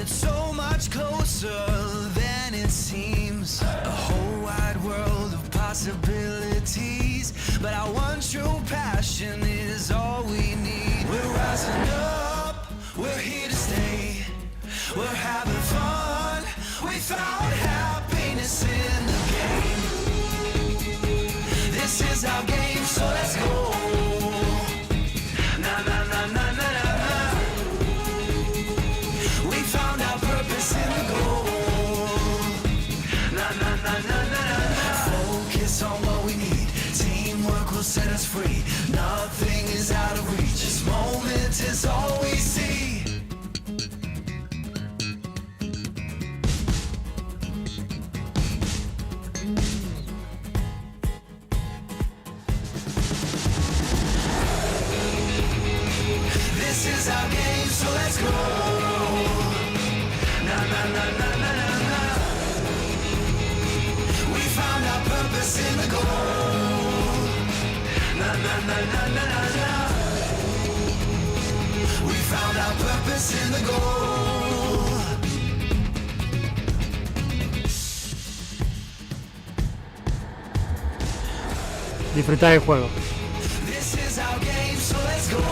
it's so much closer than it seems. A whole wide world of possibilities, but our one true passion is all we need. We're rising up, we're here to stay, we're having fun, we found happiness in the game. This is our game, so let's go. Na na na na na na na. We found our purpose in the goal. Na na na na na na. Focus on what we need. Teamwork will set us free. Nothing is out of reach. This moment is all we see. This is our game, so let's go. Na na na na na na na. We found our purpose in the goal. Na na na na na na na. We found our purpose in the goal. Disfrutar el juego. This is our game, so let's go.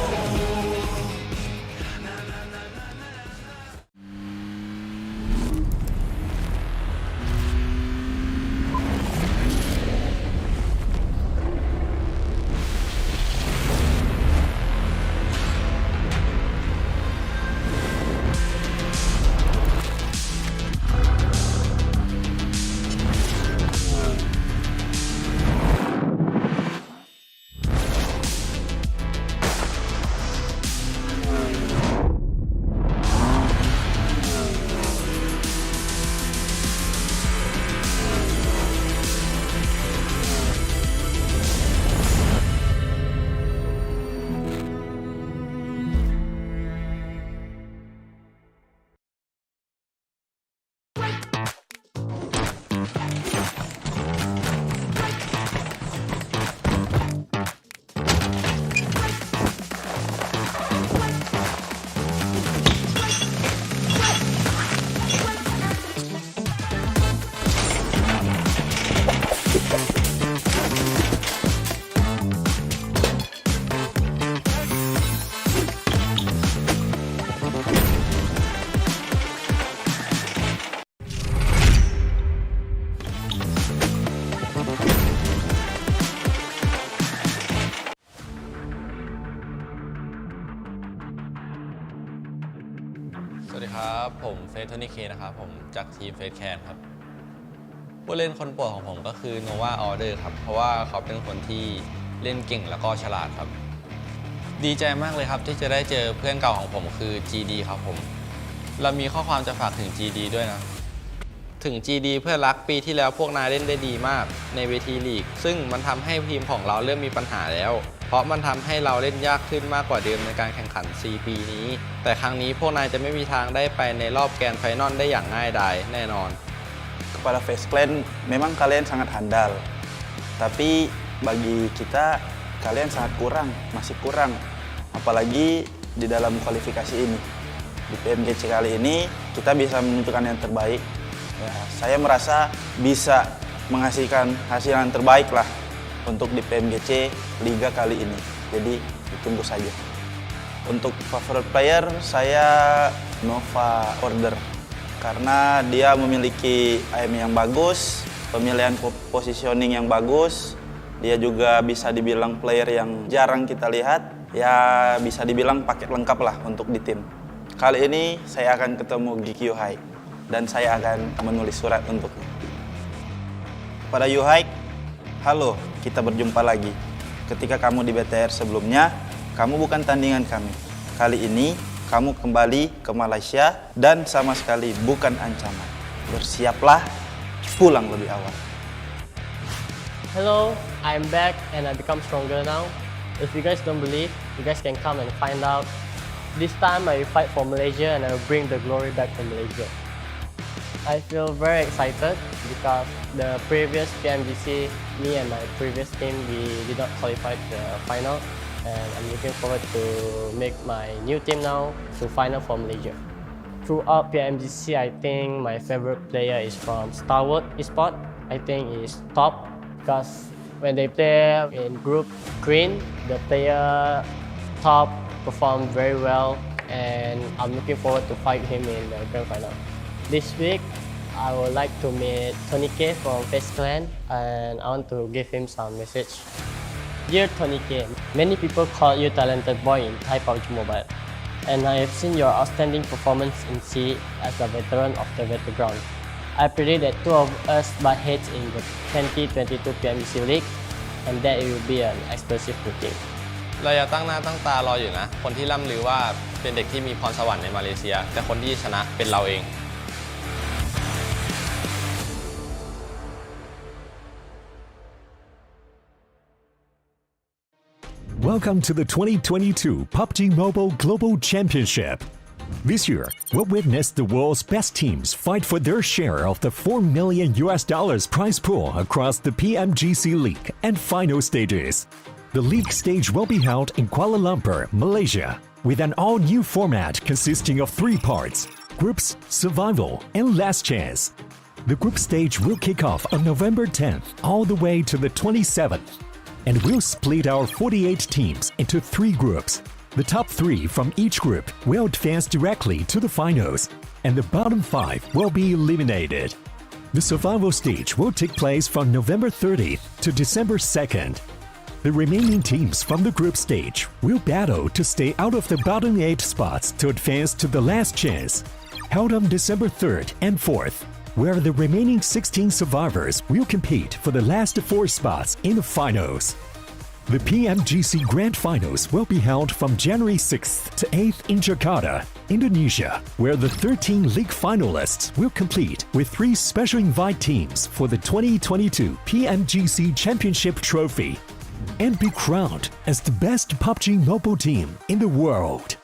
สวัสดีครับผมเฟสโทนี่เคนะครับผมจากทีมเฟสแคนครับผู้เล่นคนโปรดของผมก็คือโนวาออเดอร์ครับเพราะว่าเขาเป็นคนที่เล่นเก่งแล้วก็ฉลาดครับดีใจมากเลยครับที่จะได้เจอเพื่อนเก่าของผมคือ GD ครับผมเรามีข้อความจะฝากถึง GD ด้วยนะถึง GD เพื่อนรักปีที่แล้วพวกนายเล่นได้ดีมากในเวทีลีกซึ่งมันทำให้ทีมของเราเริ่มมีปัญหาแล้วเพราะมันทำให้เราเล่นยากขึ้นมากกว่าเดิมในการแข่งขัน 4 ปีนี้แต่ครั้งนี้พวกนายจะไม่มีทางได้ไปในรอบแกรนด์ไฟนอลได้อย่างง่ายดายแน่นอน Kepada Face Clan, memang kalian sangat handal. Tapi bagi kita, kalian sangat kurang, masih kurang. Apalagi di dalam kualifikasi ini. Di PMGC kali ini, kita bisa menunjukkan yang terbaik. Ya, saya merasa bisa menghasilkan hasil yang terbaik lah untuk di PMGC Liga kali ini. Jadi, ditunggu saja. Untuk favorite player, saya Nova Order. Karena dia memiliki aim yang bagus, pemilihan positioning yang bagus, dia juga bisa dibilang player yang jarang kita lihat, ya bisa dibilang paket lengkap lah untuk di tim. Kali ini saya akan ketemu Geek Yuhai dan saya akan menulis surat untuknya. Pada Yuhai, halo, kita berjumpa lagi. Ketika kamu di BTR sebelumnya, kamu bukan tandingan kami. Kali ini kamu kembali ke Malaysia dan sama sekali bukan ancaman. Bersiaplah pulang lebih awal. Hello, I'm back and I become stronger now. If you guys don't believe, you guys can come and find out. This time I will fight for Malaysia and I will bring the glory back to Malaysia. I feel very excited because the previous PMGC, me and my previous team, we did not qualify to the final. And I'm looking forward to make my new team now to final for Malaysia. Throughout PMGC, I think my favorite player is from Starwood Esport. I think is top because when they play in group green, the player top performed very well, and I'm looking forward to fight him in the grand final. This week, I would like to meet Tony K from Face Clan, and I want to give him some message. Dear Tony K, many people call you talented boy in Thai PUBG Mobile, and I have seen your outstanding performance in C as a veteran of the battleground. I predict that two of us butt heads in the 2022 PMGC League, and that it will be an explosive meeting. เราอย่าตั้งหน้าตั้งตารออยู่นะ คนที่ล่ำลือว่าเป็นเด็กที่มีพรสวรรค์ในมาเลเซีย แต่คนที่ชนะเป็นเราเอง Welcome to the 2022 PUBG Mobile Global Championship. This year, we'll witness the world's best teams fight for their share of the $4 million prize pool across the PMGC League and final stages. The league stage will be held in Kuala Lumpur, Malaysia, with an all-new format consisting of 3 parts: groups, survival, and last chance. The group stage will kick off on November 10th all the way to the 27th. And we'll split our 48 teams into 3 groups. The top 3 from each group will advance directly to the finals, and the bottom 5 will be eliminated. The survival stage will take place from November 30th to December 2nd. The remaining teams from the group stage will battle to stay out of the bottom 8 spots to advance to the last chance, held on December 3rd and 4th, where the remaining 16 survivors will compete for the last 4 spots in the finals. The PMGC Grand Finals will be held from January 6th to 8th in Jakarta, Indonesia, where the 13 league finalists will compete with 3 special invite teams for the 2022 PMGC Championship Trophy and be crowned as the best PUBG Mobile team in the world.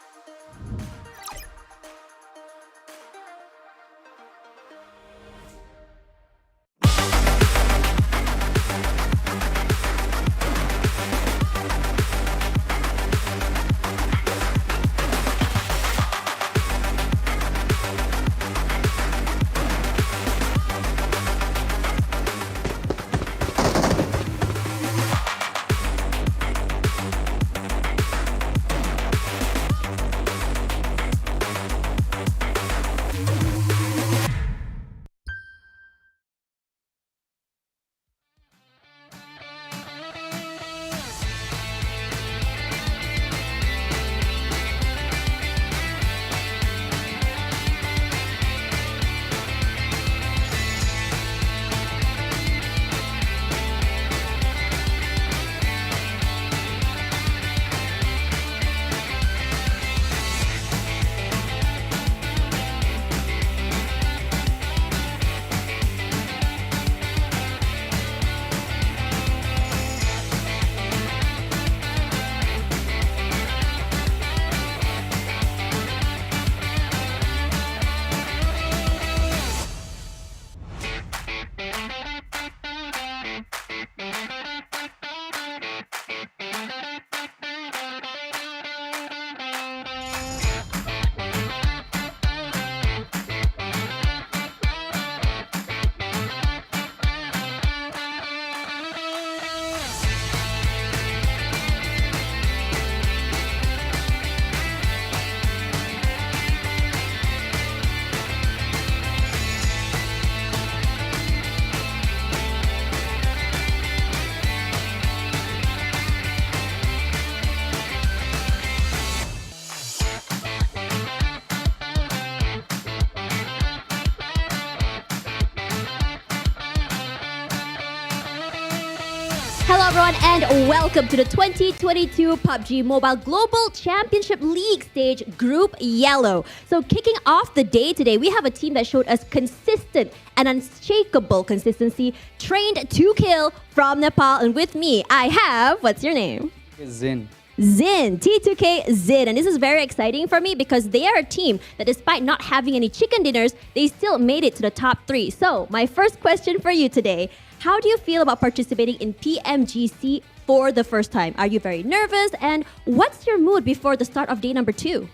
Hello everyone and welcome to the 2022 PUBG Mobile Global Championship League stage Group Yellow. So kicking off the day today, we have a team that showed us consistent and unshakable consistency, trained to kill from Nepal. And with me, I have, what's your name? Zin. Zin, T2K Zin. And this is very exciting for me because they are a team that despite not having any chicken dinners, they still made it to the top 3. So my first question for you today, how do you feel about participating in PMGC for the first time? Are you very nervous? And what's your mood before the start of day number 2?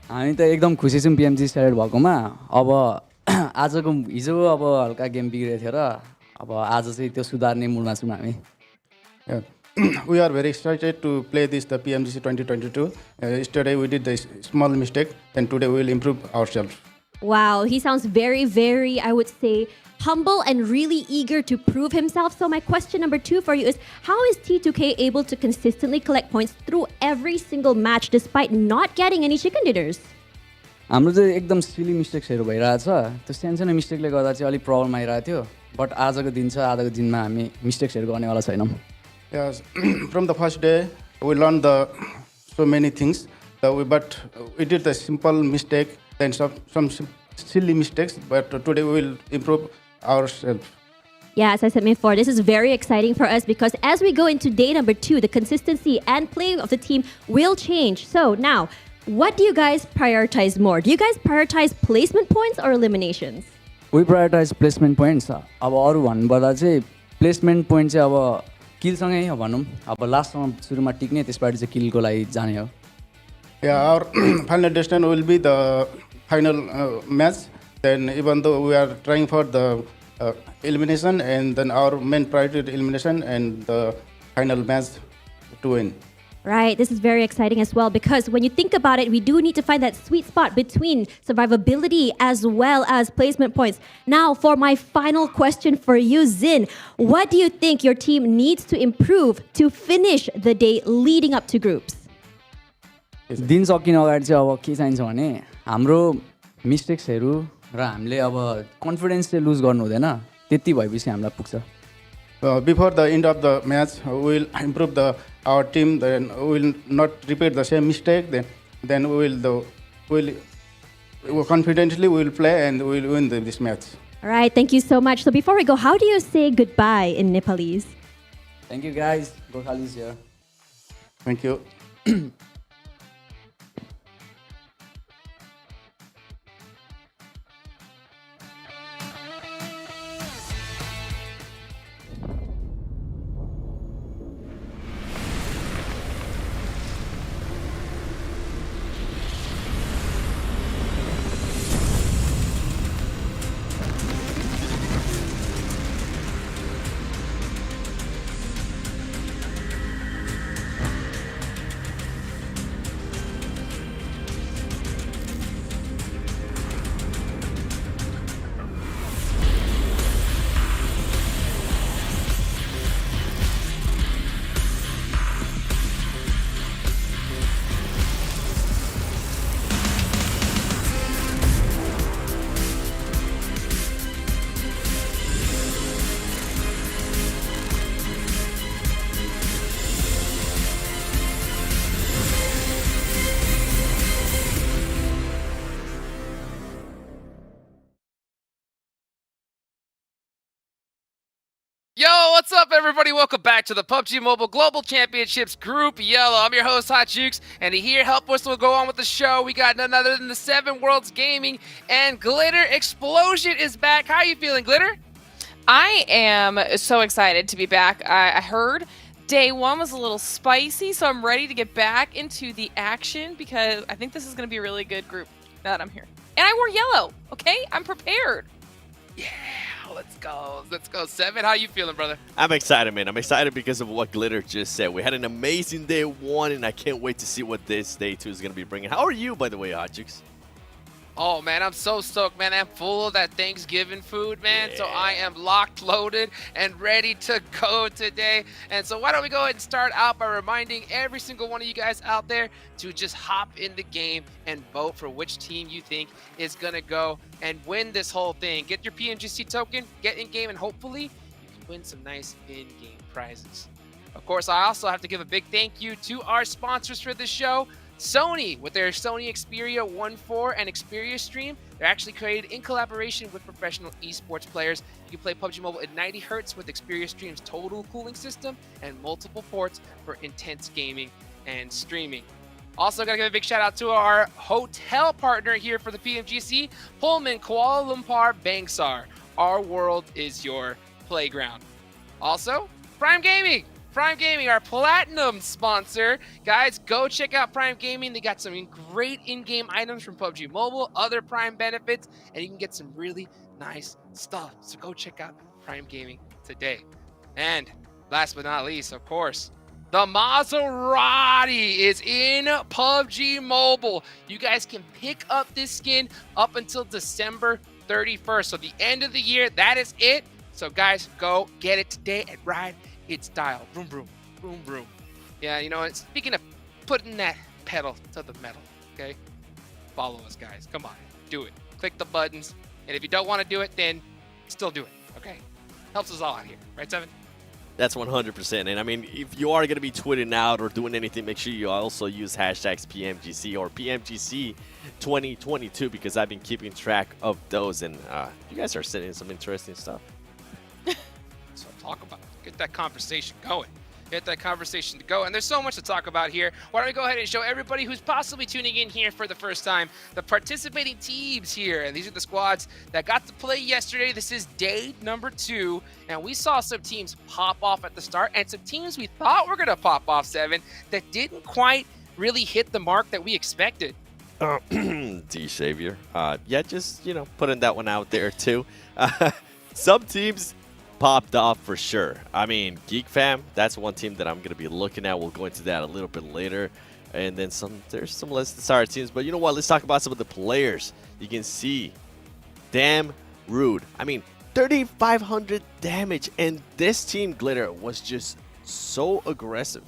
हामी त एकदम खुसी छौँ PMG select भएकोमा अब आजको हिजो अब हल्का गेम बिग्रेको थियो र अब आज चाहिँ त्यो सुधार्ने मुडमा छौँ हामी Yeah. We are very excited to play this the PMGC 2022. Yesterday we did this small mistake, and today we will improve ourselves. Wow, he sounds very, very, I would say, humble and really eager to prove himself. So my question number 2 for you is, how is T2K able to consistently collect points through every single match despite not getting any chicken dinners? हाम्रो चाहिँ एकदम सिली मिस्टेक्सहरू भइरहेछ त्यो सानसानो मिस्टेकले गर्दा चाहिँ अलिक problem आइरहेको थियो बट आजको दिन छ आजको दिनमा हामी मिस्टेक्सहरू गर्नेवाला छैनौँ Yes, from the first day we learned the so many things. But we did the simple mistake and some silly mistakes. But today we will improve ourselves. Yeah, as I said before, this is very exciting for us because as we go into day number 2, the consistency and play of the team will change. So now, what do you guys prioritize more? Do you guys prioritize placement points or eliminations? We prioritize placement points. अब अरू भन्नुपर्दा चाहिँ placement point चाहिँ अब किलसँगै हो भनौँ अब लास्टसम्म सुरुमा टिक्ने त्यसबाट चाहिँ किलको लागि जाने हो Yeah, our final destination will be the final match. Then even though we are trying for the elimination, and then our main priority is elimination and the final match to win. Right, this is very exciting as well because when you think about it, we do need to find that sweet spot between survivability as well as placement points. Now, for my final question for you, Zin, what do you think your team needs to improve to finish the day leading up to groups? दिन सकिन अगाडि चाहिँ अब के चाहिन्छ भने हाम्रो मिस्टेक्सहरू र हामीले अब कन्फिडेन्स चाहिँ लुज गर्नु हुँदैन त्यति भएपछि हामीलाई पुग्छ Before the end of the match, we will improve our team. Then we will not repeat the same mistake. Then we will confidently we will play and we will win this match. All right, thank you so much. So before we go, how do you say goodbye in Nepalese? Thank you guys. Gokhali's here. Thank you. Yo, what's up, everybody? Welcome back to the PUBG Mobile Global Championships Group Yellow. I'm your host, Hot Jukes, and here help us to go on with the show. We got none other than the 7 Worlds Gaming, and Glitter Explosion is back. How are you feeling, Glitter? I am so excited to be back. I heard day 1 was a little spicy, so I'm ready to get back into the action because I think this is going to be a really good group now that I'm here. And I wore yellow, okay? I'm prepared. Yeah, let's go. Let's go. 7, how you feeling, brother? I'm excited, man. I'm excited because of what Glitter just said. We had an amazing day 1, and I can't wait to see what this day 2 is going to be bringing. How are you, by the way, Hotchix? Oh, man, I'm so stoked, man. I'm full of that Thanksgiving food, man. Yeah. So I am locked, loaded, and ready to go today. And so why don't we go ahead and start out by reminding every single one of you guys out there to just hop in the game and vote for which team you think is going to go and win this whole thing. Get your PMGC token, get in-game, and hopefully you can win some nice in-game prizes. Of course, I also have to give a big thank you to our sponsors for this show. Sony, with their Sony Xperia 1.4 and Xperia Stream, they're actually created in collaboration with professional esports players. You can play PUBG Mobile at 90 Hz with Xperia Stream's total cooling system and multiple ports for intense gaming and streaming. Also, gotta give a big shout out to our hotel partner here for the PMGC, Pullman Kuala Lumpur Bangsar. Our world is your playground. Also, Prime Gaming. Prime Gaming, our platinum sponsor. Guys, go check out Prime Gaming. They got some great in-game items from PUBG Mobile, other Prime benefits, and you can get some really nice stuff. So go check out Prime Gaming today. And last but not least, of course, the Maserati is in PUBG Mobile. You guys can pick up this skin up until December 31st. So the end of the year, that is it. So guys, go get it today and ride its style. Vroom, vroom, vroom, vroom. Yeah, you know what? Speaking of putting that pedal to the metal, okay? Follow us, guys. Come on, do it. Click the buttons. And if you don't want to do it, then still do it, okay? Helps us all out here. Right, Seven? That's 100%. And I mean, if you are going to be tweeting out or doing anything, make sure you also use hashtags PMGC or PMGC 2022 because I've been keeping track of those. And you guys are sending some interesting stuff. So talk about it. Get that conversation going. Get that conversation to go. And there's so much to talk about here. Why don't we go ahead and show everybody who's possibly tuning in here for the first time the participating teams here. And these are the squads that got to play yesterday. This is day number 2. And we saw some teams pop off at the start and some teams we thought were going to pop off, Seven, that didn't quite really hit the mark that we expected. D Savior. Yeah, just, you know, putting that one out there too. Some teams popped off for sure. I mean, Geek Fam, that's one team that I'm going to be looking at. We'll go into that a little bit later. And then there's some less desired teams. But you know what? Let's talk about some of the players. You can see, damn rude. I mean, 3,500 damage. And this team, Glitter, was just so aggressive.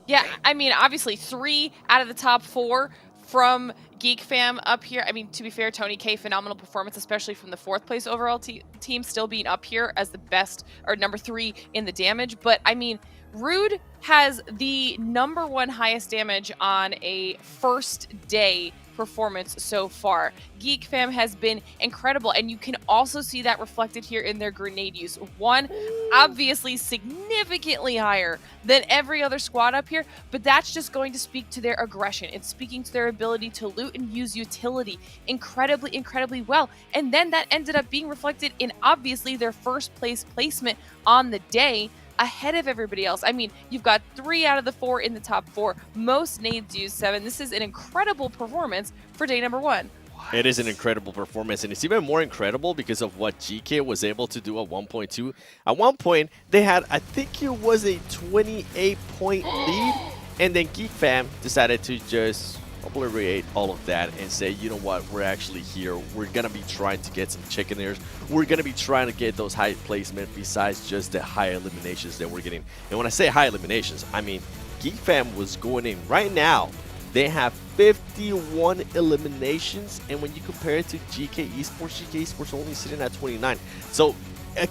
Yeah, I mean, obviously 3 out of the top 4 from Geek Fam up here. I mean, to be fair, Tony K, phenomenal performance, especially from the 4th place overall team, still being up here as the best, or number 3 in the damage. But I mean, Rude has the number 1 highest damage on a first day performance so far. Geek Fam has been incredible, and you can also see that reflected here in their grenade use. One, obviously significantly higher than every other squad up here, but that's just going to speak to their aggression. It's speaking to their ability to loot and use utility incredibly, incredibly well. And then that ended up being reflected in obviously their first place placement on the day, ahead of everybody else. I mean, you've got 3 out of the 4 in the top 4. Most nades used, 7. This is an incredible performance for day number 1. It is an incredible performance, and it's even more incredible because of what GK was able to do at 1.2. At one point, they had, I think it was a 28-point lead, and then Geek Fam decided to just obliterate all of that and say, you know what, we're actually here. We're going to be trying to get some chicken ears. We're going to be trying to get those high placement besides just the high eliminations that we're getting. And when I say high eliminations, I mean Geek Fam was going in right now. They have 51 eliminations, and when you compare it to GK Esports only sitting at 29. So a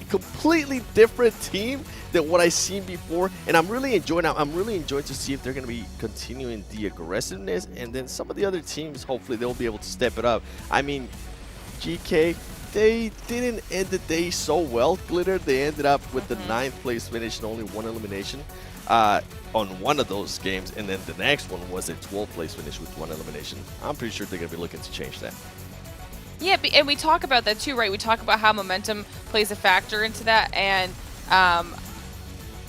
completely different team than what I've seen before, and I'm really enjoying to see if they're going to be continuing the aggressiveness, and then some of the other teams, hopefully they'll be able to step it up. I mean, GK, they didn't end the day so well, Glitter. They ended up with the 9th place finish and only 1 elimination on one of those games, and then the next one was a 12th place finish with 1 elimination. I'm pretty sure they're going to be looking to change that. Yeah, and we talk about that too, right? We talk about how momentum plays a factor into that, and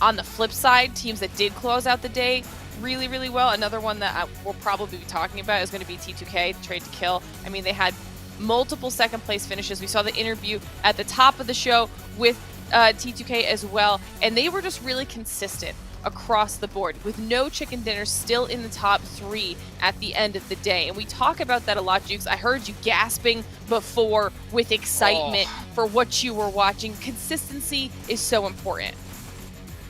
on the flip side, teams that did close out the day really, really well. Another one that we'll probably be talking about is going to be T2K, Trade to Kill. I mean, they had multiple 2nd place finishes. We saw the interview at the top of the show with T2K as well, and they were just really consistent across the board with no chicken dinners, still in the top 3 at the end of the day. And we talk about that a lot, Jukes. I heard you gasping before with excitement for what you were watching. Consistency is so important.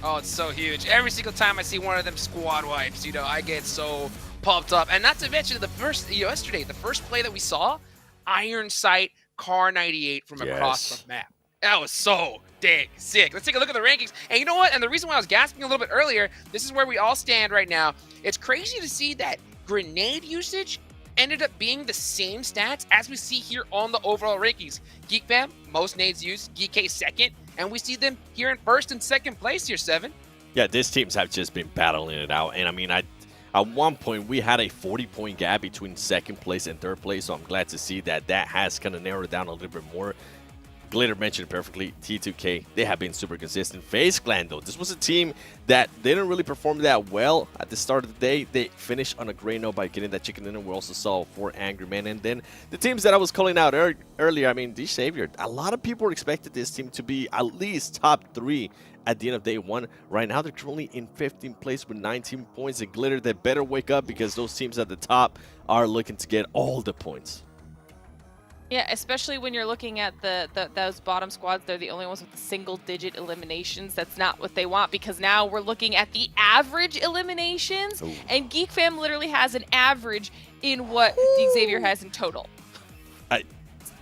Oh, it's so huge. Every single time I see one of them squad wipes, you know, I get so pumped up. And not to mention yesterday, the first play that we saw, Iron Sight Car 98 from across the map. That was so dang sick. Let's take a look at the rankings. And you know what? And the reason why I was gasping a little bit earlier, this is where we all stand right now. It's crazy to see that grenade usage ended up being the same stats as we see here on the overall rankings. Geek Fam, most nades used, Geek K 2nd, and we see them here in 1st and 2nd place here, 7. Yeah, these teams have just been battling it out, and I mean, at one point we had a 40-point gap between 2nd place and 3rd place, so I'm glad to see that has kind of narrowed down a little bit more. Glitter mentioned perfectly, T2K, they have been super consistent. FaZe Clan, though, this was a team that didn't really perform that well at the start of the day. They finished on a great note by getting that chicken dinner. We also saw 4 Angry Men. And then the teams that I was calling out earlier, I mean, D-Savior, a lot of people expected this team to be at least top 3 at the end of day 1. Right now, they're currently in 15th place with 19 points. And Glitter, they better wake up because those teams at the top are looking to get all the points. Yeah, especially when you're looking at those bottom squads, they're the only ones with single-digit eliminations. That's not what they want, because now we're looking at the average eliminations, and Geek Fam literally has an average in what Xavier has in total.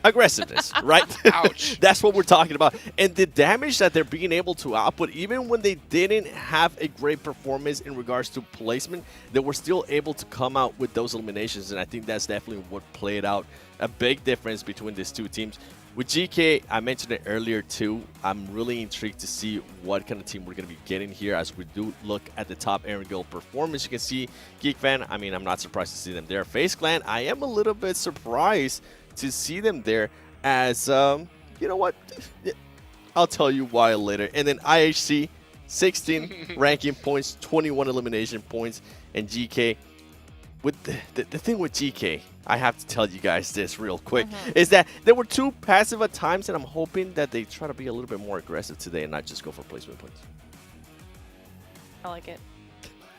Aggressiveness, right? Ouch. That's what we're talking about. And the damage that they're being able to output, even when they didn't have a great performance in regards to placement, they were still able to come out with those eliminations. And I think that's definitely what played out a big difference between these two teams. With GK, I mentioned it earlier too, I'm really intrigued to see what kind of team we're going to be getting here as we do look at the top Erangel performance. You can see Geek Fan, I mean, I'm not surprised to see them there. FaZe Clan, I am a little bit surprised to see them there as, you know what, I'll tell you why later. And then IHC, 16 ranking points, 21 elimination points, and GK. With the thing with GK, I have to tell you guys this real quick, is that they were too passive at times, and I'm hoping that they try to be a little bit more aggressive today and not just go for placement points. I like it.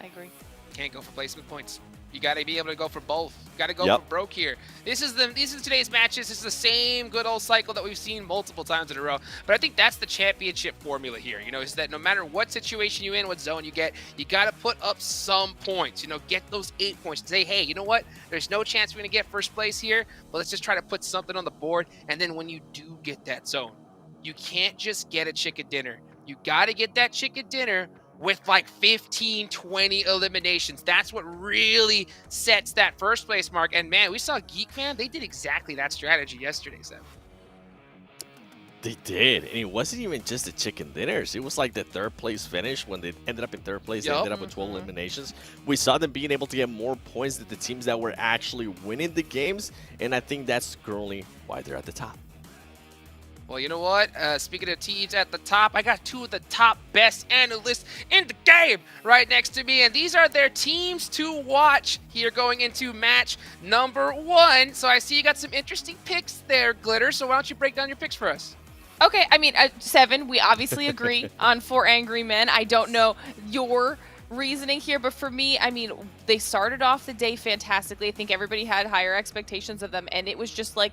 I agree. Can't go for placement points. You got to be able to go for both. You got to go for broke here. These is today's matches. This is the same good old cycle that we've seen multiple times in a row. But I think that's the championship formula here. You know, is that no matter what situation you're in, what zone you get, you got to put up some points. You know, get those 8 points. Say, hey, you know what? There's no chance we're gonna get first place here, but let's just try to put something on the board. And then when you do get that zone, you can't just get a chicken dinner. You got to get that chicken dinner with like 15, 20 eliminations. That's what really sets that first place mark. And man, we saw Geek Fan, they did exactly that strategy yesterday, Seb. They did, and it wasn't even just the chicken dinners. It was like the 3rd place finish when they ended up in 3rd place. They ended up with 12 eliminations. We saw them being able to get more points than the teams that were actually winning the games, and I think that's currently why they're at the top. Well, you know what? Speaking of teams at the top, I got 2 of the top best analysts in the game right next to me, and these are their teams to watch here going into match number 1. So I see you got some interesting picks there, Glitter. So why don't you break down your picks for us? Okay, I mean, 7, we obviously agree on 4 Angry Men. I don't know your reasoning here, but for me, I mean, they started off the day fantastically. I think everybody had higher expectations of them, and it was just like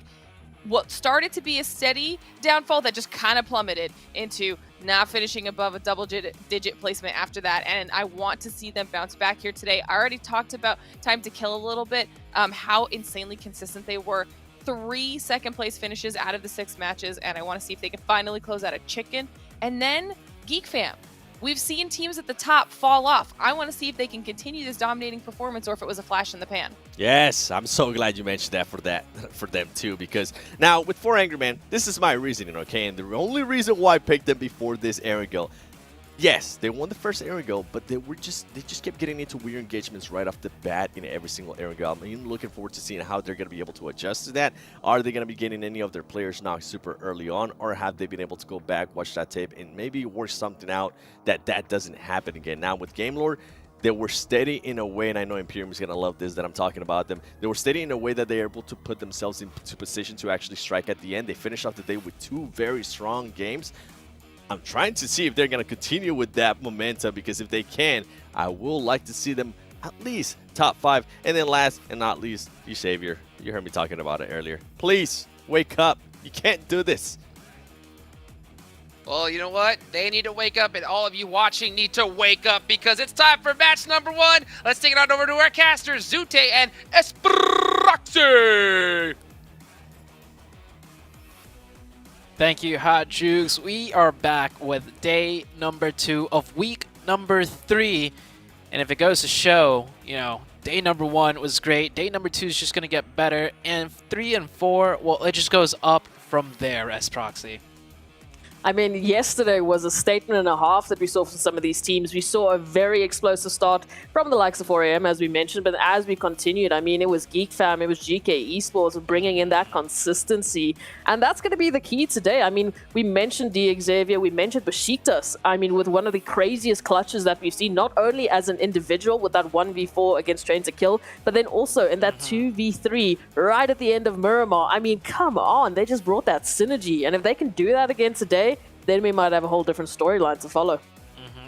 what started to be a steady downfall that just kind of plummeted into not finishing above a double-digit placement after that. And I want to see them bounce back here today. I already talked about Time to Kill a little bit, how insanely consistent they were. 3 second-place finishes out of the 6 matches, and I want to see if they can finally close out a chicken. And then Geek Fam. We've seen teams at the top fall off. I want to see if they can continue this dominating performance or if it was a flash in the pan. Yes, I'm so glad you mentioned that for them too, because now with 4 Angry Men, this is my reasoning, okay? And the only reason why I picked them before this Erangel, yes, they won the first Erangel, but they just kept getting into weird engagements right off the bat in every single Erangel. I'm even looking forward to seeing how they're going to be able to adjust to that. Are they going to be getting any of their players knocked super early on, or have they been able to go back, watch that tape, and maybe work something out that doesn't happen again? Now with Game Lord, they were steady in a way, and I know Imperium is going to love this that I'm talking about them. They were steady in a way that they are able to put themselves into position to actually strike at the end. They finished off the day with 2 very strong games. I'm trying to see if they're going to continue with that momentum, because if they can, I will like to see them at least top 5. And then last and not least, Xavier. You heard me talking about it earlier. Please, wake up. You can't do this. Well, you know what? They need to wake up, and all of you watching need to wake up, because it's time for match number 1. Let's take it on over to our casters, Zute and Esproxy. Thank you, Hot Jukes. We are back with day number 2 of week number 3. And if it goes to show, you know, day number 1 was great. Day number 2 is just going to get better. And 3 and 4, well, it just goes up from there, S-Proxy. I mean, yesterday was a statement and a half that we saw from some of these teams. We saw a very explosive start from the likes of 4AM, as we mentioned, but as we continued, I mean, it was Geek Fam, it was GK Esports bringing in that consistency, and that's going to be the key today. I mean, we mentioned Xavier, we mentioned Besiktas, I mean, with one of the craziest clutches that we've seen, not only as an individual with that 1v4 against Train to Kill, but then also in that 2v3 right at the end of Miramar. I mean, come on, they just brought that synergy, and if they can do that again today, then we might have a whole different storyline to follow.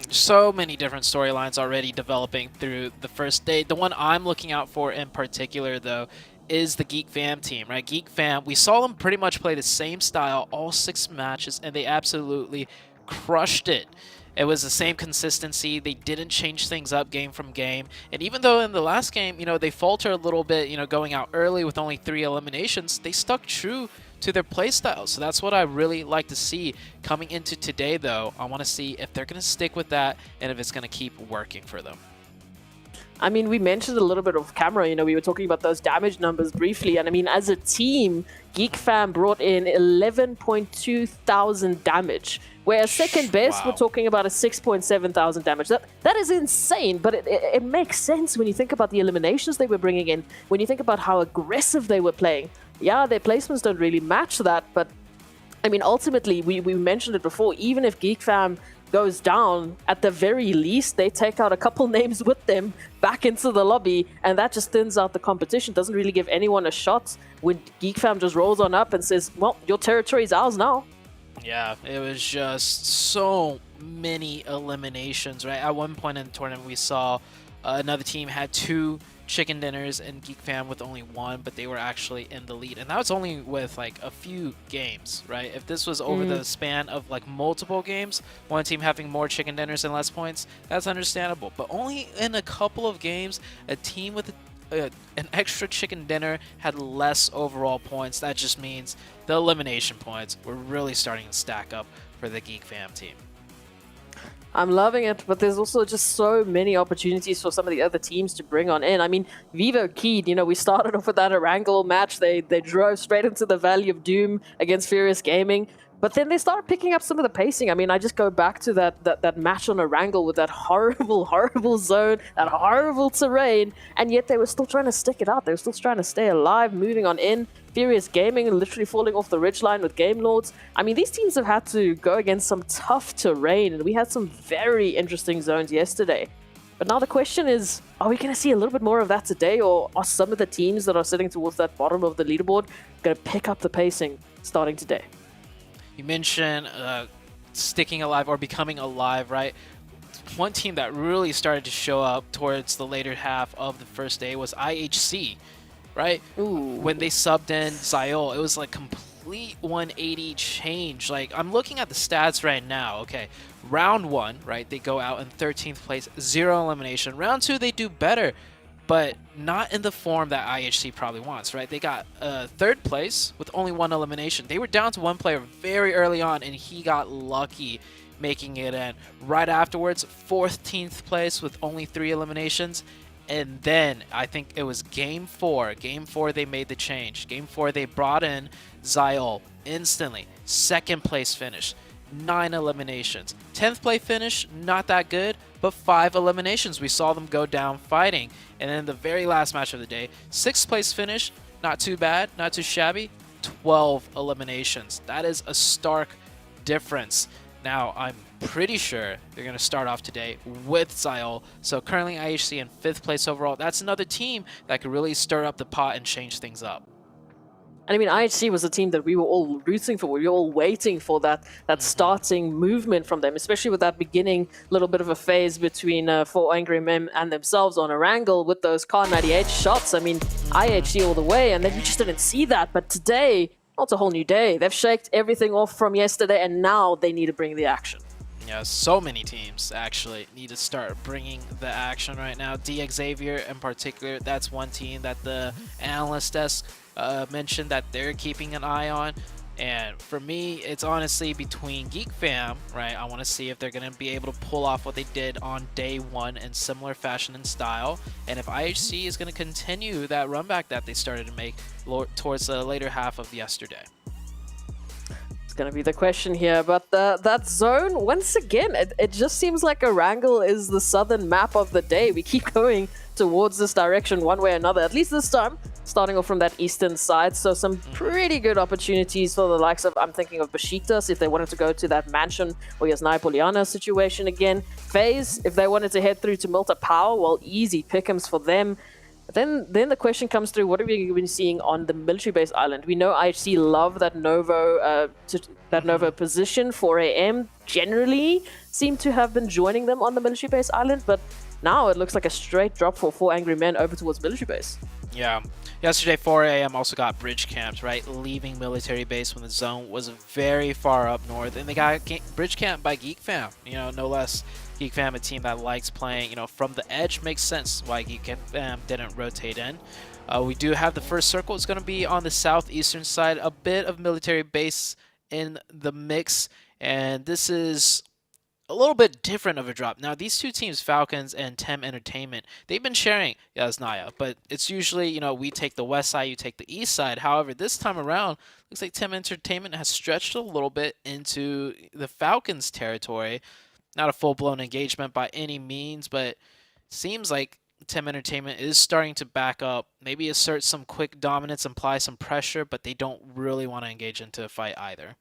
So many different storylines already developing through the first day. The one I'm looking out for in particular, though, is the Geek Fam team, right? Geek Fam, we saw them pretty much play the same style all 6 matches, and they absolutely crushed it. It was the same consistency. They didn't change things up game from game. And even though in the last game, you know, they faltered a little bit, you know, going out early with only 3 eliminations, they stuck true to their playstyle. So that's what I really like to see coming into today, though. I want to see if they're going to stick with that and if it's going to keep working for them. I mean, we mentioned a little bit of camera, you know, we were talking about those damage numbers briefly, and I mean, as a team, Geek Fam brought in 11.2 thousand damage, whereas second best, we're talking about a 6.7 thousand damage. That is insane, but it makes sense when you think about the eliminations they were bringing in, when you think about how aggressive they were playing. Yeah, their placements don't really match that, but I mean, ultimately, we mentioned it before, even if Geek Fam goes down, at the very least, they take out a couple names with them back into the lobby, and that just thins out the competition. Doesn't really give anyone a shot when Geek Fam just rolls on up and says, well, your territory is ours now. Yeah, it was just so many eliminations, right? At one point in the tournament, we saw another team had 2 chicken dinners and Geek Fam with only 1, but they were actually in the lead. And that was only with like a few games, right? If this was over the span of like multiple games, one team having more chicken dinners and less points, that's understandable. But only in a couple of games, a team with an extra chicken dinner had less overall points. That just means the elimination points were really starting to stack up for the Geek Fam team. I'm loving it, but there's also just so many opportunities for some of the other teams to bring on in. I mean, Vivo keyed, you know, we started off with that Erangel match. They drove straight into the Valley of Doom against Furious Gaming, but then they started picking up some of the pacing. I mean, I just go back to that match on Erangel with that horrible zone, that horrible terrain, and yet they were still trying to stick it out. They were still trying to stay alive, moving on in. Furious Gaming literally falling off the ridgeline with Game Lords. I mean, these teams have had to go against some tough terrain, and we had some very interesting zones yesterday. But now the question is, are we going to see a little bit more of that today, or are some of the teams that are sitting towards that bottom of the leaderboard going to pick up the pacing starting today? You mentioned sticking alive or becoming alive, right? One team that really started to show up towards the later half of the first day was IHC, right? Ooh. When they subbed in Ziol, it was like complete 180 change. Like, I'm looking at the stats right now. Okay, round 1, right? They go out in 13th place, 0 elimination. Round 2, they do better, but not in the form that IHC probably wants, right? They got 3rd place with only 1 elimination. They were down to 1 player very early on, and he got lucky making it in. Right afterwards, 14th place with only 3 eliminations. And then I think it was game 4. Game 4, they made the change. Game 4, they brought in Ziol instantly. 2nd place finish. 9 eliminations. 10th place finish, not that good, but 5 eliminations. We saw them go down fighting. And then the very last match of the day, 6th place finish, not too bad, not too shabby. 12 eliminations. That is a stark difference. Now, I'm pretty sure they're going to start off today with Ziol. So currently IHC in 5th place overall. That's another team that could really stir up the pot and change things up. And I mean, IHC was a team that we were all rooting for. We were all waiting for that starting movement from them, especially with that beginning little bit of a phase between 4 Angry Men and themselves on Erangel with those Car 98 shots. I mean, IHC all the way, and then we just didn't see that. But today, it's a whole new day. They've shaked everything off from yesterday, and now they need to bring the action. Yeah, so many teams actually need to start bringing the action right now. Xavier in particular, that's one team that the analyst desk mentioned that they're keeping an eye on. And for me, it's honestly between Geek Fam, right? I want to see if they're going to be able to pull off what they did on day 1 in similar fashion and style. And if IHC is going to continue that run back that they started to make towards the later half of yesterday. It's going to be the question here. But that zone, once again, it just seems like Erangel is the southern map of the day. We keep going towards this direction one way or another, at least this time, starting off from that eastern side. So some pretty good opportunities for the likes of, I'm thinking of Besiktas, if they wanted to go to that mansion or Jasnaya Poliana situation again. FaZe, if they wanted to head through to Milta Power, well, easy pick'ems for them. But then the question comes through, what have we been seeing on the military base island? We know IHC love that Novo position. 4 AM generally seem to have been joining them on the military base island, but now it looks like a straight drop for 4 Angry Men over towards military base. Yeah. Yesterday, 4 AM also got bridge camped, right? Leaving military base when the zone was very far up north. And they got bridge camped by Geek Fam, no less. Geek Fam, a team that likes playing, from the edge. Makes sense why Geek Fam didn't rotate in. We do have the first circle. It's going to be on the southeastern side. A bit of military base in the mix. And this is a little bit different of a drop. Now, these two teams, Falcons and Tem Entertainment, they've been sharing Jasnaya, but it's usually, we take the west side, you take the east side. However, this time around, looks like Tem Entertainment has stretched a little bit into the Falcons' territory. Not a full-blown engagement by any means, but seems like Tem Entertainment is starting to back up, maybe assert some quick dominance, apply some pressure, but they don't really want to engage into a fight either.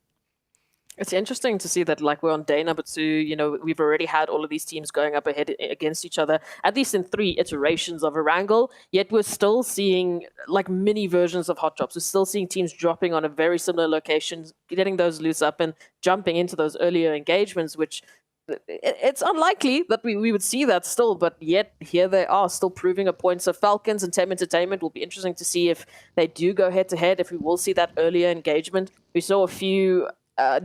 It's interesting to see that, like, we're on day number 2. We've already had all of these teams going up ahead against each other, at least in 3 iterations of Erangel. Yet we're still seeing, like, mini versions of hot drops. We're still seeing teams dropping on a very similar location, getting those loose up and jumping into those earlier engagements, which it's unlikely that we would see that still, but yet here they are still proving a point. So Falcons and Tem Entertainment will be interesting to see if they do go head-to-head, if we will see that earlier engagement. We saw a few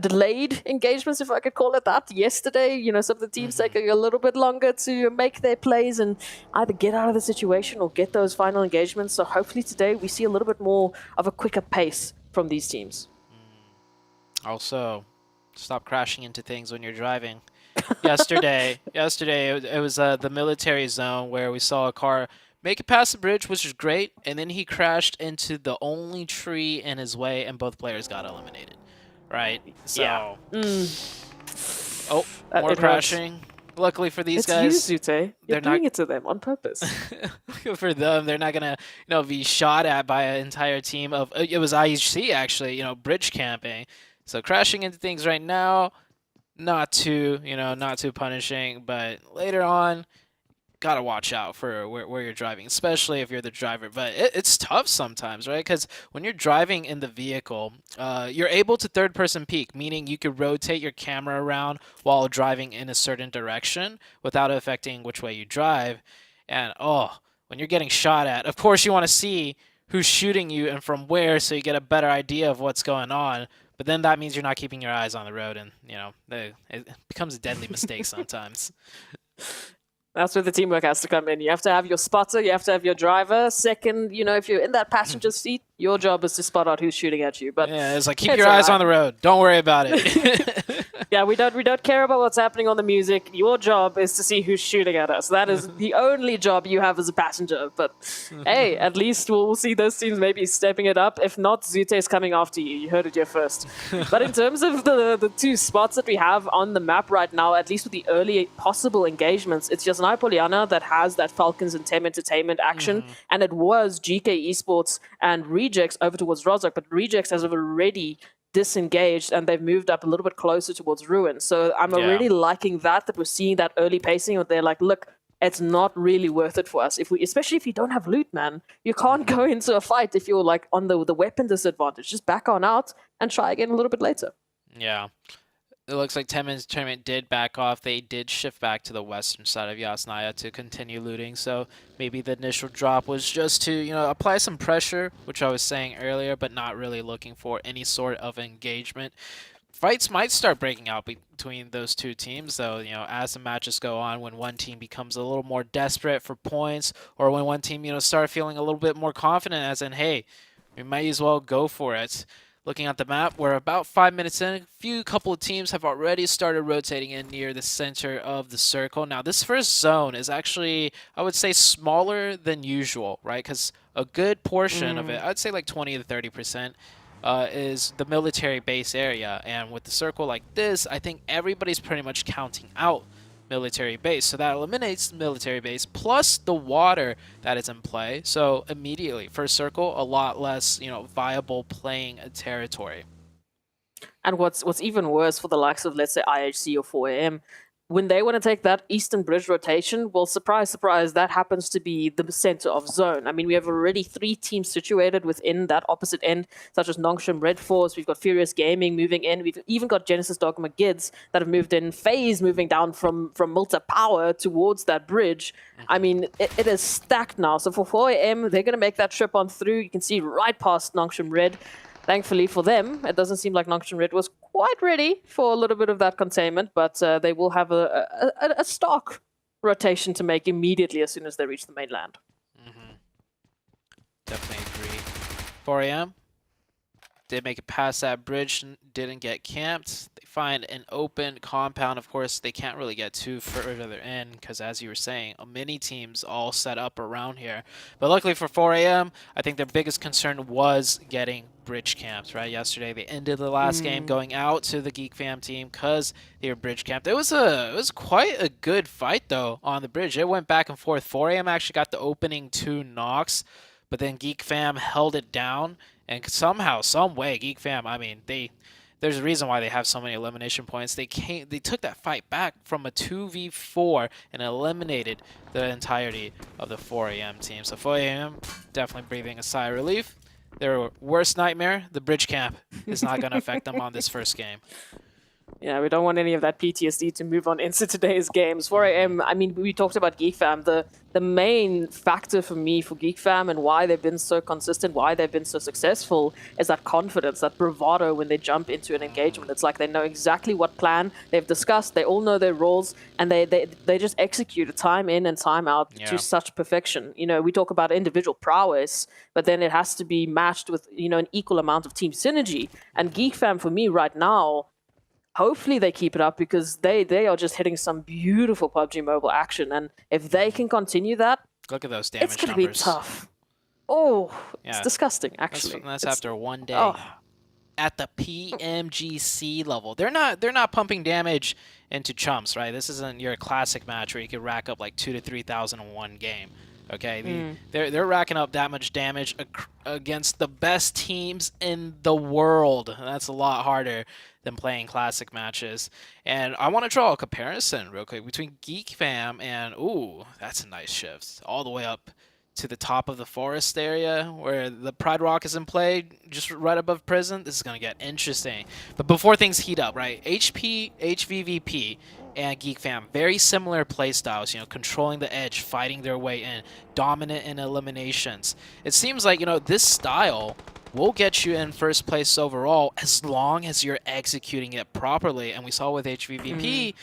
delayed engagements, if I could call it that, yesterday. Some of the teams taking a little bit longer to make their plays and either get out of the situation or get those final engagements. So hopefully today we see a little bit more of a quicker pace from these teams. Also, stop crashing into things when you're driving. Yesterday it was the military zone where we saw a car make it past the bridge, which is great, and then he crashed into the only tree in his way, and both players got eliminated. Right? So, yeah. Oh, more crashing. Luckily for these guys, it's you, Zute. You're doing it to them on purpose. For them, they're not gonna, be shot at by an entire team of. It was IHC actually, bridge camping. So crashing into things right now, not too punishing, but later on, gotta watch out for where you're driving, especially if you're the driver. But it's tough sometimes, right? Because when you're driving in the vehicle, you're able to third-person peek, meaning you could rotate your camera around while driving in a certain direction without affecting which way you drive. And when you're getting shot at, of course you want to see who's shooting you and from where, so you get a better idea of what's going on. But then that means you're not keeping your eyes on the road, and it becomes a deadly mistake sometimes. That's where the teamwork has to come in. You have to have your spotter, you have to have your driver. Second, if you're in that passenger seat, your job is to spot out who's shooting at you. But yeah, it's like keep your eyes on the road. Don't worry about it. Yeah, we don't care about what's happening on the music. Your job is to see who's shooting at us. That is the only job you have as a passenger. But hey, at least we'll see those teams maybe stepping it up. If not, Zute is coming after you. You heard it here first. But in terms of the 2 spots that we have on the map right now, at least with the early possible engagements, it's Jasnaya Poliana that has that Falcons and Tem Entertainment action. And it was GK Esports and Rejects over towards Rozak. But Rejects has already disengaged and they've moved up a little bit closer towards Ruin. So I'm already liking that we're seeing that early pacing where they're like, look, it's not really worth it for us. Especially if you don't have loot, man. You can't go into a fight if you're like on the weapon disadvantage. Just back on out and try again a little bit later. Yeah. It looks like Tem Entertainment did back off. They did shift back to the western side of Jasnaya to continue looting. So maybe the initial drop was just to, apply some pressure, which I was saying earlier, but not really looking for any sort of engagement. Fights might start breaking out between those two teams, though, as the matches go on, when one team becomes a little more desperate for points, or when one team, start feeling a little bit more confident, as in, hey, we might as well go for it. Looking at the map, we're about 5 minutes in. Couple of teams have already started rotating in near the center of the circle. Now, this first zone is actually, I would say, smaller than usual, right? Because a good portion of it, I'd say like 20 to 30%, is the military base area. And with the circle like this, I think everybody's pretty much counting out military base. So that eliminates the military base plus the water that is in play. So immediately, first circle, a lot less, viable playing territory. And what's even worse for the likes of, let's say, IHC or 4AM, when they want to take that Eastern Bridge rotation, well, surprise, surprise, that happens to be the center of zone. I mean, we have already 3 teams situated within that opposite end, such as Nongshim Red Force. We've got Furious Gaming moving in. We've even got Genesis Dogma Gids that have moved in. FaZe moving down from Multa Power towards that bridge. I mean, it is stacked now. So for 4AM, they're going to make that trip on through. You can see right past Nongshim Red. Thankfully for them, it doesn't seem like Nongshim Red was quite ready for a little bit of that containment, but they will have a stock rotation to make immediately as soon as they reach the mainland. Definitely agree. 4AM did make it past that bridge, didn't get camped. They find an open compound. Of course, they can't really get too further in because, as you were saying, many teams all set up around here. But luckily for 4AM, I think their biggest concern was getting bridge camped, right? Yesterday, they ended the last game going out to the Geek Fam team because they were bridge camped. It was quite a good fight, though, on the bridge. It went back and forth. 4AM actually got the opening 2 knocks, but then Geek Fam held it down. And somehow, some way, Geek Fam, I mean, there's a reason why they have so many elimination points. They took that fight back from a 2v4 and eliminated the entirety of the 4AM team. So 4AM definitely breathing a sigh of relief. Their worst nightmare, the bridge camp, is not going to affect them on this first game. Yeah, we don't want any of that PTSD to move on into today's games. 4AM, I mean, we talked about Geek Fam. The main factor for me for Geek Fam and why they've been so consistent, why they've been so successful, is that confidence, that bravado when they jump into an engagement. It's like they know exactly what plan they've discussed, they all know their roles, and they just execute it time in and time out to such perfection. We talk about individual prowess, but then it has to be matched with, an equal amount of team synergy. And Geek Fam, for me right now, hopefully they keep it up because they are just hitting some beautiful PUBG Mobile action. And if they can continue that, look at those damage it's going to numbers. be tough. Oh, it's disgusting, actually. That's after one day. At the PMGC level. They're not pumping damage into chumps, right? This isn't your classic match where you could rack up like 2,000 to 3,000 in one game. Okay, they're racking up that much damage against the best teams in the world. That's a lot harder than playing classic matches. And I want to draw a comparison real quick between Geek Fam and, ooh, that's a nice shift. All the way up to the top of the forest area where the Pride Rock is in play, just right above prison. This is going to get interesting. But before things heat up, right, HVVP and Geek Fam, very similar playstyles, controlling the edge, fighting their way in, dominant in eliminations. It seems like, this style will get you in first place overall as long as you're executing it properly. And we saw with HVVP,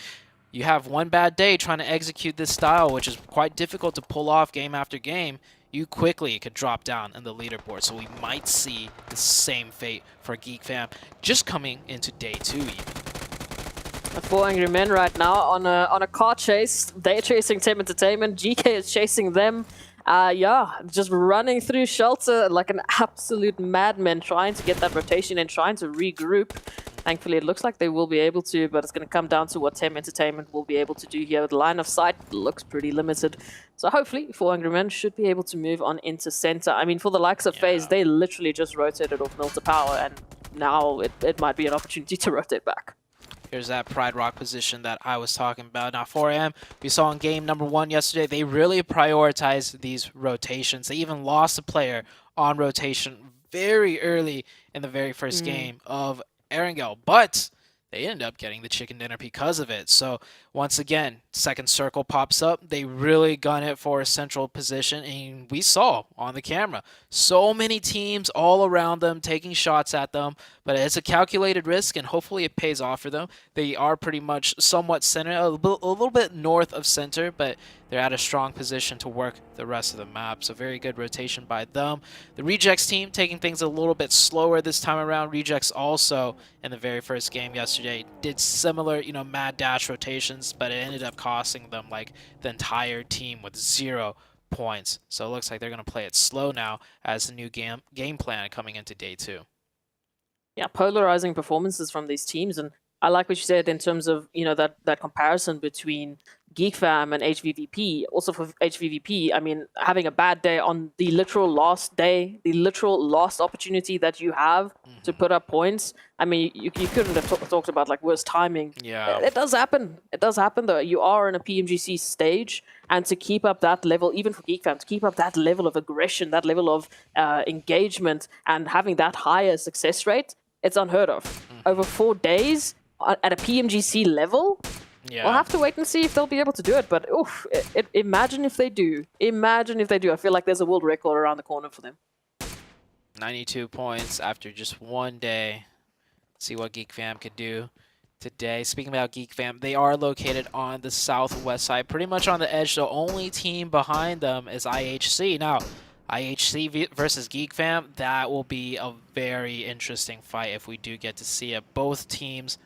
you have one bad day trying to execute this style, which is quite difficult to pull off game after game. You quickly could drop down in the leaderboard. So we might see the same fate for Geek Fam just coming into day 2 even. The 4 angry men right now on a car chase. They're chasing Team Entertainment. GK is chasing them. Just running through shelter like an absolute madman, trying to get that rotation and trying to regroup. Thankfully, it looks like they will be able to, but it's going to come down to what Team Entertainment will be able to do here. The line of sight looks pretty limited. So hopefully, 4 angry men should be able to move on into center. I mean, for the likes of FaZe, they literally just rotated off Milta Power, and now it might be an opportunity to rotate back. Here's that Pride Rock position that I was talking about. Now, 4AM, we saw in game number 1 yesterday, they really prioritized these rotations. They even lost a player on rotation very early in the very first game of Erangel, but they ended up getting the chicken dinner because of it. So once again, second circle pops up. They really gun it for a central position, and we saw on the camera so many teams all around them taking shots at them, but it's a calculated risk, and hopefully it pays off for them. They are pretty much somewhat center, a little bit north of center, but they're at a strong position to work the rest of the map. So very good rotation by them. The Rejects team taking things a little bit slower this time around. Rejects also in the very first game yesterday did similar, mad dash rotations, but it ended up costing them like the entire team with 0 points. So it looks like they're going to play it slow now as the new game plan coming into day 2. polarizing performances from these teams. And I like what you said in terms of, that comparison between GeekFam and HVVP. Also for HVVP, I mean, having a bad day on the literal last day, the literal last opportunity that you have to put up points. I mean, you couldn't have talked about like worse timing. Yeah. It does happen. It does happen though. You are in a PMGC stage, and to keep up that level, even for GeekFam, to keep up that level of aggression, that level of engagement, and having that higher success rate, it's unheard of. Over 4 days at a PMGC level, we'll have to wait and see if they'll be able to do it. But imagine if they do. Imagine if they do. I feel like there's a world record around the corner for them. 92 points after just 1 day. See what GeekFam could do today. Speaking about GeekFam, they are located on the southwest side, pretty much on the edge. The only team behind them is IHC. Now, IHC versus GeekFam, that will be a very interesting fight if we do get to see it. Both teams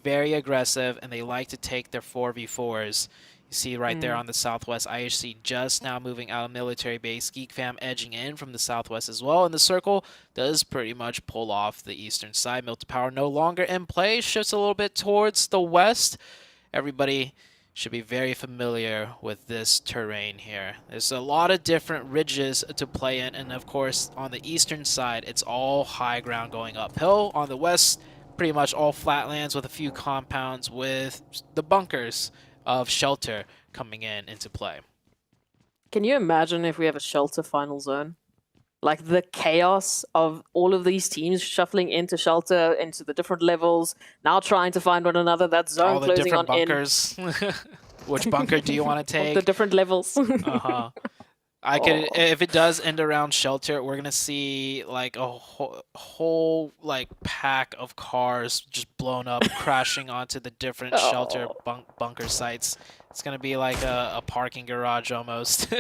very aggressive, and they like to take their 4v4s. You see right there on the southwest, IHC just now moving out of military base, GeekFam edging in from the southwest as well, and the circle does pretty much pull off the eastern side. Mill to Power no longer in play, shifts a little bit towards the west. Everybody should be very familiar with this terrain here. There's a lot of different ridges to play in, and of course on the eastern side it's all high ground going uphill. On the west, pretty much all flatlands with a few compounds with the bunkers of shelter coming into play. Can you imagine if we have a shelter final zone? Like the chaos of all of these teams shuffling into shelter, into the different levels, now trying to find one another, that zone all the closing different on bunkers. Which bunker do you want to take? The different levels. I could, if it does end around shelter, we're gonna see like a whole like pack of cars just blown up, crashing onto the different shelter bunker sites. It's gonna be like a parking garage almost.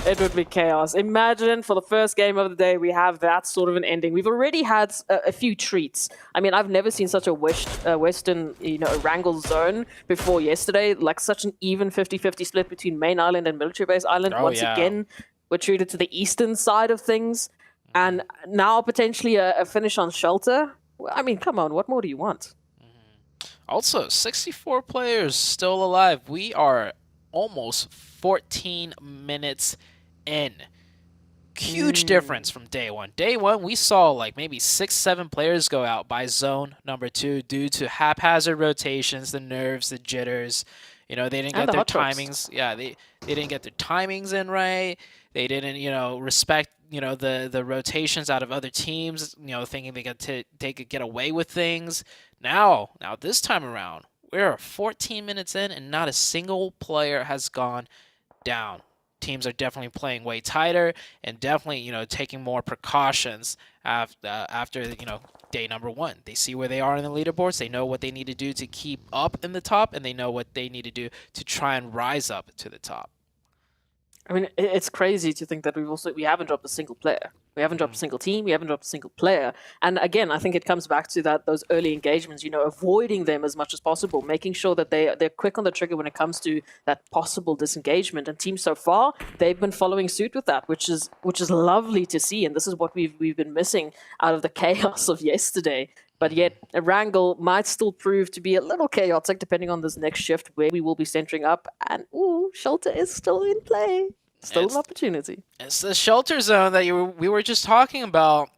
It would be chaos. Imagine for the first game of the day, we have that sort of an ending. We've already had a few treats. I mean, I've never seen such a Western, wrangle zone before yesterday. Like such an even 50-50 split between main island and military base island. Once again, we're treated to the eastern side of things. And now potentially a finish on shelter. I mean, come on, what more do you want? Also, 64 players still alive. We are almost 14 minutes in. Huge difference from day one. Day one, we saw like maybe 6-7 players go out by zone number 2 due to haphazard rotations, the nerves, the jitters. They didn't get their timings. Yeah, they didn't get their timings in right. They didn't, respect, the rotations out of other teams, thinking they could get away with things. Now this time around, we're 14 minutes in and not a single player has gone down. Teams are definitely playing way tighter and definitely, taking more precautions after day number 1. They see where they are in the leaderboards. They know what they need to do to keep up in the top, and they know what they need to do to try and rise up to the top. I mean, it's crazy to think that we haven't dropped a single player. We haven't dropped a single team. We haven't dropped a single player. And again, I think it comes back to those early engagements. Avoiding them as much as possible, making sure that they're quick on the trigger when it comes to that possible disengagement. And teams so far, they've been following suit with that, which is lovely to see. And this is what we've been missing out of the chaos of yesterday. But yet, a wrangle might still prove to be a little chaotic depending on this next shift where we will be centering up. And shelter is still in play. Still an opportunity. It's the shelter zone that we were just talking about.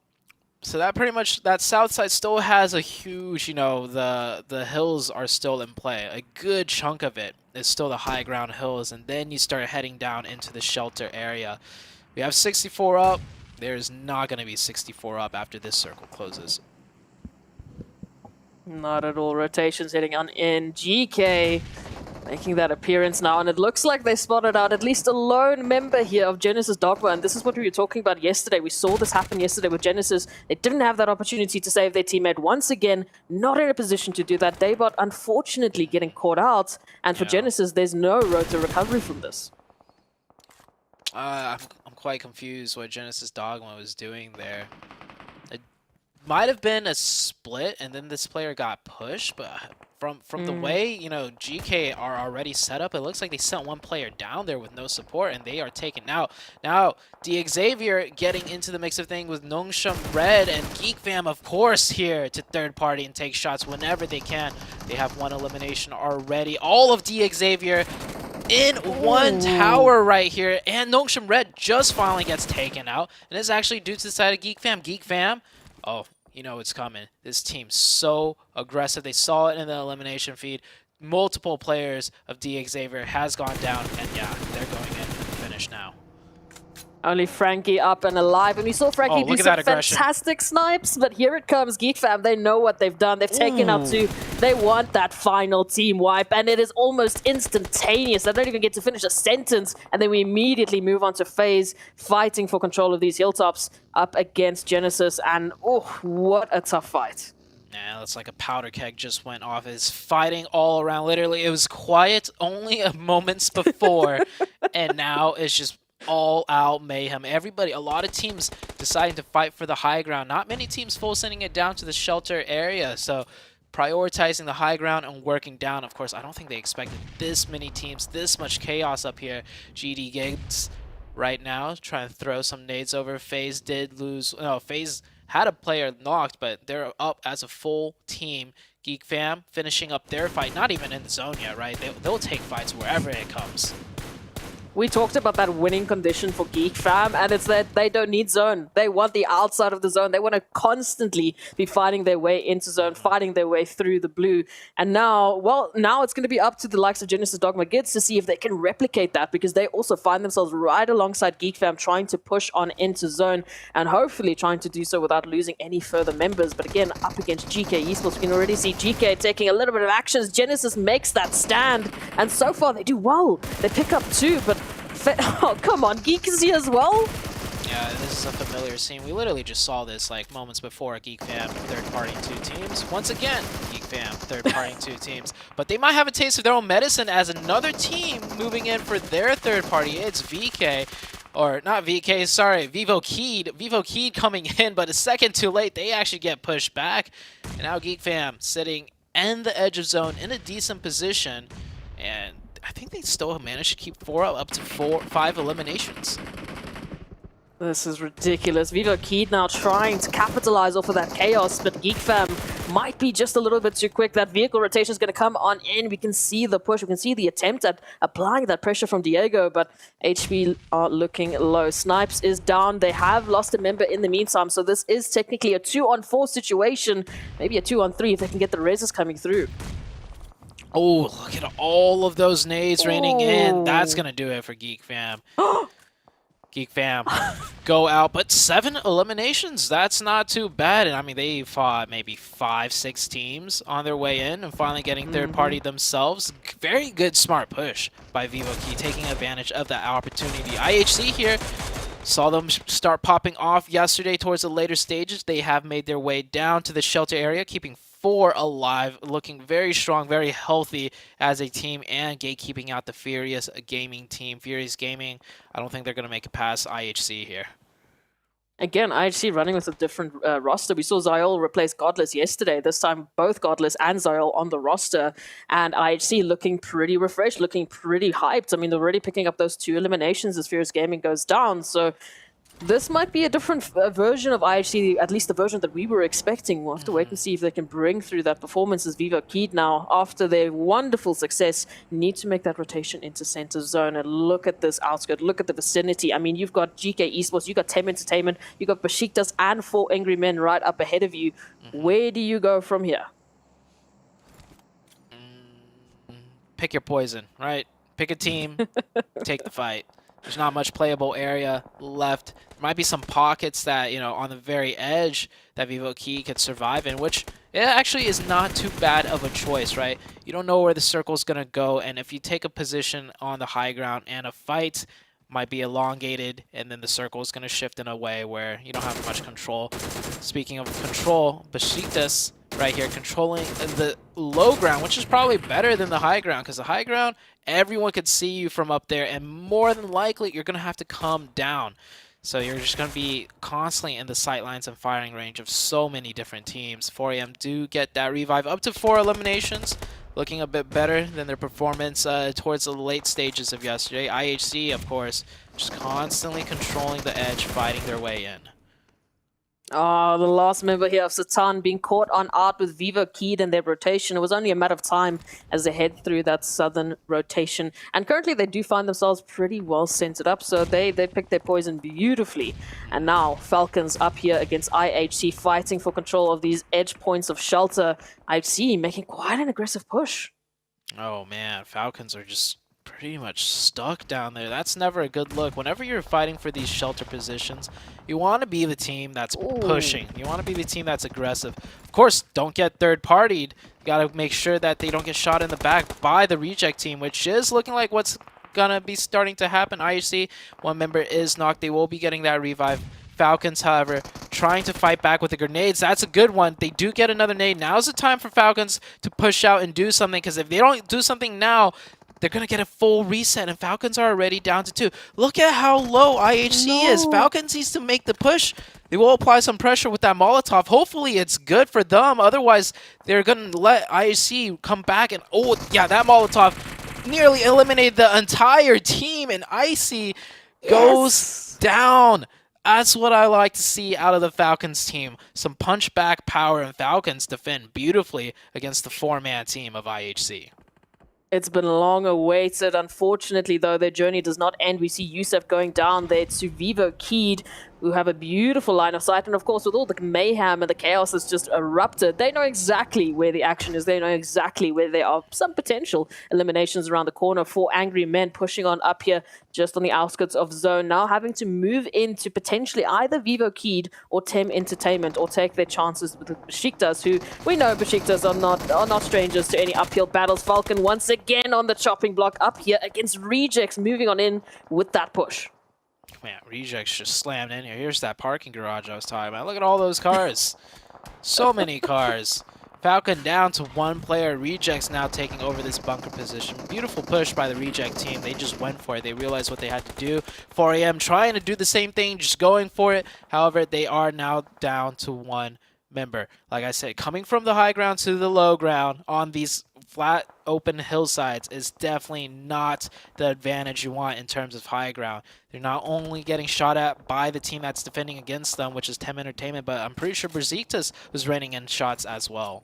So that pretty much, that south side still has a huge, the hills are still in play. A good chunk of it is still the high ground hills. And then you start heading down into the shelter area. We have 64 up. There's not going to be 64 up after this circle closes. Not at all. Rotations heading on in. GK making that appearance now, and it looks like they spotted out at least a lone member here of Genesis Dogma, and this is what we were talking about yesterday. We saw this happen yesterday with Genesis. They didn't have that opportunity to save their teammate. Once again, not in a position to do that. Daybot unfortunately getting caught out, and for Genesis, there's no road to recovery from this. I'm quite confused what Genesis Dogma was doing there. might have been a split, and then this player got pushed, but from the way, you know, GK are already set up, it looks like they sent one player down there with no support, and they are taken out. Now, Xavier getting into the mix of things with Nongsham Red and Geek Fam, of course, here to third party and take shots whenever they can. They have one elimination already. All of Xavier in one tower right here, and Nongsham Red just finally gets taken out, and it's actually due to the side of Geek Fam. Geek Fam, oh, you know it's coming. This team's so aggressive. They saw it in the elimination feed. Multiple players of Xavier has gone down, and yeah, they're going in for the finish now. Only Frankie up and alive, and we saw Frankie do some fantastic snipes, but here it comes, Geek Fam. They know what they've done. They've taken out 2. They want that final team wipe, and it is almost instantaneous. They don't even get to finish a sentence, and then we immediately move on to FaZe, fighting for control of these hilltops up against Genesis, and oh, what a tough fight. Yeah, it's like a powder keg just went off. It's fighting all around. Literally, it was quiet only a moments before, and now it's just all-out mayhem. Everybody, a lot of teams deciding to fight for the high ground. Not many teams full sending it down to the shelter area, so prioritizing the high ground and working down. Of course, I don't think they expected this many teams, this much chaos up here. GD Gigs right now trying to throw some nades over. FaZe did lose. No, FaZe had a player knocked, but they're up as a full team. Geek Fam finishing up their fight, not even in the zone yet, right? They'll take fights wherever it comes. We talked about that winning condition for Geek Fam, and it's that they don't need zone. They want the outside of the zone. They want to constantly be fighting their way into zone, fighting their way through the blue. And now, well, now it's going to be up to the likes of Genesis Dogma Gids to see if they can replicate that, because they also find themselves right alongside Geek Fam trying to push on into zone and hopefully trying to do so without losing any further members. But again, up against GK Esports, we can already see GK taking a little bit of actions. Genesis makes that stand, and so far they do well. They pick up 2, but oh, come on, Geek is here as well? Yeah, this is a familiar scene. We literally just saw this like moments before. Geek Fam third-partying 2 teams. Once again, Geek Fam third-partying 2 teams. But they might have a taste of their own medicine as another team moving in for their third party. It's VK. Or not VK, sorry, Vivo Keed. Vivo Keed coming in, but a second too late. They actually get pushed back. And now Geek Fam sitting in the edge of zone in a decent position. And I think they still managed to keep 4 up to 5 eliminations. This is ridiculous. Vivo Keed now trying to capitalize off of that chaos, but Geek Fam might be just a little bit too quick. That vehicle rotation is going to come on in. We can see the push. We can see the attempt at applying that pressure from Diego, but HP are looking low. Snipes is down. They have lost a member in the meantime, so this is technically a 2-on-4 situation. Maybe a 2-on-3 if they can get the reses coming through. Oh, look at all of those nades raining in. That's going to do it for Geek Fam. Geek Fam go out, but 7 eliminations. That's not too bad. And I mean, they fought maybe 5-6 teams on their way in and finally getting third party themselves. Very good, smart push by Vivo Key, taking advantage of that opportunity. IHC here saw them start popping off yesterday towards the later stages. They have made their way down to the shelter area, keeping 4 alive, looking very strong, very healthy as a team, and gatekeeping out the Furious Gaming team. Furious Gaming, I don't think they're going to make it past IHC here. Again, IHC running with a different roster. We saw Zyol replace Godless yesterday. This time, both Godless and Zyol on the roster. And IHC looking pretty refreshed, looking pretty hyped. I mean, they're already picking up those 2 eliminations as Furious Gaming goes down. So this might be a different version of IHC, at least the version that we were expecting. We'll have to wait and see if they can bring through that performance as Vivo Keed now, after their wonderful success, need to make that rotation into center zone. And look at this outskirt, look at the vicinity. I mean, you've got GK Esports, you've got Tem Entertainment, you've got Besiktas and 4 Angry Men right up ahead of you. Where do you go from here? Pick your poison, right? Pick a team, take the fight. There's not much playable area left. There might be some pockets that, you know, on the very edge that Vivo Key could survive in, which it actually is not too bad of a choice, right? You don't know where the circle's going to go, and if you take a position on the high ground and a fight might be elongated, and then the circle is going to shift in a way where you don't have much control. Speaking of control, Besiktas right here controlling the low ground, which is probably better than the high ground, because the high ground, everyone could see you from up there, and more than likely, you're going to have to come down. So you're just going to be constantly in the sightlines and firing range of so many different teams. 4AM do get that revive up to 4 eliminations, looking a bit better than their performance towards the late stages of yesterday. IHC, of course, just constantly controlling the edge, fighting their way in. Oh, the last member here of Satan being caught on art with Vivo keyed in their rotation. It was only a matter of time as they head through that southern rotation. And currently they do find themselves pretty well centered up, so they pick their poison beautifully. And now Falcons up here against IHC fighting for control of these edge points of shelter. IHC making quite an aggressive push. Oh man, Falcons are just pretty much stuck down there. That's never a good look. Whenever you're fighting for these shelter positions, you want to be the team that's pushing. You want to be the team that's aggressive. Of course, don't get third-partied. You got to make sure that they don't get shot in the back by the reject team, which is looking like what's going to be starting to happen. IHC, one member is knocked. They will be getting that revive. Falcons, however, trying to fight back with the grenades. That's a good one. They do get another nade. Now's the time for Falcons to push out and do something, because if they don't do something now, they're going to get a full reset, and Falcons are already down to 2. Look at how low IHC is. Falcons needs to make the push. They will apply some pressure with that Molotov. Hopefully it's good for them. Otherwise, they're going to let IHC come back. And, oh, yeah, that Molotov nearly eliminated the entire team, and IHC goes down. That's what I like to see out of the Falcons team. Some punch-back power, and Falcons defend beautifully against the 4-man team of IHC. It's been long awaited. Unfortunately, though, their journey does not end. We see Yusef going down there to Vivo Keyed, who have a beautiful line of sight. And of course, with all the mayhem and the chaos that's just erupted, they know exactly where the action is. They know exactly where there are some potential eliminations around the corner. 4 angry men pushing on up here just on the outskirts of zone, now having to move into potentially either Vivo Keyed or Tem Entertainment, or take their chances with the Besiktas, who we know Besiktas are not strangers to any uphill battles. Falcon once again on the chopping block up here against Rejects, moving on in with that push. Man, Rejects just slammed in here. Here's that parking garage I was talking about. Look at all those cars. So many cars. Falcon down to 1 player. Rejects now taking over this bunker position. Beautiful push by the Reject team. They just went for it. They realized what they had to do. 4AM trying to do the same thing, just going for it. However, they are now down to 1 member. Like I said, coming from the high ground to the low ground on these flat open hillsides is definitely not the advantage you want in terms of high ground. They're not only getting shot at by the team that's defending against them, which is Tem Entertainment, but I'm pretty sure Besiktas was raining in shots as well.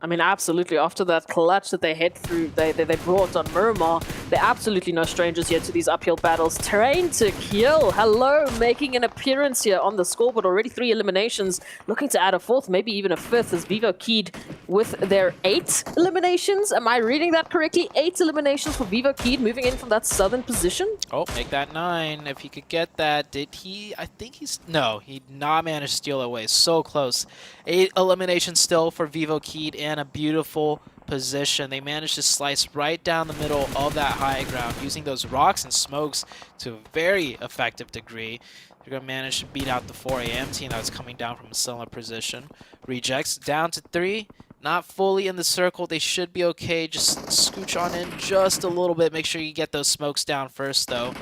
I mean, absolutely. After that clutch that they head through, they brought on Miramar, they're absolutely no strangers here to these uphill battles. Train to kill. Hello, making an appearance here on the scoreboard. Already 3 eliminations. Looking to add a 4th, maybe even a 5th, as Vivo Keyed with their 8 eliminations. Am I reading that correctly? 8 eliminations for Vivo Keyed, moving in from that southern position. Oh, make that 9. If he could get that. Did he? I think he's... No, he did not manage to steal away. So close. 8 eliminations still for Vivo Keyed, and a beautiful position. They managed to slice right down the middle of that high ground, using those rocks and smokes to a very effective degree. They're going to manage to beat out the 4AM team that was coming down from a similar position. Rejects down to 3. Not fully in the circle. They should be okay. Just scooch on in just a little bit. Make sure you get those smokes down first, though.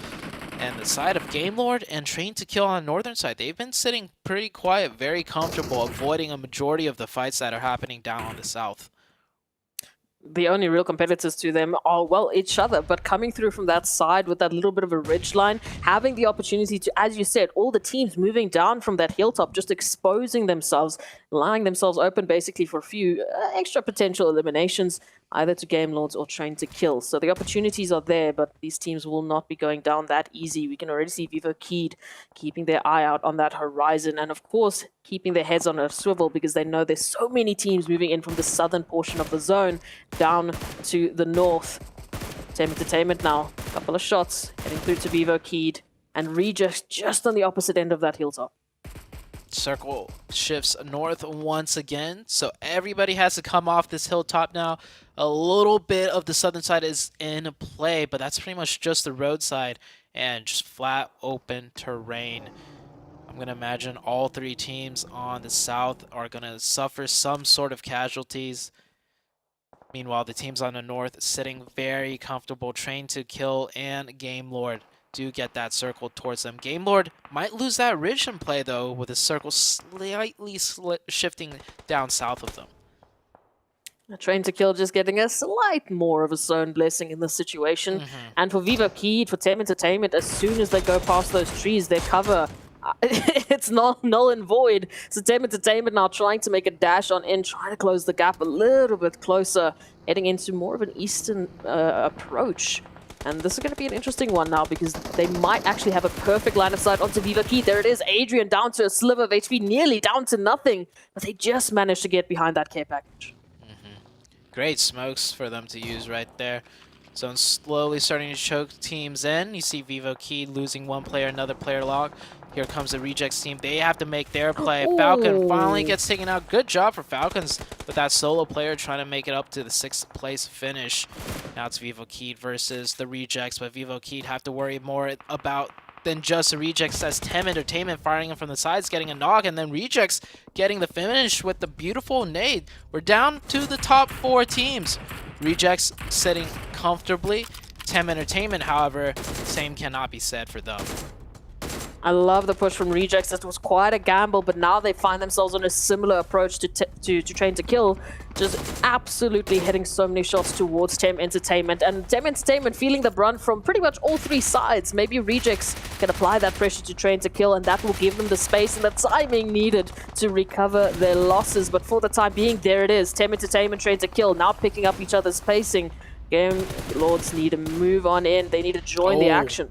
And the side of Game Lord and Train to Kill on the northern side, they've been sitting pretty quiet, very comfortable, avoiding a majority of the fights that are happening down on the south. The only real competitors to them are, well, each other, but coming through from that side with that little bit of a ridge line, having the opportunity to, as you said, all the teams moving down from that hilltop, just exposing themselves, lying themselves open basically for a few extra potential eliminations, either to Game Lords or Train to Kill. So the opportunities are there, but these teams will not be going down that easy. We can already see Vivo Keyed keeping their eye out on that horizon, and of course, keeping their heads on a swivel, because they know there's so many teams moving in from the southern portion of the zone down to the north. Tem Entertainment now, a couple of shots, heading through to Vivo Keyed, and Rejects just on the opposite end of that hilltop. Circle shifts north once again, so everybody has to come off this hilltop now. A little bit of the southern side is in play, but that's pretty much just the roadside and just flat open terrain. I'm going to imagine all 3 teams on the south are going to suffer some sort of casualties. Meanwhile, the teams on the north sitting very comfortable. Train to Kill and Game Lord do get that circle towards them. Game Lord might lose that ridge in play, though, with his circle slightly shifting down south of them. Train to Kill just getting a slight more of a zone blessing in this situation. And for Vivo Keyed, for Tem Entertainment, as soon as they go past those trees, their cover, it's null and void. So Tem Entertainment now trying to make a dash on in, trying to close the gap a little bit closer, heading into more of an eastern approach. And this is going to be an interesting one now because they might actually have a perfect line of sight onto Viva Key. There it is, Adrian down to a sliver of HP, nearly down to nothing. But they just managed to get behind that care package. Great smokes for them to use right there. Zone slowly starting to choke teams in. You see Vivo Key losing one player, another player lock. Here comes the Rejects team. They have to make their play. Falcon finally gets taken out. Good job for Falcons with that solo player trying to make it up to the 6th place finish. Now it's Vivo Key versus the Rejects, but Vivo Key have to worry more about than just the Rejects as Tem Entertainment firing him from the sides, getting a knock, and then Rejects getting the finish with the beautiful nade. We're down to the top 4 teams. Rejects sitting comfortably. Tem Entertainment, however, same cannot be said for them. I love the push from Rejects. It was quite a gamble, but now they find themselves on a similar approach to Train to Kill, just absolutely hitting so many shots towards Tem Entertainment. And Tem Entertainment feeling the brunt from pretty much all 3 sides. Maybe Rejects can apply that pressure to Train to Kill, and that will give them the space and the timing needed to recover their losses. But for the time being, there it is. Tem Entertainment, Train to Kill, now picking up each other's pacing. Game Lords need to move on in. They need to join the action.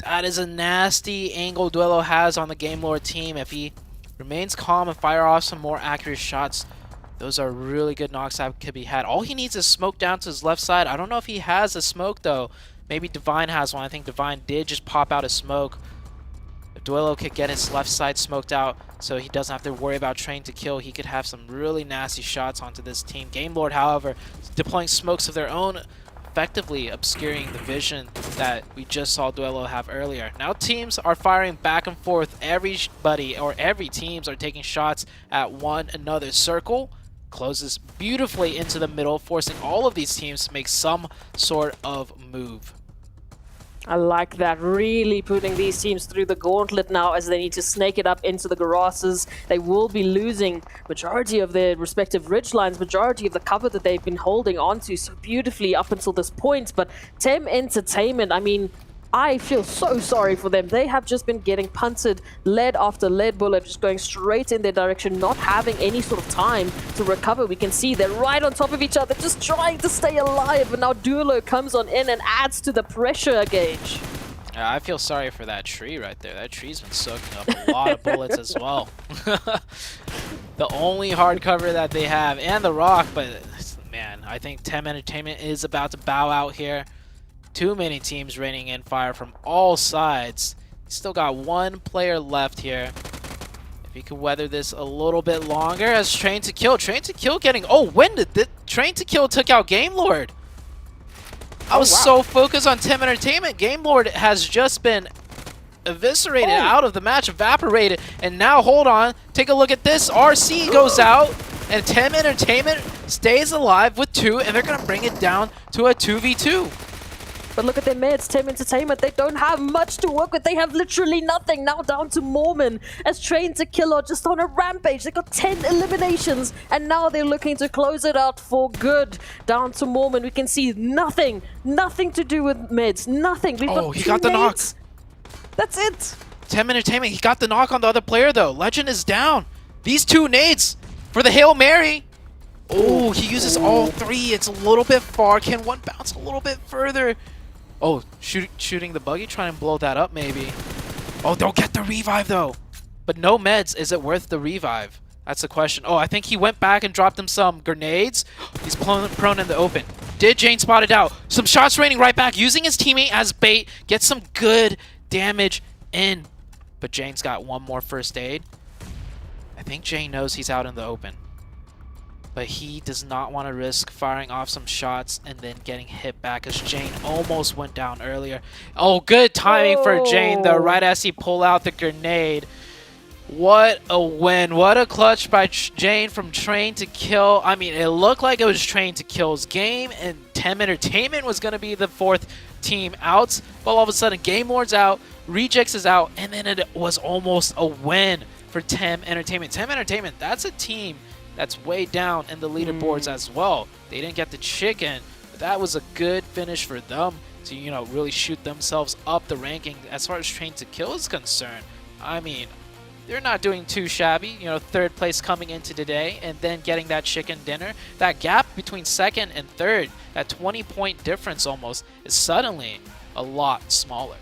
That is a nasty angle Duelo has on the Game Lord team. If he remains calm and fire off some more accurate shots, those are really good knocks that could be had. All he needs is smoke down to his left side. I don't know if he has a smoke, though. Maybe Divine has one. I think Divine did just pop out a smoke. If Duelo could get his left side smoked out so he doesn't have to worry about Train to Kill, he could have some really nasty shots onto this team. Game Lord, however, deploying smokes of their own, effectively obscuring the vision that we just saw Duelo have earlier. Now teams are firing back and forth. Every teams are taking shots at one another. Circle closes beautifully into the middle, forcing all of these teams to make some sort of move. I like that, really putting these teams through the gauntlet now as they need to snake it up into the grasses. They will be losing majority of their respective ridge lines, majority of the cover that they've been holding onto so beautifully up until this point. But Tem Entertainment, I mean, I feel so sorry for them. They have just been getting punted lead after lead bullet, just going straight in their direction, not having any sort of time to recover. We can see they're right on top of each other, just trying to stay alive. And now Duelo comes on in and adds to the pressure gauge. Yeah, I feel sorry for that tree right there. That tree's been soaking up a lot of bullets as well. The only hard cover that they have, and the rock, but man, I think Tem Entertainment is about to bow out here. Too many teams raining in fire from all sides. Still got one player left here. If he could weather this a little bit longer as Train to Kill. Train to Kill getting... Oh, when did the Train to Kill took out Game Lord? I was so focused on Tem Entertainment. Game Lord has just been eviscerated out of the match, evaporated. And now, hold on. Take a look at this. RC goes out. And Tem Entertainment stays alive with 2. And they're going to bring it down to a 2v2. But look at their meds, Tem Entertainment. They don't have much to work with. They have literally nothing. Now down to Mormon as Train to Kill are just on a rampage. They got 10 eliminations, and now they're looking to close it out for good. Down to Mormon, we can see nothing to do with meds. Nothing. We've got he got the knock. That's it. Tem Entertainment, he got the knock on the other player though. Legend is down. These 2 nades for the Hail Mary. Oh, he uses all 3. It's a little bit far. Can one bounce a little bit further? Oh, shooting the buggy, trying to blow that up maybe. Oh, they'll get the revive though. But no meds, is it worth the revive? That's the question. Oh, I think he went back and dropped him some grenades. He's prone in the open. Did Jane spot it out? Some shots raining right back, using his teammate as bait. Gets some good damage in. But Jane's got one more first aid. I think Jane knows he's out in the open. But he does not want to risk firing off some shots and then getting hit back as Jane almost went down earlier. Oh, good timing for Jane though, right as he pulled out the grenade. What a win. What a clutch by Jane from Train to Kill. I mean, it looked like it was Train to Kill's game, and Tem Entertainment was going to be the fourth team out. But all of a sudden, Game Lord's out, Rejects is out, and then it was almost a win for Tem Entertainment. Tem Entertainment, that's a team that's way down in the leaderboards as well. They didn't get the chicken, but that was a good finish for them to, you know, really shoot themselves up the ranking as far as Train to Kill is concerned. I mean, they're not doing too shabby, you know, third place coming into today and then getting that chicken dinner. That gap between second and third, that 20-point difference almost, is suddenly a lot smaller.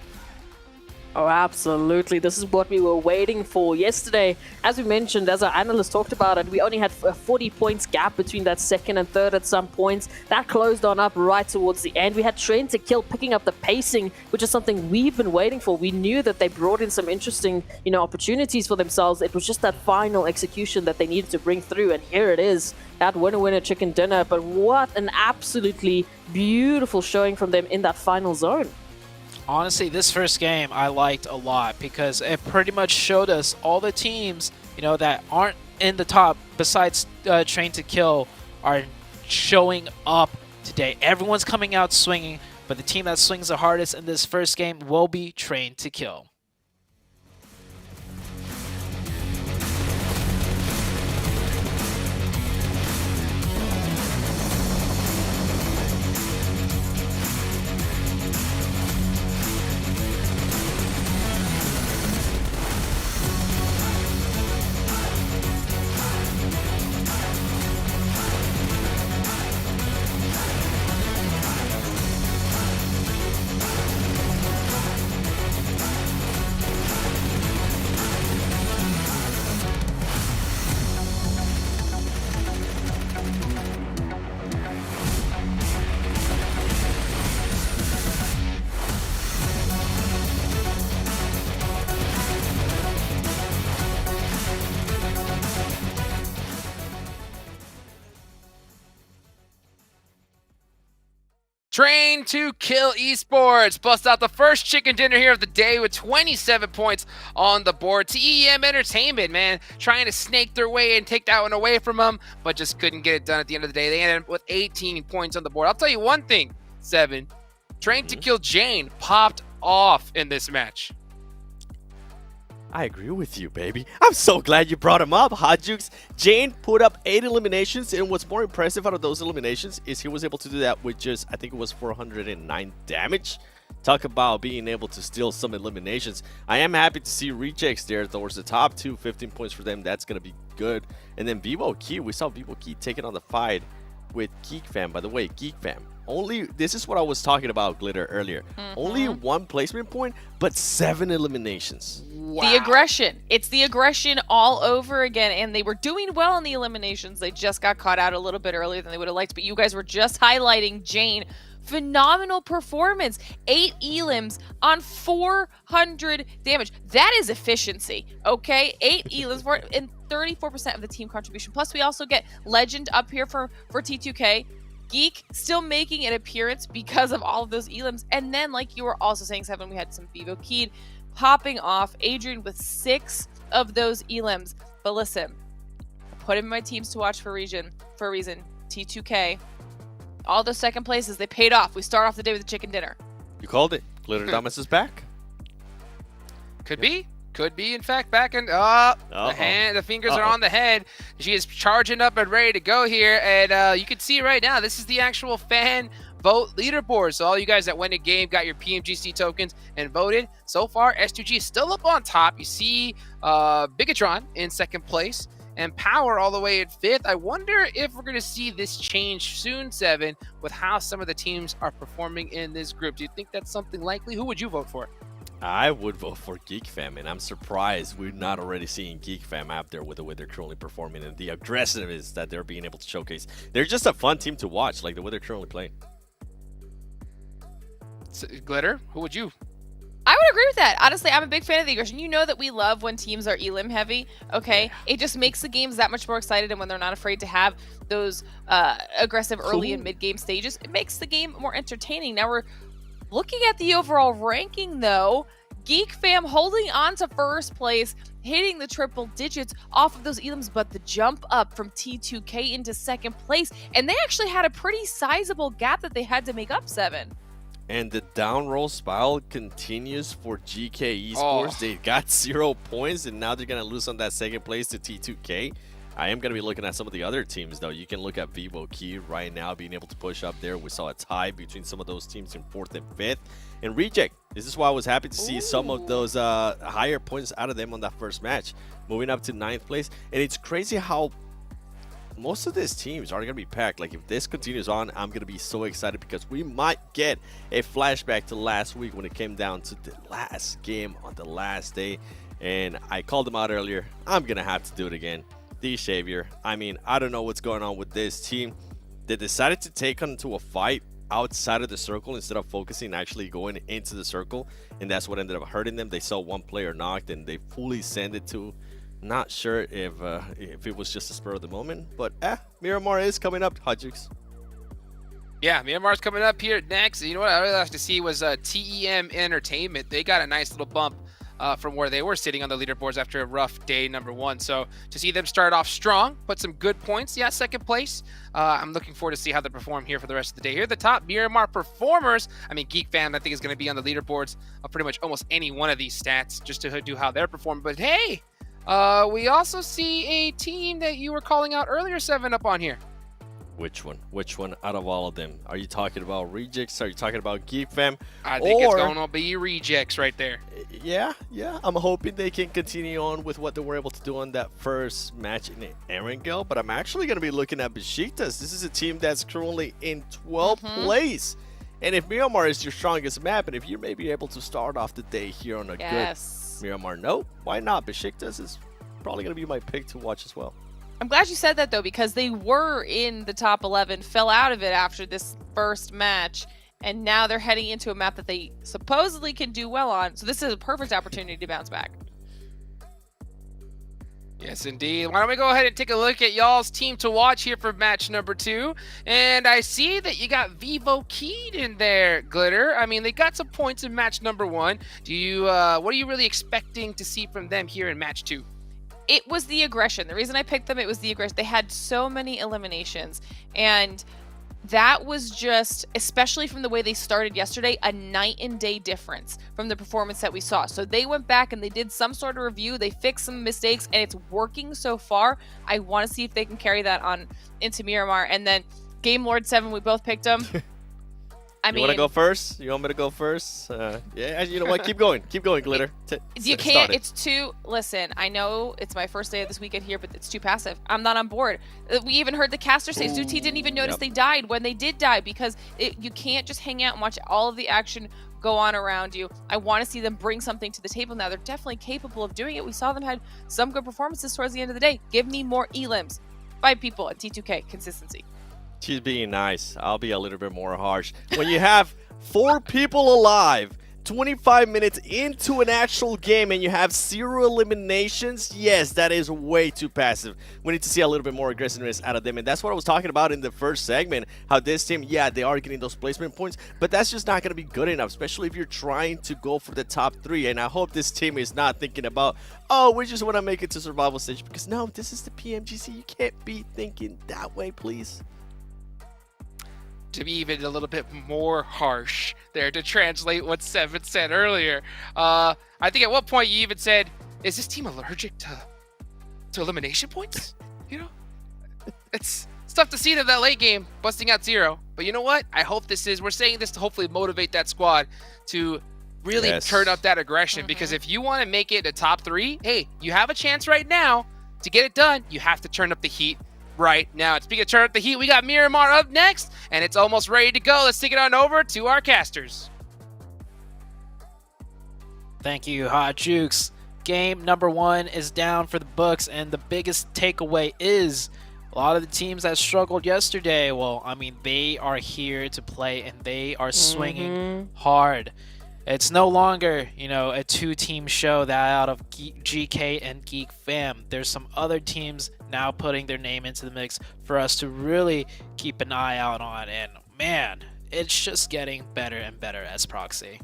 Oh, absolutely. This is what we were waiting for. Yesterday, as we mentioned, as our analyst talked about it, we only had a 40 points gap between that second and third at some points. That closed on up right towards the end. We had Train to Kill picking up the pacing, which is something we've been waiting for. We knew that they brought in some interesting, you know, opportunities for themselves. It was just that final execution that they needed to bring through, and here it is. That winner chicken dinner. But what an absolutely beautiful showing from them in that final zone. Honestly, this first game I liked a lot because it pretty much showed us all the teams, you know, that aren't in the top besides Train to Kill are showing up today. Everyone's coming out swinging, but the team that swings the hardest in this first game will be Train to Kill. Train to Kill Esports bust out the first chicken dinner here of the day with 27 points on the board. TEM Entertainment, man, trying to snake their way and take that one away from them, but just couldn't get it done at the end of the day. They ended up with 18 points on the board. I'll tell you one thing, Seven. Train to Kill Jane popped off in this match. I agree with you, baby. I'm so glad you brought him up, Hot Jukes. Jane put up 8 eliminations, and what's more impressive out of those eliminations is he was able to do that with just, I think it was 409 damage. Talk about being able to steal some eliminations. I am happy to see Rejects there towards the top two, 15 points for them. That's going to be good. And then Vivo Key, we saw Vivo Key taking on the fight with Geek Fam. By the way, Geek Fam, this is what I was talking about, Glitter, earlier. Only 1 placement point, but 7 eliminations. Wow. The aggression. It's the aggression all over again, and they were doing well in the eliminations. They just got caught out a little bit earlier than they would have liked, but you guys were just highlighting Jane. Phenomenal performance. 8 elims on 400 damage. That is efficiency, okay? 8 elims for and 34% of the team contribution. Plus, we also get Legend up here for T2K. Geek still making an appearance because of all of those elims. And then, like you were also saying, Seven, we had some Vivo Keyed popping off. Adrian with 6 of those elims. But listen, I put him in my teams to watch for a reason. T2K. All those second places, they paid off. We start off the day with a chicken dinner. You called it. Glitter Damas is back. Could be. Could be, in fact, back in... the fingers are on the head. She is charging up and ready to go here. And you can see right now, this is the actual fan vote leaderboard. So all you guys that went a game, got your PMGC tokens, and voted. So far, S2G is still up on top. You see Bigatron in second place, and Power all the way at 5th. I wonder if we're going to see this change soon, Seven, with how some of the teams are performing in this group. Do you think that's something likely? Who would you vote for? I would vote for Geek Fam, and I'm surprised we're not already seeing Geek Fam out there with the way they're currently performing and the aggressiveness that they're being able to showcase. They're just a fun team to watch, like the way they're currently playing. Glitter, who would you? I would agree with that. Honestly, I'm a big fan of the aggression. You know that we love when teams are elim heavy, okay? It just makes the games that much more excited, and when they're not afraid to have those aggressive early and mid-game stages, it makes the game more entertaining. Now we're looking at the overall ranking, though. Geek Fam holding on to first place, hitting the triple digits off of those elims, but the jump up from T2K into second place, and they actually had a pretty sizable gap that they had to make up, Seven. And the down roll spiral continues for GK Esports. They got 0 points, and now they're going to lose on that second place to T2K. I am going to be looking at some of the other teams, though. You can look at Vivo Key right now being able to push up there. We saw a tie between some of those teams in 4th and 5th. And Reject, this is why I was happy to see some of those higher points out of them on that first match, moving up to 9th place. And it's crazy how most of these teams are going to be packed. Like, if this continues on, I'm going to be so excited because we might get a flashback to last week when it came down to the last game on the last day. And I called them out earlier. I'm going to have to do it again. The Savior. I mean, I don't know what's going on with this team. They decided to take onto a fight outside of the circle instead of focusing actually going into the circle. And that's what ended up hurting them. They saw one player knocked and they fully sent it to... Not sure if it was just a spur of the moment, but Miramar is coming up, Hajux. Yeah, Myanmar's coming up here next. You know what I really like to see was TEM Entertainment. They got a nice little bump from where they were sitting on the leaderboards after a rough day number 1. So to see them start off strong, put some good points, yeah, second place. I'm looking forward to see how they perform here for the rest of the day. Here are the top Miramar performers. I mean, Geek Fam, I think, is going to be on the leaderboards of pretty much almost any one of these stats just to do how they're performing. But hey, we also see a team that you were calling out earlier, 7 up on here. Which one? Which one out of all of them? Are you talking about Rejects? Are you talking about Geek Fam? I think it's going to be Rejects right there. Yeah. I'm hoping they can continue on with what they were able to do on that first match in Erangel, but I'm actually going to be looking at Besiktas. This is a team that's currently in 12th place. And if Miramar is your strongest map, and if you're maybe able to start off the day here on a good Miramar note, why not? Besiktas is probably going to be my pick to watch as well. I'm glad you said that, though, because they were in the top 11, fell out of it after this first match, and now they're heading into a map that they supposedly can do well on. So this is a perfect opportunity to bounce back. Yes, indeed. Why don't we go ahead and take a look at y'all's team to watch here for match number 2. And I see that you got Vivo Keyed in there, Glitter. I mean, they got some points in match number 1. Do you, what are you really expecting to see from them here in match 2? It was the aggression. The reason I picked them, it was the aggression. They had so many eliminations, and that was just, especially from the way they started yesterday, a night and day difference from the performance that we saw. So they went back and they did some sort of review. They fixed some mistakes, and it's working so far. I want to see if they can carry that on into Miramar. And then Game Lord 7, we both picked them. You want to go first? You want me to go first? Yeah, you know what? Keep going. Keep going, Glitter. You can't. It's too... Listen, I know it's my first day of this weekend here, but it's too passive. I'm not on board. We even heard the caster say Zuti didn't even notice they died when they did die, because you can't just hang out and watch all of the action go on around you. I want to see them bring something to the table now. They're definitely capable of doing it. We saw them had some good performances towards the end of the day. Give me more elims. 5 people at T2K. Consistency. She's being nice. I'll be a little bit more harsh. When you have 4 people alive, 25 minutes into an actual game, and you have 0 eliminations, yes, that is way too passive. We need to see a little bit more aggressiveness out of them, and that's what I was talking about in the first segment, how this team, yeah, they are getting those placement points, but that's just not going to be good enough, especially if you're trying to go for the top 3, and I hope this team is not thinking about, oh, we just want to make it to survival stage, because no, this is the PMGC. You can't be thinking that way, please. To be even a little bit more harsh there, to translate what Seven said earlier. I think at one point you even said, is this team allergic to elimination points? You know, it's tough to see them that late game busting out 0. But you know what? I hope we're saying this to hopefully motivate that squad to really turn up that aggression, because if you want to make it a top 3, hey, you have a chance right now to get it done. You have to turn up the heat right now. And speaking of turn up the heat, we got Miramar up next, and it's almost ready to go. Let's take it on over to our casters. Thank you, Hot Jukes. Game number 1 is down for the books, and the biggest takeaway is a lot of the teams that struggled yesterday, well, I mean, they are here to play, and they are swinging hard. It's no longer, you know, a 2-team show that out of GK and Geek Fam. There's some other teams now putting their name into the mix for us to really keep an eye out on. And man, it's just getting better and better as Proxy.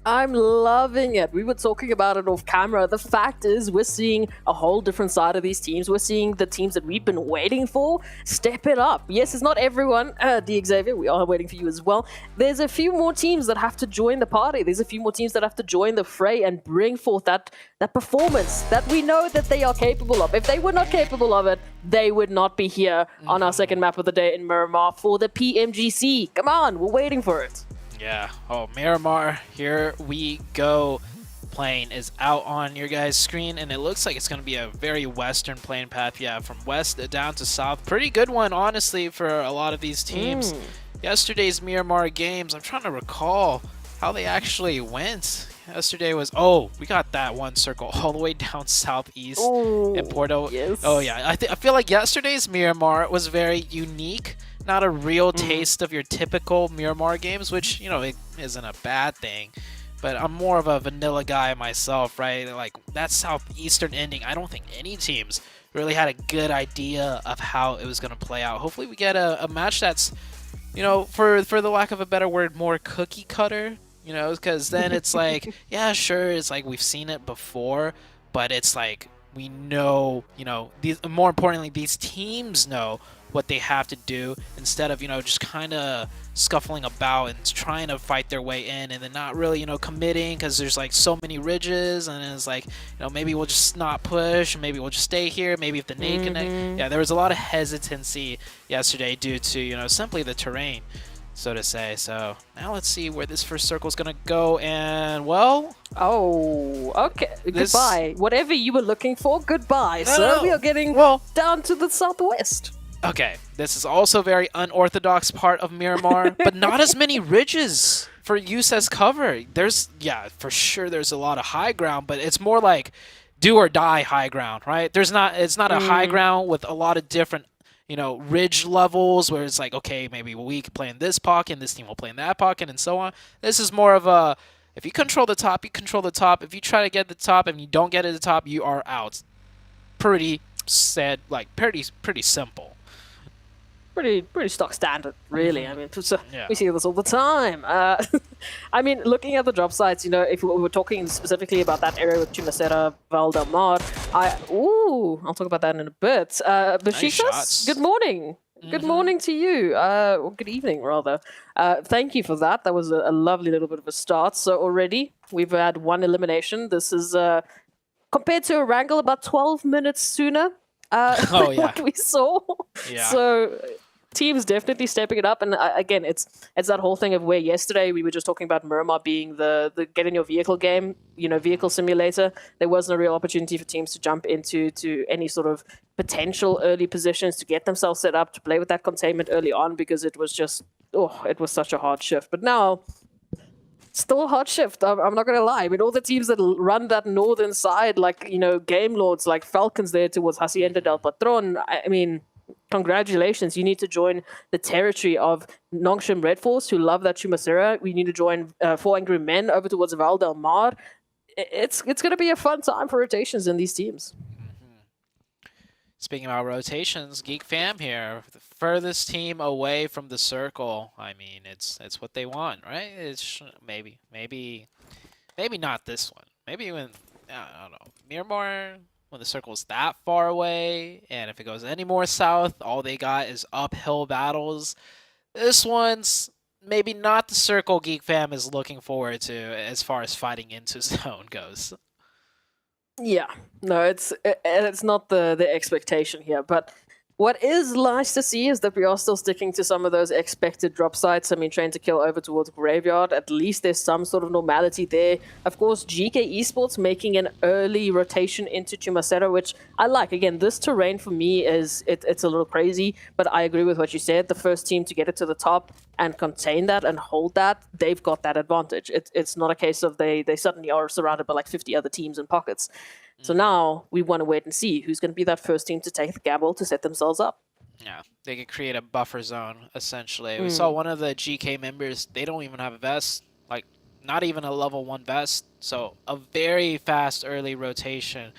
I'm loving it. We were talking about it off camera. The fact is, we're seeing a whole different side of these teams. We're seeing the teams that we've been waiting for step it up. Yes, it's not everyone. Xavier, we are waiting for you as well. There's a few more teams that have to join the party. There's a few more teams that have to join the fray and bring forth that performance that we know that they are capable of. If they were not capable of it, they would not be here on our second map of the day in Miramar for the PMGC. Come on, we're waiting for it. Yeah. Oh, Miramar, here we go. Plane is out on your guys' screen, and it looks like it's going to be a very western plane path. Yeah, from west down to south. Pretty good one, honestly, for a lot of these teams. Yesterday's Miramar games, I'm trying to recall how they actually went. Yesterday was, we got that one circle all the way down southeast in Porto. Yes. Oh, yeah. I feel like yesterday's Miramar was very unique. Not a real taste of your typical Miramar games, which, it isn't a bad thing. But I'm more of a vanilla guy myself, right? Like, that southeastern ending, I don't think any teams really had a good idea of how it was going to play out. Hopefully we get a match that's, for the lack of a better word, more cookie cutter, because then it's like, yeah, sure, it's like we've seen it before, but it's like we know, more importantly, these teams know what they have to do instead of, just kind of scuffling about and trying to fight their way in and then not really, committing because there's like so many ridges and it's like, maybe we'll just not push, maybe we'll just stay here, maybe if the nade connect. Yeah, there was a lot of hesitancy yesterday due to, simply the terrain, so to say. So now let's see where this first circle is going to go, and well... Oh, okay. Goodbye. Whatever you were looking for, goodbye, No, sir. no. We are getting down to the southwest. Okay, this is also a very unorthodox part of Miramar, but not as many ridges for use as cover. For sure there's a lot of high ground, but it's more like do or die high ground, right? It's not a high ground with a lot of different, ridge levels where it's like, okay, maybe we can play in this pocket, and this team will play in that pocket, and so on. This is more of a, if you control the top, you control the top. If you try to get the top and you don't get at the top, you are out. Pretty simple. Pretty stock standard, really. I mean, we see this all the time. I mean, looking at the drop sites, if we were talking specifically about that area with Chumacera, Val del Mar, I'll talk about that in a bit. Bashishas, good morning. Good morning to you, or good evening, rather. Thank you for that. That was a lovely little bit of a start. So already, we've had one elimination. This is, compared to a wrangle, about 12 minutes sooner. What we saw. Yeah. So teams definitely stepping it up, and again, it's that whole thing of where yesterday we were just talking about Miramar being the get in your vehicle game, vehicle simulator. There wasn't a real opportunity for teams to jump into any sort of potential early positions to get themselves set up to play with that containment early on because it was just it was such a hard shift. But now. Still a hard shift, I'm not going to lie. I mean, all the teams that run that northern side, like, Game Lords, like Falcons there towards Hacienda del Patron, I mean, congratulations. You need to join the territory of Nongshim Red Force, who love that Chumacera. We need to join Four Angry Men over towards Val del Mar. It's going to be a fun time for rotations in these teams. Speaking about rotations, Geek Fam here, the furthest team away from the circle. I mean, it's what they want, right? It's maybe not this one. Maybe when I don't know, Miramar, when the circle's that far away, and if it goes any more south, all they got is uphill battles. This one's maybe not the circle Geek Fam is looking forward to as far as fighting into zone goes. Yeah, no, it's not the expectation here, but what is nice to see is that we are still sticking to some of those expected drop sites. I mean, Train to Kill over towards Graveyard, at least there's some sort of normality there. Of course, GK Esports making an early rotation into Chumacera, which I like. Again, this terrain for me it's a little crazy, but I agree with what you said. The first team to get it to the top and contain that and hold that, they've got that advantage. It's not a case of they suddenly are surrounded by like 50 other teams in pockets. So now we want to wait and see who's going to be that first team to take the gamble to set themselves up. Yeah, they could create a buffer zone, essentially. We saw one of the GK members, they don't even have a vest, like not even a level 1 vest. So a very fast early rotation,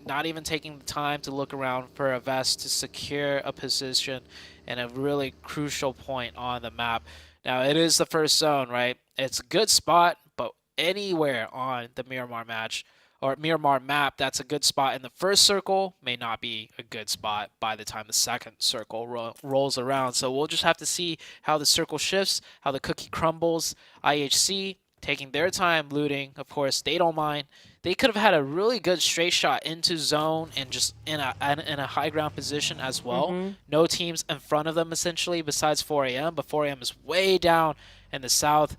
not even taking the time to look around for a vest to secure a position in a really crucial point on the map. Now, it is the first zone, right? It's a good spot, but anywhere on the Miramar match or Miramar map that's a good spot in the first circle may not be a good spot by the time the second circle rolls around. So we'll just have to see how the circle shifts, how the cookie crumbles. IHC taking their time looting. Of course, they don't mind. They could have had a really good straight shot into zone and just in a high ground position as well. No teams in front of them essentially besides 4AM, but 4AM is way down in the south.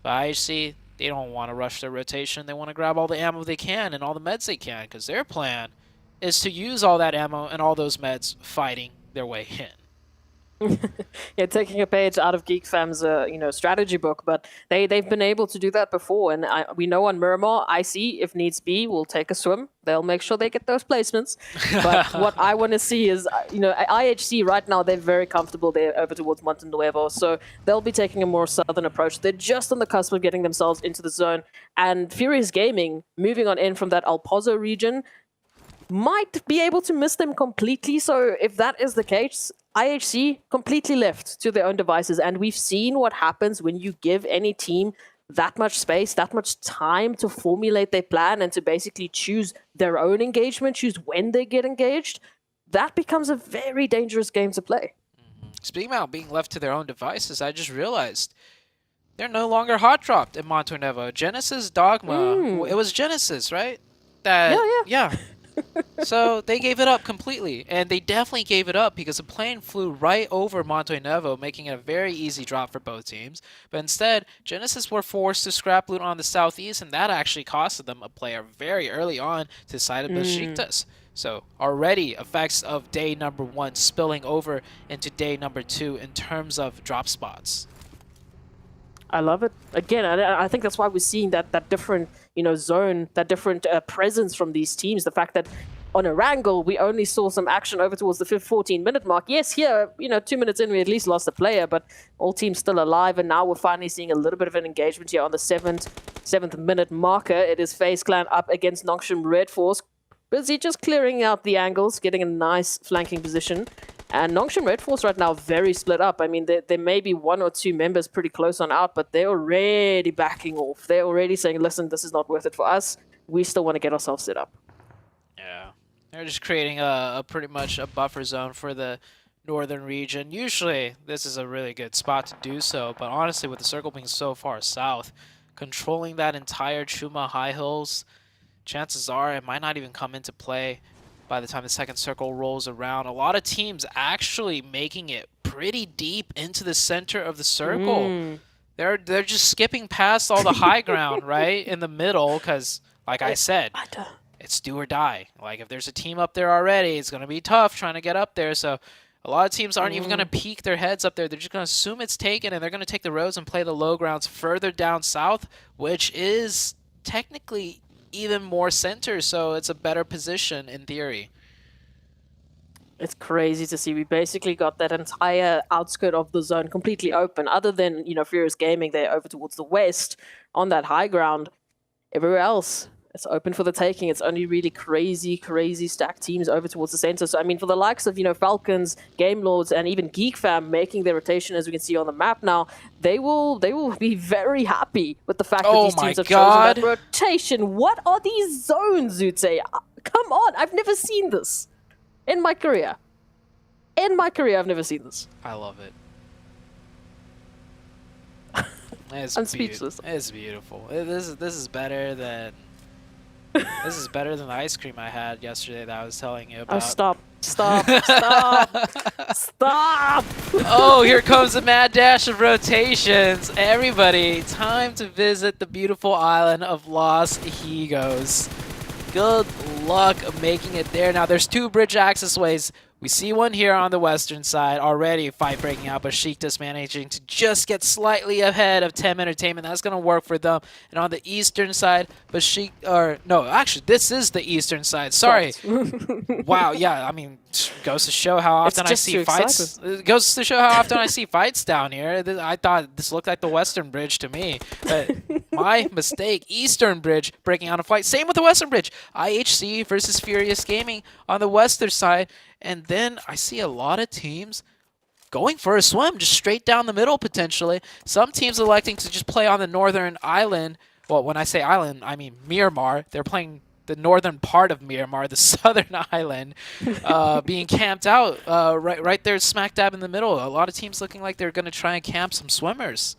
But IHC, they don't want to rush their rotation. They want to grab all the ammo they can and all the meds they can because their plan is to use all that ammo and all those meds fighting their way in. Yeah, taking a page out of Geek Fam's strategy book, but they've been able to do that before, and we know on Miramar, IC, if needs be, will take a swim. They'll make sure they get those placements. But what I want to see is, IHC right now, they're very comfortable there over towards Monte Nuevo, so they'll be taking a more southern approach. They're just on the cusp of getting themselves into the zone, and Furious Gaming, moving on in from that El Pozo region, might be able to miss them completely. So if that is the case, IHC completely left to their own devices. And we've seen what happens when you give any team that much space, that much time to formulate their plan and to basically choose their own engagement, choose when they get engaged. That becomes a very dangerous game to play. Speaking about being left to their own devices, I just realized they're no longer hot dropped in Monte Nuevo. Genesis Dogma, it was Genesis, right? Yeah. So they gave it up completely, and they definitely gave it up because the plane flew right over Monte Nuevo, making it a very easy drop for both teams. But instead, Genesis were forced to scrap loot on the southeast, and that actually costed them a player very early on to the side of Besiktas. So already effects of day number 1 spilling over into day number 2 in terms of drop spots. I love it. Again, I think that's why we're seeing that different, zone, that different presence from these teams. The fact that on Erangel, we only saw some action over towards the 14-minute mark. Yes, here, 2 minutes in, we at least lost a player, but all teams still alive, and now we're finally seeing a little bit of an engagement here on the 7th minute marker. It is FaZe Clan up against Nongshim Red Force. Busy just clearing out the angles, getting a nice flanking position. And Nongshim Red Force right now very split up. I mean, there may be 1 or 2 members pretty close on out, but they're already backing off. They're already saying, listen, this is not worth it for us. We still want to get ourselves set up. Yeah. They're just creating a pretty much a buffer zone for the northern region. Usually, this is a really good spot to do so, but honestly, with the circle being so far south, controlling that entire Chuma High Hills, chances are it might not even come into play by the time the second circle rolls around. A lot of teams actually making it pretty deep into the center of the circle. They're just skipping past all the high ground, right, in the middle, because, like I said, it's do or die. Like, if there's a team up there already, it's going to be tough trying to get up there. So a lot of teams aren't even going to peek their heads up there. They're just going to assume it's taken, and they're going to take the roads and play the low grounds further down south, which is technically even more center, so it's a better position in theory. It's crazy to see. We basically got that entire outskirt of the zone completely open, other than, Furious Gaming there over towards the west on that high ground. Everywhere else, it's open for the taking. It's only really crazy stacked teams over towards the center. So, I mean, for the likes of, Falcons, Game Lords, and even Geek Fam making their rotation, as we can see on the map now, they will be very happy with the fact that these teams have chosen that rotation. What are these zones, Zutse? Come on, I've never seen this in my career. I've never seen this. I love it. I'm speechless. It's beautiful. This is better than... This is better than the ice cream I had yesterday that I was telling you about. Oh, stop. Stop. Oh, here comes a mad dash of rotations. Everybody, time to visit the beautiful island of Los Higos. Good luck making it there. Now, there's 2 bridge access ways. We see one here on the western side. Already a fight breaking out, but Besiktas managing to just get slightly ahead of Tem Entertainment. That's going to work for them. And on the eastern side, actually, this is the eastern side. Sorry. Wow, yeah, I mean, goes to show how often I see fights. It goes to show how often I see fights down here. I thought this looked like the western bridge to me. But my mistake. Eastern bridge breaking out a fight. Same with the western bridge. IHC versus Furious Gaming on the western side. And then I see a lot of teams going for a swim, just straight down the middle potentially. Some teams electing to just play on the northern island well, when I say island, I mean Myanmar. They're playing the northern part of Myanmar, the southern island, being camped out right there smack dab in the middle. A lot of teams looking like they're going to try and camp some swimmers.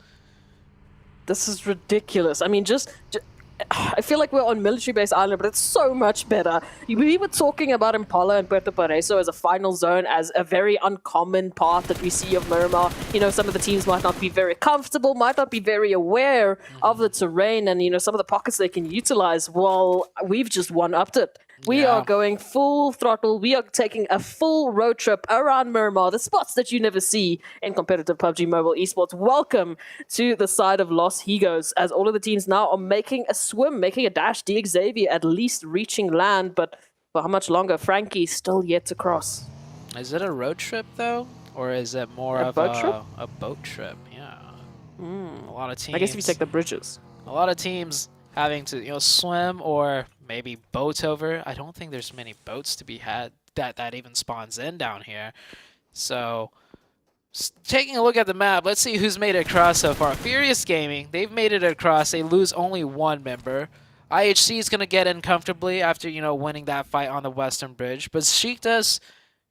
This is ridiculous. I mean, I feel like we're on military base island, but it's so much better. We were talking about Impala and Puerto Pareso as a final zone, as a very uncommon part that we see of Miramar. You know, some of the teams might not be very comfortable, might not be very aware of the terrain and, you know, some of the pockets they can utilize. Well, we've just one-upped it. We are going full throttle. We are taking a full road trip around Miramar, the spots that you never see in competitive PUBG Mobile esports. Welcome to the side of Los Higos, as all of the teams now are making a swim, making a dash. Xavier at least reaching land, but for how much longer? Frankie still yet to cross. Is it a road trip, though? Or is it more of a boat trip? Yeah. A lot of teams. I guess if you take the bridges. A lot of teams having to, you know, swim or maybe boat over. I don't think there's many boats to be had that even spawns in down here. So, taking a look at the map, let's see who's made it across so far. Furious Gaming, they've made it across. They lose only one member. IHC is going to get in comfortably after, you know, winning that fight on the Western Bridge. But Sheikta's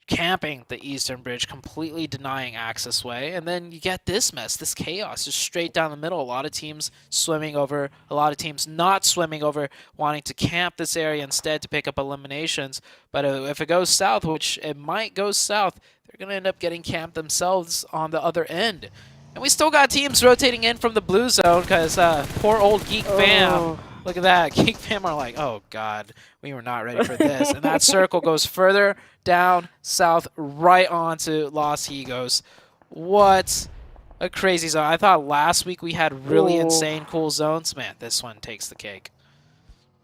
camping the Eastern Bridge, completely denying access way. And then you get this mess, this chaos, just straight down the middle. A lot of teams swimming over, a lot of teams not swimming over, wanting to camp this area instead to pick up eliminations. But if it goes south, which it might go south, they're going to end up getting camped themselves on the other end. And we still got teams rotating in from the blue zone because poor old Geek Fam. Look at that. Geek Fam are like, oh, God, we were not ready for this. And that circle goes further down south right onto Los Higos. What a crazy zone. I thought last week we had really insane cool zones. Man, this one takes the cake.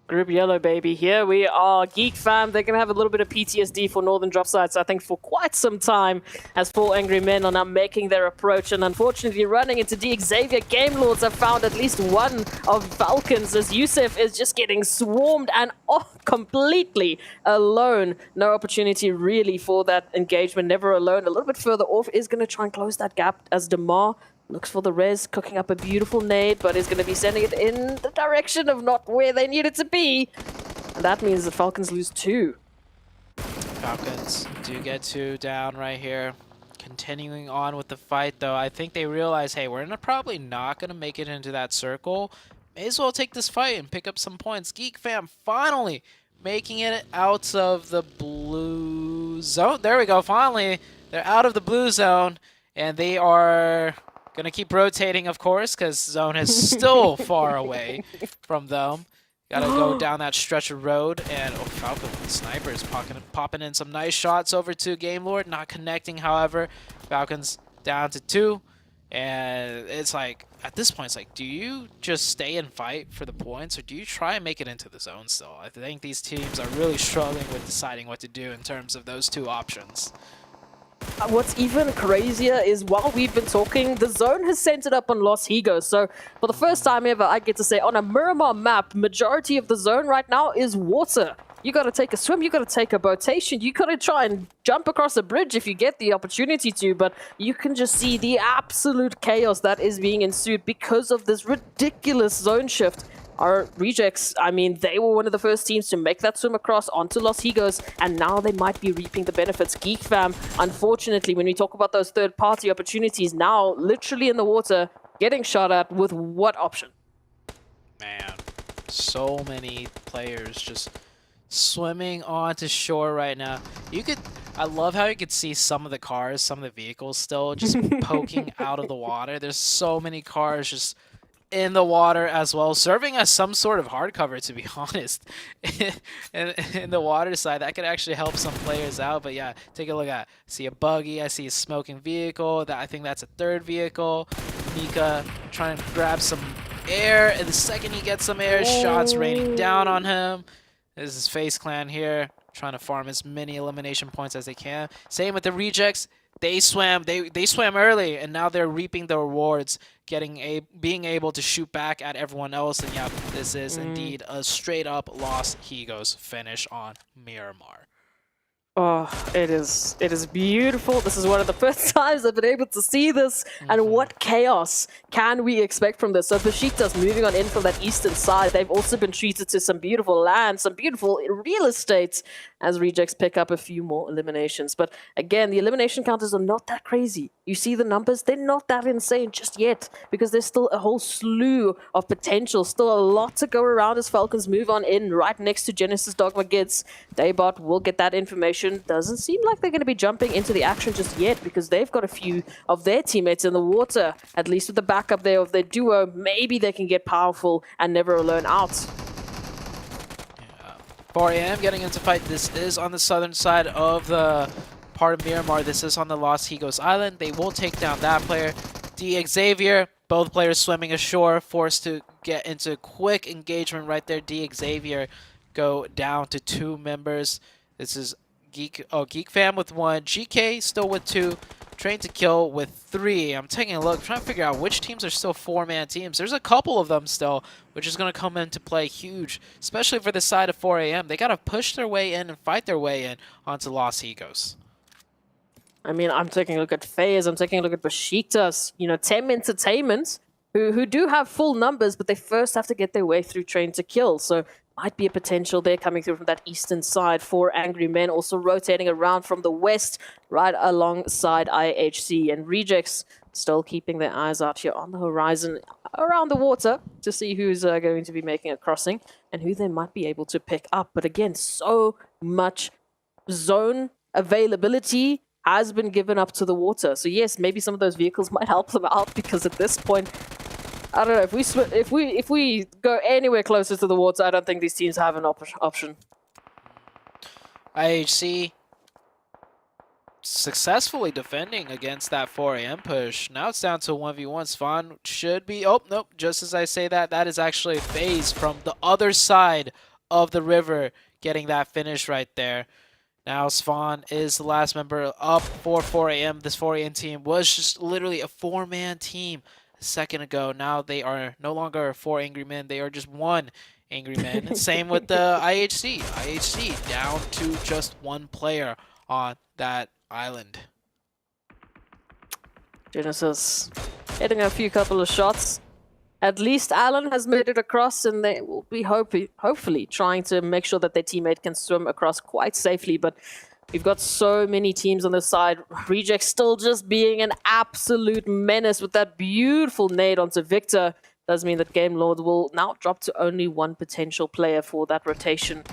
Group Yellow, baby. Here we are. Geek Fam, they're going to have a little bit of PTSD for Northern Drop Sites, I think, for quite some time, as four angry men are now making their approach, and unfortunately running into Xavier. Game Lords have found at least one of Falcons, as Yusuf is just getting swarmed and completely alone. No opportunity really for that engagement, never alone. A little bit further off is going to try and close that gap as Demar looks for the res, cooking up a beautiful nade, but is going to be sending it in the direction of not where they need it to be. And that means the Falcons lose 2. Falcons do get 2 down right here. Continuing on with the fight, though, I think they realize, hey, we're probably not going to make it into that circle. May as well take this fight and pick up some points. Geek Fam finally making it out of the blue zone. There we go, finally. They're out of the blue zone, and they are gonna keep rotating, of course, because zone is still far away from them. Gotta go down that stretch of road, and Falcon Sniper is popping in some nice shots over to Game Lord, not connecting, however. Falcons down to 2, and it's like, at this point, it's like, do you just stay and fight for the points, or do you try and make it into the zone still? I think these teams are really struggling with deciding what to do in terms of those 2 options. What's even crazier is while we've been talking, the zone has centered up on Los Higos. So for the first time ever, I get to say on a Miramar map, majority of the zone right now is water. You got to take a swim, you got to take a boatation, you got to try and jump across a bridge if you get the opportunity to, but you can just see the absolute chaos that is being ensued because of this ridiculous zone shift. Our rejects, I mean, they were one of the first teams to make that swim across onto Los Higos, and now they might be reaping the benefits. Geek Fam, unfortunately, when we talk about those third-party opportunities, now literally in the water, getting shot at with what option? Man, so many players just swimming onto shore right now. I love how you could see some of the cars, some of the vehicles still just poking out of the water. There's so many cars just in the water as well, serving as some sort of hardcover, to be honest. in the water side, that could actually help some players out. But yeah, take a look at, I see a buggy, I see a smoking vehicle, I think that's a third vehicle. Mika trying to grab some air, and the second he gets some air, shots raining down on him. This is FaZe Clan here, trying to farm as many elimination points as they can. Same with the rejects. They swam early, and now they're reaping the rewards, being able to shoot back at everyone else. And yeah, this is indeed a straight up Los Higos finish on Miramar. Oh, it is beautiful. This is one of the first times I've been able to see this. And what chaos can we expect from this? So Besiktas moving on in from that eastern side. They've also been treated to some beautiful land, some beautiful real estate as Rejects pick up a few more eliminations. But again, the elimination counters are not that crazy. You see the numbers, they're not that insane just yet because there's still a whole slew of potential, still a lot to go around as Falcons move on in right next to Genesis Dogma Gids. Daybot will get that information. Doesn't seem like they're going to be jumping into the action just yet because they've got a few of their teammates in the water, at least with the backup there of their duo. Maybe they can get powerful and never alone out. 4 a.m. getting into fight. This is on the southern side of the part of Miramar. This is on the Los Higos Island. They will take down that player. D. Xavier, both players swimming ashore, forced to get into quick engagement right there. D. Xavier go down to 2 members. This is Geek Fam with 1, GK still with 2, Train to Kill with 3. I'm taking a look, trying to figure out which teams are still 4-man teams. There's a couple of them still, which is going to come into play huge, especially for the side of 4 a.m. They got to push their way in and fight their way in onto Los Higos. I mean, I'm taking a look at FaZe, I'm taking a look at Besiktas, you know, Tem Entertainment, who do have full numbers, but they first have to get their way through Train to Kill. So might be a potential there coming through from that eastern side. 4 Angry Men also rotating around from the west, right alongside IHC. And Rejects still keeping their eyes out here on the horizon, around the water, to see who's going to be making a crossing and who they might be able to pick up. But again, so much zone availability has been given up to the water. So yes, maybe some of those vehicles might help them out because at this point, I don't know, if we go anywhere closer to the water, I don't think these teams have an option. IHC successfully defending against that 4 a.m. push. Now it's down to 1v1. Svan should be... Oh, nope. Just as I say that, that is actually FaZe from the other side of the river getting that finish right there. Now Svan is the last member up for 4 a.m. This 4 a.m. team was just literally a 4-man team a second ago. Now they are no longer 4 angry men. They are just 1 angry man. Same with the IHC. IHC down to just 1 player on that island. Genesis hitting a few couple of shots. At least Alan has made it across, and they will be hopefully trying to make sure that their teammate can swim across quite safely. But we've got so many teams on this side. Reject still just being an absolute menace with that beautiful nade onto Victor. Does mean that Game Lord will now drop to only 1 potential player for that rotation.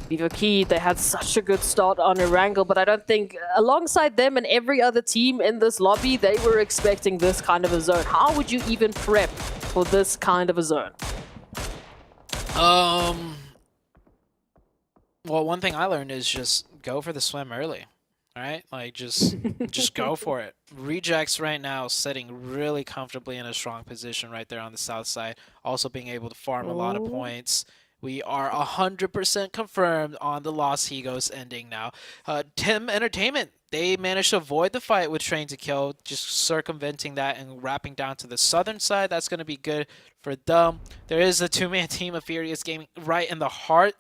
Vivo Key, they had such a good start on Erangel, but I don't think alongside them and every other team in this lobby, they were expecting this kind of a zone. How would you even prep for this kind of a zone? Well, one thing I learned is just go for the swim early. All right, like just go for it. Rejects right now sitting really comfortably in a strong position right there on the south side, also being able to farm a lot of points. We are 100% confirmed on the Los Higos ending now. Tim Entertainment, they managed to avoid the fight with Train to Kill, just circumventing that and wrapping down to the southern side. That's going to be good for them. There is a 2-man team of Furious Gaming right in the heart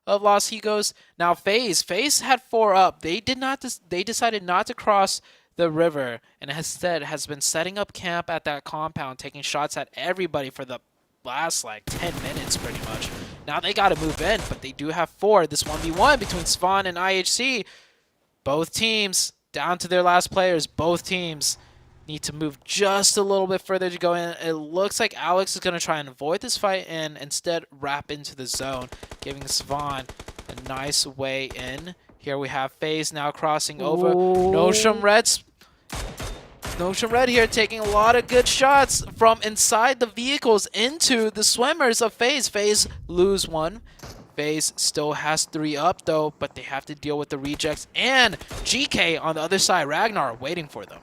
of Los Higos. Now FaZe had 4 up. They decided not to cross the river and instead has been setting up camp at that compound, taking shots at everybody for the last like 10 minutes pretty much. Now they got to move in, but they do have 4. This 1v1 between Svan and IHC. Both teams down to their last players. Both teams need to move just a little bit further to go in. It looks like Alex is going to try and avoid this fight and instead wrap into the zone, giving Svan a nice way in. Here we have FaZe now crossing over. Nosham Red here taking a lot of good shots from inside the vehicles into the swimmers of FaZe. FaZe lose 1. FaZe still has 3 up though, but they have to deal with the rejects and GK on the other side. Ragnar waiting for them.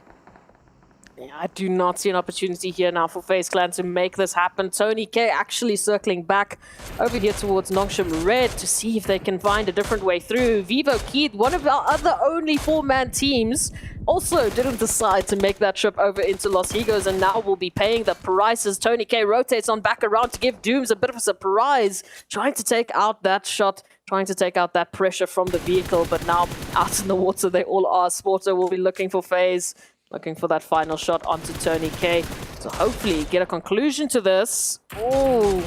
Yeah, I do not see an opportunity here now for FaZe Clan to make this happen. Tony K actually circling back over here towards Nongshim Red to see if they can find a different way through. Vivo Keith, one of our other only 4-man teams, also didn't decide to make that trip over into Los Higos and now will be paying the prices. Tony K rotates on back around to give Dooms a bit of a surprise, trying to take out that shot, trying to take out that pressure from the vehicle, but now out in the water they all are. Sporter will be looking for FaZe, looking for that final shot onto Tony K. So hopefully get a conclusion to this. Oh,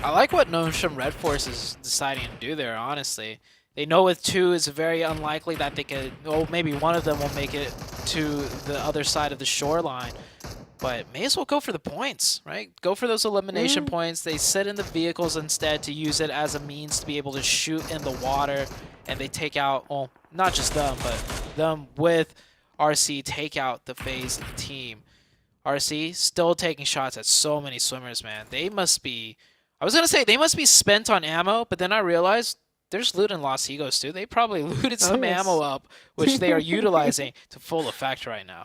I like what Nosham Red Force is deciding to do there, honestly. They know with 2 it's very unlikely that they could, well, maybe one of them will make it to the other side of the shoreline. But may as well go for the points, right? Go for those elimination points. They sit in the vehicles instead to use it as a means to be able to shoot in the water. And they take out, well, not just them, but them with RC take out the FaZe team. RC still taking shots at so many swimmers, man. They must be, I was going to say they must be spent on ammo, but then I realized there's loot in Los Egos too. They probably looted some ammo up, which they are utilizing to full effect right now.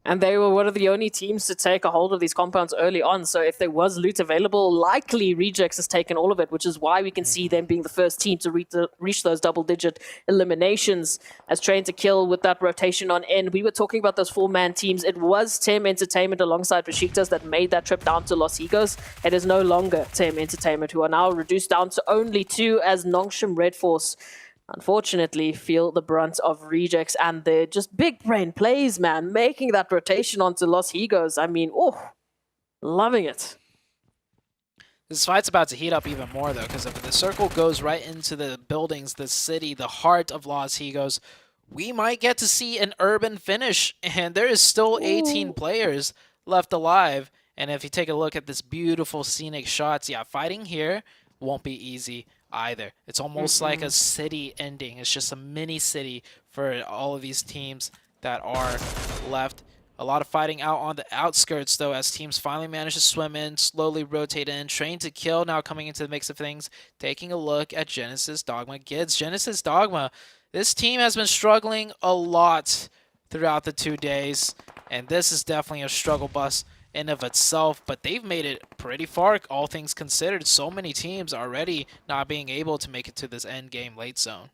and they were one of the only teams to take a hold of these compounds early on. So if there was loot available, likely Rejects has taken all of it, which is why we can see them being the first team to reach those double-digit eliminations as Train to Kill with that rotation on end. We were talking about those 4-man teams. It was Tem Entertainment alongside Besiktas that made that trip down to Los Egos. It is no longer Tem Entertainment, who are now reduced down to only 2 as Nongshim Red Force unfortunately feel the brunt of Rejects and their just big brain plays, man, making that rotation onto Los Egos. I mean, oh, loving it. This fight's about to heat up even more, though, because if the circle goes right into the buildings, the city, the heart of Los Egos, we might get to see an urban finish, and there is still 18 players left alive. And if you take a look at this beautiful scenic shots, yeah, fighting here won't be easy either. It's almost like a city ending. It's just a mini city for all of these teams that are left. A lot of fighting out on the outskirts, though, as teams finally manage to swim in, slowly rotate in. Train to Kill now coming into the mix of things. Taking a look at Genesis Dogma Gids. Genesis Dogma, this team has been struggling a lot throughout the 2 days, and this is definitely a struggle bus in of itself, but they've made it pretty far, all things considered. So many teams already not being able to make it to this end game late zone.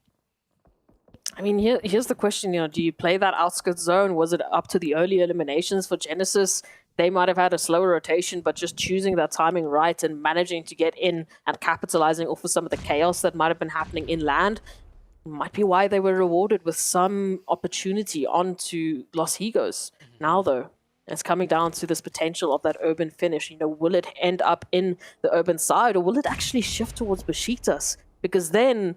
I mean, here's the question, do you play that outskirts zone? Was it up to the early eliminations for Genesis? They might have had a slower rotation, but just choosing that timing right and managing to get in and capitalizing off of some of the chaos that might have been happening inland might be why they were rewarded with some opportunity onto Los Egos. Now, though, it's coming down to this potential of that urban finish. Will it end up in the urban side, or will it actually shift towards Besiktas? Because then,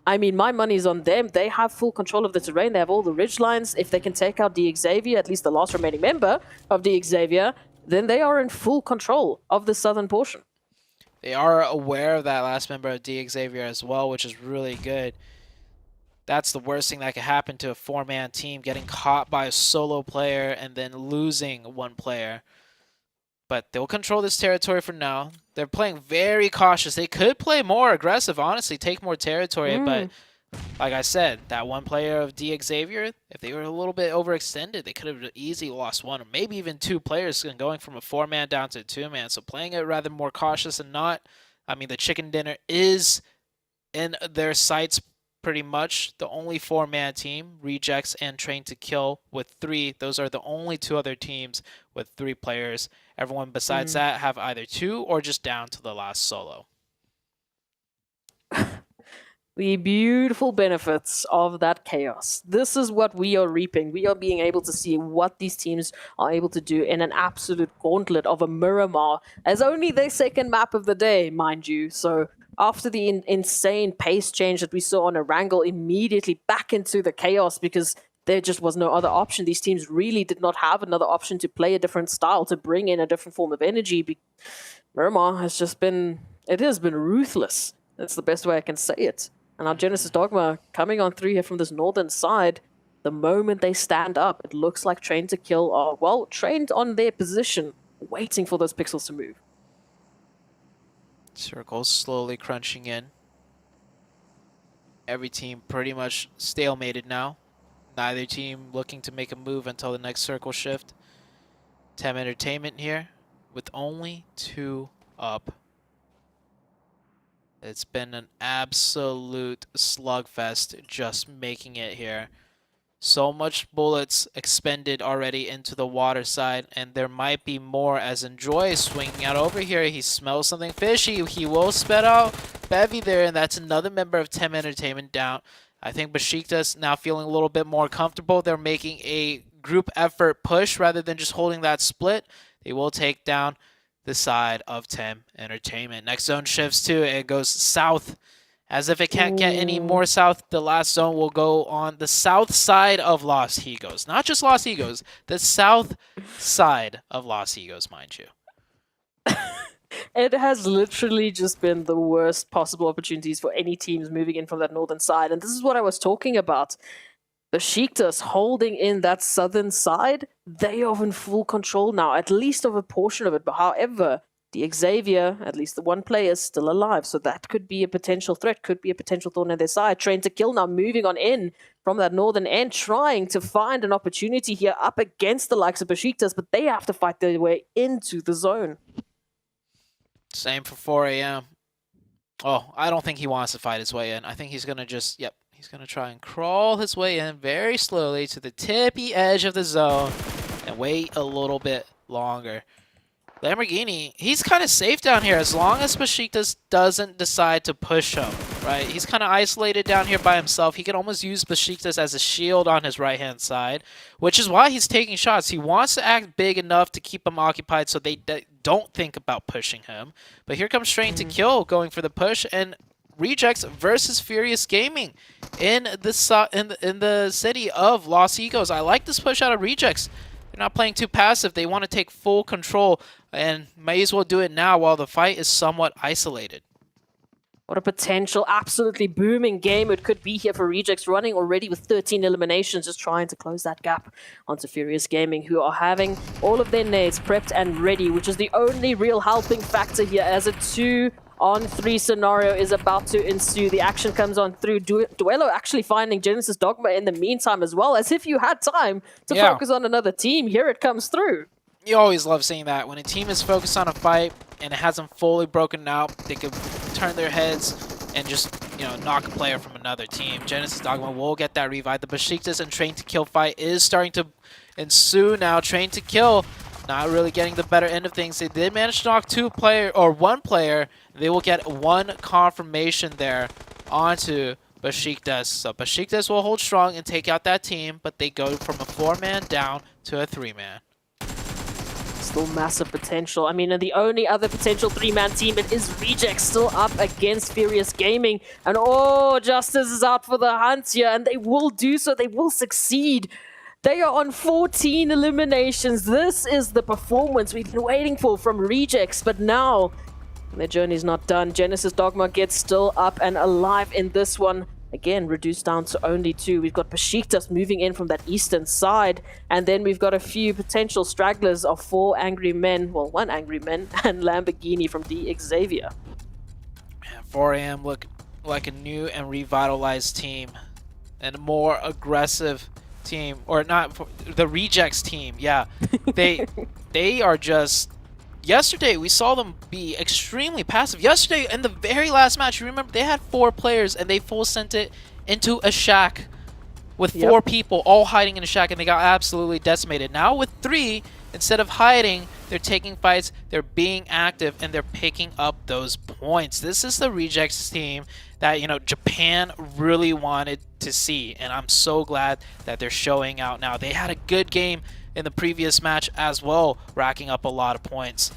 I mean, my money's on them. They have full control of the terrain. They have all the ridge lines. If they can take out D Xavier, at least the last remaining member of D Xavier, then they are in full control of the southern portion. They are aware of that last member of D Xavier as well, which is really good. That's the worst thing that could happen to a 4-man team, getting caught by a solo player and then losing one player. But they'll control this territory for now. They're playing very cautious. They could play more aggressive, honestly, take more territory. But like I said, that one player of D Xavier, if they were a little bit overextended, they could have easily lost one or maybe even 2 players going from a 4-man down to a 2-man. So playing it rather more cautious and not. I mean, the chicken dinner is in their sights pretty much. The only 4-man team, Rejects and Train to Kill with 3. Those are the only 2 other teams with 3 players. Everyone besides that have either 2 or just down to the last solo. The beautiful benefits of that chaos. This is what we are reaping. We are being able to see what these teams are able to do in an absolute gauntlet of a Miramar, as only their second map of the day, mind you. So after the insane pace change that we saw on Erangel, immediately back into the chaos because there just was no other option. These teams really did not have another option to play a different style, to bring in a different form of energy. Miramar has just been, it has been ruthless. That's the best way I can say it. And our Genesis Dogma coming on through here from this northern side, the moment they stand up, it looks like Train to Kill are, well, trained on their position, waiting for those pixels to move. Circles slowly crunching in. Every team pretty much stalemated now. Neither team looking to make a move until the next circle shift. Tem Entertainment here with only 2 up. It's been an absolute slugfest just making it here. So much bullets expended already into the water side, and there might be more as Enjoy is swinging out over here. He smells something fishy. He will spit out Bevy there, and that's another member of Tem Entertainment down. I think Besiktas now feeling a little bit more comfortable. They're making a group effort push rather than just holding that split. They will take down the side of Tem Entertainment. Next zone shifts too. It goes south. As if it can't get any more south, the last zone will go on the south side of Los Higos. Not just Los Higos, the south side of Los Higos, mind you. It has literally just been the worst possible opportunities for any teams moving in from that northern side. And this is what I was talking about. Besiktas holding in that southern side, they are in full control now, at least of a portion of it. But however, the Xavier, at least the one player, is still alive. So that could be a potential threat, could be a potential thorn in their side. Train to Kill now moving on in from that northern end, trying to find an opportunity here up against the likes of Besiktas, but they have to fight their way into the zone. Same for 4 a.m. Oh, I don't think he wants to fight his way in. I think he's going to just, he's going to try and crawl his way in very slowly to the tippy edge of the zone and wait a little bit longer. Lamborghini, he's kind of safe down here as long as Besiktas doesn't decide to push him, right? He's kind of isolated down here by himself. He can almost use Besiktas as a shield on his right-hand side, which is why he's taking shots. He wants to act big enough to keep him occupied so they don't think about pushing him. But here comes Train to Kill going for the push, and Rejects versus Furious Gaming in the city of Los Higos. I like this push out of Rejects. They're not playing too passive. They want to take full control and may as well do it now while the fight is somewhat isolated. What a potential, absolutely booming game it could be here for Rejects, running already with 13 eliminations, just trying to close that gap onto Furious Gaming, who are having all of their nades prepped and ready, which is the only real helping factor here as a 2-on-3 scenario is about to ensue. The action comes on through. Duello actually finding Genesis Dogma in the meantime as well, as if you had time to focus on another team. Here it comes through. You always love seeing that. When a team is focused on a fight and it hasn't fully broken out, they could turn their heads and just, knock a player from another team. Genesis Dogma will get that revive. The Besiktas and Train to Kill fight is starting to ensue now. Train to Kill not really getting the better end of things. They did manage to knock one player. They will get one confirmation there onto Besiktas. So Besiktas will hold strong and take out that team, but they go from a 4-man down to a 3-man. Still massive potential. I mean, and the only other potential 3-man team, it is Rejects still up against Furious Gaming. And Justice is out for the hunt here, and they will do so. They will succeed. They are on 14 eliminations. This is the performance we've been waiting for from Rejects, but now their journey's not done. Genesis Dogma gets still up and alive in this one. Again, reduced down to only 2. We've got Besiktas moving in from that eastern side. And then we've got a few potential stragglers of 4 angry men. Well, 1 angry man and Lamborghini from the Xavier. Man, 4 a.m. look like a new and revitalized team. And a more aggressive team. Or not, the Rejects team. Yeah, they are just... Yesterday, we saw them be extremely passive. Yesterday, in the very last match, you remember, they had 4 players, and they full sent it into a shack with 4 people all hiding in a shack, and they got absolutely decimated. Now with 3, instead of hiding, they're taking fights, they're being active, and they're picking up those points. This is the Rejects team that, Japan really wanted to see, and I'm so glad that they're showing out now. They had a good game in the previous match as well, racking up a lot of points.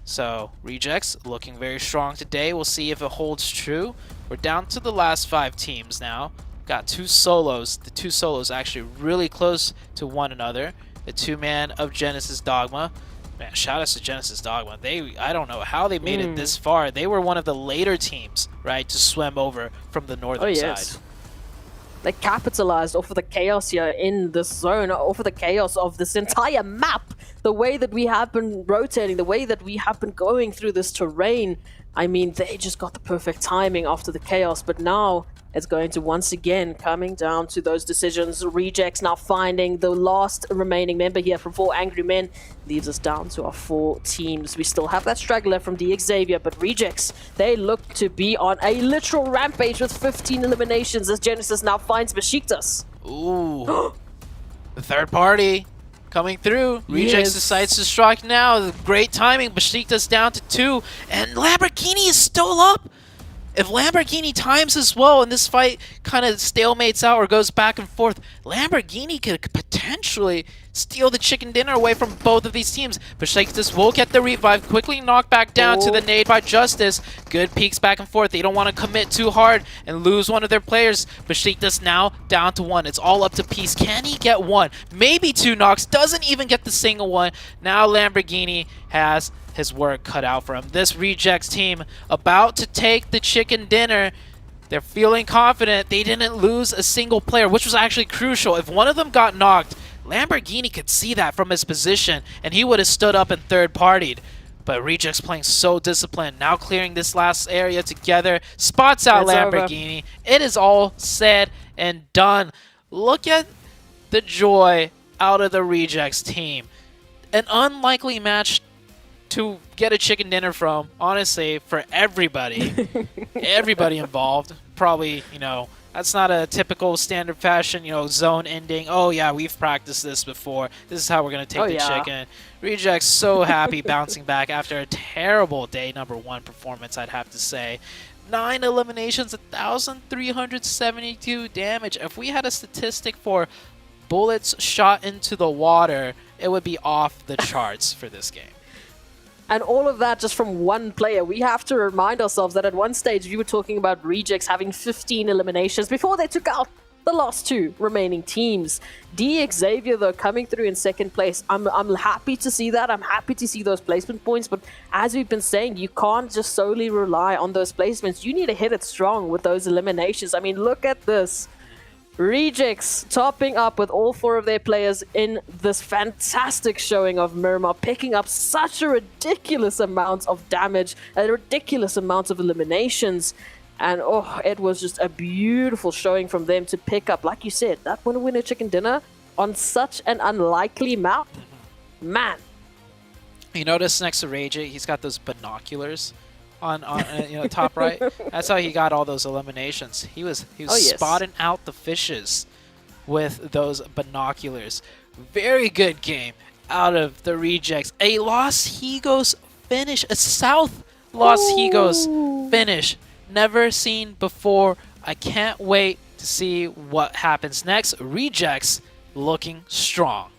So Rejects looking very strong today. We'll see if it holds true. We're down to the last 5 teams now. Got 2 solos. The 2 solos actually really close to one another. The 2-man of Genesis Dogma. Man, shout out to Genesis Dogma. I don't know how they made it this far. They were one of the later teams, right, to swim over from the northern side. They capitalized off of the chaos here in this zone, off of the chaos of this entire map. The way that we have been rotating, the way that we have been going through this terrain. I mean, they just got the perfect timing after the chaos, but now it's going to once again coming down to those decisions. Rejects now finding the last remaining member here from 4 angry men. Leaves us down to our 4 teams. We still have that straggler from the Xavier, but Rejects, they look to be on a literal rampage with 15 eliminations as Genesis now finds Besiktas. Ooh. The third party coming through. Rejects Yes. decides to strike now. Great timing. Besiktas down to 2. And Lamborghini is still up. If Lamborghini times as well and this fight kind of stalemates out or goes back and forth, Lamborghini could potentially steal the chicken dinner away from both of these teams. Besiktas will get the revive, quickly knocked back down to the nade by Justice. Good peeks back and forth. They don't want to commit too hard and lose one of their players. Besiktas now down to 1. It's all up to Peace. Can he get 1? Maybe 2 knocks. Doesn't even get the single one. Now Lamborghini has his work cut out for him. This Rejects team about to take the chicken dinner. They're feeling confident. They didn't lose a single player, which was actually crucial. If one of them got knocked, Lamborghini could see that from his position, and he would have stood up and third-partied. But Rejects playing so disciplined, now clearing this last area together. Spots out It's Lamborghini. It is all said and done. Look at the joy out of the Rejects team. An unlikely match to get a chicken dinner from, honestly, for everybody. Everybody involved. Probably, that's not a typical standard fashion, zone ending. Oh, yeah, we've practiced this before. This is how we're going to take the chicken. Rejects so happy bouncing back after a terrible day number 1 performance, I'd have to say. 9 eliminations, 1,372 damage. If we had a statistic for bullets shot into the water, it would be off the charts for this game. And all of that just from one player. We have to remind ourselves that at one stage we were talking about Rejects having 15 eliminations before they took out the last 2 remaining teams. Xavier, though, coming through in second place. I'm happy to see that. I'm happy to see those placement points. But as we've been saying, you can't just solely rely on those placements. You need to hit it strong with those eliminations. I mean, look at this. Rejects topping up with all 4 of their players in this fantastic showing of Miramar, picking up such a ridiculous amount of damage, a ridiculous amount of eliminations. And it was just a beautiful showing from them to pick up, like you said, that winner chicken dinner on such an unlikely map. Man. You notice next to Rage, he's got those binoculars on top right. That's how he got all those eliminations. He was spotting out the fishes with those binoculars. Very good game out of the Rejects. A Los Higos finish, a South Los Higos finish. Never seen before. I can't wait to see what happens next. Rejects looking strong.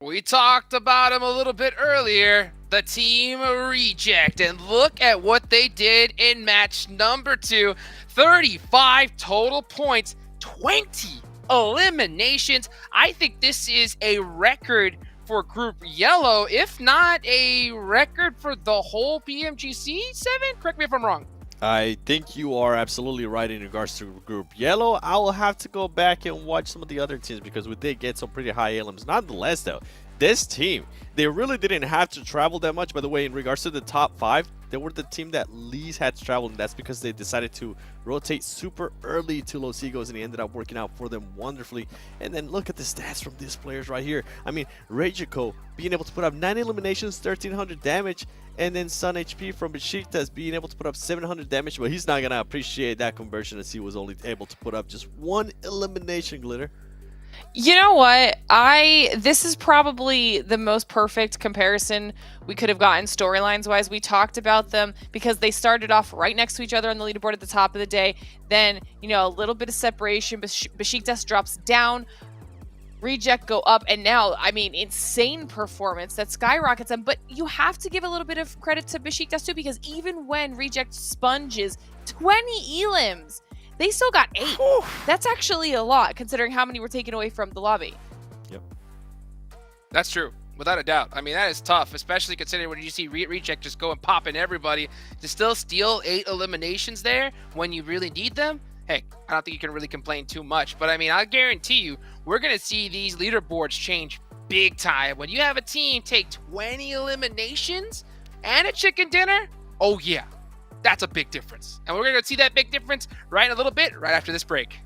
We talked about him a little bit earlier, the Team Reject, and look at what they did in match number 2. 35 total points, 20 eliminations. I think this is a record for Group Yellow, if not a record for the whole PMGC 7. Correct me if I'm wrong. I think you are absolutely right in regards to Group Yellow. I will have to go back and watch some of the other teams because we did get some pretty high elims. Nonetheless, though, this team, they really didn't have to travel that much. By the way, in regards to the top 5, they were the team that least had to travel, and that's because they decided to rotate super early to Los Higos, and it ended up working out for them wonderfully. And then look at the stats from these players right here. I mean, Regico being able to put up 9 eliminations, 1,300 damage, and then Sun HP from Besiktas being able to put up 700 damage, but he's not going to appreciate that conversion as he was only able to put up just 1 elimination, Glitter. You know what? This is probably the most perfect comparison we could have gotten storylines wise. We talked about them because they started off right next to each other on the leaderboard at the top of the day. Then, a little bit of separation. Besiktas drops down. Reject go up, and now, I mean, insane performance that skyrockets them. But you have to give a little bit of credit to Besiktas too, because even when Reject sponges 20 elims, they still got 8. That's actually a lot, considering how many were taken away from the lobby. Yep. That's true, without a doubt. I mean, that is tough, especially considering when you see Reject just go and pop in everybody to still steal 8 eliminations there when you really need them. Hey, I don't think you can really complain too much. But I mean, I guarantee you, we're going to see these leaderboards change big time. When you have a team take 20 eliminations and a chicken dinner, oh yeah, that's a big difference. And we're going to see that big difference right in a little bit, right after this break.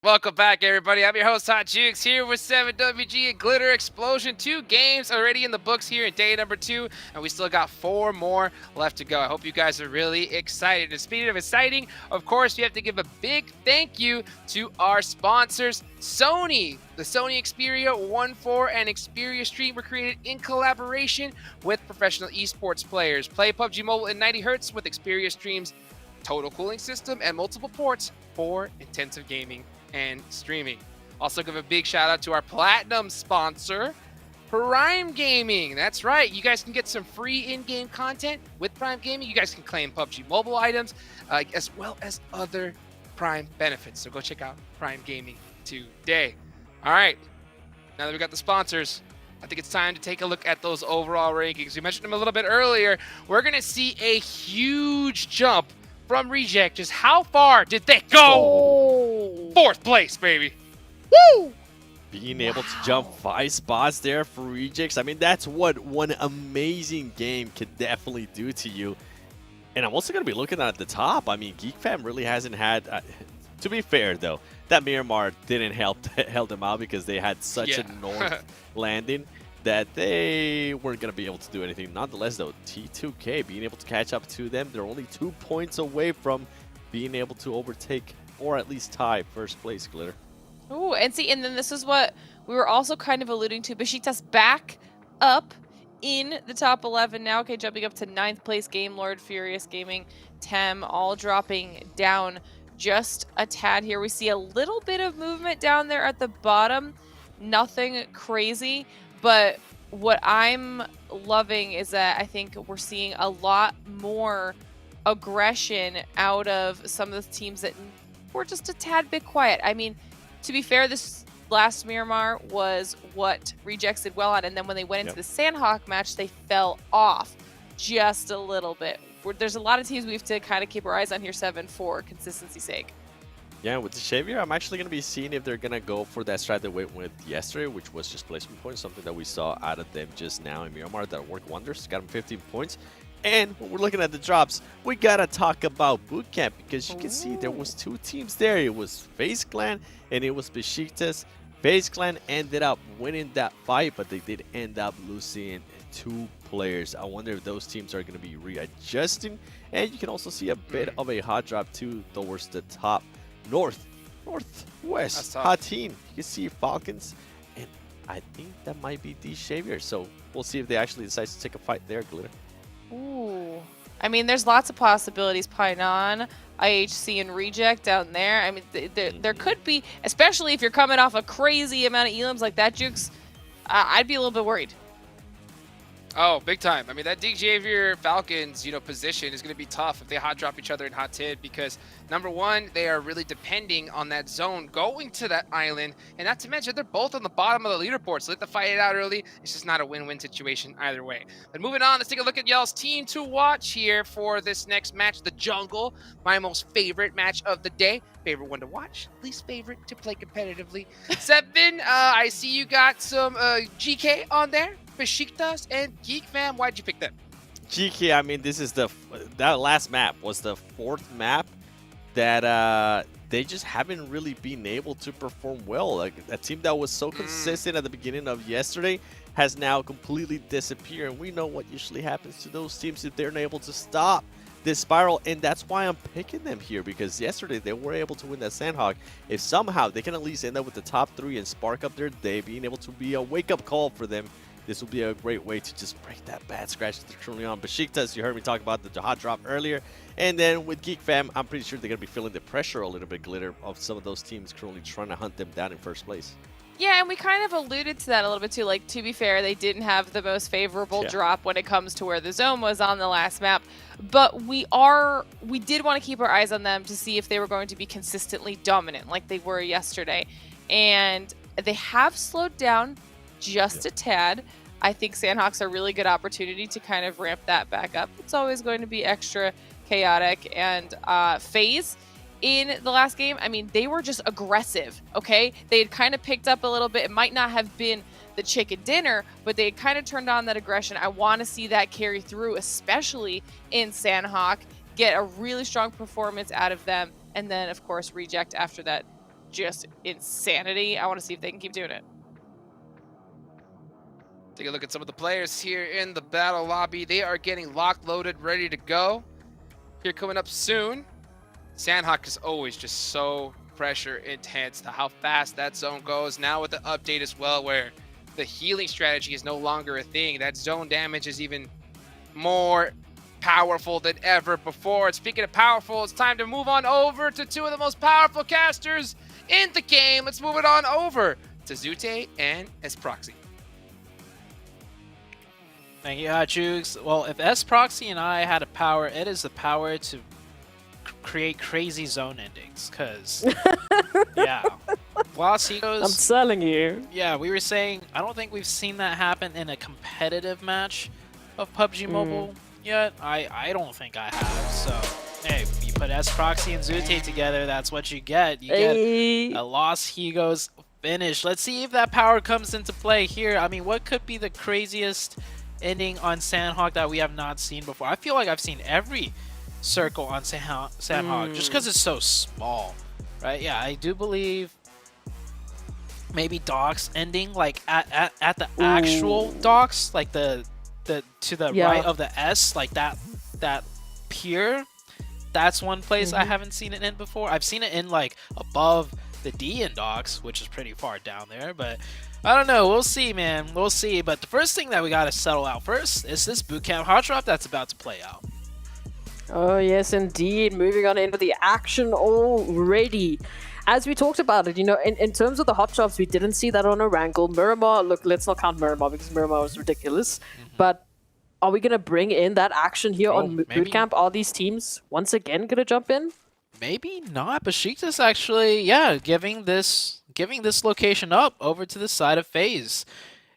Welcome back, everybody. I'm your host, Hot Jukes, here with 7WG and Glitter Explosion. 2 games already in the books here in day number 2, and we still got 4 more left to go. I hope you guys are really excited. And speaking of exciting, of course, we have to give a big thank you to our sponsors, Sony. The Sony Xperia 1.4 and Xperia Stream were created in collaboration with professional esports players. Play PUBG Mobile in 90 Hz with Xperia Stream's total cooling system and multiple ports for intensive gaming and streaming. Also give a big shout out to our platinum sponsor, Prime Gaming. That's right, you guys can get some free in-game content with Prime Gaming. You guys can claim PUBG Mobile items as well as other Prime benefits. So go check out Prime Gaming today. All right, now that we got the sponsors, I think it's time to take a look at those overall rankings. We mentioned them a little bit earlier. We're gonna see a huge jump from Reject. Just how far did they go? 4th place, baby. Woo! Being able to jump 5 spots there for Rejects, I mean, that's what one amazing game can definitely do to you. And I'm also going to be looking at the top. I mean, GeekFam really hasn't had... to be fair, though, that Miramar didn't help them out because they had such a north landing that they weren't going to be able to do anything. Nonetheless, though, T2K being able to catch up to them, they're only 2 points away from being able to overtake or at least tie 1st place, Glitter. Oh, and see, and then this is what we were also kind of alluding to. Besiktas back up in the top 11 now. Okay, jumping up to 9th place. Game Lord, Furious Gaming, Tem, all dropping down just a tad here. We see a little bit of movement down there at the bottom. Nothing crazy. But what I'm loving is that I think we're seeing a lot more aggression out of some of the teams that were just a tad bit quiet. I mean, to be fair, this last Miramar was what Rejects did well on, and then when they went into the Sandhawk match, they fell off just a little bit. There's a lot of teams we have to kind of keep our eyes on here, 7, for consistency's sake. Yeah, with the Xavier, I'm actually going to be seeing if they're going to go for that strat they went with yesterday, which was just placement points, something that we saw out of them just now in Miramar that worked wonders. Got them 15 points. And when we're looking at the drops, we got to talk about Bootcamp because you can see there was 2 teams there. It was FaZe Clan and it was Besiktas. FaZe Clan ended up winning that fight, but they did end up losing 2 players. I wonder if those teams are going to be readjusting. And you can also see a bit of a hot drop too towards the top. Northwest hot team. You can see Falcons, and I think that might be the Xavier. So we'll see if they actually decide to take a fight there, Glitter. Ooh, I mean, there's lots of possibilities. Painan, IHC, and Reject down there. I mean, there could be, especially if you're coming off a crazy amount of elims like that, Jukes, I'd be a little bit worried. Oh, big time. I mean, that Xavier Falcons, position is going to be tough if they hot drop each other in hot tid because, number one, they are really depending on that zone going to that island. And not to mention, they're both on the bottom of the leaderboard. So let them fight it out early. It's just not a win-win situation either way. But moving on, let's take a look at y'all's team to watch here for this next match, the Jungle. My most favorite match of the day. Favorite one to watch, least favorite to play competitively. Seven, I see you got some GK on there. Besiktas and Geek Fam, why'd you pick them? GK, I mean, this is that last map was the 4th map that they just haven't really been able to perform well. Like a team that was so consistent at the beginning of yesterday has now completely disappeared. And we know what usually happens to those teams if they're not able to stop this spiral, and that's why I'm picking them here, because yesterday they were able to win that Sandhawk. If somehow they can at least end up with the top 3 and spark up their day, being able to be a wake-up call for them, this will be a great way to just break that bad scratch that they're truly on. Besiktas, you heard me talk about the hot drop earlier. And then with Geek Fam, I'm pretty sure they're going to be feeling the pressure a little bit, Glitter, of some of those teams currently trying to hunt them down in first place. Yeah, and we kind of alluded to that a little bit too. Like, to be fair, they didn't have the most favorable drop when it comes to where the zone was on the last map. But we did want to keep our eyes on them to see if they were going to be consistently dominant like they were yesterday. And they have slowed down just a tad. I think Sandhawks are a really good opportunity to kind of ramp that back up. It's always going to be extra chaotic. And FaZe in the last game, I mean, they were just aggressive, okay? They had kind of picked up a little bit. It might not have been the chicken dinner, but they had kind of turned on that aggression. I want to see that carry through, especially in Sandhawk. Get a really strong performance out of them. And then, of course, Reject after that. Just insanity. I want to see if they can keep doing it. Take a look at some of the players here in the battle lobby. They are getting locked, loaded, ready to go. Here coming up soon. Sandhawk is always just so pressure intense to how fast that zone goes. Now with the update as well, where the healing strategy is no longer a thing. That zone damage is even more powerful than ever before. And speaking of powerful, it's time to move on over to 2 of the most powerful casters in the game. Let's move it on over to Zute and S-Proxy. Thank you, Jukes. Well, if S-Proxy and I had a power, it is the power to create crazy zone endings, because, yeah. Lost Egos, I'm telling you. Yeah, we were saying, I don't think we've seen that happen in a competitive match of PUBG Mobile yet. I don't think I have, so, hey, you put S-Proxy and Zute together, that's what you get. You get a Lost Egos finish. Let's see if that power comes into play here. I mean, what could be the craziest ending on Sandhawk that we have not seen before? I feel like I've seen every circle on Sandhawk just because it's so small, right? Yeah, I do believe maybe docks ending like at the actual docks, like the to the right of the S, like that pier. That's one place I haven't seen it in before. I've seen it in like above the D in docks, which is pretty far down there, but I don't know. We'll see, man. We'll see. But the first thing that we got to settle out first is this bootcamp hot drop that's about to play out. Oh, yes, indeed. Moving on into the action already. As we talked about it, in terms of the hot drops, we didn't see that on a Wrangle. Miramar, look, let's not count Miramar because Miramar was ridiculous. But are we going to bring in that action here on bootcamp? Are these teams once again going to jump in? Maybe not. Besiktas actually, yeah, giving this location up over to the side of FaZe.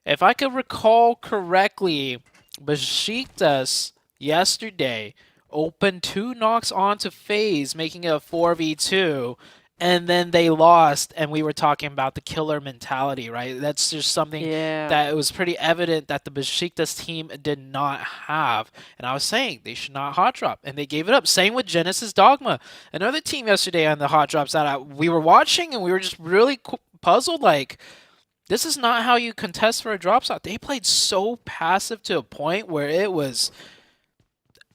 If I could recall correctly, Besiktas yesterday opened 2 knocks onto FaZe, making it a 4v2, and then they lost, and we were talking about the killer mentality, right? That's just something that it was pretty evident that the Besiktas team did not have. And I was saying they should not hot drop, and they gave it up. Same with Genesis Dogma, another team yesterday on the hot drops that we were watching, and we were just really puzzled, like, this is not how you contest for a drop shot. They played so passive to a point where it was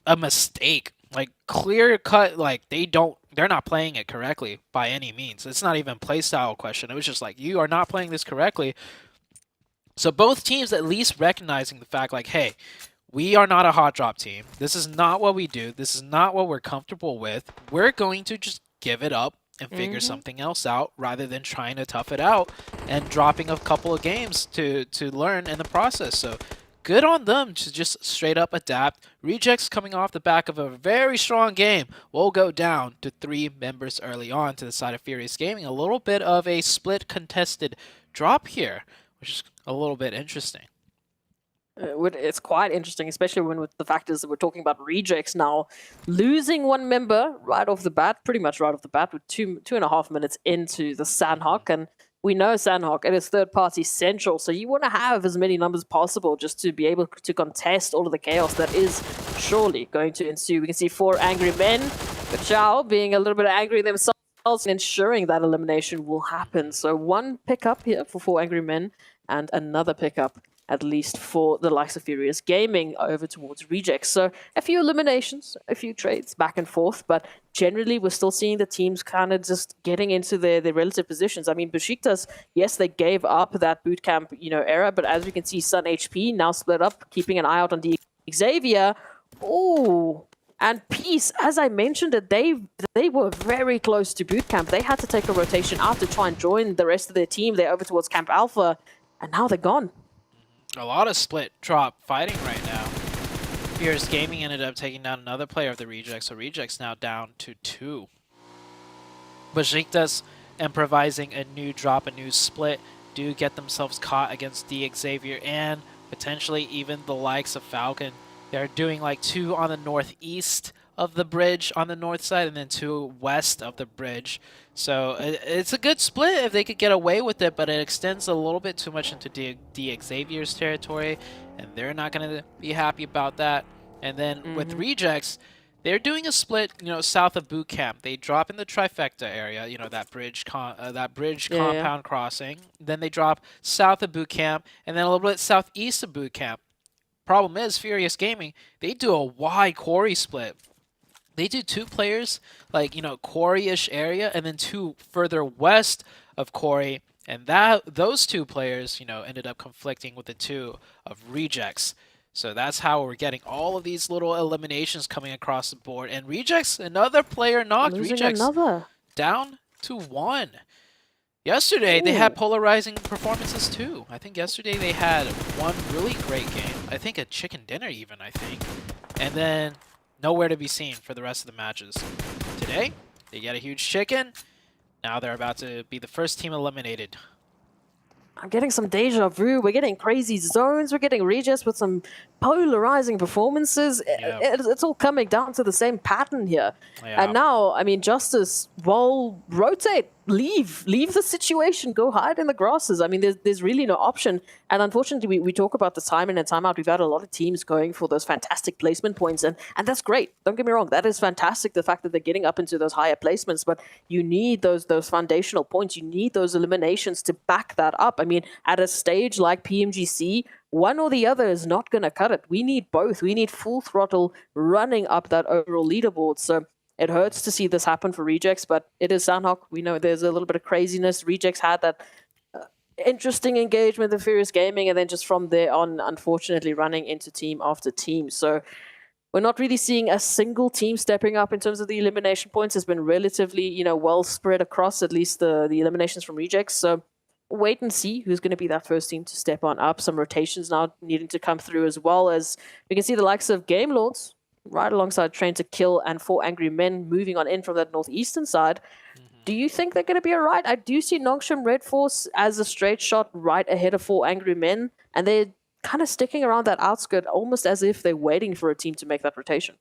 a mistake, like clear cut, like they're not playing it correctly by any means. It's not even playstyle question. It was just like, you are not playing this correctly. So both teams at least recognizing the fact, like, hey, we are not a hot drop team. This is not what we do. This is not what we're comfortable with. We're going to just give it up and figure something else out rather than trying to tough it out and dropping a couple of games to learn in the process. So good on them to just straight up adapt. Rejects coming off the back of a very strong game will go down to 3 members early on to the side of Furious Gaming. A little bit of a split contested drop here, which is a little bit interesting. It's quite interesting, especially when with the fact is that we're talking about Rejects now losing one member right off the bat, pretty much right off the bat, with two and a half minutes into the Sandhawk. And we know Sandhawk, it is third-party central, so you want to have as many numbers possible just to be able to contest all of the chaos that is surely going to ensue. We can see 4 angry men, but Chow being a little bit angry themselves and ensuring that elimination will happen. So 1 pickup here for 4 angry men and another pickup at least for the likes of Furious Gaming over towards Rejects. So a few eliminations, a few trades back and forth, but generally we're still seeing the teams kind of just getting into their relative positions. I mean, Besiktas, yes, they gave up that bootcamp, era, but as we can see, Sun HP now split up, keeping an eye out on the Xavier. Oh, and Peace, as I mentioned it, they were very close to bootcamp. They had to take a rotation out to try and join the rest of their team. They're over towards Camp Alpha, and now they're gone. A lot of split drop fighting right now. Fierce Gaming ended up taking down another player of the Rejects, so Rejects now down to 2. Besiktas improvising a new drop, a new split, do get themselves caught against the Xavier and potentially even the likes of Falcon. They're doing like 2 on the northeast of the bridge on the north side and then 2 west of the bridge. So it's a good split if they could get away with it, but it extends a little bit too much into the Xavier's territory, and they're not going to be happy about that. And then with Rejects, they're doing a split, south of boot camp. They drop in the trifecta area, that bridge compound crossing. Then they drop south of boot camp, and then a little bit southeast of boot camp. Problem is, Furious Gaming, they do a wide quarry split. They do 2 players, like, quarry-ish area, and then 2 further west of quarry. And those 2 players, ended up conflicting with the 2 of Rejects. So that's how we're getting all of these little eliminations coming across the board. And Rejects, another player knocked. Rejects down to 1. Yesterday, they had polarizing performances too. I think yesterday they had one really great game. I think a chicken dinner even, And then nowhere to be seen for the rest of the matches. Today, they get a huge chicken. Now they're about to be the first team eliminated. I'm getting some deja vu. We're getting crazy zones. We're getting Regis with some polarizing performances. It's all coming down to the same pattern here. And now, I mean, Justice, rotate, leave the situation, go hide in the grasses. I mean, there's really no option. And unfortunately, we talk about the time in and time out. We've had a lot of teams going for those fantastic placement points, and that's great. Don't get me wrong, that is fantastic, the fact that they're getting up into those higher placements, but you need those foundational points. You need those eliminations to back that up. I mean, at a stage like PMGC, one or the other is not going to cut it. We need both. We need full throttle running up that overall leaderboard. So it hurts to see this happen for Rejects, but it is Sandhawk. We know there's a little bit of craziness. Rejects had that interesting engagement with Furious Gaming, and then just from there on, unfortunately, running into team after team. So we're not really seeing a single team stepping up in terms of the elimination points. It's been relatively, well spread across at least the eliminations from Rejects. So wait and see who's going to be that first team to step on up. Some rotations now needing to come through, as well as we can see the likes of Game Lords right alongside Train to Kill and 4 Angry Men moving on in from that northeastern side. Do you think they're going to be all right? I do see Nongshim Red Force as a straight shot right ahead of 4 Angry Men, and they're kind of sticking around that outskirt almost as if they're waiting for a team to make that rotation.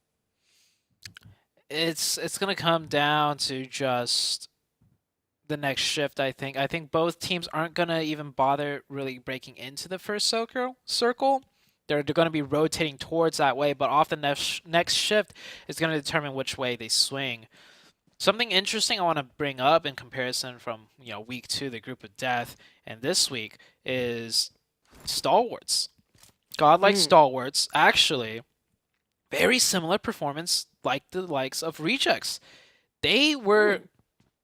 It's going to come down to just the next shift, I think. I think both teams aren't going to even bother really breaking into the first circle. They're going to be rotating towards that way, but off the next shift is going to determine which way they swing. Something interesting I want to bring up in comparison from week 2, the group of death, and this week is Stalwarts. Godlike Stalwarts, actually, very similar performance like the likes of Rejects. They were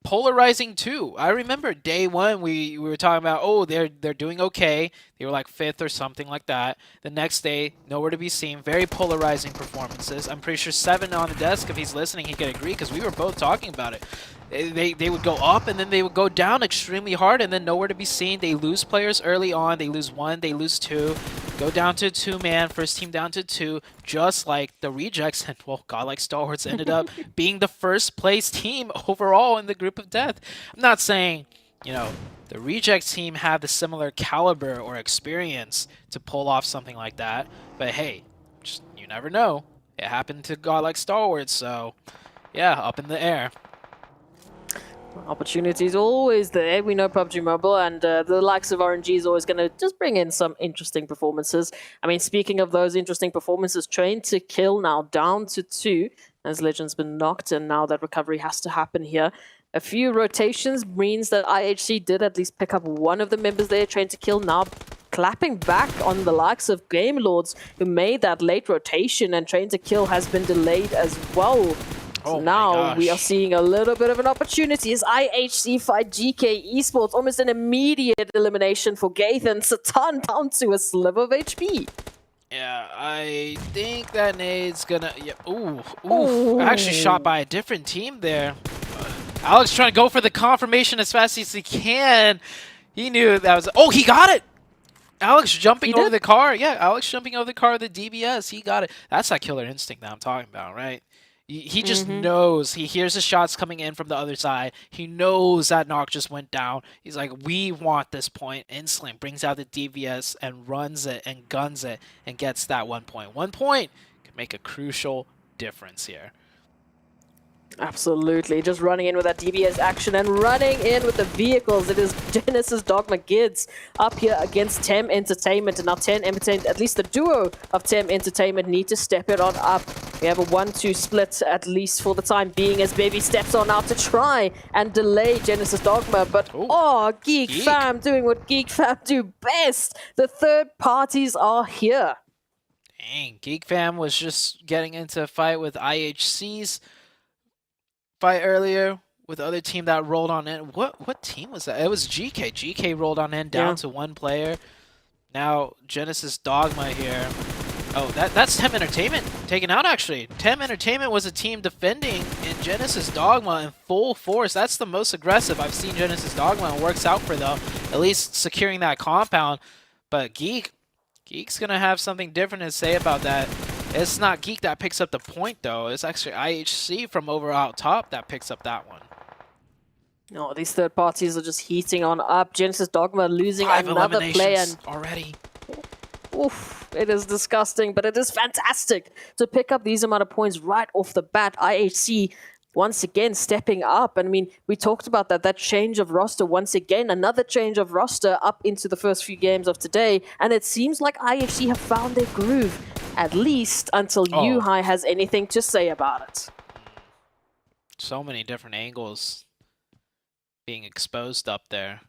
polarizing too. I remember day one we were talking about, oh, they're doing okay. They were like 5th or something like that. The next day, nowhere to be seen. Very polarizing performances. I'm pretty sure Seven on the desk, if he's listening, he could agree because we were both talking about it. They would go up and then they would go down extremely hard and then nowhere to be seen. They lose players early on. They lose 1, they lose 2. Go down to 2-man, first team down to 2, just like the Rejects. And, well, godlike Stalwarts ended up being the first place team overall in the group of death. I'm not saying, you know, the Rejects team have the similar caliber or experience to pull off something like that. But, hey, just, you never know. It happened to godlike Stalwarts, so, yeah, up in the air. Opportunities always there. We know PUBG Mobile and the likes of RNG is always going to just bring in some interesting performances. I mean, speaking of those interesting performances, Train to Kill now down to 2 as Legend's been knocked, and now that recovery has to happen here. A few rotations means that IHC did at least pick up one of the members there. Train to Kill now clapping back on the likes of Game Lords who made that late rotation, and Train to Kill has been delayed as well. So now we are seeing a little bit of an opportunity as IHC fight GK Esports. Almost an immediate elimination for Gaith and Satan down to a sliver of HP. Yeah, I think that nade's gonna... Yeah, ooh. Actually shot by a different team there. Alex trying to go for the confirmation as fast as he can. He knew that was... Oh, he got it! Alex jumping over the car. Yeah, Alex jumping over the car with the DBS. He got it. That's that killer instinct that I'm talking about, right? He just knows. He hears the shots coming in from the other side. He knows that knock just went down. He's like, we want this point. Instantly brings out the DVS and runs it and guns it and gets that 1 point. 1 point can make a crucial difference here. Absolutely, just running in with that DBS action and running in with the vehicles. It is Genesis Dogma Gids up here against Tem Entertainment. And now Tem Entertainment, at least the duo of Tem Entertainment, need to step it on up. We have a 1-2 split, at least for the time being, as Baby steps on out to try and delay Genesis Dogma. But, Geek Fam doing what Geek Fam do best. The third parties are here. Dang, Geek Fam was just getting into a fight with IHC's fight earlier with the other team that rolled on in. What team was that? It was GK. GK rolled on in down to 1 player. Now Genesis Dogma here. Oh, that's Tem Entertainment taken out, actually. Tem Entertainment was a team defending in Genesis Dogma in full force. That's the most aggressive I've seen Genesis Dogma. It works out for them, at least securing that compound. But Geek's going to have something different to say about that. It's not Geek that picks up the point, though. It's actually IHC from over out top that picks up that one. No, these third parties are just heating on up. Genesis Dogma losing 5 another player. Already. Oof, it is disgusting, but it is fantastic to pick up these amount of points right off the bat. IHC once again stepping up. And I mean, we talked about that change of roster once again, another change of roster up into the first few games of today. And it seems like IHC have found their groove, at least until Yuhai has anything to say about it. So many different angles being exposed up there.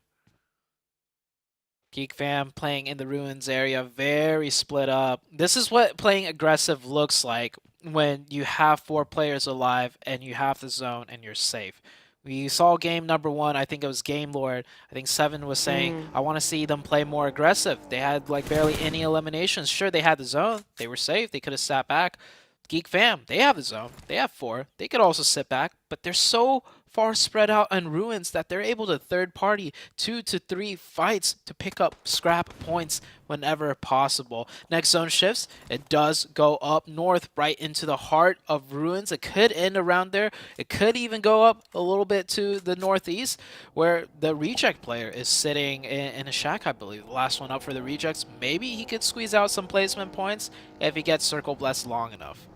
Geek Fam playing in the ruins area, very split up. This is what playing aggressive looks like when you have 4 players alive and you have the zone and you're safe. We saw game number 1, I think it was Game Lord. I think Seven was saying, I want to see them play more aggressive. They had like barely any eliminations. Sure, they had the zone. They were safe. They could have sat back. Geek Fam, they have the zone. They have 4. They could also sit back, but they're so far spread out on ruins that they're able to third party 2 to 3 fights to pick up scrap points whenever possible. Next zone shifts, it does go up north right into the heart of ruins. It could end around there. It could even go up a little bit to the northeast where the reject player is sitting in a shack, I believe. The last one up for the rejects. Maybe he could squeeze out some placement points if he gets circle blessed long enough.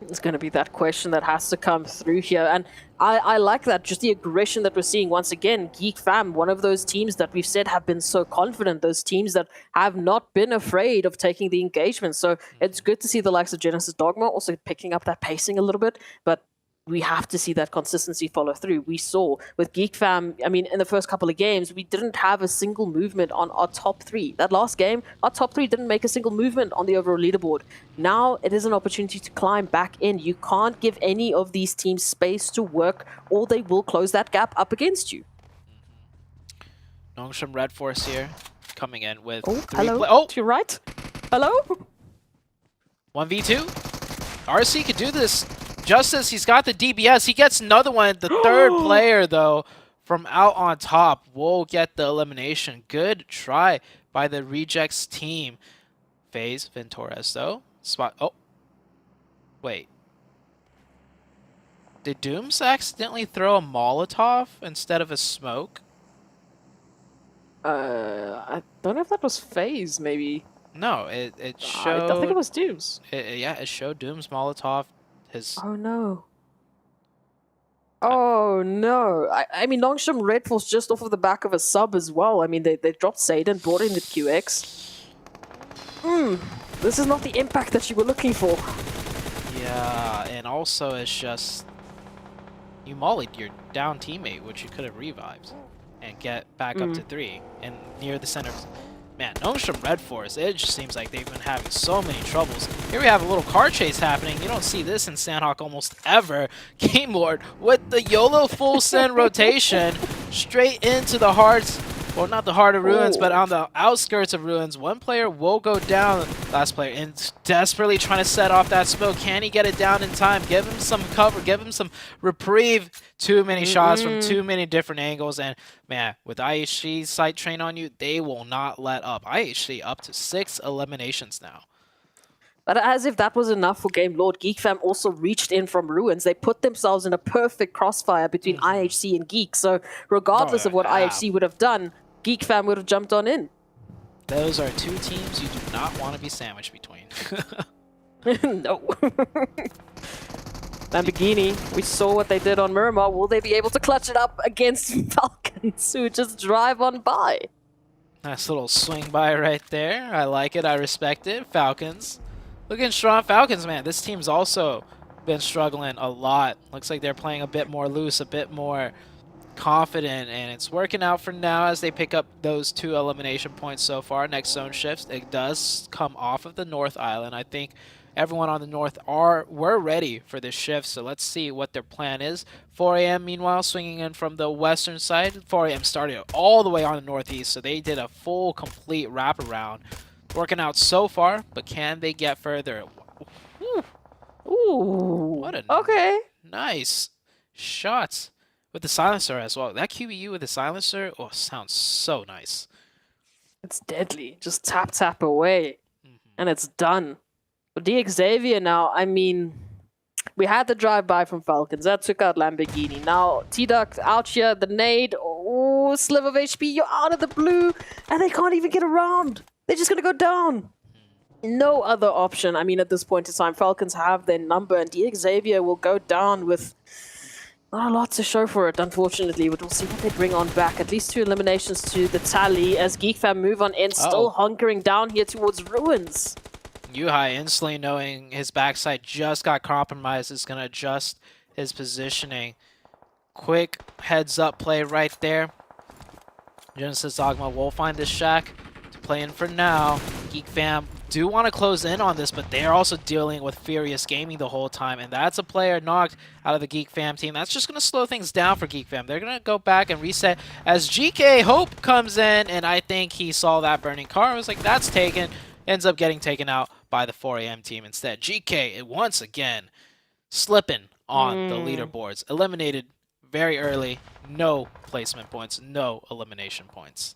It's going to be that question that has to come through here. And I like that, just the aggression that we're seeing once again. Geek Fam, one of those teams that we've said have been so confident, those teams that have not been afraid of taking the engagement. So it's good to see the likes of Genesis Dogma also picking up that pacing a little bit. But we have to see that consistency follow through. We saw with Geek Fam, I mean, in the first couple of games, we didn't have a single movement on our top 3. That last game, our top 3 didn't make a single movement on the overall leaderboard. Now it is an opportunity to climb back in. You can't give any of these teams space to work, or they will close that gap up against you. Nongshim Red Force here, coming in with hello, to your right. Hello? 1v2. RC could do this. Justice, he's got the DBS. He gets another one. The third player, though, from out on top will get the elimination. Good try by the Rejects team. FaZe Ventorez, though. Spot. Oh. Wait. Did Dooms accidentally throw a Molotov instead of a smoke? I don't know if that was FaZe, maybe. No, it showed... I think it was Dooms. Yeah, it showed Dooms Molotov. Oh no. Oh no. I mean, Nongshim Red Force just off of the back of a sub as well. I mean, they dropped Satan, brought in the QX. This is not the impact that you were looking for. Yeah, and also it's just... You mollied your down teammate, which you could have revived, and get back up to 3, and near the center. Man, Nongshim Red Force, it just seems like they've been having so many troubles. Here we have a little car chase happening. You don't see this in Sandhawk almost ever. Game Lord with the YOLO full send rotation straight into the hearts. Well, not the heart of Ruins, but on the outskirts of Ruins. One player will go down. Last player in desperately trying to set off that smoke. Can he get it down in time? Give him some cover. Give him some reprieve. Too many shots from too many different angles. And, man, with IHC's sight train on you, they will not let up. IHC up to 6 eliminations now. But as if that was enough for Game Lord, Geek Fam also reached in from Ruins. They put themselves in a perfect crossfire between IHC and Geek. So regardless of what IHC would have done, Geek Fam would have jumped on in. Those are 2 teams you do not want to be sandwiched between. No. Lamborghini, we saw what they did on Miramar. Will they be able to clutch it up against Falcons who just drive on by? Nice little swing by right there. I like it. I respect it. Falcons. Looking strong. Falcons, man. This team's also been struggling a lot. Looks like they're playing a bit more loose, a bit more confident, and it's working out for now as they pick up those 2 elimination points so far. Next zone shifts. It does come off of the North Island. I think everyone on the North were ready for this shift, so let's see what their plan is. 4 a.m. meanwhile swinging in from the western side. 4 a.m. started all the way on the northeast, so they did a full, complete wraparound. Working out so far, but can they get further? Ooh. What a nice shots with the silencer as well. That QEU with the silencer, oh, sounds so nice. It's deadly. Just tap away, and it's done. But Xavier now, I mean, we had the drive-by from Falcons. That took out Lamborghini. Now, T-Duck out here, the nade. Oh, sliver of HP, you're out of the blue, and they can't even get around. They're just going to go down. No other option. I mean, at this point in time, Falcons have their number, and Xavier will go down with not a lot to show for it, unfortunately, but we'll see what they bring on back. At least 2 eliminations to the tally as Geek Fam move on in, still hunkering down here towards Ruins. Yuhai instantly knowing his backside just got compromised is going to adjust his positioning. Quick heads-up play right there. Genesis Dogma will find this shack to play in for now. Geek Fam do want to close in on this, but they're also dealing with Furious Gaming the whole time, and that's a player knocked out of the Geek Fam team. That's just going to slow things down for Geek Fam. They're going to go back and reset as GK Hope comes in, and I think he saw that burning car. I was like, that's taken. Ends up getting taken out by the 4 a.m. team instead. GK, once again, slipping on the leaderboards. Eliminated very early. No placement points. No elimination points.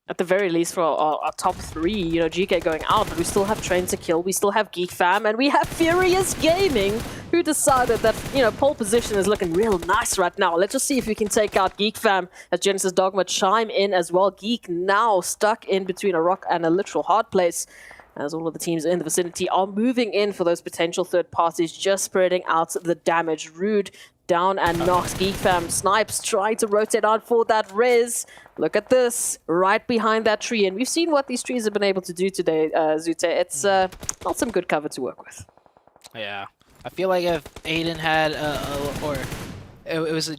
At the very least for our top 3, you know, GK going out, but we still have Train to Kill, we still have Geek Fam, and we have Furious Gaming, who decided that, you know, pole position is looking real nice right now. Let's just see if we can take out Geek Fam as Genesis Dogma chime in as well. Geek now stuck in between a rock and a literal hard place, as all of the teams in the vicinity are moving in for those potential third parties, just spreading out the damage. Rude down and knocks. Geek Fam snipes, trying to rotate out for that res. Look at this, right behind that tree. And we've seen what these trees have been able to do today, Zute. It's not some good cover to work with. Yeah. I feel like if Aiden had, or it was a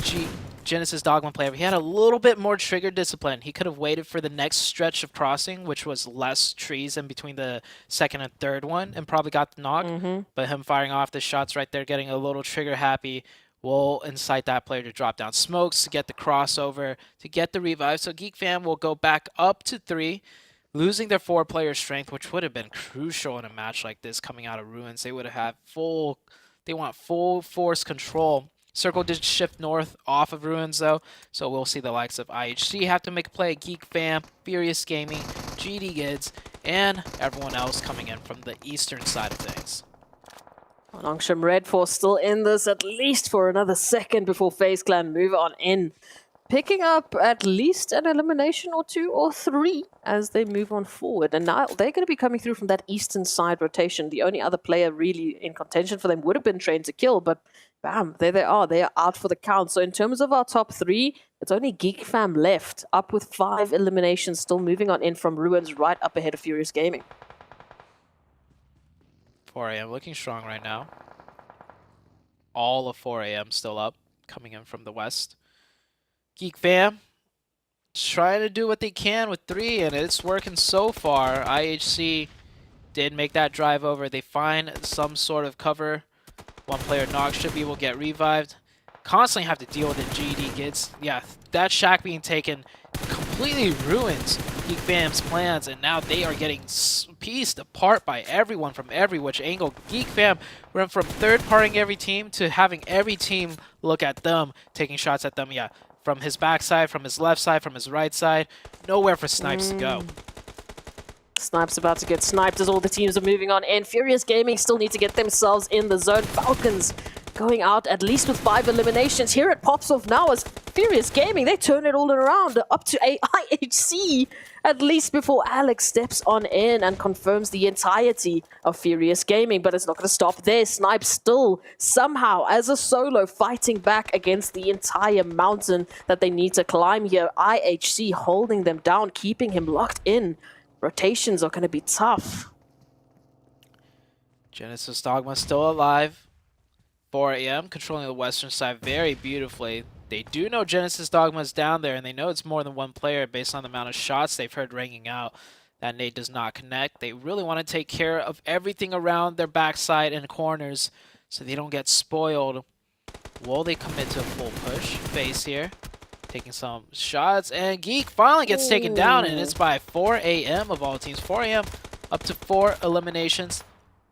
Genesis Dogma player, if he had a little bit more trigger discipline, he could have waited for the next stretch of crossing, which was less trees in between the second and third one, and probably got the knock. But him firing off the shots right there, getting a little trigger happy, will incite that player to drop down smokes, to get the crossover, to get the revive. So Geek Fam will go back up to 3, losing their 4-player strength, which would have been crucial in a match like this coming out of Ruins. They would have had they want full force control. Circle did shift north off of Ruins though, so we'll see the likes of IHC have to make a play, Geek Fam, Furious Gaming, GD Gids, and everyone else coming in from the eastern side of things. Longsham Red Force still in this at least for another second before FaZe Clan move on in. Picking up at least an elimination or 2 or 3 as they move on forward. And now they're going to be coming through from that eastern side rotation. The only other player really in contention for them would have been Train to Kill, but bam, there they are. They are out for the count. So in terms of our top 3, it's only Geek Fam left, up with 5 eliminations, still moving on in from Ruins, right up ahead of Furious Gaming. 4 AM looking strong right now. All of 4 AM still up, coming in from the west. Geek Fam trying to do what they can with 3, and it's working so far. IHC did make that drive over. They find some sort of cover. One player knocked, should be able to get revived. Constantly have to deal with the GD Gids. Yeah, that shack being taken completely ruins Geek Fam's plans, and now they are getting pieced apart by everyone from every which angle. Geek Fam went from third-partying every team to having every team look at them, taking shots at them. Yeah, from his backside, from his left side, from his right side. Nowhere for Snipes to go. Snipes about to get sniped as all the teams are moving on in. Furious Gaming still need to get themselves in the zone. Falcons going out at least with 5 eliminations. Here it pops off now as Furious Gaming, they turn it all around up to a IHC at least before Alex steps on in and confirms the entirety of Furious Gaming. But it's not going to stop there. Snipe still somehow as a solo fighting back against the entire mountain that they need to climb here. IHC holding them down, keeping him locked in. Rotations are going to be tough. Genesis Dogma still alive. 4 AM, controlling the western side very beautifully. They do know Genesis Dogma is down there, and they know it's more than one player based on the amount of shots they've heard ringing out. That nade does not connect. They really want to take care of everything around their backside and corners so they don't get spoiled. Will they commit to a full push? FaZe here, taking some shots, and Geek finally gets taken down, and it's by 4 AM of all teams. 4 AM up to 4 eliminations.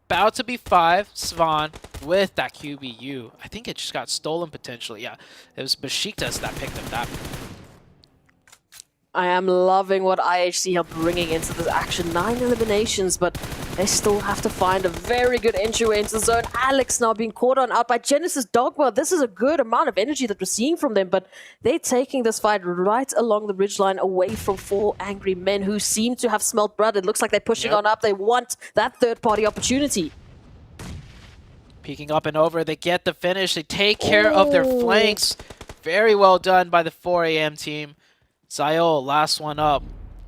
About to be 5, Svan with that QBU. I think it just got stolen potentially. Yeah, it was Besiktas that picked up that. I am loving what IHC are bringing into this action. 9 eliminations, but they still have to find a very good entryway into the zone. Alex now being caught on out by Genesis Dogma. This is a good amount of energy that we're seeing from them, but they're taking this fight right along the ridgeline away from 4 angry men who seem to have smelt blood. It looks like they're pushing on up. They want that third-party opportunity. Peeking up and over, they get the finish. They take care of their flanks. Very well done by the 4 AM team. Zayol, last one up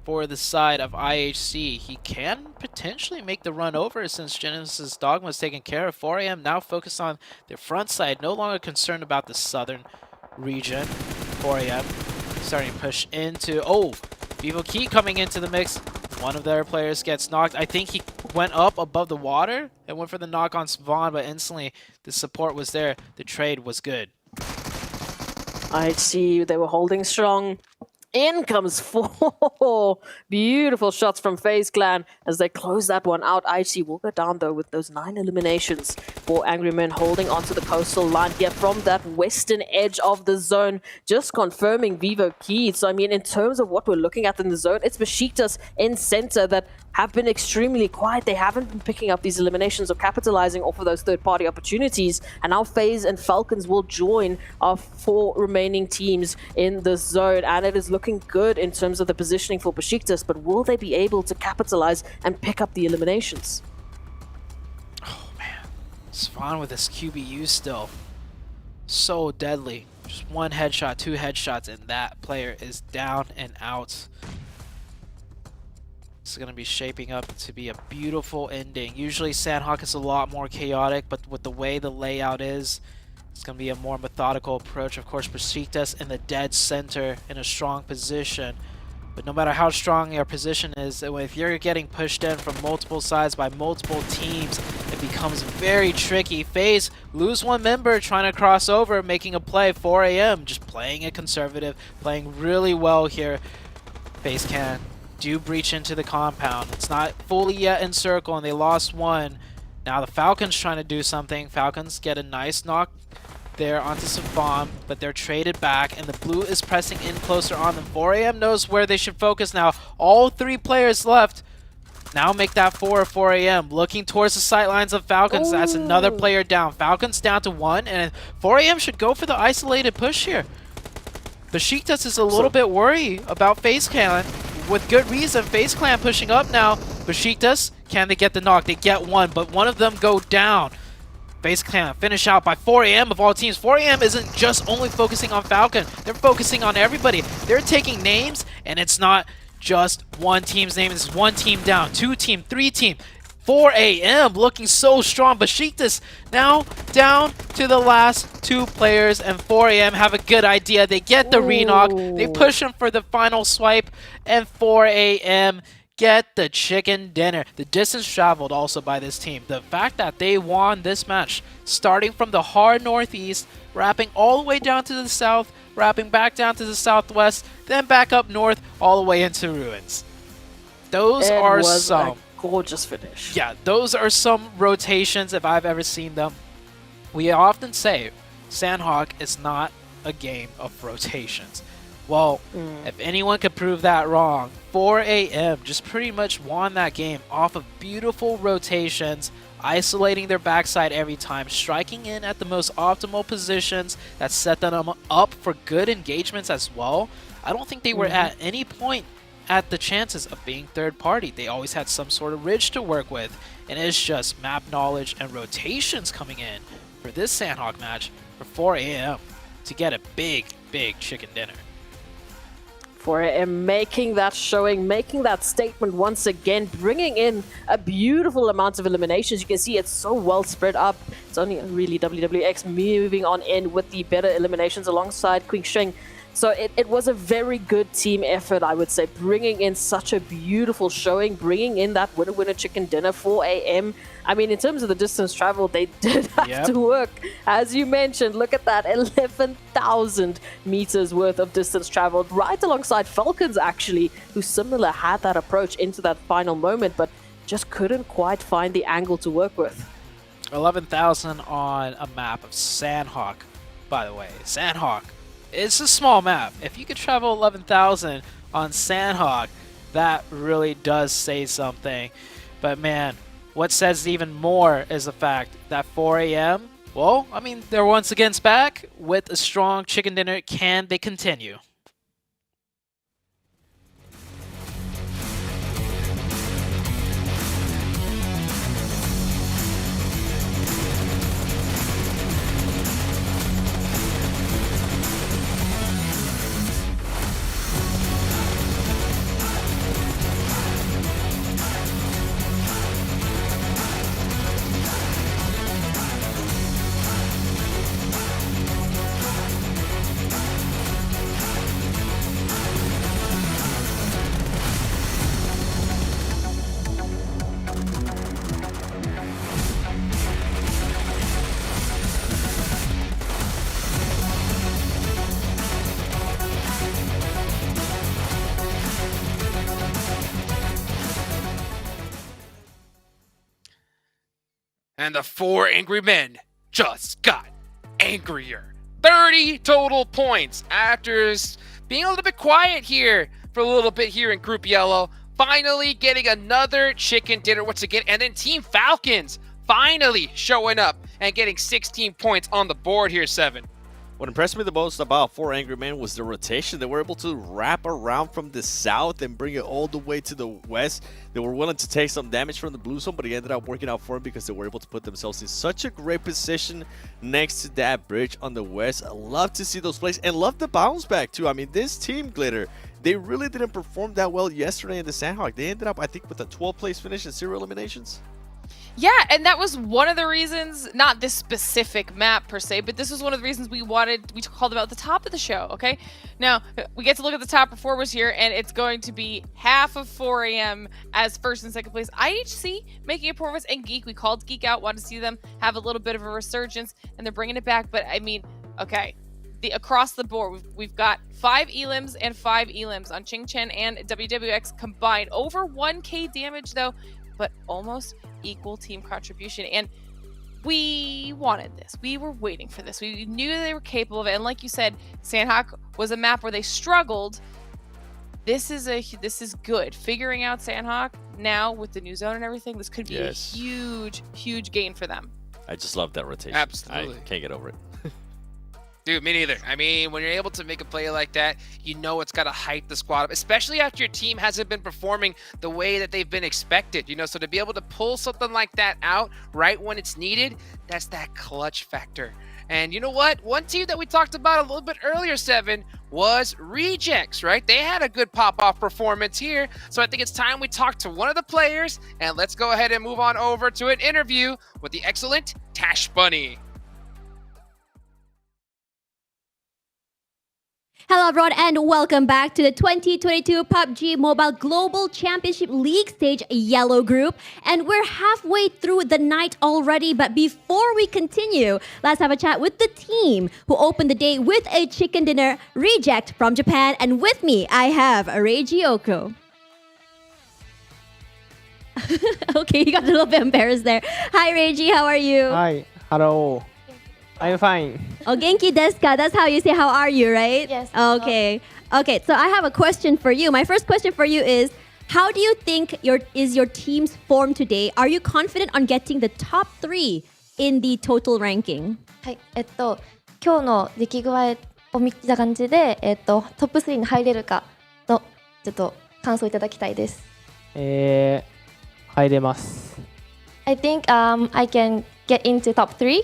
for the side of IHC. He can potentially make the run over since Genesis Dogma is taken care of. 4 AM now focused on their front side, no longer concerned about the southern region. 4 AM starting to push into, Vivo Key coming into the mix. One of their players gets knocked. I think he went up above the water and went for the knock on Svan, but instantly the support was there. The trade was good. IHC, they were holding strong. In comes 4 beautiful shots from FaZe Clan as they close that one out. IHC will go down though with those 9 eliminations. 4 angry men holding onto the coastal line here from that western edge of the zone, just confirming Vivo Key. So I mean, in terms of what we're looking at in the zone, it's Besiktas in center that have been extremely quiet. They haven't been picking up these eliminations or capitalizing off of those third-party opportunities. And now FaZe and Falcons will join our 4 remaining teams in the zone. And it is looking good in terms of the positioning for Besiktas, but will they be able to capitalize and pick up the eliminations? Oh man, Svan with his QBU still. So deadly. Just 1 headshot, 2 headshots, and that player is down and out. it's going to be shaping up to be a beautiful ending. Usually Sandhawk is a lot more chaotic, but with the way the layout is, it's going to be a more methodical approach. Of course, Besiktas in the dead center in a strong position. But no matter how strong your position is, if you're getting pushed in from multiple sides by multiple teams, it becomes very tricky. FaZe lose one member trying to cross over, making a play. 4 AM just playing it conservative, playing really well here. FaZe do breach into the compound. It's not fully yet in circle, and they lost one. Now the Falcons trying to do something. Falcons get a nice knock there onto Safam, but they're traded back, and the blue is pressing in closer on them. 4 AM knows where they should focus now. All 3 players left. Now make that 4 AM. Looking towards the sightlines of Falcons. Ooh. That's another player down. Falcons down to 1, and 4 AM should go for the isolated push here. Besiktas is a little bit worried about FaZe Clan. With good reason. FaZe Clan pushing up now. Besiktas, can they get the knock? They get one, but one of them go down. FaZe Clan finish out by 4 AM of all teams. 4 AM isn't just only focusing on Falcon. They're focusing on everybody. They're taking names, and it's not just one team's name. It's one team down, 2 team, 3 team. 4 AM looking so strong. Besiktas now down to the last 2 players, and 4 AM have a good idea. They get the reknock. They push them for the final swipe, and 4 AM get the chicken dinner. The distance traveled also by this team. The fact that they won this match, starting from the hard northeast, wrapping all the way down to the south, wrapping back down to the southwest, then back up north, all the way into ruins. Those are some gorgeous finish. Yeah, those are some rotations if I've ever seen them. We often say Sandhawk is not a game of rotations. Well, if anyone could prove that wrong, 4 AM just pretty much won that game off of beautiful rotations, isolating their backside every time, striking in at the most optimal positions that set them up for good engagements as well. I don't think they were at any point at the chances of being third party. They always had some sort of ridge to work with, and it's just map knowledge and rotations coming in for this Sandhawk match for 4 AM to get a big chicken dinner. 4 AM making that showing, making that statement once again, bringing in a beautiful amount of eliminations. You can see it's so well spread up. It's only really WWX moving on in with the better eliminations alongside Qingsheng. So it was a very good team effort, I would say, bringing in such a beautiful showing, bringing in that winner chicken dinner. 4 AM. I mean, in terms of the distance traveled, they did have to work. As you mentioned, look at that, 11,000 meters worth of distance traveled, right alongside Falcons, actually, who similar had that approach into that final moment, but just couldn't quite find the angle to work with. 11,000 on a map of Sandhawk, by the way. Sandhawk. It's a small map. If you could travel 11,000 on Sandhawk, that really does say something. But man, what says even more is the fact that 4 AM, well, I mean, they're once again back with a strong chicken dinner. Can they continue? And the 4 angry men just got angrier. 30 total points after being a little bit quiet here for a little bit here in Group Yellow. Finally getting another chicken dinner once again. And then Team Falcons finally showing up and getting 16 points on the board here, 7. What impressed me the most about 4 Angry Men was the rotation. They were able to wrap around from the south and bring it all the way to the west. They were willing to take some damage from the blue zone, but it ended up working out for them because they were able to put themselves in such a great position next to that bridge on the west. I love to see those plays and love the bounce back too. I mean, this team, Glitter, they really didn't perform that well yesterday in the Sandhawk. They ended up, I think, with a 12th place finish in 0 eliminations. Yeah, and that was one of the reasons, not this specific map per se, but this was one of the reasons we called them out at the top of the show, okay? Now, we get to look at the top performers here, and it's going to be half of 4 a.m. as first and second place. IHC making a performance, and Geek, we called Geek out, wanted to see them have a little bit of a resurgence, and they're bringing it back, but I mean, okay. Across the board, we've got 5 elims and 5 elims on Ching Chen and WWX combined. Over 1k damage though, but almost equal team contribution. And we wanted this. We were waiting for this. We knew they were capable of it. And like you said, Sandhawk was a map where they struggled. This is good. Figuring out Sandhawk now with the new zone and everything, this could be a huge, huge gain for them. I just love that rotation. Absolutely. I can't get over it. Dude, me neither. I mean, when you're able to make a play like that, you know it's got to hype the squad up, especially after your team hasn't been performing the way that they've been expected, you know? So to be able to pull something like that out right when it's needed, that's that clutch factor. And you know what? One team that we talked about a little bit earlier, Seven, was Rejects, right? They had a good pop-off performance here. So I think it's time we talk to one of the players, and let's go ahead and move on over to an interview with the excellent Tash Bunny. Hello everyone and welcome back to the 2022 PUBG Mobile Global Championship League Stage Yellow Group. And we're halfway through the night already, but before we continue, let's have a chat with the team who opened the day with a chicken dinner, Reject from Japan. And with me, I have Reiji Oko. Okay, you got a little bit embarrassed there. Hi Reiji, how are you? Hi, hello. I'm fine. Oh, genki desu ka? That's how you say how are you, right? Yes. Okay. Okay, so I have a question for you. My first question for you is, how do you think your team's form today? Are you confident on getting the top 3 in the total ranking? はい、今日の出来具合を見た感じで、トップ3に入れるかのちょっと感想いただきたいです。入れます。I think I can get into top 3.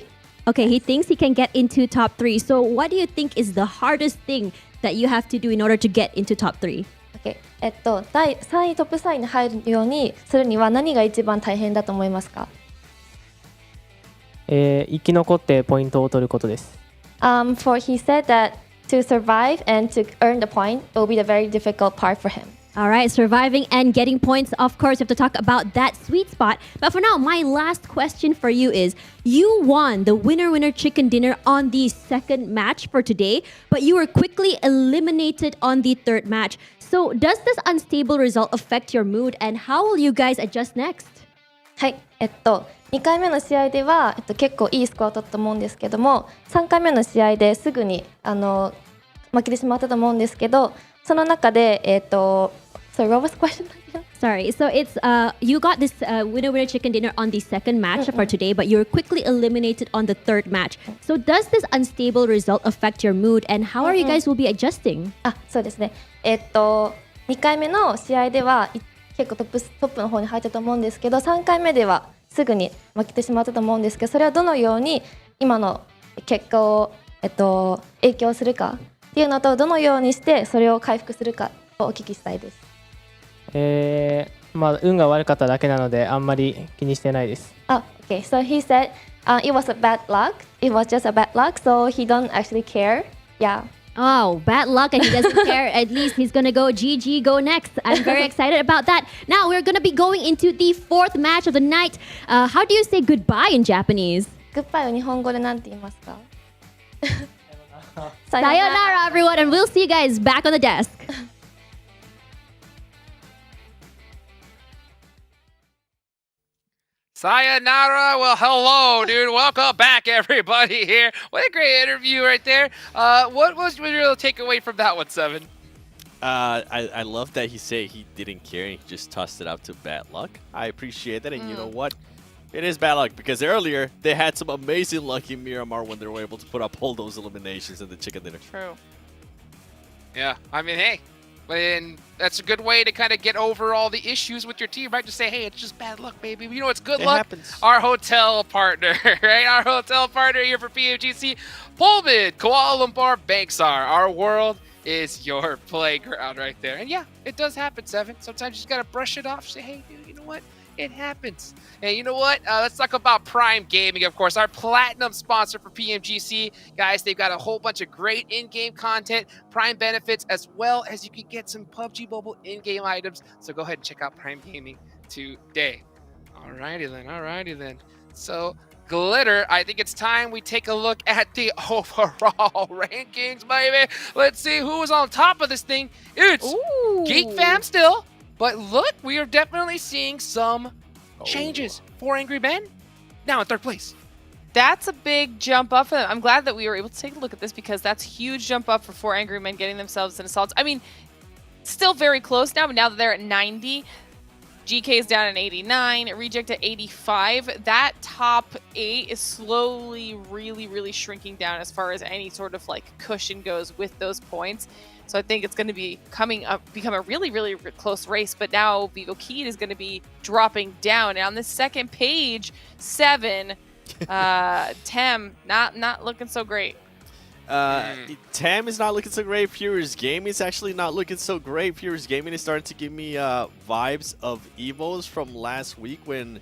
Okay, he thinks he can get into top 3. So what do you think is the hardest thing that you have to do in order to get into top 3? Okay. 第3位トップ3位に入るようにするには何が一番大変だと思いますか？生き残ってポイントを取ることです。For he said that to survive and to earn the point will be the very difficult part for him. All right, surviving and getting points. Of course, you have to talk about that sweet spot. But for now, my last question for you is, you won the winner-winner chicken dinner on the second match for today, but you were quickly eliminated on the third match. So does this unstable result affect your mood, and how will you guys adjust next? はい、2回目の試合では、結構いいスコアを取ったと思うんですけども、3回目の試合ですぐに負けてしまったと思うんですけど、その中でSorry, what was the question? Sorry, so it's you got this winner-winner chicken dinner on the second match for today, but you were quickly eliminated on the third match. So does this unstable result affect your mood, and how are you guys will be adjusting? そうですね。2回目の試合では結構トップの方に入ったと思うんですけど、3回目ではすぐに負けてしまったと思うんですけど、それはどのように今の結果を影響するかっていうのと、どのようにしてそれを回復するかをお聞きしたいです。まあ運が悪かっただけなのであんまり気にしてないです。Okay, so he said it was a bad luck. It was just a bad luck, so he don't actually care. Yeah. Oh, bad luck and he doesn't care. At least he's gonna go GG, go next. I'm very excited about that. Now we're gonna be going into the fourth match of the night. How do you say goodbye in Japanese? Goodbye を日本語でなんて言いますか？ Sayonara, everyone, and we'll see you guys back on the desk. Sayonara. Well, hello, dude. Welcome back, everybody, here. What a great interview right there. What was your real takeaway from that one, Seven? I love that he said he didn't care and he just tossed it out to bad luck. I appreciate that, and you know what? It is bad luck because earlier they had some amazing luck in Miramar when they were able to put up all those eliminations in the chicken dinner. True. Yeah, I mean, hey. And that's a good way to kind of get over all the issues with your team, right? Just say, hey, it's just bad luck, baby. You know, it's good luck. Happens. Our hotel partner, right? Our hotel partner here for PMGC, Pullman, Kuala Lumpur, Banksar. Our world is your playground right there. And yeah, it does happen, Seven. Sometimes you just gotta brush it off. Say, hey, dude, you know what? It happens. And you know what? Let's talk about Prime Gaming, of course, our platinum sponsor for PMGC. Guys, they've got a whole bunch of great in-game content, Prime benefits, as well as you can get some PUBG Mobile in-game items. So go ahead and check out Prime Gaming today. Alrighty then. So, Glitter, I think it's time we take a look at the overall rankings, baby. Let's see who is on top of this thing. It's Geek Fam still, but look, we are definitely seeing some changes. 4 Angry Men now in 3rd place. That's a big jump up for them. I'm glad that we were able to take a look at this because that's a huge jump up for 4 Angry Men getting themselves in assaults. I mean, still very close now, but now that they're at 90, GK is down at 89, Reject at 85. That top 8 is slowly really shrinking down as far as any sort of like cushion goes with those points. So I think it's going to be become a really close race. But now Vivo Keed is going to be dropping down. And on the second page, 7, Tem, not looking so great. Tam is not looking so great. Furious Gaming is actually not looking so great. Furious Gaming is starting to give me vibes of Evos from last week when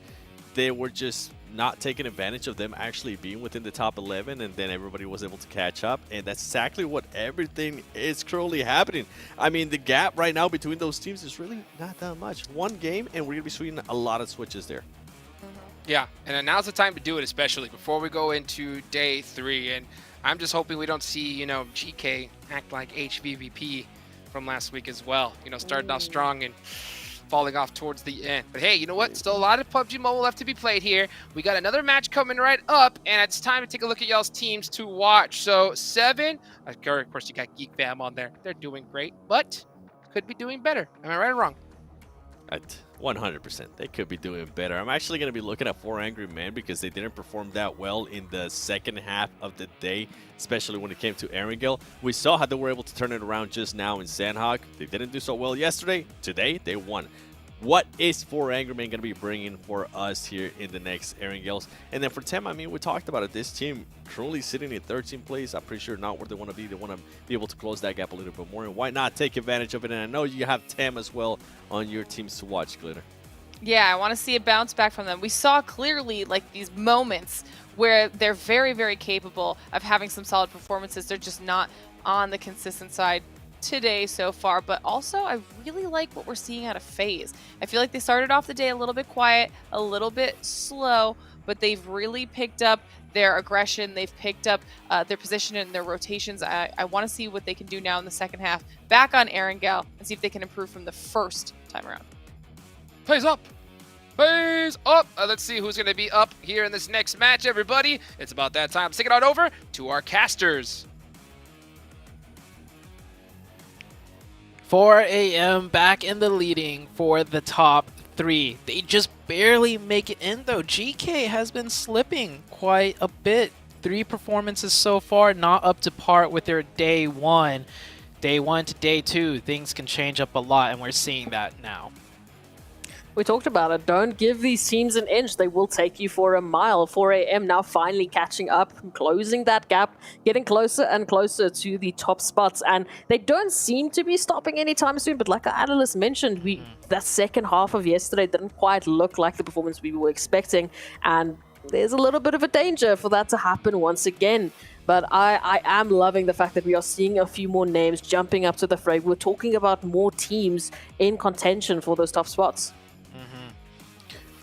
they were just not taking advantage of them actually being within the top 11, and then everybody was able to catch up, and that's exactly what everything is currently happening. I mean, the gap right now between those teams is really not that much. One game, and we're going to be seeing a lot of switches there. Yeah, and now's the time to do it, especially before we go into day 3. And I'm just hoping we don't see, GK act like HVVP from last week as well. Starting off strong and falling off towards the end. But hey, you know what? Still a lot of PUBG Mobile left to be played here. We got another match coming right up, and it's time to take a look at y'all's teams to watch. So 7, of course, you got Geek Fam on there. They're doing great, but could be doing better. Am I right or wrong? 100%. They could be doing better. I'm actually going to be looking at 4 Angry Men because they didn't perform that well in the second half of the day, especially when it came to Erangel. We saw how they were able to turn it around just now in Sandhawk. They didn't do so well yesterday. Today, they won. What is 4 Angry Men going to be bringing for us here in the next Erangels? And then for Tem, I mean, we talked about it. This team currently sitting in 13th place. I'm pretty sure not where they want to be. They want to be able to close that gap a little bit more. And why not take advantage of it? And I know you have Tem as well on your teams to watch, Glitter. Yeah, I want to see a bounce back from them. We saw clearly like these moments where they're very capable of having some solid performances. They're just not on the consistent side today so far, but also I really like what we're seeing out of FaZe. I feel like they started off the day a little bit quiet, a little bit slow, but they've really picked up their aggression. They've picked up their position and their rotations. I want to see what they can do now in the second half. Back on Erangel and see if they can improve from the first time around. FaZe up! FaZe up! Let's see who's going to be up here in this next match, everybody. It's about that time. Let's take it on over to our casters. 4 AM back in the leading for the top 3. They just barely make it in though. GK has been slipping quite a bit. 3 performances so far, not up to par with their day 1. Day 1 to day 2, things can change up a lot, and we're seeing that now. We talked about it. Don't give these teams an inch. They will take you for a mile. 4 AM now finally catching up, closing that gap, getting closer and closer to the top spots. And they don't seem to be stopping anytime soon. But like our analyst mentioned, that second half of yesterday didn't quite look like the performance we were expecting. And there's a little bit of a danger for that to happen once again. But I am loving the fact that we are seeing a few more names jumping up to the fray. We're talking about more teams in contention for those top spots.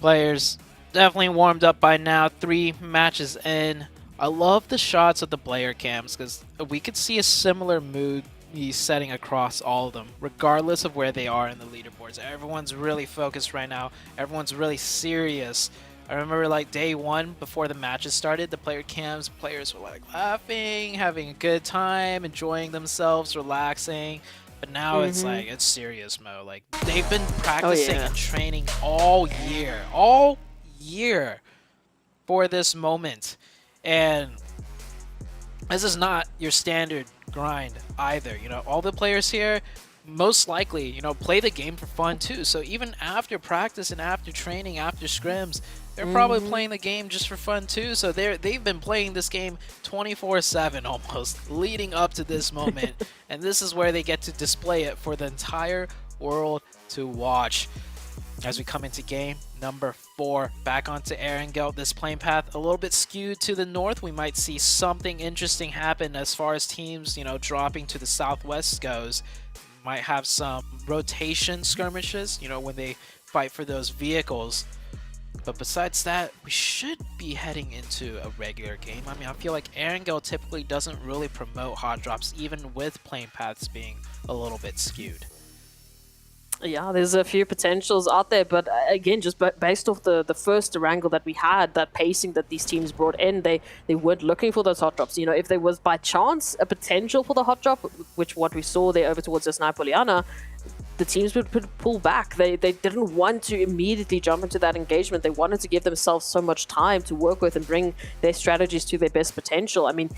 Players definitely warmed up by now. 3 matches in. I love the shots of the player cams because we could see a similar mood setting across all of them, regardless of where they are in the leaderboards. Everyone's really focused right now. Everyone's really serious. I remember like day 1 before the matches started, the player cams, players were like laughing, having a good time, enjoying themselves, relaxing. But now it's like, it's serious mode. Like, they've been practicing and training all year for this moment. And this is not your standard grind either. All the players here, most likely, you know, play the game for fun too. So even after practice and after training, after scrims, they're probably playing the game just for fun too. So they've been playing this game 24/7 almost, leading up to this moment. And this is where they get to display it for the entire world to watch. As we come into game number 4, back onto Erangel. This playing path a little bit skewed to the north. We might see something interesting happen as far as teams, you know, dropping to the southwest goes. Might have some rotation skirmishes, you know, when they fight for those vehicles. But besides that, we should be heading into a regular game. I mean, I feel like Erangel typically doesn't really promote hot drops, even with playing paths being a little bit skewed. Yeah, there's a few potentials out there, but again, just based off the first wrangle that we had, that pacing that these teams brought in, they weren't looking for those hot drops. You know, if there was by chance a potential for the hot drop, which what we saw there over towards the Snipoliana, the teams would pull back. They didn't want to immediately jump into that engagement. They wanted to give themselves so much time to work with and bring their strategies to their best potential. I mean,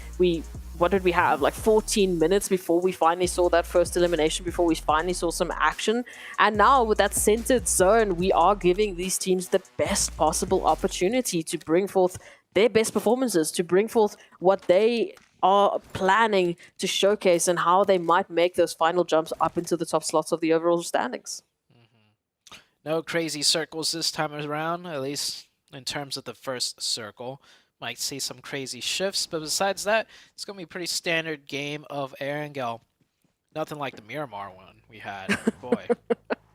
what did we have? Like 14 minutes before we finally saw that first elimination, before we finally saw some action. And now with that centered zone, we are giving these teams the best possible opportunity to bring forth their best performances, to bring forth what they are planning to showcase and how they might make those final jumps up into the top slots of the overall standings. No crazy circles this time around, at least in terms of the first circle. Might see some crazy shifts, but besides that, it's going to be a pretty standard game of Erangel. Nothing like the Miramar one we had. Boy.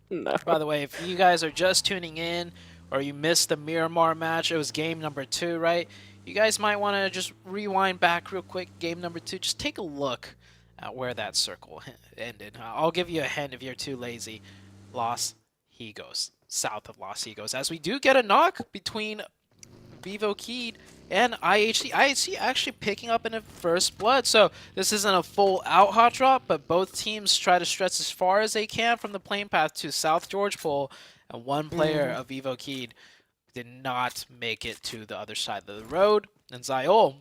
No. By the way, if you guys are just tuning in or you missed the Miramar match, it was game number 2, right? You guys might want to just rewind back real quick. Game number 2, just take a look at where that circle ended. I'll give you a hint if you're too lazy. Los Higos, south of Los Higos. As we do get a knock between Vivo Keed and IHC. IHC actually picking up in a first blood. So this isn't a full out hot drop, but both teams try to stretch as far as they can from the playing path to South George Pole. And one player of Vivo Keed did not make it to the other side of the road. And Zayol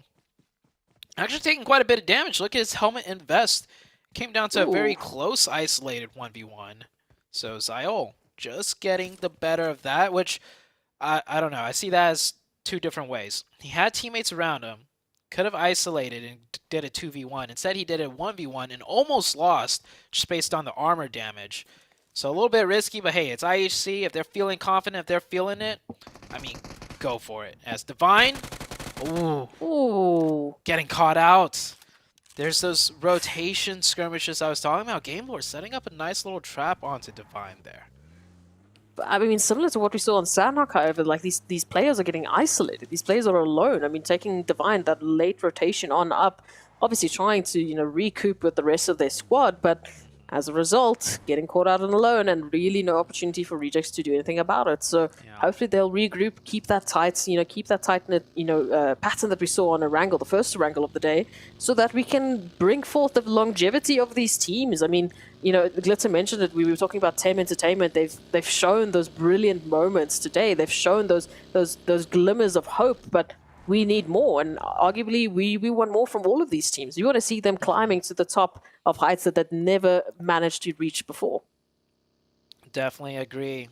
actually taking quite a bit of damage. Look at his helmet and vest. Came down to a very close isolated 1v1. So Zayol just getting the better of that, which I don't know. I see that as 2 different ways. He had teammates around him, could have isolated and did a 2v1. Instead, he did a 1v1 and almost lost just based on the armor damage. So a little bit risky, but hey, it's IHC. If they're feeling confident, if they're feeling it, I mean, go for it. As Divine, getting caught out. There's those rotation skirmishes I was talking about. Game Lord setting up a nice little trap onto Divine there. I mean, similar to what we saw on Sandhawk, however, like these players are getting isolated. These players are alone. I mean, taking Divine, that late rotation on up, obviously trying to, you know, recoup with the rest of their squad, but as a result, getting caught out and alone and really no opportunity for Rejects to do anything about it. So hopefully they'll regroup, keep that tight, you know, keep that tight-knit, you know, pattern that we saw on Erangel, the first Erangel of the day, so that we can bring forth the longevity of these teams. I mean, you know, Glitter mentioned it. We were talking about Tame Entertainment. They've shown those brilliant moments today. They've shown those glimmers of hope, but we need more, and arguably we want more from all of these teams. We want to see them climbing to the top of heights that they'd never managed to reach before. Definitely agree.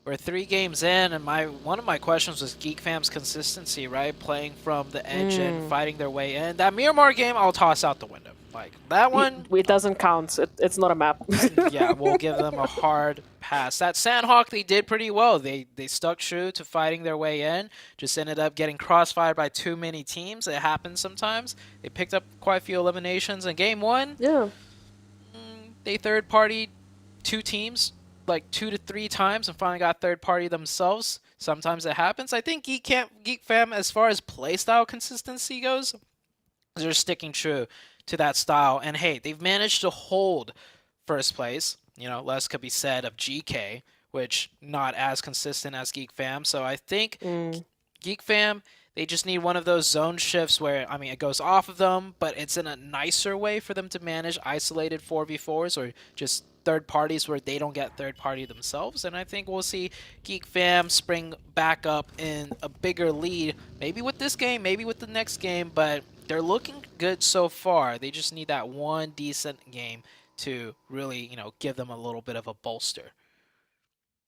We're 3 games in, and one of my questions was Geek Fam's consistency, right? Playing from the edge and fighting their way in. That Miramar game, I'll toss out the window. Like, that one... It doesn't count. It's not a map. Yeah, we'll give them a hard pass. That Sandhawk, they did pretty well. They stuck true to fighting their way in. Just ended up getting crossfired by too many teams. It happens sometimes. They picked up quite a few eliminations. In Game 1, they third-partied 2 teams, like 2 to 3 times, and finally got third-party themselves. Sometimes it happens. I think Geek Fam, as far as playstyle consistency goes, they're sticking true to that style. And hey, they've managed to hold first place. You know, less could be said of GK, which not as consistent as Geek Fam. So I think Geek Fam, they just need one of those zone shifts where, I mean, it goes off of them, but it's in a nicer way for them to manage isolated 4v4s or just third parties where they don't get third party themselves. And I think we'll see Geek Fam spring back up in a bigger lead, maybe with this game, maybe with the next game, but they're looking good so far. They just need that one decent game to really, give them a little bit of a bolster.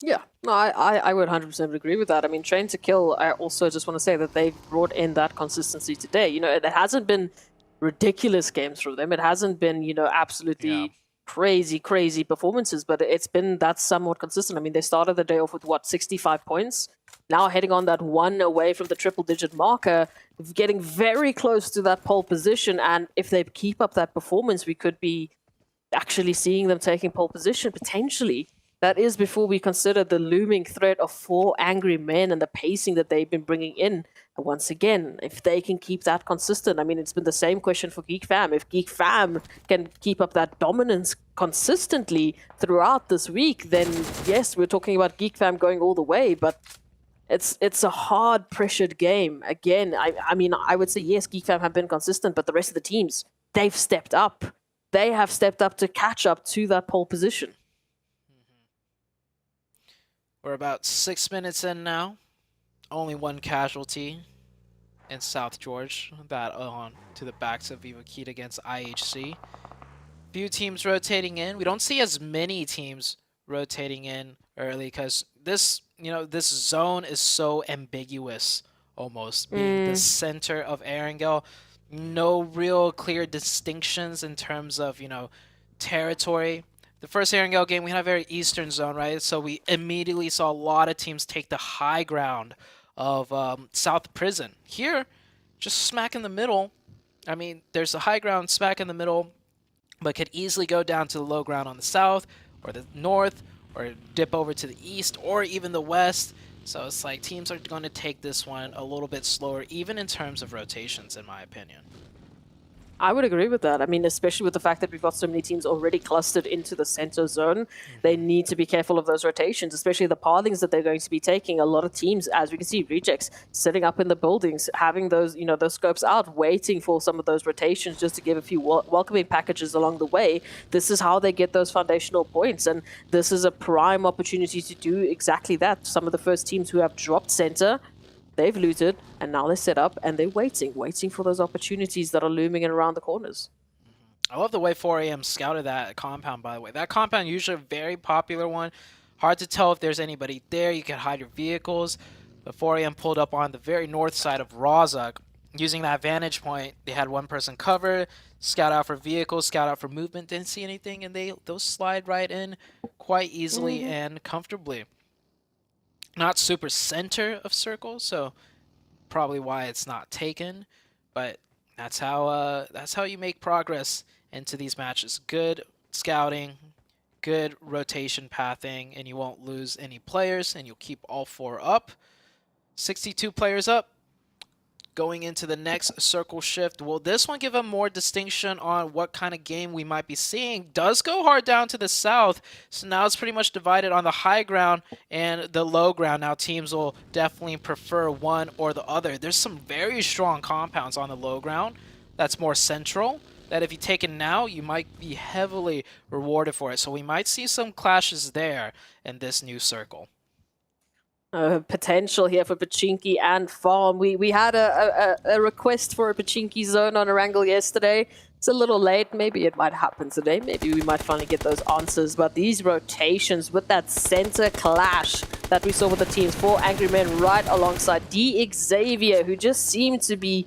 Yeah, no, I would 100% agree with that. I mean, Train to Kill, I also just want to say that they've brought in that consistency today. It hasn't been ridiculous games from them. It hasn't been, absolutely crazy performances, but it's been that somewhat consistent. I mean, they started the day off with, 65 points? Now heading on that one away from the triple-digit marker, getting very close to that pole position, and if they keep up that performance, we could be actually seeing them taking pole position, potentially. That is before we consider the looming threat of 4 angry men and the pacing that they've been bringing in. And once again, if they can keep that consistent, I mean, it's been the same question for Geek Fam. If Geek Fam can keep up that dominance consistently throughout this week, then yes, we're talking about Geek Fam going all the way, but it's a hard pressured game. Again, I mean, I would say yes, Geek Fam have been consistent, but the rest of the teams, they've stepped up. They have stepped up to catch up to that pole position. We're about 6 minutes in now. Only one casualty in South George. That on to the backs of Vivo Kid against IHC. Few teams rotating in. We don't see as many teams rotating in early because this zone is so ambiguous almost. Being the center of Erangel. No real clear distinctions in terms of, territory. The first Erangel game, we had a very eastern zone, right? So we immediately saw a lot of teams take the high ground of South Prison. Here, just smack in the middle. I mean, there's a high ground smack in the middle, but could easily go down to the low ground on the south or the north or dip over to the east or even the west. So it's like teams are going to take this one a little bit slower, even in terms of rotations, in my opinion. I would agree with that. I mean, especially with the fact that we've got so many teams already clustered into the center zone, they need to be careful of those rotations, especially the pathings that they're going to be taking. A lot of teams, as we can see, Rejects sitting up in the buildings, having those, those scopes out, waiting for some of those rotations just to give a few welcoming packages along the way. This is how they get those foundational points, and this is a prime opportunity to do exactly that. Some of the first teams who have dropped center, they've looted, and now they're set up, and they're waiting for those opportunities that are looming in around the corners. I love the way 4AM scouted that compound, by the way. That compound usually a very popular one. Hard to tell if there's anybody there. You can hide your vehicles. But 4AM pulled up on the very north side of Rozhok. Using that vantage point, they had one person covered, scout out for vehicles, scout out for movement, didn't see anything, and they'll slide right in quite easily and comfortably. Not super center of circle, so probably why it's not taken. But that's how you make progress into these matches. Good scouting, good rotation pathing, and you won't lose any players, and you'll keep all 4 up. 62 players up. Going into the next circle shift. Will this one give a more distinction on what kind of game we might be seeing? Does go hard down to the south, so now it's pretty much divided on the high ground and the low ground. Now teams will definitely prefer one or the other. There's some very strong compounds on the low ground that's more central, that if you take it now, you might be heavily rewarded for it. So we might see some clashes there in this new circle. Potential here for Pachinki and Farm. We had a request for a Pachinki zone on Erangel yesterday. It's a little late. Maybe it might happen today. Maybe we might finally get those answers. But these rotations with that center clash that we saw with the teams, 4 angry men right alongside D Xavier, who just seemed to be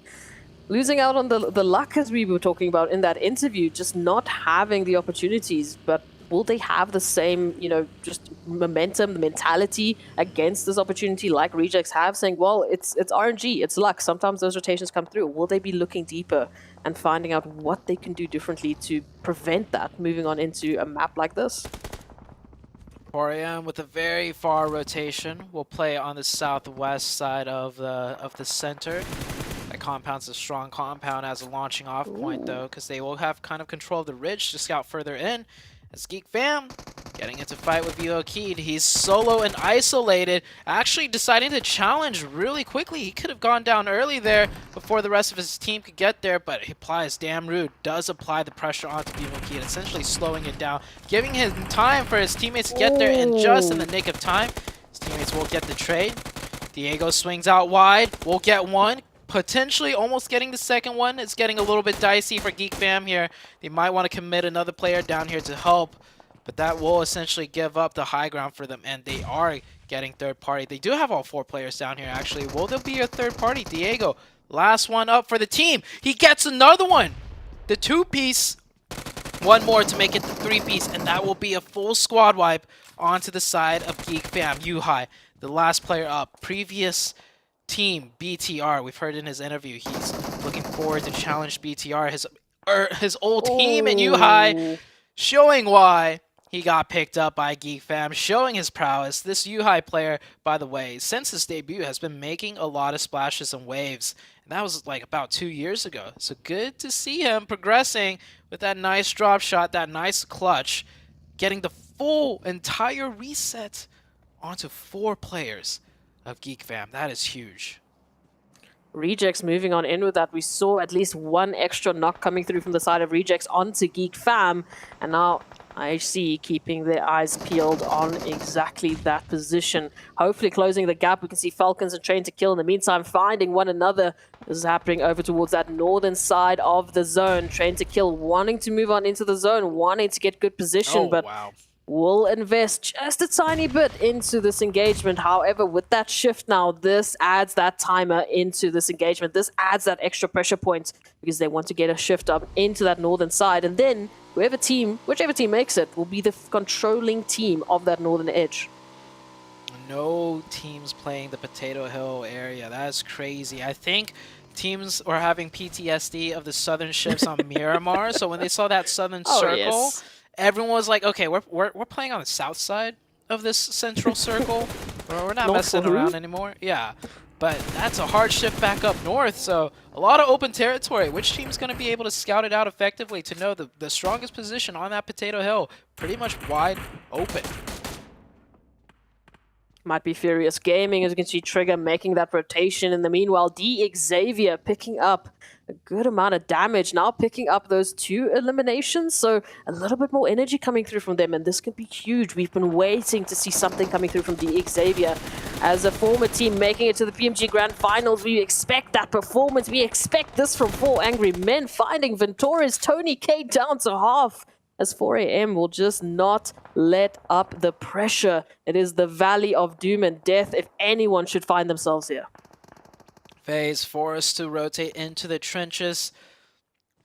losing out on the luck, as we were talking about in that interview, just not having the opportunities. But will they have the same, just momentum, the mentality against this opportunity like Rejects have, saying, well, it's RNG, it's luck. Sometimes those rotations come through. Will they be looking deeper and finding out what they can do differently to prevent that moving on into a map like this? 4AM with a very far rotation will play on the southwest side of the center. That compound's a strong compound as a launching off point, though, because they will have kind of control of the ridge to scout further in. As Geek Fam getting into fight with Vivo Kid. He's solo and isolated, actually deciding to challenge really quickly. He could have gone down early there before the rest of his team could get there, but he applies damn rude, does apply the pressure onto Vivo Kid, essentially slowing it down, giving him time for his teammates to get there, and just in the nick of time, his teammates will get the trade. Diego swings out wide, will get one. potentially almost getting the second one. It's getting a little bit dicey for Geek Fam here. They might want to commit another player down here to help, but that will essentially give up the high ground for them, and they are getting third party. They do have all 4 players down here, actually. Will there be a third party? Diego, last one up for the team. He gets another one. The 2-piece. One more to make it the 3-piece, and that will be a full squad wipe onto the side of Geek Fam. Yuhai, the last player up. Previous team, BTR. We've heard in his interview he's looking forward to challenge BTR, his old team, and Yuhai showing why he got picked up by Geek Fam, showing his prowess. This Yuhai player, by the way, since his debut has been making a lot of splashes and waves. And that was like about 2 years ago. So good to see him progressing with that nice drop shot, that nice clutch, getting the full entire reset onto 4 players of Geek Fam. That is huge. Rejects moving on in with that. We saw at least one extra knock coming through from the side of Rejects onto Geek Fam. And now IHC keeping their eyes peeled on exactly that position. Hopefully closing the gap. We can see Falcons and Train to Kill in the meantime finding one another. This is happening over towards that northern side of the zone. Train to Kill wanting to move on into the zone, wanting to get good position, but will invest just a tiny bit into this engagement. However, with that shift now, this adds that timer into this engagement. This adds that extra pressure point because they want to get a shift up into that northern side. And then whichever team makes it will be the controlling team of that northern edge. No teams playing the Potato Hill area. That's crazy. I think teams were having PTSD of the southern shifts on Miramar. So when they saw that southern circle, everyone was like, okay, we're playing on the south side of this central circle. We're not messing around anymore. Yeah, but that's a hard shift back up north, so a lot of open territory. Which team's going to be able to scout it out effectively to know the strongest position on that Potato Hill? Pretty much wide open. Might be Furious Gaming, as you can see Trigger making that rotation. In the meanwhile, Xavier picking up a good amount of damage, now picking up those 2 eliminations, so a little bit more energy coming through from them, and this could be huge. We've been waiting to see something coming through from Xavier. As a former team making it to the PMG Grand Finals, we expect that performance. We expect this from 4 Angry Men, finding Ventura's Tony K down to half, as 4AM will just not let up the pressure. It is the Valley of Doom and Death if anyone should find themselves here. FaZe forced to rotate into the trenches,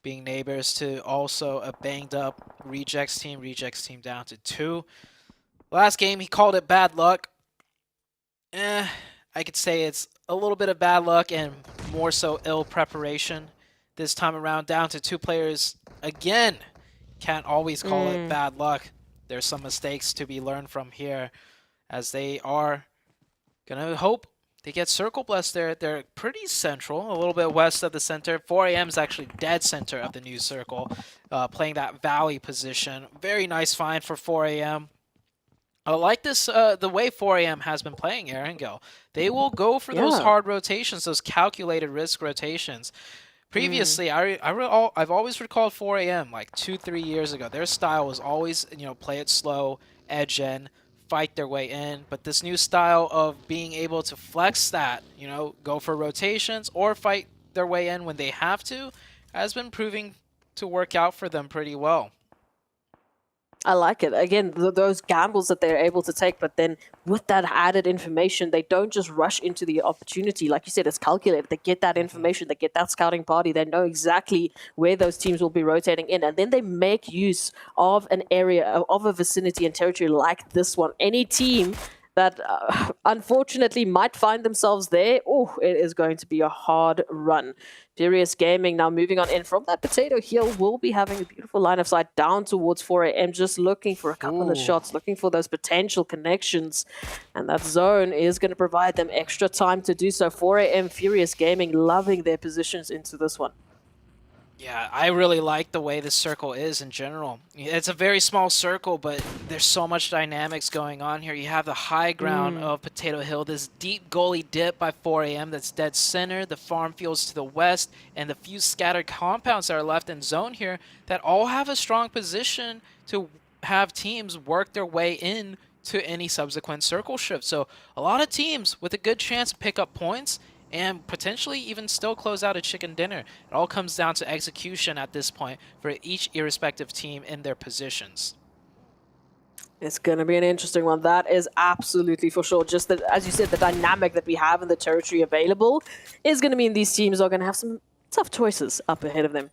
being neighbors to also a banged up Rejects team. Rejects team down to 2. Last game, he called it bad luck. I could say it's a little bit of bad luck and more so ill preparation. This time around, down to 2 players again. Can't always call it bad luck. There's some mistakes to be learned from here, as they are gonna hope they get circle blessed there. They're pretty central, a little bit west of the center. 4AM is actually dead center of the new circle, playing that valley position. Very nice find for 4AM. I like this, the way 4AM has been playing Erangel. They will go for those hard rotations, those calculated risk rotations. Previously, I've always recalled 4AM like 2-3 years ago. Their style was always, play it slow, edge in, fight their way in. But this new style of being able to flex that, go for rotations or fight their way in when they have to, has been proving to work out for them pretty well. I like it. Again, those gambles that they're able to take, but then with that added information, they don't just rush into the opportunity. Like you said, it's calculated. They get that information, they get that scouting party, they know exactly where those teams will be rotating in, and then they make use of an area, of a vicinity and territory like this one. Any team that unfortunately might find themselves there, it is going to be a hard run. Furious Gaming now moving on in from that Potato Hill will be having a beautiful line of sight down towards 4AM, just looking for a couple of shots, looking for those potential connections. And that zone is going to provide them extra time to do so. 4AM, Furious Gaming loving their positions into this one. Yeah, I really like the way this circle is in general. It's a very small circle, but there's so much dynamics going on here. You have the high ground of Potato Hill, this deep gully dip by 4AM that's dead center, the farm fields to the west, and the few scattered compounds that are left in zone here that all have a strong position to have teams work their way in to any subsequent circle shift. So a lot of teams with a good chance to pick up points and potentially even still close out a chicken dinner. It all comes down to execution at this point for each irrespective team in their positions. It's going to be an interesting one. That is absolutely for sure. Just that, as you said, the dynamic that we have in the territory available is going to mean these teams are going to have some tough choices up ahead of them.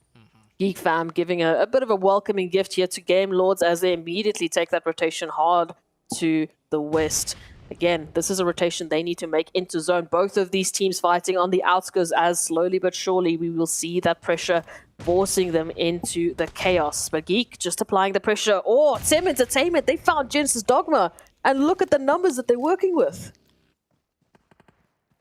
Geek Fam giving a bit of a welcoming gift here to Game Lords as they immediately take that rotation hard to the west. Again, this is a rotation they need to make into zone. Both of these teams fighting on the outskirts as slowly but surely we will see that pressure forcing them into the chaos. But Geek just applying the pressure. Oh, Tim Entertainment, they found Genesis Dogma. And look at the numbers that they're working with.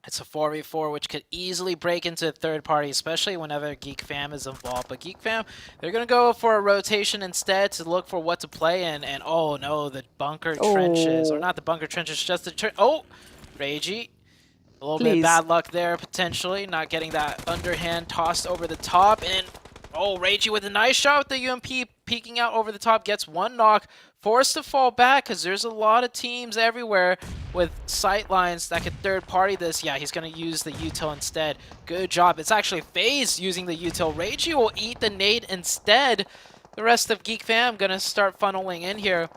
It's a 4v4, which could easily break into a third party, especially whenever Geek Fam is involved. But Geek Fam, they're going to go for a rotation instead to look for what to play in. And oh no, the bunker trenches. Or not the bunker trenches, just the... Oh! Reiji. A little bit of bad luck there, potentially. Not getting that underhand tossed over the top. And oh, Reiji with a nice shot with the UMP peeking out over the top. Gets one knock. Forced to fall back because there's a lot of teams everywhere with sight lines that could third party this. Yeah, he's going to use the util instead. Good job. It's actually FaZe using the util. Reiji will eat the nade instead. The rest of Geek Fam going to start funneling in here.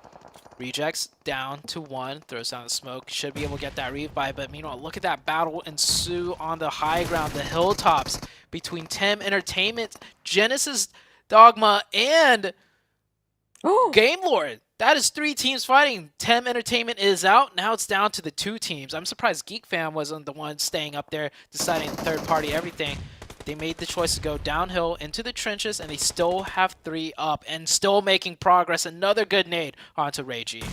Rejects down to 1. Throws down the smoke. Should be able to get that revive. But meanwhile, look at that battle ensue on the high ground. The hilltops between Tim Entertainment, Genesis Dogma, and Game Lord. That is 3 teams fighting. Tem Entertainment is out. Now it's down to the 2 teams. I'm surprised Geek Fam wasn't the one staying up there deciding third party everything. They made the choice to go downhill into the trenches, and they still have 3 up and still making progress. Another good nade onto Reiji.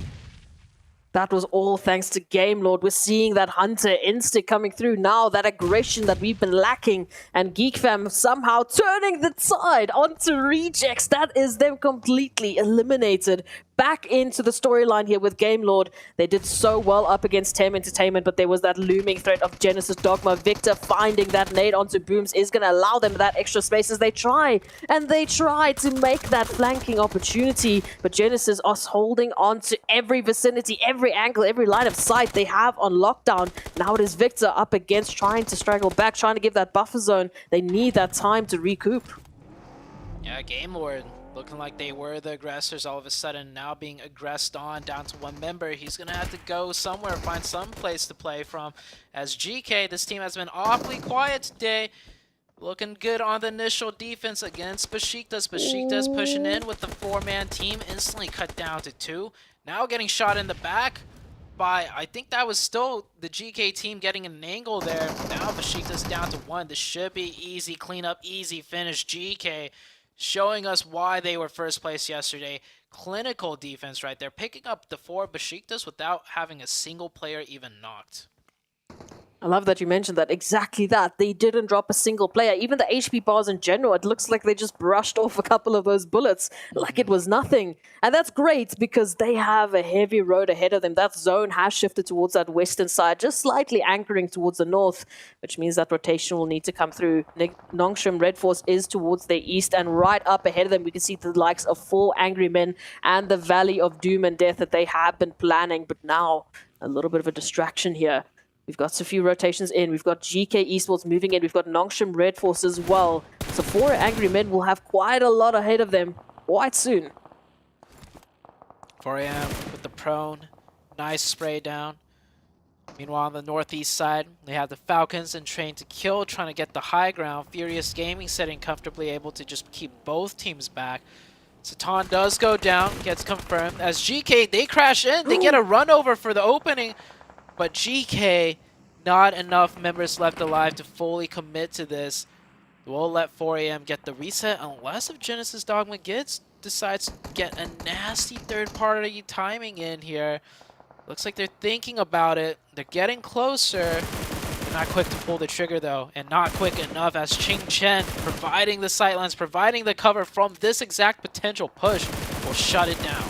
That was all thanks to Game Lord. We're seeing that hunter instinct coming through now, that aggression that we've been lacking, and Geek Fam somehow turning the tide onto Rejects. That is them completely eliminated. Back into the storyline here with Game Lord. They did so well up against Tem Entertainment, but there was that looming threat of Genesis Dogma. Victor finding that nade onto Booms is going to allow them that extra space as they try. And they try to make that flanking opportunity, but Genesis are holding on to every vicinity, every angle, every line of sight they have on lockdown. Now it is Victor up against trying to straggle back, trying to give that buffer zone. They need that time to recoup. Yeah, Game Lord looking like they were the aggressors, all of a sudden now being aggressed on down to 1 member. He's going to have to go somewhere, find some place to play from. As GK, this team has been awfully quiet today. Looking good on the initial defense against Besiktas. Besiktas pushing in with the 4-man team, instantly cut down to 2. Now getting shot in the back by, I think that was still the GK team getting an angle there. Now Besiktas down to 1. This should be easy cleanup, easy finish. GK showing us why they were first place yesterday. Clinical defense right there. Picking up the 4 Besiktas without having a single player even knocked. I love that you mentioned that. Exactly that. They didn't drop a single player. Even the HP bars in general, it looks like they just brushed off a couple of those bullets like it was nothing. And that's great because they have a heavy road ahead of them. That zone has shifted towards that western side, just slightly anchoring towards the north, which means that rotation will need to come through. Nongshim Red Force is towards the east, and right up ahead of them, we can see the likes of 4 Angry Men and the Valley of Doom and Death that they have been planning. But now, a little bit of a distraction here. We've got a few rotations in. We've got GK Esports moving in. We've got Nongshim Red Force as well. So 4 Angry Men will have quite a lot ahead of them quite soon. 4 AM with the prone. Nice spray down. Meanwhile, on the northeast side, they have the Falcons and Train to Kill trying to get the high ground. Furious Gaming sitting comfortably able to just keep both teams back. Satan does go down, gets confirmed. As GK, they crash in. They get a run over for the opening. But GK, not enough members left alive to fully commit to this. We'll let 4 AM get the reset unless if Genesis Dogma decides to get a nasty third-party timing in here. Looks like they're thinking about it. They're getting closer. They're not quick to pull the trigger, though, and not quick enough as Ching Chen providing the sightlines, providing the cover from this exact potential push will shut it down.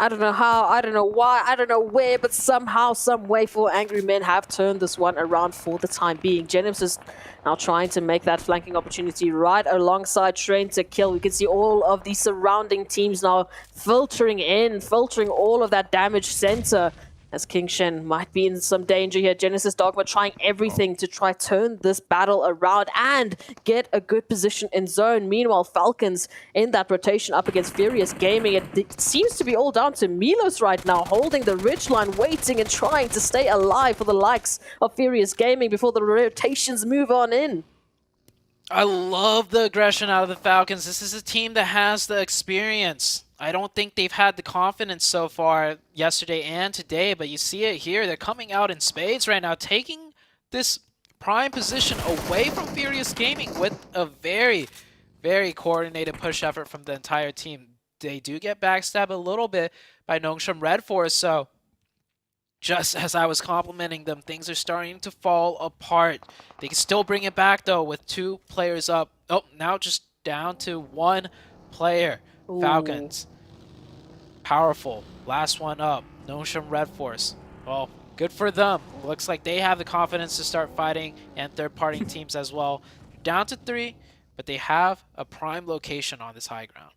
I don't know how, I don't know why, I don't know where, but somehow, some way, 4 Angry Men have turned this one around for the time being. Genesis is now trying to make that flanking opportunity right alongside Train to Kill. We can see all of the surrounding teams now filtering in, filtering all of that damage center. as King Shen might be in some danger here. Genesis Dogma trying everything to try turn this battle around and get a good position in zone. Meanwhile, Falcons in that rotation up against Furious Gaming. It seems to be all down to Milos right now, holding the ridgeline, waiting and trying to stay alive for the likes of Furious Gaming before the rotations move on in. I love the aggression out of the Falcons. This is a team that has the experience. I don't think they've had the confidence so far yesterday and today, but you see it here. They're coming out in spades right now, taking this prime position away from Furious Gaming with a very, very coordinated push effort from the entire team. They do get backstabbed a little bit by Nongshim Red Force, so just as I was complimenting them, things are starting to fall apart. They can still bring it back, though, with 2 players up. Oh, now just down to 1 player. Ooh. Falcons. Powerful. Last one up. Nongshim Red Force. Well, good for them. Looks like they have the confidence to start fighting, and third-party teams as well. Down to 3, but they have a prime location on this high ground.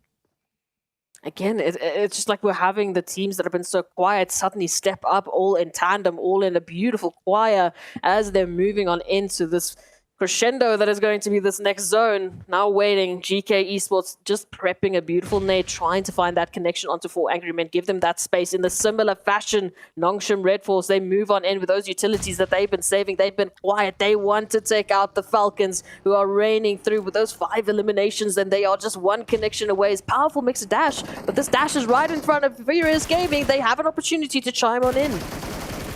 Again, it's just like we're having the teams that have been so quiet suddenly step up all in tandem, all in a beautiful choir as they're moving on into this crescendo that is going to be this next zone. Now waiting, GK Esports just prepping a beautiful nade, trying to find that connection onto 4 Angry Men, give them that space. In the similar fashion, Nongshim Red Force, they move on in with those utilities that they've been saving. They've been quiet. They want to take out the Falcons, who are reigning through with those 5 eliminations, and they are just 1 connection away. It's powerful mixed dash, but this dash is right in front of Furious Gaming. They have an opportunity to chime on in.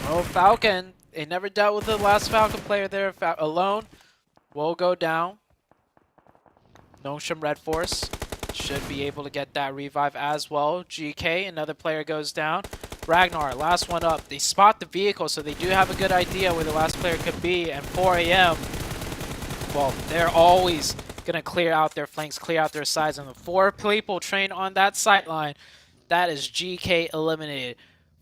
Oh, Falcon. They never dealt with the last Falcon player there alone. Will go down. Nongshim Red Force should be able to get that revive as well. GK, another player goes down. Ragnar, last one up. They spot the vehicle, so they do have a good idea where the last player could be. And 4 AM, well, they're always going to clear out their flanks, clear out their sides. And the 4 people trained on that sight line, that is GK eliminated.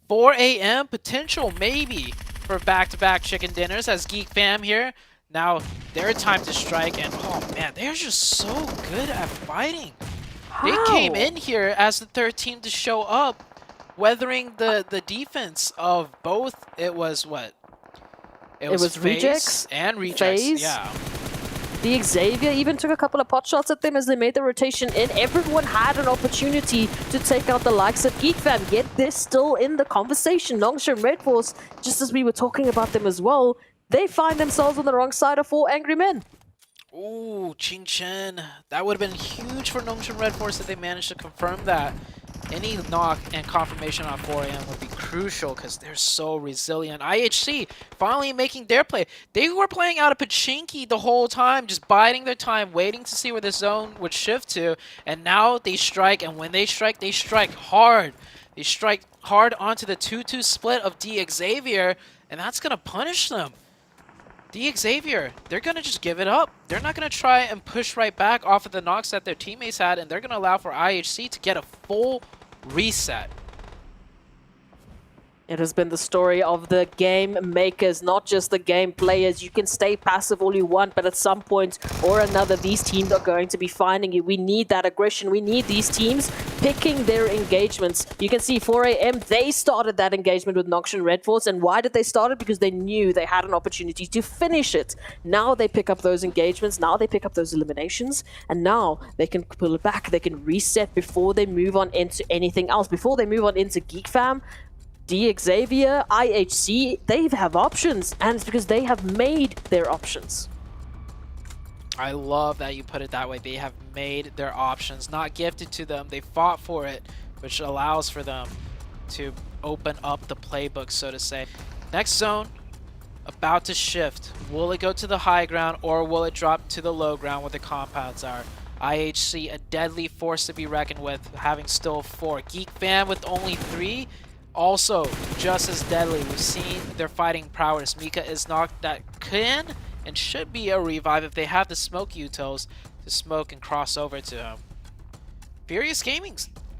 4 AM, potential maybe for back-to-back chicken dinners as Geek Fam here. Now, their time to strike, and oh man, they're just so good at fighting. How? They came in here as the 3rd team to show up, weathering the defense of both. It was what? It was Rejects and Rejects, FaZe. yeah. The Xavier even took a couple of pot shots at them as they made the rotation in. Everyone had an opportunity to take out the likes of Geek Fam, yet they're still in the conversation. Nongshim Red Force, just as we were talking about them as well, they find themselves on the wrong side of 4 Angry Men. Ooh, Ching Chen. That would have been huge for Nongshim Red Force if they managed to confirm that. Any knock and confirmation on 4 AM would be crucial because they're so resilient. IHC finally making their play. They were playing out of Pachinki the whole time, just biding their time, waiting to see where the zone would shift to. And now they strike, and when they strike hard. They strike hard onto the 2-2 split of D Xavier, and that's going to punish them. D Xavier, they're going to just give it up. They're not going to try and push right back off of the knocks that their teammates had, and they're going to allow for IHC to get a full reset. It has been the story of the game makers, not just the game players. You can stay passive all you want, but at some point or another, these teams are going to be finding you. We need that aggression. We need these teams picking their engagements. You can see 4 AM, they started that engagement with Nongshim Red Force. And why did they start it? Because they knew they had an opportunity to finish it. Now they pick up those engagements. Now they pick up those eliminations. And now they can pull it back. They can reset before they move on into anything else. Before they move on into Geek Fam, D Xavier, IHC, they have options, and it's because they have made their options. I love that you put it that way. They have made their options, not gifted to them. They fought for it, which allows for them to open up the playbook, so to say. Next zone, about to shift. Will it go to the high ground, or will it drop to the low ground where the compounds are? IHC, a deadly force to be reckoned with, having still 4. Geek Fam with only 3. Also, just as deadly. We've seen their fighting prowess. Mika is knocked. That can and should be a revive if they have the smoke utils to smoke and cross over to him. Furious Gaming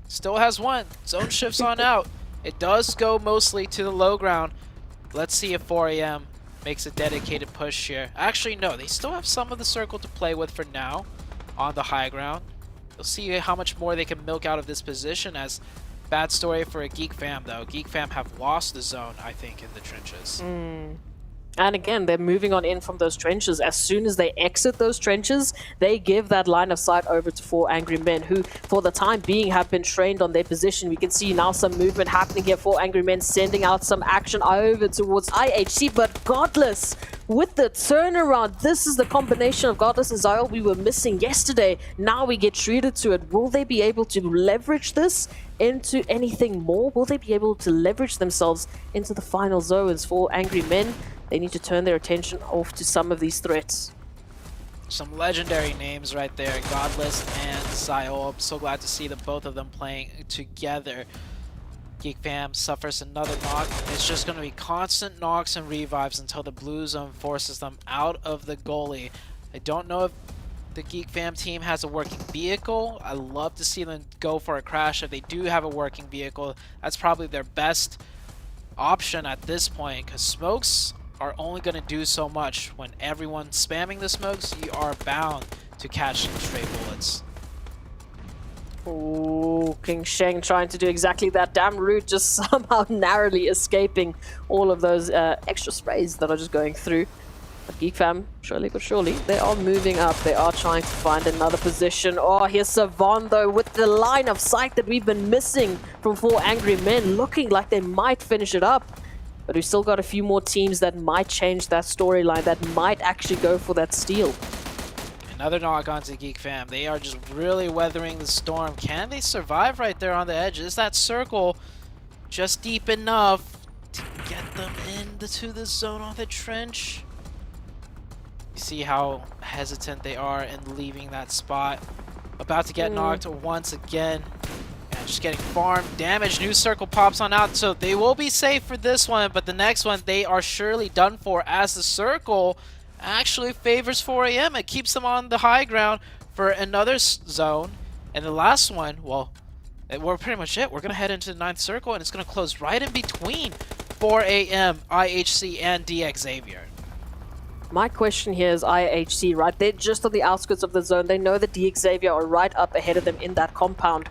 still has 1. Zone shifts on out. It does go mostly to the low ground. Let's see if 4 AM makes a dedicated push here. Actually, no. They still have some of the circle to play with for now on the high ground. We'll see how much more they can milk out of this position as Bad story for a Geek Fam, though. Geek Fam have lost the zone, I think, in the trenches. And again, they're moving on in from those trenches. As soon as they exit those trenches, they give that line of sight over to 4 Angry Men, who, for the time being, have been trained on their position. We can see now some movement happening here. 4 Angry Men sending out some action over towards IHC, but Godless with the turnaround. This is the combination of Godless and Zyle we were missing yesterday. Now we get treated to it. Will they be able to leverage this into anything more? Will they be able to leverage themselves into the final zones? 4 Angry Men, they need to turn their attention off to some of these threats. Some legendary names right there, Godless and Zyle. I'm so glad to see the both of them playing together. Geek Fam suffers another knock. It's just going to be constant knocks and revives until the blue zone forces them out of the goalie. I don't know if the Geek Fam team has a working vehicle. I love to see them go for a crash. If they do have a working vehicle, that's probably their best option at this point, because smokes are only going to do so much. When everyone's spamming the smokes, you are bound to catch some stray bullets. Oh, King Sheng trying to do exactly that. Damn Root just somehow narrowly escaping all of those extra sprays that are just going through. But Geek Fam, surely but surely, they are moving up. They are trying to find another position. Oh, here's Savon, though, with the line of sight that we've been missing from 4 Angry Men, looking like they might finish it up. But we've still got a few more teams that might change that storyline, that might actually go for that steal. Another knock onto Geek Fam. They are just really weathering the storm. Can they survive right there on the edge? Is that circle just deep enough to get them into the zone on the trench? You see how hesitant they are in leaving that spot. About to get knocked once again. And just getting farmed. Damage. New circle pops on out. So they will be safe for this one. But the next one, they are surely done for, as the circle actually favors 4 AM. It keeps them on the high ground for another zone. And the last one, well, we're pretty much it. We're going to head into the 9th circle, and it's going to close right in between 4 AM, IHC, and DX Xavier. My question here is IHC, right? They're just on the outskirts of the zone. They know that DX Xavier are right up ahead of them in that compound.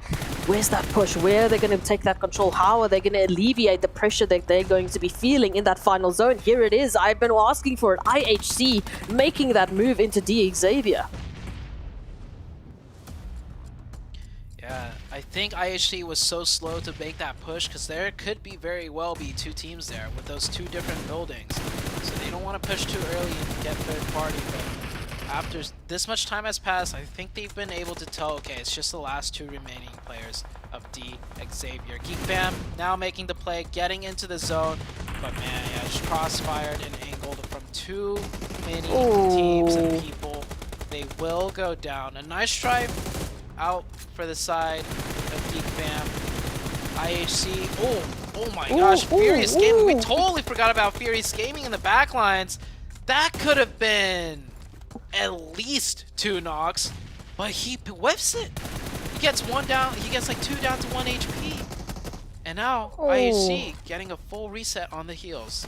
Where's that push? Where are they going to take that control? How are they going to alleviate the pressure that they're going to be feeling in that final zone? Here it is. I've been asking for it. IHC making that move into DX Xavier. Yeah, I think IHC was so slow to make that push because there could be very well be 2 teams there with those 2 different buildings. So they don't want to push too early and get third party, but after this much time has passed, I think they've been able to tell, okay, it's just the last 2 remaining players of DX Xavier. Geek Fam now making the play, getting into the zone, but man, yeah, just crossfired and angled from too many teams and people. They will go down. A nice try out for the side of Geek Fam. IHC, oh my gosh, Furious Gaming. We totally forgot about Furious Gaming in the backlines. That could have been at least 2 knocks, but he whiffs it. He gets 1 down, he gets like 2 down to 1 HP. And now IHC getting a full reset on the heels.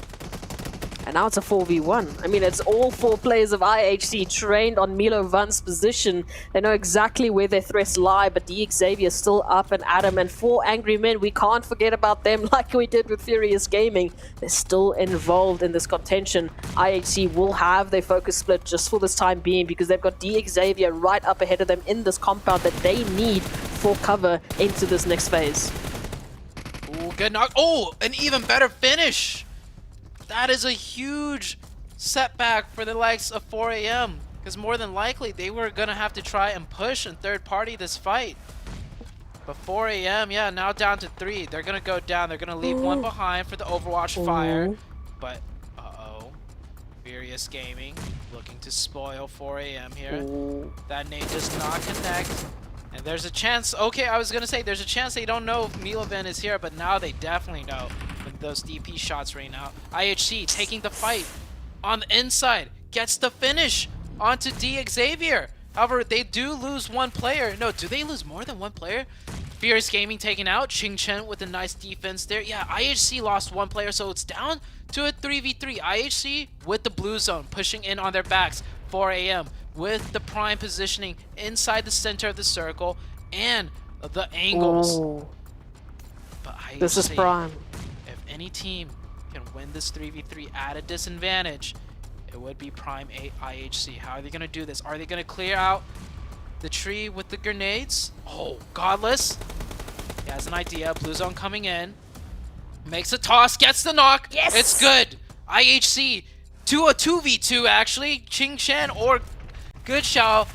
And now it's a 4v1. I mean, it's all 4 players of IHC trained on Milo Van's position. They know exactly where their threats lie, but DX Xavier is still up and at him. And 4 Angry Men, we can't forget about them like we did with Furious Gaming. They're still involved in this contention. IHC will have their focus split just for this time being because they've got DX Xavier right up ahead of them in this compound that they need for cover into this next phase. Ooh, good knock. Oh, an even better finish. That is a huge setback for the likes of 4 AM, because more than likely they were going to have to try and push and third party this fight. But 4 AM, yeah, now down to 3. They're going to go down. They're going to leave 1 behind for the Overwatch fire. But, Furious Gaming looking to spoil 4 AM here. That nade does not connect. And there's a chance, okay, I was going to say there's a chance they don't know if Milovan is here, but now they definitely know. Those DP shots right now. IHC taking the fight on the inside, gets the finish onto DX Xavier. However, they do lose 1 player. No, do they lose more than 1 player? Furious Gaming taken out. Ching Chen with a nice defense there. Yeah, IHC lost 1 player, so it's down to a 3v3. IHC with the blue zone, pushing in on their backs. 4 AM with the prime positioning inside the center of the circle and the angles. This is IHC, prime. if any team can win this 3v3 at a disadvantage, it would be Prime IHC. How are they going to do this? Are they going to clear out the tree with the grenades? Oh, Godless. He has an idea. Blue zone coming in. Makes a toss, gets the knock. Yes! It's good. IHC to a 2v2 actually. Ching Shen or Good Xiao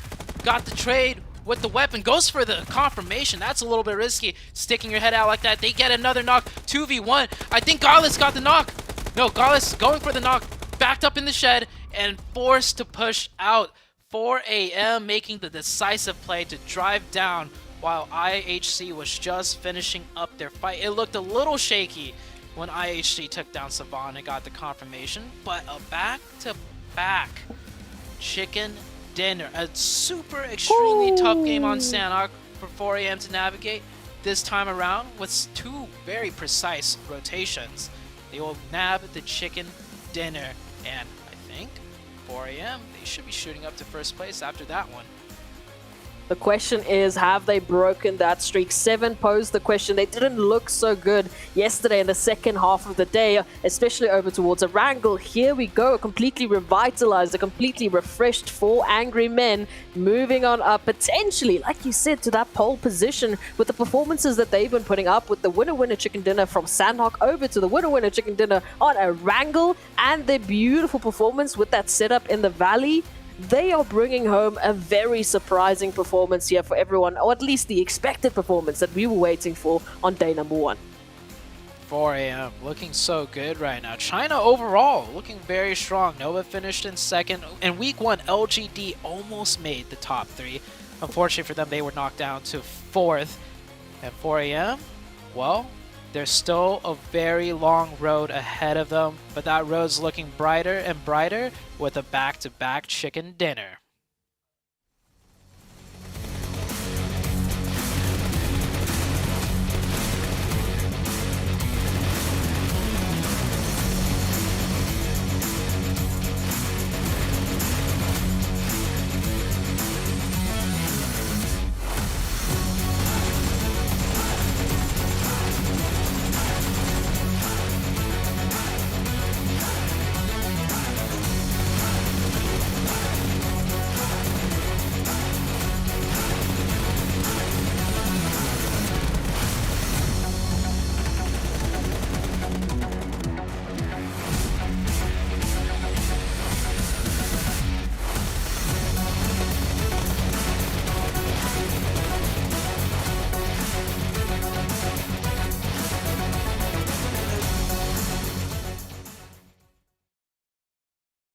got the trade with the weapon. Goes for the confirmation. That's a little bit risky. Sticking your head out like that. They get another knock. 2v1. I think Godless got the knock. No, Godless going for the knock. Backed up in the shed and forced to push out. 4 AM making the decisive play to drive down while IHC was just finishing up their fight. It looked a little shaky when IHC took down Savan and got the confirmation, but a back-to-back chicken dinner. A super extremely tough game on Sanhok for 4 AM to navigate. This time around with 2 very precise rotations. They will nab the chicken dinner, and I think 4 AM, they should be shooting up to first place after that one. The question is, have they broken that streak? 7 posed the question. They didn't look so good yesterday in the second half of the day, especially over towards Erangel. Here we go, completely revitalized, a completely refreshed 4 angry men moving on up, potentially, like you said, to that pole position with the performances that they've been putting up with the winner-winner chicken dinner from Sanhok over to the winner-winner chicken dinner on Erangel, and their beautiful performance with that setup in the valley. They are bringing home a very surprising performance here for everyone, or at least the expected performance that we were waiting for on day number 1. 4 AM looking so good right now. China overall looking very strong. Nova finished in second. In week 1, LGD almost made the top 3. Unfortunately for them, they were knocked down to 4th. And 4 AM, well, there's still a very long road ahead of them, but that road's looking brighter and brighter with a back-to-back chicken dinner.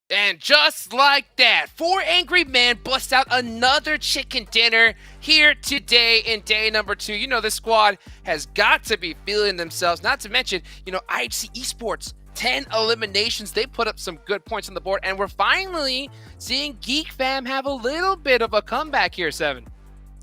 And just like that, 4 angry men bust out another chicken dinner here today in day number 2. You know, this squad has got to be feeling themselves, not to mention, you know, IHC Esports, 10 eliminations. They put up some good points on the board, and we're finally seeing Geek Fam have a little bit of a comeback here, 7.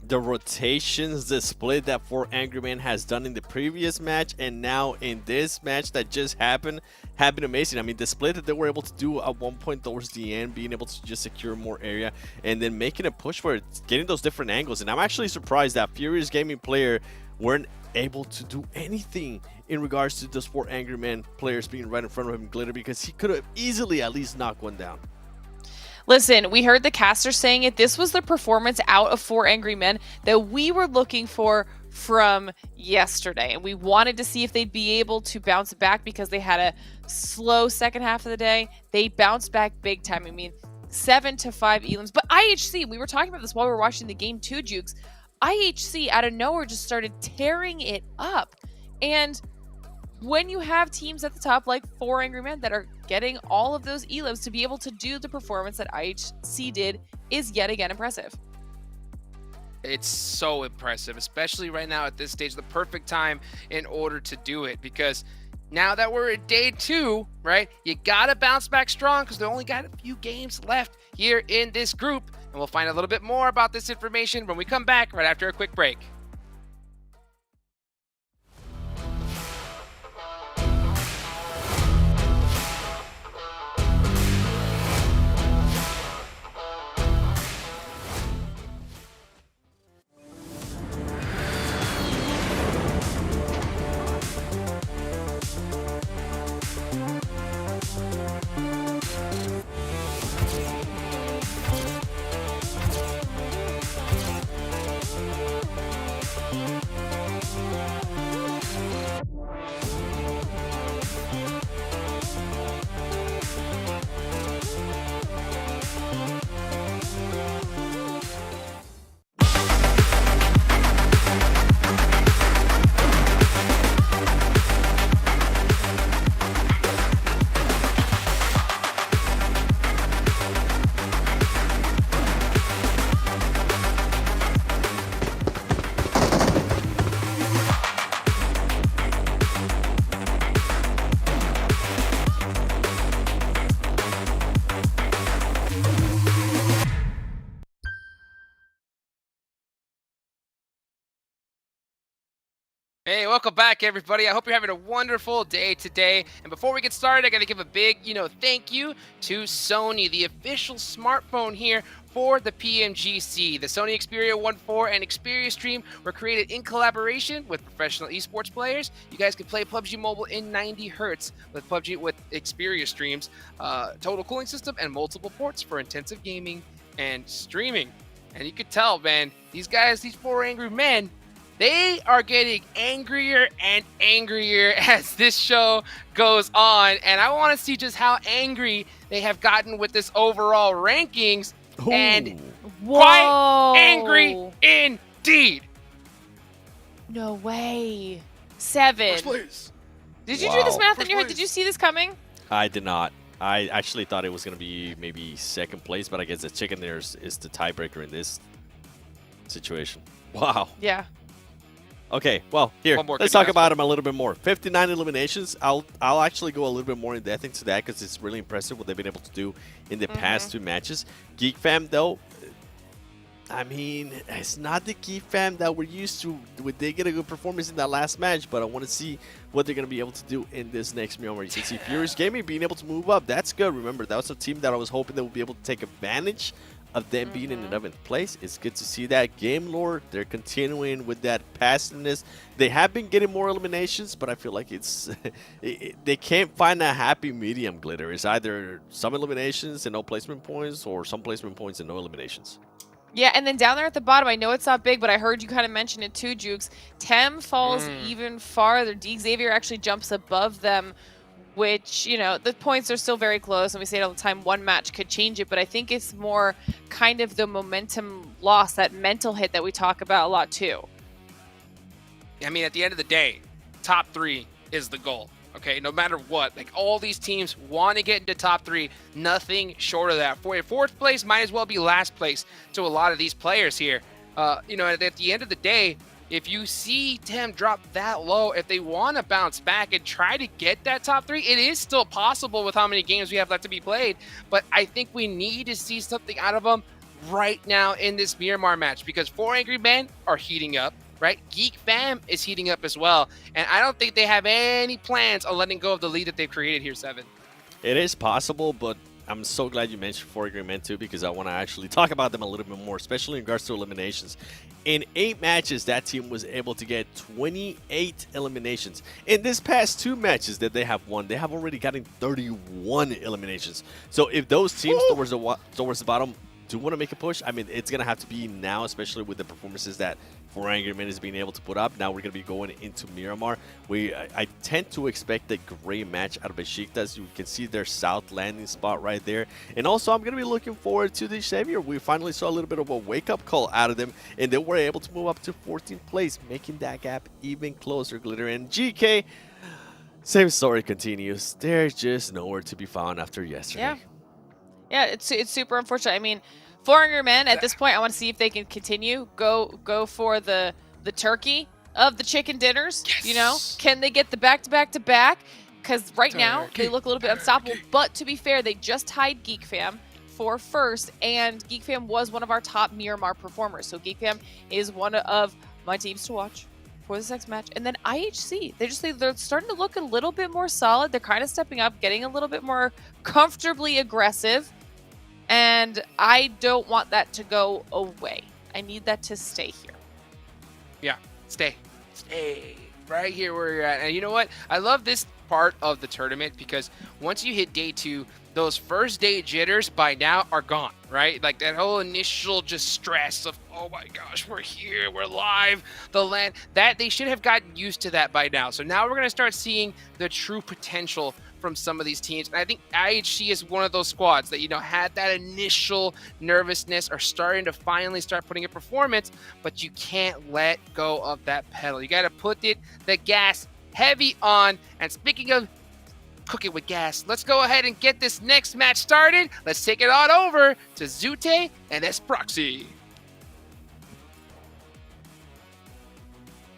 The rotations, the split that 4 Angry Men has done in the previous match and now in this match that just happened have been amazing. I mean, the split that they were able to do at one point towards the end, being able to just secure more area and then making a push for it, getting those different angles. And I'm actually surprised that Furious Gaming player weren't able to do anything in regards to those 4 Angry Men players being right in front of him, Glitter, because he could have easily at least knocked one down. Listen, we heard the caster saying it. This was the performance out of 4 Angry Men that we were looking for from yesterday. And we wanted to see if they'd be able to bounce back because they had a slow second half of the day. They bounced back big time. I mean, 7 to 5 elims. But IHC, we were talking about this while we were watching the game too, Jukes. IHC out of nowhere just started tearing it up. And when you have teams at the top like 4 Angry Men that are getting all of those elims to be able to do the performance that IHC did is yet again impressive. It's so impressive, especially right now at this stage, the perfect time in order to do it, because now that we're at day 2, right, you gotta bounce back strong because they only got a few games left here in this group, and we'll find a little bit more about this information when we come back right after a quick break. Hey, welcome back, everybody. I hope you're having a wonderful day today. And before we get started, I got to give a big, thank you to Sony, the official smartphone here for the PMGC. The Sony Xperia 1.4 and Xperia Stream were created in collaboration with professional esports players. You guys can play PUBG Mobile in 90 hertz with Xperia Streams, total cooling system, and multiple ports for intensive gaming and streaming. And you could tell, man, these guys, these four angry men, they are getting angrier and angrier as this show goes on. And I want to see just how angry they have gotten with this overall rankings. Ooh. And quite angry indeed. No way. 7. First place. Did you do this Wow. math in your head? Did you see this coming? I did not. I actually thought it was going to be maybe second place, but I guess the chicken there is the tiebreaker in this situation. Wow. Yeah. Okay, well, here, One more, let's could you talk ask about for? them a little bit more. 59 eliminations. I'll actually go a little bit more in depth into that because it's really impressive what they've been able to do in the past 2 matches. Geek Fam, though, I mean, it's not the Geek Fam that we're used to. They get a good performance in that last match, but I want to see what they're going to be able to do in this next Myanmar. You can see Furious Gaming being able to move up. That's good. Remember, that was a team that I was hoping they would be able to take advantage of them being in 11th place. It's good to see that. Game Lore, they're continuing with that passiveness. They have been getting more eliminations, but I feel like it's they can't find a happy medium, Glitter. It's either some eliminations and no placement points or some placement points and no eliminations. Yeah, and then down there at the bottom, I know it's not big, but I heard you kind of mention it too, Jukes. Tem falls even farther. D. Xavier actually jumps above them, which, the points are still very close, and we say it all the time, one match could change it, but I think it's more kind of the momentum loss, that mental hit that we talk about a lot too. I mean, at the end of the day, top 3 is the goal. Okay, no matter what, like all these teams want to get into top 3, nothing short of that. For fourth place might as well be last place to a lot of these players here. At the end of the day, if you see Tem drop that low, if they want to bounce back and try to get that top 3, it is still possible with how many games we have left to be played. But I think we need to see something out of them right now in this Myanmar match because 4 angry men are heating up. Right? Geek Fam is heating up as well. And I don't think they have any plans on letting go of the lead that they've created here, 7. It is possible, but I'm so glad you mentioned 4 angry men too because I want to actually talk about them a little bit more, especially in regards to eliminations. In 8 matches, that team was able to get 28 eliminations. In this past 2 matches that they have won, they have already gotten 31 eliminations. So if those teams towards the bottom do want to make a push, I mean, it's going to have to be now, especially with the performances that 4 angry men is being able to put up. Now we're going to be going into Miramar. I tend to expect a great match out of Besiktas. You can see their south landing spot right there. And also, I'm going to be looking forward to the Xavier. We finally saw a little bit of a wake-up call out of them, and they were able to move up to 14th place, making that gap even closer, Glitter. And GK, same story continues. They're just nowhere to be found after yesterday. Yeah, it's super unfortunate. I mean, 4 angry men at this point, I want to see if they can continue. Go for the turkey of the chicken dinners. Yes. Can they get the back-to-back-to-back? Because right now, they look a little bit unstoppable. But to be fair, they just tied Geek Fam for first, and Geek Fam was one of our top Miramar performers. So Geek Fam is one of my teams to watch for this next match. And then IHC, they're starting to look a little bit more solid. They're kind of stepping up, getting a little bit more comfortably aggressive. And I don't want that to go away. I need that to stay here. Yeah, stay right here where you're at. And you know what? I love this part of the tournament because once you hit day 2, those first day jitters by now are gone, right? Like that whole initial just stress of, oh my gosh, we're here, we're live, the land, that they should have gotten used to that by now. So now we're going to start seeing the true potential from some of these teams. And I think IHC is one of those squads that, had that initial nervousness or starting to finally start putting a performance, but you can't let go of that pedal. You got to put the gas heavy on. And speaking of cooking with gas, let's go ahead and get this next match started. Let's take it on over to Zute and Esproxy.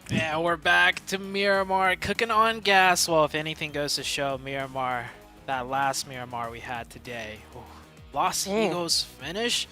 Yeah, we're back to Miramar, cooking on gas. Well, if anything goes to show, Miramar, that last Miramar we had today. Ooh, Los Eagles finish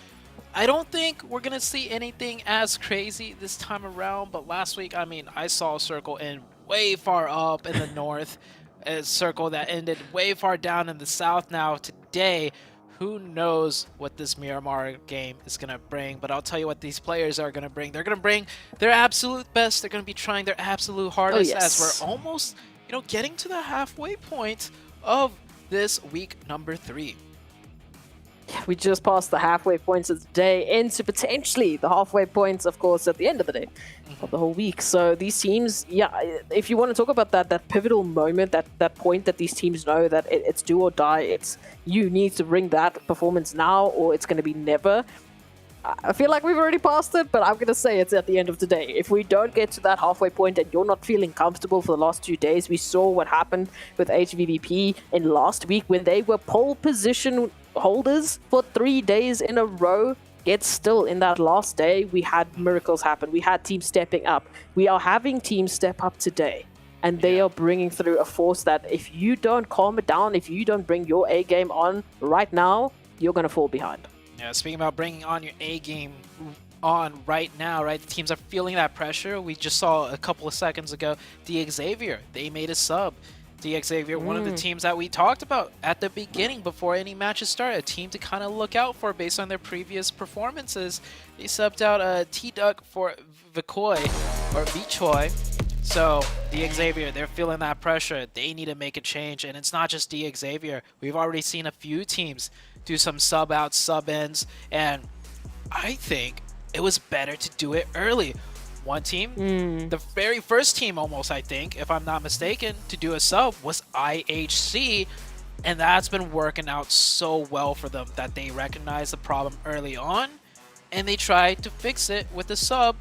I don't think we're going to see anything as crazy this time around, but last week, I mean, I saw a circle in way far up in the north, a circle that ended way far down in the south. Now, today, who knows what this Miramar game is going to bring, but I'll tell you what these players are going to bring. They're going to bring their absolute best. They're going to be trying their absolute hardest as we're almost, getting to the halfway point of this week number 3. We just passed the halfway points of the day into potentially the halfway points, of course, at the end of the day of the whole week. So these teams, if you want to talk about that pivotal moment, that point that these teams know that it's do or die, it's you need to bring that performance now or it's going to be never. I feel like we've already passed it, but I'm going to say it's at the end of the day. If we don't get to that halfway point and you're not feeling comfortable for the last 2 days, we saw what happened with HVVP in last week when they were pole position holders for 3 days in a row. Yet still in that last day, we had miracles happen. We had teams stepping up. We are having teams step up today. And they are bringing through a force that if you don't calm it down, if you don't bring your A game on right now, you're going to fall behind. Yeah, speaking about bringing on your A game on right now, right? The teams are feeling that pressure. We just saw a couple of seconds ago, Xavier, they made a sub. Xavier, one of the teams that we talked about at the beginning before any matches started, a team to kind of look out for based on their previous performances. They subbed out T-Duck for Vicoy, or Vichoi. So Xavier, they're feeling that pressure. They need to make a change, and it's not just Xavier. We've already seen a few teams do some sub-outs, sub-ins, and I think it was better to do it early. One team, the very first team almost, I think, if I'm not mistaken, to do a sub was IHC, and that's been working out so well for them that they recognize the problem early on, and they try to fix it with the sub.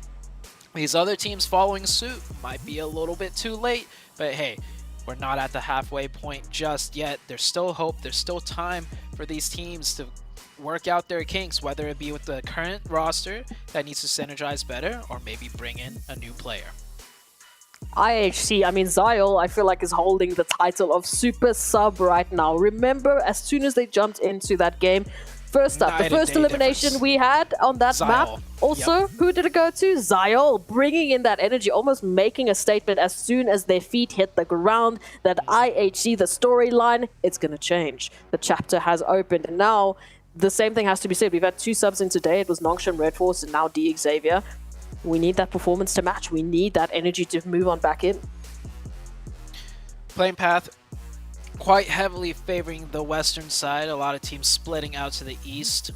These other teams following suit might be a little bit too late, but hey, we're not at the halfway point just yet. There's still hope, there's still time for these teams to work out their kinks, whether it be with the current roster that needs to synergize better or maybe bring in a new player. IHC, I mean, Zyol, I feel like is holding the title of Super Sub right now. Remember, as soon as they jumped into that game, first up, the first elimination we had on that map, also, who did it go to? Zyol, bringing in that energy, almost making a statement as soon as their feet hit the ground, that IHC, the storyline, it's going to change. The chapter has opened, and now the same thing has to be said. We've had 2 subs in today. It was Nongshim Red Force and now Xavier. We need that performance to match. We need that energy to move on back in. Playing path quite heavily favoring the western side. A lot of teams splitting out to the east.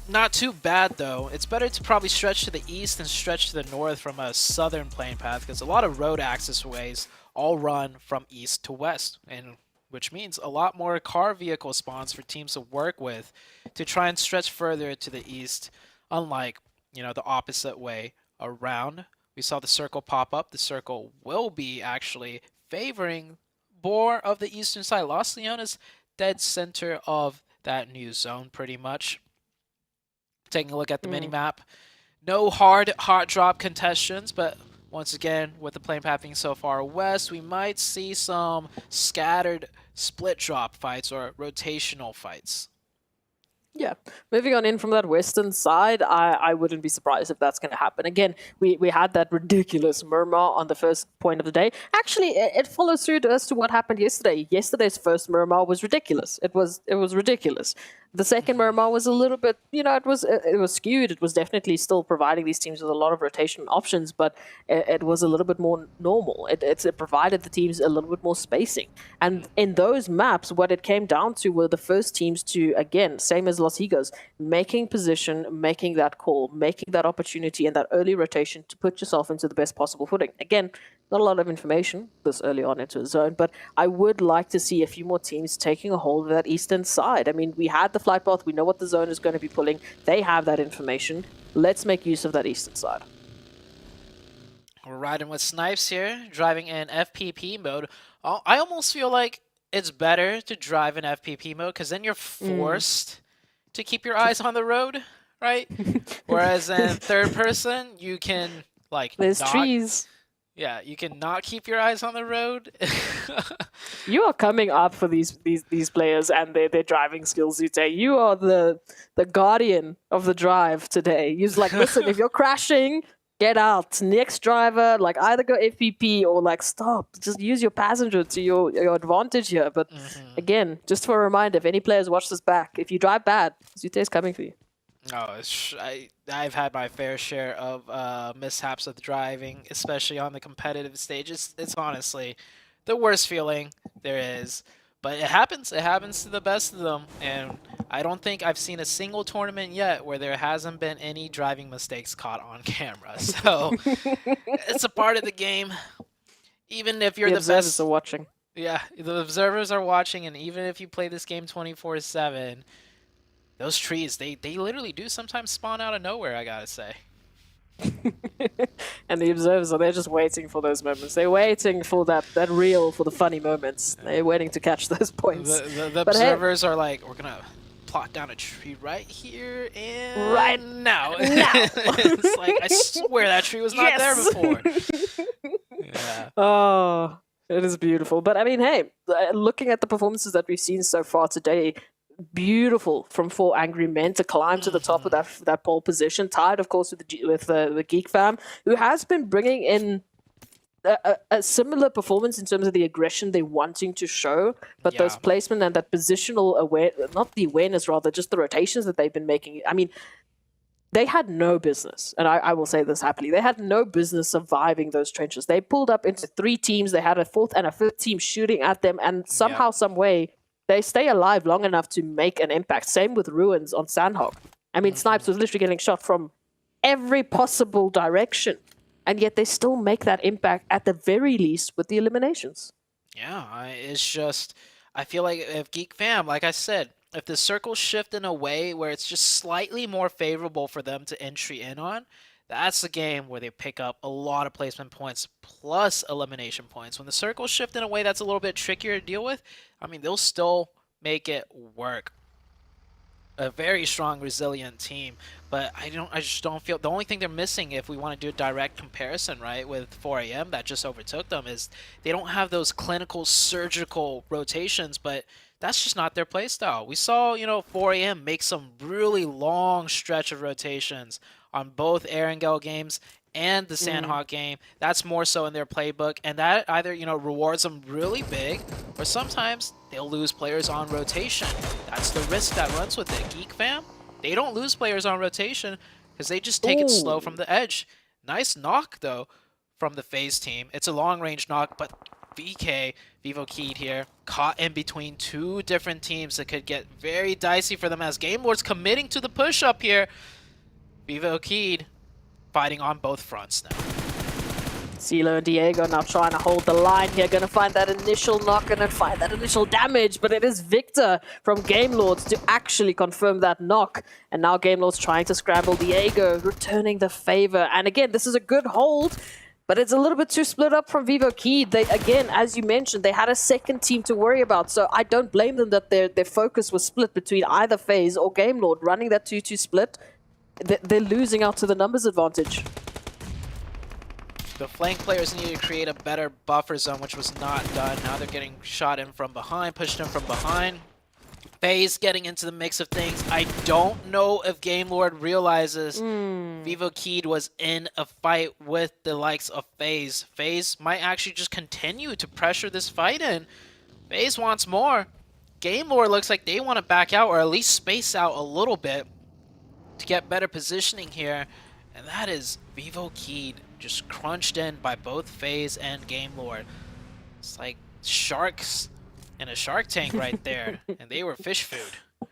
Not too bad though. It's better to probably stretch to the east than stretch to the north from a southern playing path, because a lot of road access ways all run from east to west, and which means a lot more car vehicle spawns for teams to work with to try and stretch further to the east, unlike, the opposite way around. We saw the circle pop up. The circle will be actually favoring more of the eastern side. Los Leones dead center of that new zone pretty much. Taking a look at the mini-map. No hard hot drop contestations, but once again, with the playing path being so far west, we might see some scattered split drop fights or rotational fights. Yeah, moving on in from that western side, I wouldn't be surprised if that's going to happen. Again, we had that ridiculous murmur on the first point of the day. Actually, it follows through as to what happened yesterday. Yesterday's first murmur was ridiculous. It was ridiculous. The second murmur was a little bit, it was skewed. It was definitely still providing these teams with a lot of rotation options, but it was a little bit more normal. It provided the teams a little bit more spacing. And in those maps, what it came down to were the first teams to, again, same as Los Higos, making position, making that call, making that opportunity and that early rotation to put yourself into the best possible footing. Again, not a lot of information this early on into a zone, but I would like to see a few more teams taking a hold of that eastern side. I mean, we had the flight path. We know what the zone is going to be pulling. They have that information. Let's make use of that eastern side. We're riding with Snipes here, driving in FPP mode. I almost feel like it's better to drive in FPP mode because then you're forced to keep your eyes on the road, right? Whereas in third person, you can, there's trees. Yeah, you can not keep your eyes on the road. You are coming up for these players and their driving skills, Zute. You are the guardian of the drive today. You're like, listen, if you're crashing, get out. Next driver, like either go FPP or like stop. Just use your passenger to your advantage here. But again, just for a reminder, if any players watch this back, if you drive bad, Zute is coming for you. Oh, I've had my fair share of mishaps with driving, especially on the competitive stages. It's honestly the worst feeling there is. But it happens. It happens to the best of them. And I don't think I've seen a single tournament yet where there hasn't been any driving mistakes caught on camera. So it's a part of the game. Even if you're the observers best. are watching. Yeah, the observers are watching. And even if you play this game 24/7, those trees, they literally do sometimes spawn out of nowhere, I gotta say. And the observers they're just waiting for those moments. They're waiting for that reel for the funny moments. They're waiting to catch those points. The observers are like, we're gonna plot down a tree right here and right now. It's like, I swear that tree was not there before. Yeah. Oh, it is beautiful. But I mean, hey, looking at the performances that we've seen so far today, beautiful from 4 Angry Men to climb to the top of that pole position. Tied, of course, with the Geek Fam, who has been bringing in a similar performance in terms of the aggression they're wanting to show, but those placement and that positional awareness, rather, just the rotations that they've been making. I mean, they had no business, and I will say this happily, they had no business surviving those trenches. They pulled up into 3 teams, they had a 4th and a 5th team shooting at them, and somehow, some way, they stay alive long enough to make an impact. Same with Ruins on Sandhog. I mean, Snipes was literally getting shot from every possible direction, and yet they still make that impact at the very least with the eliminations. Yeah, it's just, I feel like if Geek Fam, like I said, if the circles shift in a way where it's just slightly more favorable for them to entry in on, that's the game where they pick up a lot of placement points plus elimination points. When the circles shift in a way that's a little bit trickier to deal with, I mean, they'll still make it work. A very strong, resilient team, but I just don't feel, the only thing they're missing if we want to do a direct comparison, right, with 4AM that just overtook them is they don't have those clinical, surgical rotations, but that's just not their playstyle. We saw, 4AM make some really long stretch of rotations on both Erangel games and the Sandhawk game. That's more so in their playbook, and that either, rewards them really big, or sometimes they'll lose players on rotation. That's the risk that runs with it. Geek Fam, they don't lose players on rotation because they just take it slow from the edge. Nice knock, though, from the FaZe team. It's a long-range knock, but VK, Vivo Keyed here, caught in between 2 different teams that could get very dicey for them as Game Lord's committing to the push-up here. Vivo Keyed fighting on both fronts now. CeeLo and Diego now trying to hold the line here, gonna find that initial knock, gonna find that initial damage, but it is Victor from Game Lords to actually confirm that knock. And now Game Lords trying to scramble Diego, returning the favor. And again, this is a good hold, but it's a little bit too split up from Vivo Keyed. They, again, as you mentioned, they had a second team to worry about, so I don't blame them that their focus was split between either FaZe or Game Lord. Running that 2-2 split, they're losing out to the numbers advantage. The flank players need to create a better buffer zone, which was not done. Now they're getting shot in from behind, pushed in from behind. FaZe getting into the mix of things. I don't know if Game Lord realizes Vivo Keyed was in a fight with the likes of FaZe. FaZe might actually just continue to pressure this fight in. FaZe wants more. Game Lord looks like they want to back out or at least space out a little bit to get better positioning here. And that is Vivo Keyed just crunched in by both FaZe and Game Lord. It's like sharks in a shark tank right there, and they were fish food.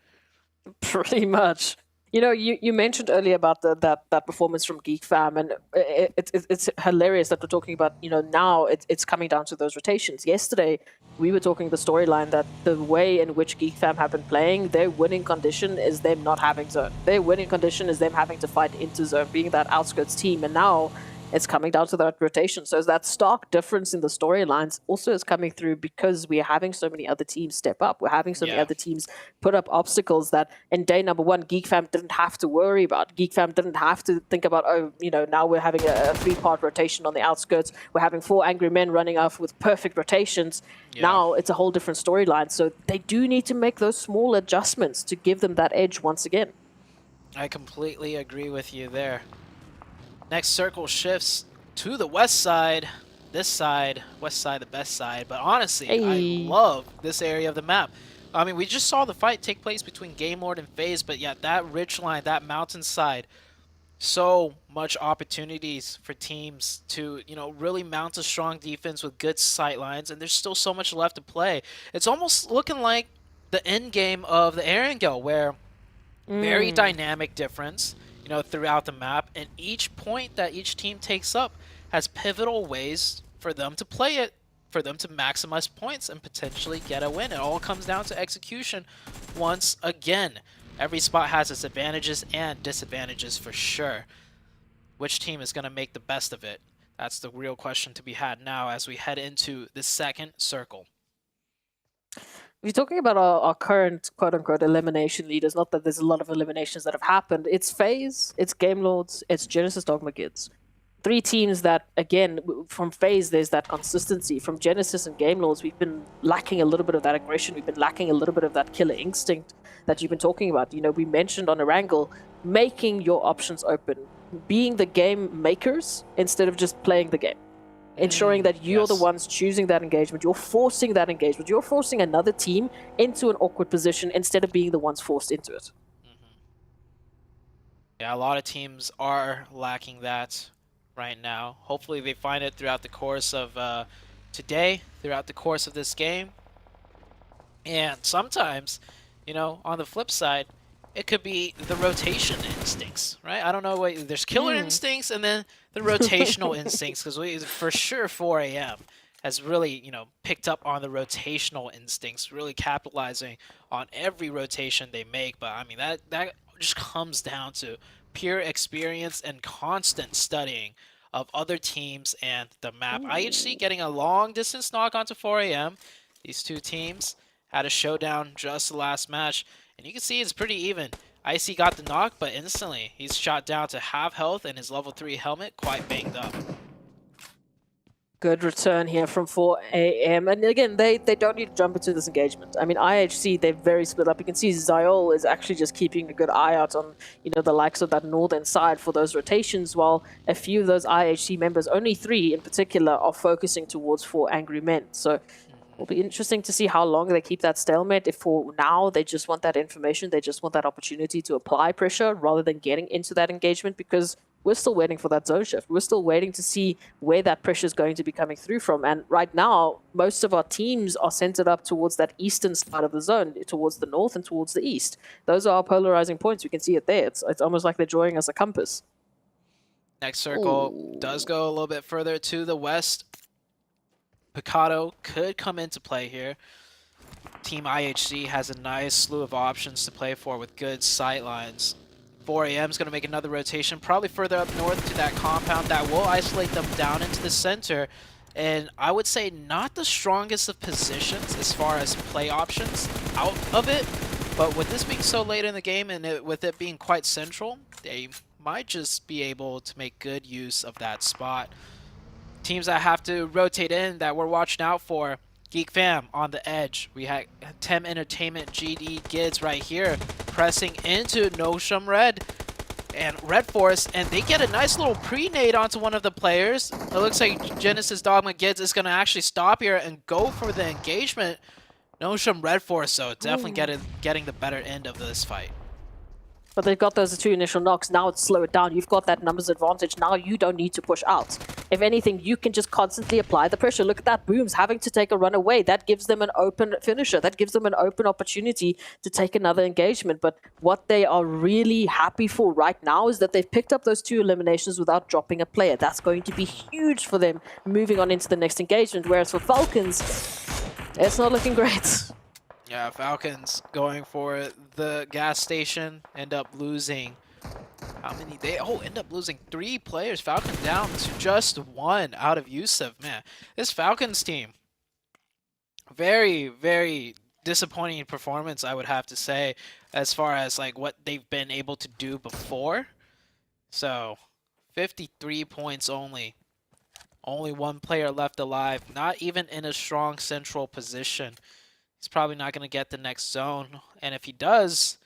Pretty much. You mentioned earlier about that performance from Geek Fam, and it's hilarious that we're talking about, now it's coming down to those rotations. Yesterday, we were talking the storyline that the way in which Geek Fam have been playing, their winning condition is them not having zone. Their winning condition is them having to fight into zone, being that outskirts team. And now, It's coming down to that rotation. So that stark difference in the storylines also is coming through because we are having so many other teams step up. We're having so many other teams put up obstacles that in day number one, Geek Fam didn't have to worry about. Geek Fam didn't have to think about, oh, you know, now we're having a three-part rotation on the outskirts. We're having 4 angry men running off with perfect rotations. Now it's a whole different storyline. So they do need to make those small adjustments to give them that edge once again. I completely agree with you there. Next circle shifts to the west side. This side, west side, the best side. But honestly, I love this area of the map. I mean, we just saw the fight take place between Game Lord and FaZe, but yeah, that ridge line, that mountainside, so much opportunities for teams to, you know, really mount a strong defense with good sight lines, and there's still so much left to play. It's almost looking like the end game of the Erangel, where very dynamic difference, you know, throughout the map, and each point that each team takes up has pivotal ways for them to play it, for them to maximize points and potentially get a win. It all comes down to execution once again. Every spot has its advantages and disadvantages for sure. Which team is going to make the best of it? That's the real question to be had now as we head into the second circle. If you're talking about our current quote-unquote elimination leaders, not that there's a lot of eliminations that have happened, it's FaZe, it's Game Lords, it's Genesis Dogma Kids. 3 teams that, again, from FaZe, there's that consistency. From Genesis and Game Lords, we've been lacking a little bit of that aggression. We've been lacking a little bit of that killer instinct that you've been talking about. You know, we mentioned on Erangel, making your options open, being the game makers instead of just playing the game. Ensuring that you're the ones choosing that engagement, you're forcing that engagement, you're forcing another team into an awkward position instead of being the ones forced into it. Yeah, a lot of teams are lacking that right now. Hopefully they find it throughout the course of today, throughout the course of this game. And sometimes, you know, on the flip side, it could be the rotation instincts, right? I don't know what, there's killer instincts and then the rotational instincts, because we, for sure 4AM has really, you know, picked up on the rotational instincts, really capitalizing on every rotation they make. But I mean, that just comes down to pure experience and constant studying of other teams and the map. IHC getting a long distance knock onto 4AM. These two teams had a showdown just the last match, and you can see it's pretty even. IC got the knock, but instantly he's shot down to half health and his level 3 helmet quite banged up. Good return here from 4AM. And again, they don't need to jump into this engagement. I mean, IHC, they're very split up. You can see Zyol is actually just keeping a good eye out on, you know, the likes of that northern side for those rotations, while a few of those IHC members, only 3 in particular, are focusing towards 4 angry men. So it'll be interesting to see how long they keep that stalemate. If for now they just want that information, they just want that opportunity to apply pressure rather than getting into that engagement, because we're still waiting for that zone shift. We're still waiting to see where that pressure is going to be coming through from. And right now, most of our teams are centered up towards that eastern side of the zone, towards the north and towards the east. Those are our polarizing points. We can see it there. It's almost like they're drawing us a compass. Next circle does go a little bit further to the west. Picado could come into play here. Team IHC has a nice slew of options to play for with good sight lines. 4AM is going to make another rotation, probably further up north to that compound that will isolate them down into the center. And I would say not the strongest of positions as far as play options out of it. But with this being so late in the game and with it being quite central, they might just be able to make good use of that spot. Teams that have to rotate in that we're watching out for: Geek Fam on the edge. We had Tem Entertainment GD Gids right here pressing into Nosham Red and Red Force, and they get a nice little pre-nade onto one of the players. It looks like Genesis Dogma Gids is going to actually stop here and go for the engagement. Nosham Red Force, so definitely getting the better end of this fight. But they've got those 2 initial knocks. Now it's slow it down. You've got that numbers advantage. Now you don't need to push out. If anything, you can just constantly apply the pressure. Look at that. Booms having to take a run away. That gives them an open finisher. That gives them an open opportunity to take another engagement. But what they are really happy for right now is that they've picked up those 2 eliminations without dropping a player. That's going to be huge for them moving on into the next engagement. Whereas for Falcons, it's not looking great. Yeah, Falcons going for the gas station, end up losing How many they end up losing 3 players. Falcon down to just 1 out of Yusuf. Man, this Falcons team, very, very disappointing performance, I would have to say, as far as like what they've been able to do before. So 53 points only. Only 1 player left alive, not even in a strong central position. He's probably not going to get the next zone, and if he does,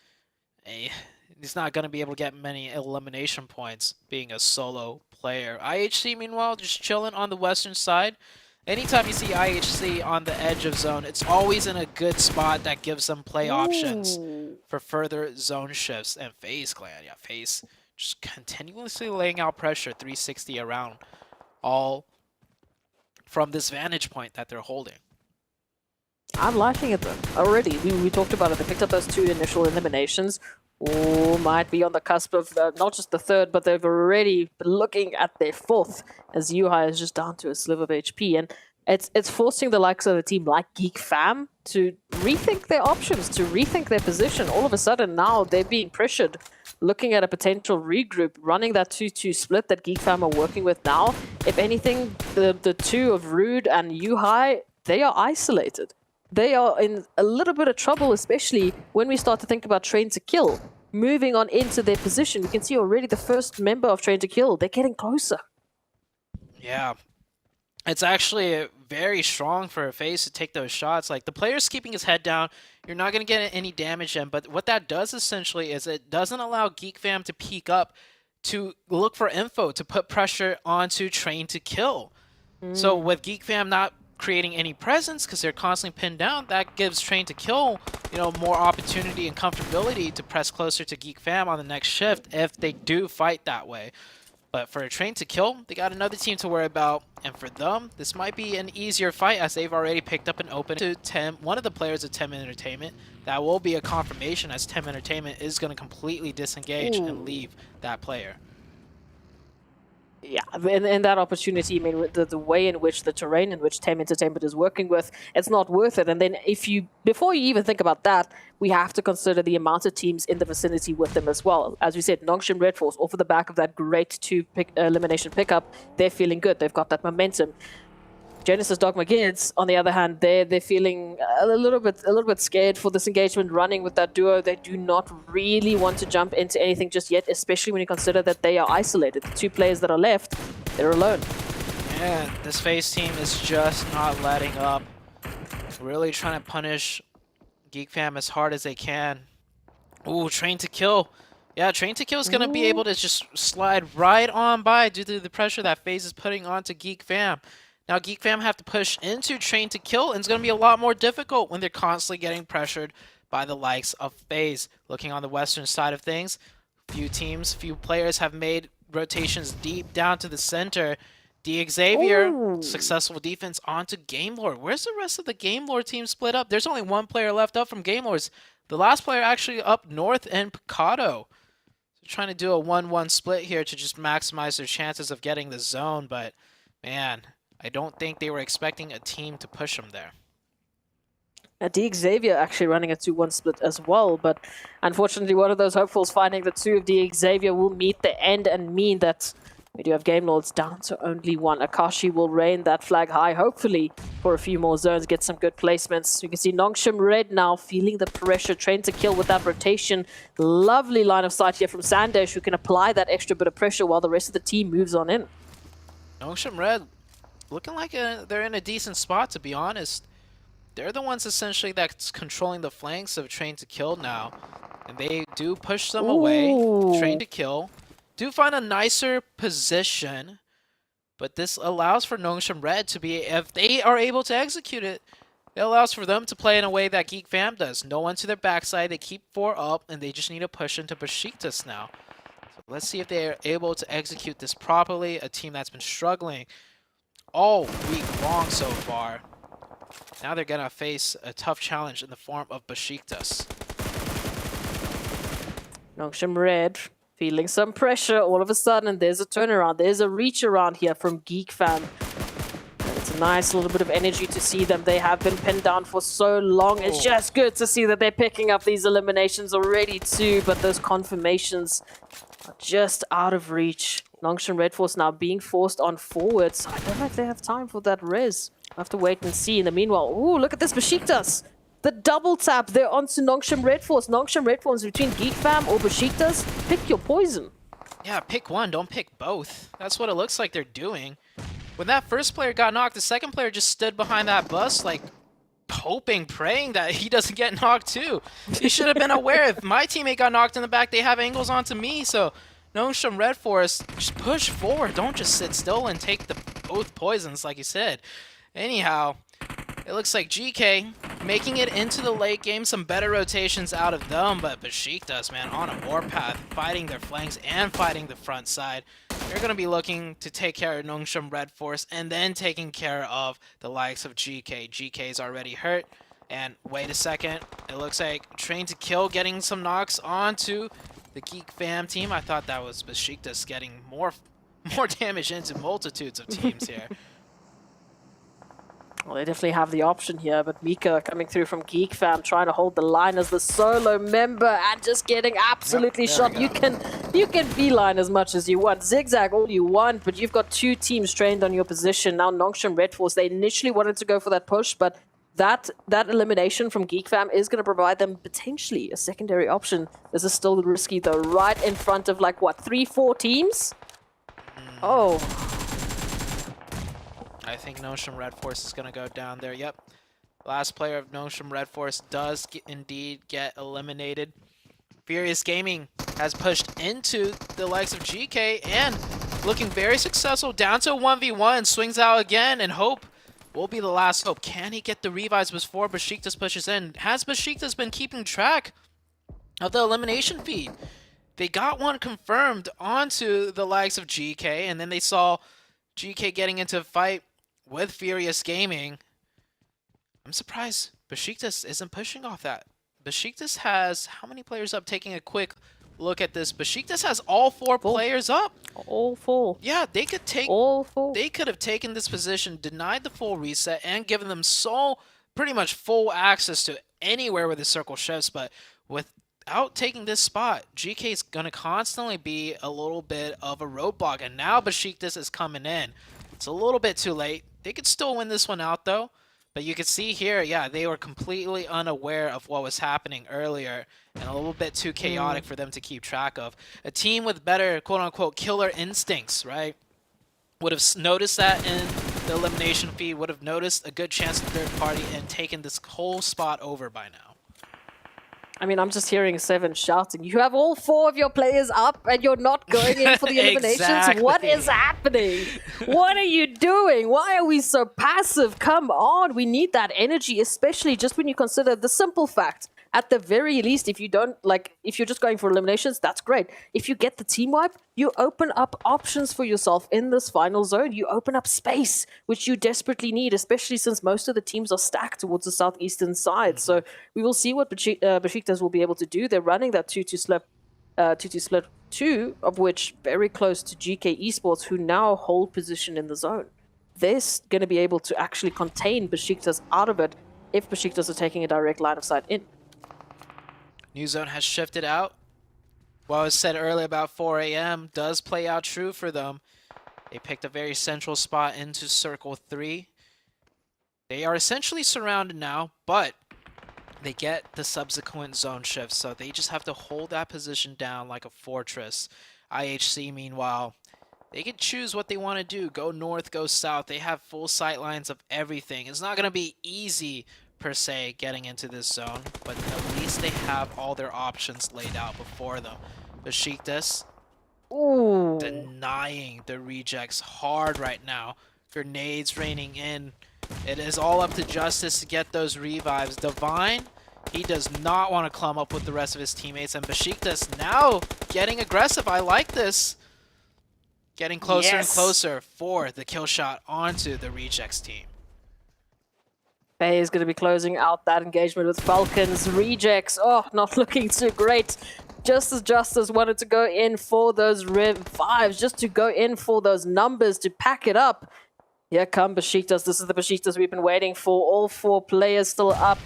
he's not going to be able to get many elimination points being a solo player. IHC, meanwhile, just chilling on the western side. Anytime you see IHC on the edge of zone, it's always in a good spot that gives them play options for further zone shifts. And FaZe Clan, FaZe just continuously laying out pressure 360 around, all from this vantage point that they're holding. I'm liking it though. Already, we talked about it. They picked up those 2 initial eliminations. Oh, might be on the cusp of not just the 3rd, but they've already been looking at their 4th, as Yuhai is just down to a sliver of HP. And it's forcing the likes of a team like Geek Fam to rethink their options, to rethink their position. All of a sudden now they're being pressured, looking at a potential regroup, running that 2-2 split that Geek Fam are working with now. If anything, the 2 of Rude and Yuhai, they are isolated. They are in a little bit of trouble, especially when we start to think about Train to Kill. Moving on into their position, you can see already the first member of Train to Kill. They're getting closer. Yeah, it's actually very strong for FaZe to take those shots. Like, the player's keeping his head down. You're not going to get any damage in, but what that does essentially is it doesn't allow Geek Fam to peek up to look for info, to put pressure onto Train to Kill. So with Geek Fam not creating any presence because they're constantly pinned down, that gives Train to Kill, more opportunity and comfortability to press closer to Geek Fam on the next shift if they do fight that way. But for a Train to Kill, they got another team to worry about, and for them, this might be an easier fight as they've already picked up an open to one of the players of 10 Entertainment. That will be a confirmation as 10 Entertainment is going to completely disengage and leave that player. Yeah, and that opportunity, I mean, the way in which the terrain in which Tem Entertainment is working with, it's not worth it. And then before you even think about that, we have to consider the amount of teams in the vicinity with them as well. As we said, Nongshim Red Force, off of the back of that great 2 elimination pickup, they're feeling good. They've got that momentum. Genesis Dogma Kids, on the other hand, they're feeling a little bit scared for this engagement running with that duo. They do not really want to jump into anything just yet, especially when you consider that they are isolated. The 2 players that are left, they're alone. Man, this FaZe team is just not letting up. Really trying to punish Geek Fam as hard as they can. Ooh, Train to Kill. Yeah, Train to Kill is going to be able to just slide right on by due to the pressure that FaZe is putting onto Geek Fam. Now, Geek Fam have to push into Train to Kill, and it's going to be a lot more difficult when they're constantly getting pressured by the likes of FaZe. Looking on the western side of things, few players have made rotations deep down to the center. Xavier, successful defense onto Game Lord. Where's the rest of the Game Lord team split up? There's only 1 player left up from Game Lords. The last player actually up north in Picado. So trying to do a 1-1 split here to just maximize their chances of getting the zone, but man, I don't think they were expecting a team to push them there. Xavier actually running a 2-1 split as well, but unfortunately one of those hopefuls finding the 2 of Xavier will meet the end and mean that we do have Game Lords down to only 1. Akashi will reign that flag high, hopefully for a few more zones, get some good placements. You can see Nongshim Red now feeling the pressure, Train to Kill with that rotation. Lovely line of sight here from Sandesh, who can apply that extra bit of pressure while the rest of the team moves on in. Nongshim Red looking like they're in a decent spot, to be honest. They're the ones essentially that's controlling the flanks of Train to Kill now. And they do push them away. Train to Kill do find a nicer position. But this allows for Nongshim Red to be, if they are able to execute it, it allows for them to play in a way that Geek Fam does. No one to their backside. They keep 4 up, and they just need to push into Besiktas now. So let's see if they are able to execute this properly. A team that's been struggling all week long so far. Now they're going to face a tough challenge in the form of Besiktas. Nongshim Red feeling some pressure all of a sudden. There's a turnaround. There's a reach around here from Geek Fam. And the It's a nice little bit of energy to see them. They have been pinned down for so long. It's just good to see that they're picking up these eliminations already too, but those confirmations are just out of reach. Nongshim Red Force now being forced on forwards. I don't know if they have time for that res. I have to wait and see. In the meanwhile, ooh, look at this Besiktas. The double tap there onto Nongshim Red Force. Nongshim Red Force between Geek Fam or Besiktas. Pick your poison. Yeah, pick one, don't pick both. That's what it looks like they're doing. When that first player got knocked, the second player just stood behind that bus, like, hoping, praying that he doesn't get knocked too. He should have been aware. If my teammate got knocked in the back, they have angles onto me, so Nongshim Red Force, just push forward. Don't just sit still and take both poisons, like you said. Anyhow, it looks like GK making it into the late game. Some better rotations out of them, but Besiktas, man, on a warpath, fighting their flanks and fighting the front side. They're going to be looking to take care of Nongshim Red Force and then taking care of the likes of GK. GK's already hurt. And wait a second, it looks like Train to Kill getting some knocks onto the Geek Fam team. I thought that was Besiktas getting more damage into multitudes of teams here. Well, they definitely have the option here, but Mika coming through from Geek Fam, trying to hold the line as the solo member and just getting absolutely shot. You can beeline as much as you want, zigzag all you want, but you've got two teams trained on your position. Now Nongshim Red Force, they initially wanted to go for that push, but that elimination from Geek Fam is going to provide them potentially a secondary option. This is still risky though, right in front of like, what, 3-4 teams? Oh. I think Nongshim Red Force is going to go down there. Yep. Last player of Nongshim Red Force does indeed get eliminated. Furious Gaming has pushed into the likes of GK and looking very successful. Down to 1v1. Swings out again, and Hope will be the last hope. Can he get the revives before Besiktas pushes in? Has Besiktas been keeping track of the elimination feed? They got one confirmed onto the likes of GK, and then they saw GK getting into a fight with Furious Gaming. I'm surprised Besiktas isn't pushing off that. Besiktas has how many players up? Taking a quick look at this. Besiktas has all four players up. All four. Yeah, they could take all four. They could have taken this position, denied the full reset, and given them pretty much full access to anywhere where the circle shifts. But without taking this spot, GK is gonna constantly be a little bit of a roadblock. And now Besiktas is coming in. It's a little bit too late. They could still win this one out though. But you can see here, yeah, they were completely unaware of what was happening earlier and a little bit too chaotic for them to keep track of. A team with better, quote-unquote, killer instincts, right, would have noticed that in the elimination feed, would have noticed a good chance of third party and taken this whole spot over by now. I mean, I'm just hearing Seven shouting, you have all four of your players up and you're not going in for the eliminations? Exactly. What is happening? What are you doing? Why are we so passive? Come on, we need that energy, especially just when you consider the simple fact. At the very least, if you're just going for eliminations, that's great. If you get the team wipe, you open up options for yourself in this final zone. You open up space, which you desperately need, especially since most of the teams are stacked towards the southeastern side. So we will see what Besiktas will be able to do. They're running that 2-2 split 2, of which very close to GK Esports, who now hold position in the zone. They're going to be able to actually contain Besiktas out of it if Besiktas are taking a direct line of sight in. New zone has shifted out. What was said earlier about 4 a.m. does play out true for them. They picked a very central spot into Circle 3. They are essentially surrounded now, but they get the subsequent zone shift, so they just have to hold that position down like a fortress. IHC, meanwhile, they can choose what they want to do. Go north, go south. They have full sight lines of everything. It's not going to be easy per se getting into this zone, but at least they have all their options laid out before them. Besiktas denying the rejects hard right now. Grenades raining in. It is all up to Justice to get those revives. Divine, he does not want to clump up with the rest of his teammates, and Besiktas now getting aggressive. I like this. Getting closer and closer for the kill shot onto the rejects team. Bay is going to be closing out that engagement with Falcons. Rejects, not looking too great. Just as Justice wanted to go in for those revives, just to go in for those numbers to pack it up. Here come Besiktas. This is the Besiktas we've been waiting for. All 4 players still up.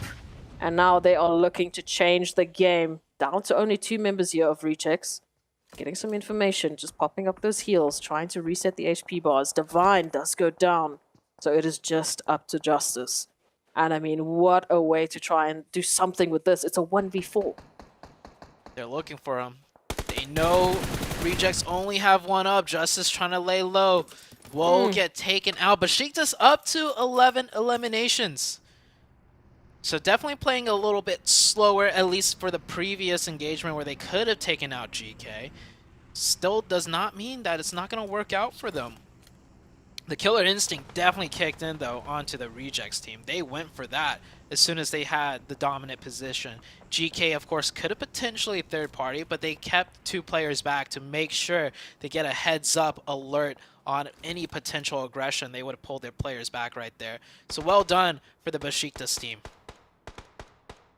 And now they are looking to change the game. Down to only 2 members here of Rechecks. Getting some information, just popping up those heals, trying to reset the HP bars. Divine does go down. So it is just up to Justice. And I mean, what a way to try and do something with this. It's a 1v4. They're looking for him. They know Rejects only have 1 up. Justice trying to lay low. Will get taken out. Besiktas up to 11 eliminations. So definitely playing a little bit slower, at least for the previous engagement where they could have taken out GK. Still does not mean that it's not going to work out for them. The killer instinct definitely kicked in, though, onto the Rejects team. They went for that as soon as they had the dominant position. GK, of course, could have potentially third party, but they kept 2 players back to make sure they get a heads-up alert on any potential aggression. They would have pulled their players back right there. So well done for the Besiktas team.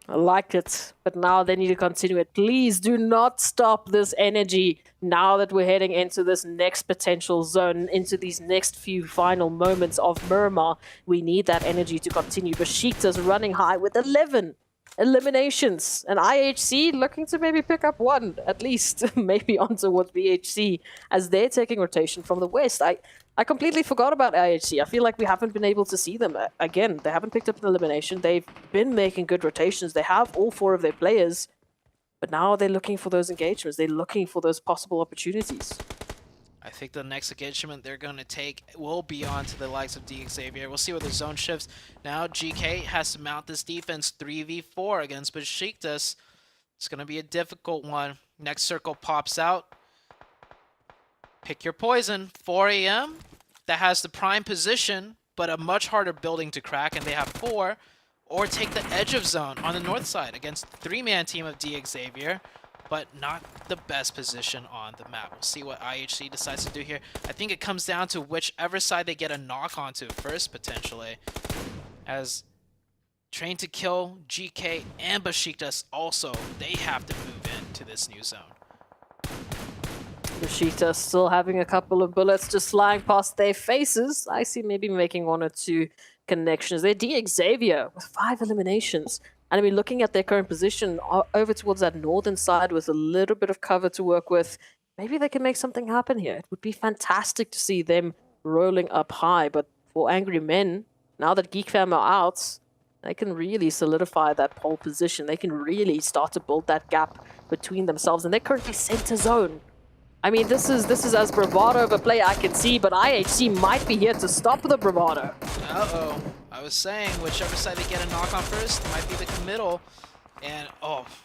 I like it, but now they need to continue it. Please do not stop this energy now that we're heading into this next potential zone, into these next few final moments of Miramar. We need that energy to continue. Besiktas running high with 11 eliminations, and IHC looking to maybe pick up 1, at least, maybe on towards BHC, as they're taking rotation from the west. I completely forgot about IHC. I feel like we haven't been able to see them. Again, they haven't picked up an elimination. They've been making good rotations. They have all 4 of their players, but now they're looking for those engagements. They're looking for those possible opportunities. I think the next engagement they're going to take will be on to the likes of Xavier. We'll see where the zone shifts. Now GK has to mount this defense 3v4 against Besiktas. It's going to be a difficult one. Next circle pops out. Pick your poison. 4 AM. That has the prime position, but a much harder building to crack, and they have 4. Or take the edge of zone on the north side against the 3-man team of Xavier. But not the best position on the map. We'll see what IHC decides to do here. I think it comes down to whichever side they get a knock onto first, potentially. As Train to Kill, GK, and Besiktas also, they have to move into this new zone. Besiktas still having a couple of bullets just flying past their faces. I see maybe making 1 or 2 connections. They're Xavier with 5 eliminations. And I mean, looking at their current position over towards that northern side with a little bit of cover to work with, maybe they can make something happen here. It would be fantastic to see them rolling up high. But for Angry Men, now that Geek Fam are out, they can really solidify that pole position. They can really start to build that gap between themselves. And they're currently center zone. I mean, this is as bravado of a play I can see, but IHC might be here to stop the bravado. Uh-oh. I was saying, whichever side they get a knock on first, it might be the committal. And,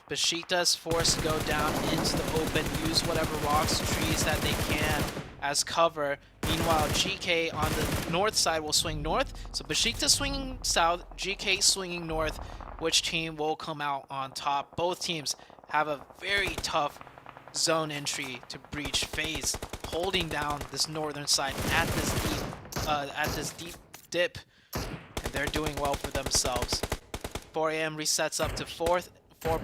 Besiktas forced to go down into the open, use whatever rocks, trees that they can as cover. Meanwhile, GK on the north side will swing north. So Besiktas swinging south, GK swinging north. Which team will come out on top? Both teams have a very tough zone entry to breach. FaZe holding down this northern side at this deep dip. And they're doing well for themselves. 4 AM resets up to 4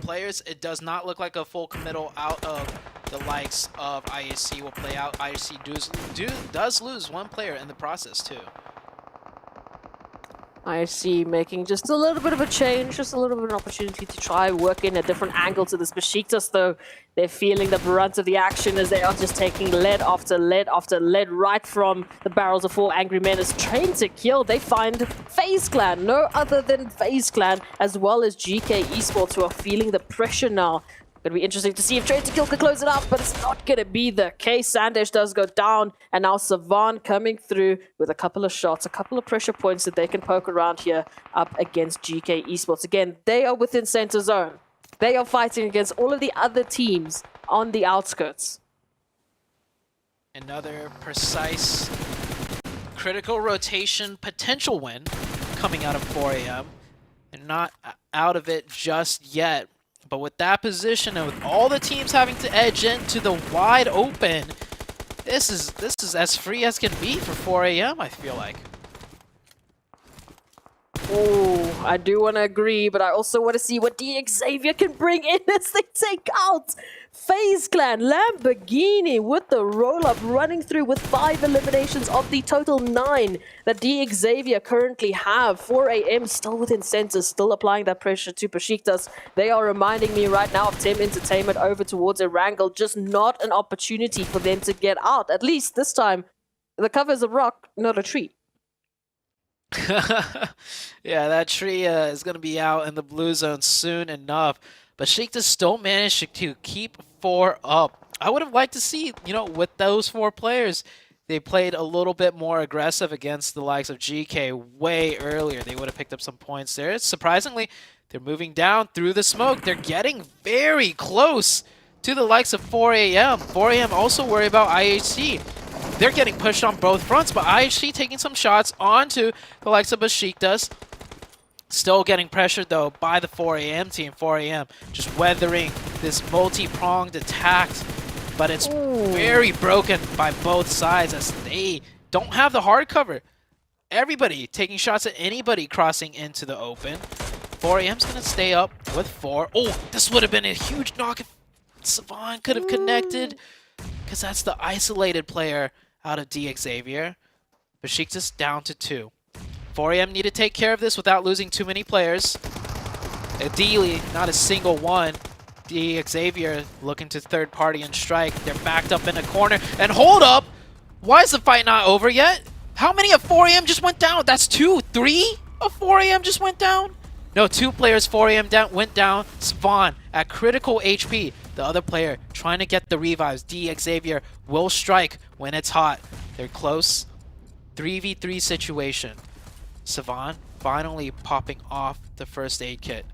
players. It does not look like a full committal out of the likes of IHC will play out. IHC does lose 1 player in the process too. IHC making just a little bit of a change, just a little bit of an opportunity to try work in a different angle to this. Besiktas, though, they're feeling the brunt of the action as they are just taking lead after lead after lead right from the barrels of 4 Angry Men. As Train to Kill, they find FaZe Clan, no other than FaZe Clan, as well as GK Esports, who are feeling the pressure now. Going to be interesting to see if Train to Kill can close it up, but it's not going to be the case. Sandesh does go down, and now Savan coming through with a couple of shots, a couple of pressure points that they can poke around here up against GK Esports. Again, they are within center zone. They are fighting against all of the other teams on the outskirts. Another precise, critical rotation potential win coming out of 4 AM. And not out of it just yet. But with that position and with all the teams having to edge into the wide open, this is as free as can be for 4 AM, I feel like. Oh, I do want to agree, but I also want to see what Xavier can bring in as they take out FaZe Clan. Lamborghini with the roll-up, running through with 5 eliminations of the total 9 that Xavier currently have. 4 AM still within centers, still applying that pressure to Besiktas. They are reminding me right now of Tim Entertainment over towards Erangel. Just not an opportunity for them to get out. At least this time, the cover's a rock, not a tree. Yeah, that tree is going to be out in the blue zone soon enough. But Besiktas still managed to keep 4 up. I would have liked to see, with those 4 players, they played a little bit more aggressive against the likes of GK way earlier. They would have picked up some points there. Surprisingly, they're moving down through the smoke. They're getting very close to the likes of 4 AM. 4 AM also worry about IHC. They're getting pushed on both fronts, but IHC taking some shots onto the likes of Besiktas. Still getting pressured, though, by the 4 AM team. 4 AM just weathering this multi-pronged attack, but it's very broken by both sides as they don't have the hard cover. Everybody taking shots at anybody crossing into the open. 4 AM's going to stay up with 4. Oh, this would have been a huge knock if Savan could have connected, because that's the isolated player out of Xavier. Besiktas down to 2. 4 AM need to take care of this without losing too many players. Ideally, not a single one. Xavier looking to third party and strike. They're backed up in a corner. And hold up! Why is the fight not over yet? How many of 4 AM just went down? That's 2, 3 of 4 AM just went down? No, 2 players 4 AM went down. Spawn at critical HP. The other player trying to get the revives. Xavier will strike when it's hot. They're close. 3v3 situation. Savan finally popping off the first aid kit.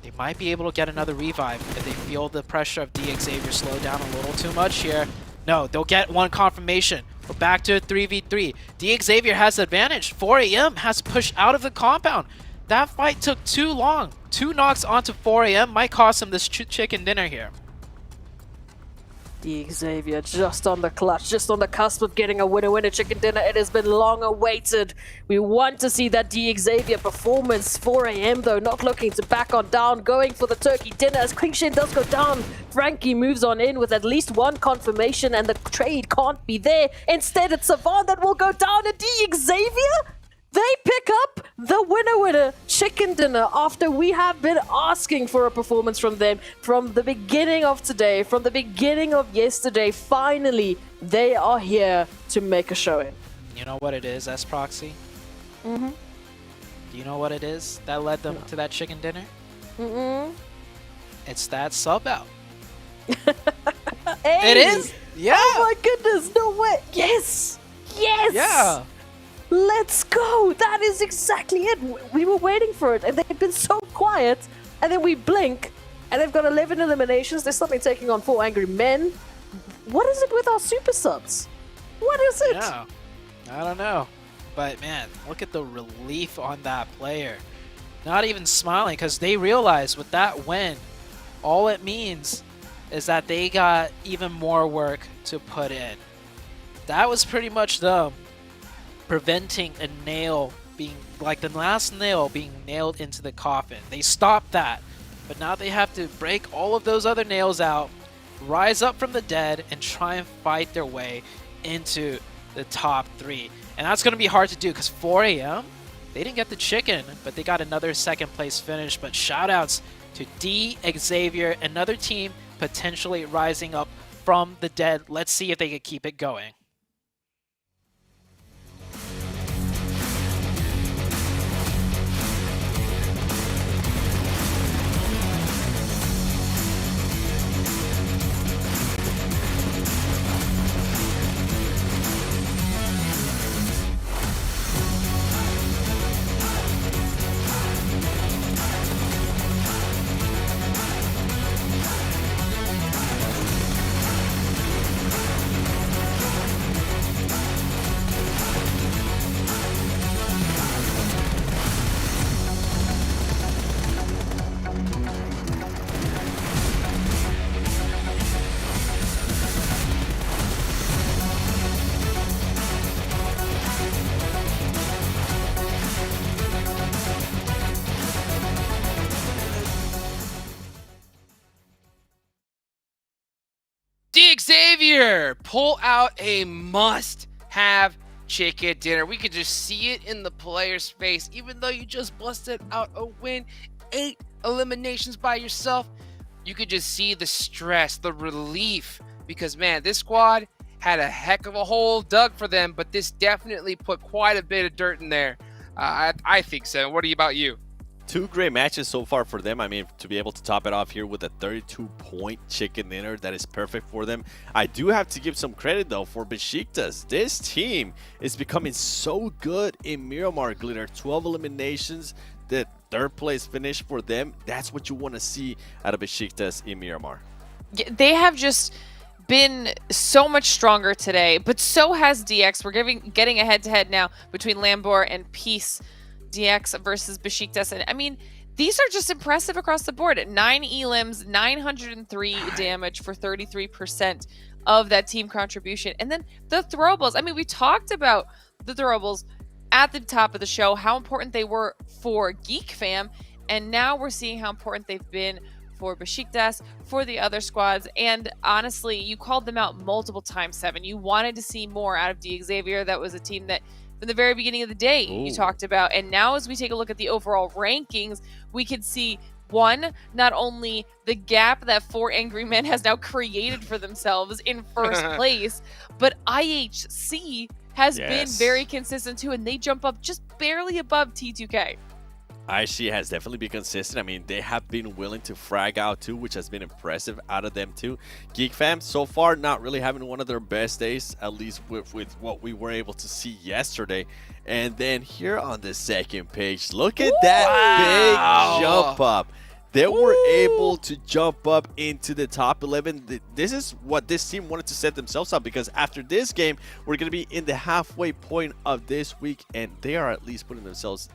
They might be able to get another revive if they feel the pressure of Xavier slow down a little too much here. No, they'll get one confirmation. We're back to a 3v3. Xavier has the advantage. 4 AM has pushed out of the compound. That fight took too long. 2 knocks onto 4 AM might cost him this chicken dinner here. Xavier just on the clutch, just on the cusp of getting a winner chicken dinner. It has been long awaited. We want to see that Xavier performance. 4 AM though, not looking to back on down, going for the turkey dinner as Quingshin does go down. Frankie moves on in with at least 1 confirmation and the trade can't be there. Instead it's Savan that will go down and Xavier? They pick up the winner chicken dinner after we have been asking for a performance from them from the beginning of today, from the beginning of yesterday. Finally, they are here to make a showing. You know what it is, S-Proxy? Mm-hmm. Do you know what it is that led them to that chicken dinner? Mm-mm. It's that sub out. Hey! It is? Yeah! Oh my goodness, no way! Yes! Yes! Yeah! Let's go! That is exactly it! We were waiting for it, and they've been so quiet, and then we blink, and they've got 11 eliminations. They're suddenly taking on 4 angry men. What is it with our super subs? What is it? Yeah, I don't know. But man, look at the relief on that player. Not even smiling, because they realize with that win, all it means is that they got even more work to put in. That was pretty much them preventing a nail being, like the last nail being nailed into the coffin. They stopped that, but now they have to break all of those other nails out, rise up from the dead, and try and fight their way into the top 3. And that's going to be hard to do because 4 AM, they didn't get the chicken, but they got another 2nd place finish. But shoutouts to Xavier, another team potentially rising up from the dead. Let's see if they can keep it going. Xavier pull out a must-have chicken dinner. We could just see it in the player's face. Even though you just busted out a win, 8 eliminations by yourself, you could just see the stress, the relief. Because, man, this squad had a heck of a hole dug for them, but this definitely put quite a bit of dirt in there. I think so. What about you? 2 great matches so far for them. I mean, to be able to top it off here with a 32-point chicken dinner, that is perfect for them. I do have to give some credit, though, for Besiktas. This team is becoming so good in Miramar, Glitter. 12 eliminations, the 3rd place finish for them. That's what you want to see out of Besiktas in Miramar. They have just been so much stronger today, but so has DX. We're getting a head-to-head now between Lambor and Peace. DX versus Besiktas. And I mean, these are just impressive across the board. 9 elims, 903 damage for 33% of that team contribution. And then the throwables. I mean, we talked about the throwables at the top of the show, how important they were for Geek Fam. And now we're seeing how important they've been for Besiktas, for the other squads. And honestly, you called them out multiple times, Seven. You wanted to see more out of Xavier. That was a team that from the very beginning of the day you talked about. And now as we take a look at the overall rankings, we can see, one, not only the gap that 4 Angry Men has now created for themselves in first place, but IHC has been very consistent too, and they jump up just barely above T2K. IHC has definitely been consistent. I mean, they have been willing to frag out too, which has been impressive out of them too. Geek Fam, so far, not really having one of their best days, at least with what we were able to see yesterday. And then here on the second page, look at that big jump up. They were able to jump up into the top 11. This is what this team wanted to set themselves up, because after this game, we're going to be in the halfway point of this week, and they are at least putting themselves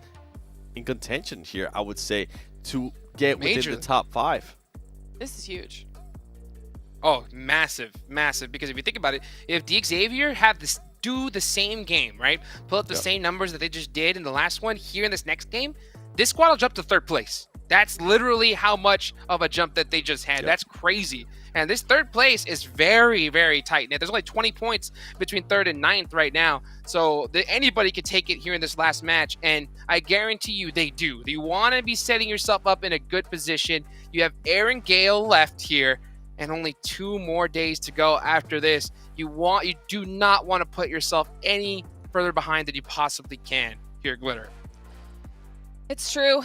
in contention here, I would say, to get within the top 5. This is huge. Oh, massive, massive. Because if you think about it, if Xavier have this do the same game, right? Pull up the same numbers that they just did in the last one here in this next game, this squad will jump to 3rd place. That's literally how much of a jump that they just had. That's crazy. And this 3rd place is very, very tight. There's only 20 points between 3rd and 9th right now. So anybody could take it here in this last match. And I guarantee you they do. You want to be setting yourself up in a good position. You have Aaron Gale left here and only 2 more days to go after this. You do not want to put yourself any further behind than you possibly can here, Glitter. It's true.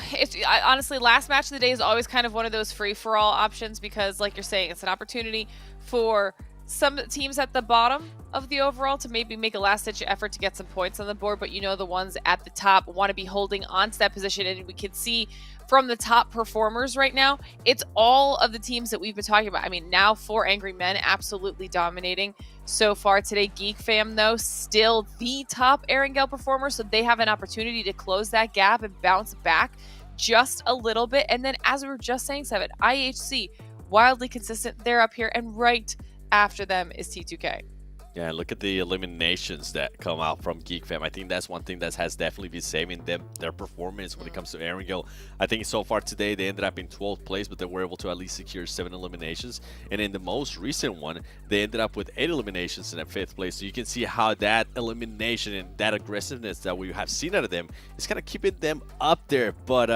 Honestly, last match of the day is always kind of one of those free-for-all options because, like you're saying, it's an opportunity for some teams at the bottom of the overall to maybe make a last-ditch effort to get some points on the board, but the ones at the top want to be holding on to that position. And we can see from the top performers right now, it's all of the teams that we've been talking about. I mean, now 4 Angry Men absolutely dominating so far today. Geek Fam, though, still the top Erangel performer, so they have an opportunity to close that gap and bounce back just a little bit. And then, as we were just saying, Seven, IHC, wildly consistent. They're up here, and right after them is T2K. Yeah, look at the eliminations that come out from Geek Fam. I think that's one thing that has definitely been saving them, their performance when it comes to Erangel. I think so far today, they ended up in 12th place, but they were able to at least secure 7 eliminations. And in the most recent one, they ended up with 8 eliminations in that 5th place. So you can see how that elimination and that aggressiveness that we have seen out of them is kind of keeping them up there. But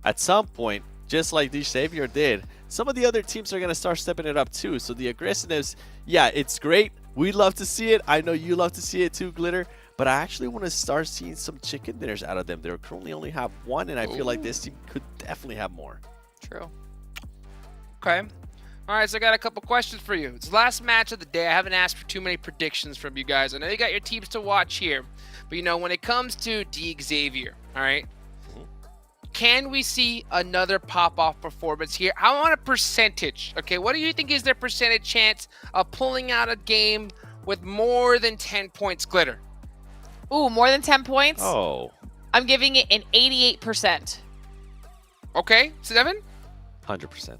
at some point, just like Xavier did, some of the other teams are going to start stepping it up too. So the aggressiveness, yeah, it's great. We love to see it. I know you love to see it too, Glitter. But I actually want to start seeing some chicken dinners out of them. They currently only have 1, and I feel like this team could definitely have more. True. Okay. All right, so I got a couple questions for you. It's the last match of the day. I haven't asked for too many predictions from you guys. I know you got your teams to watch here. But, when it comes to Xavier, all right, can we see another pop-off performance here? I want a percentage, okay? What do you think is their percentage chance of pulling out a game with more than 10 points, Glitter? Ooh, more than 10 points? Oh. I'm giving it an 88%. Okay, 7? 100%.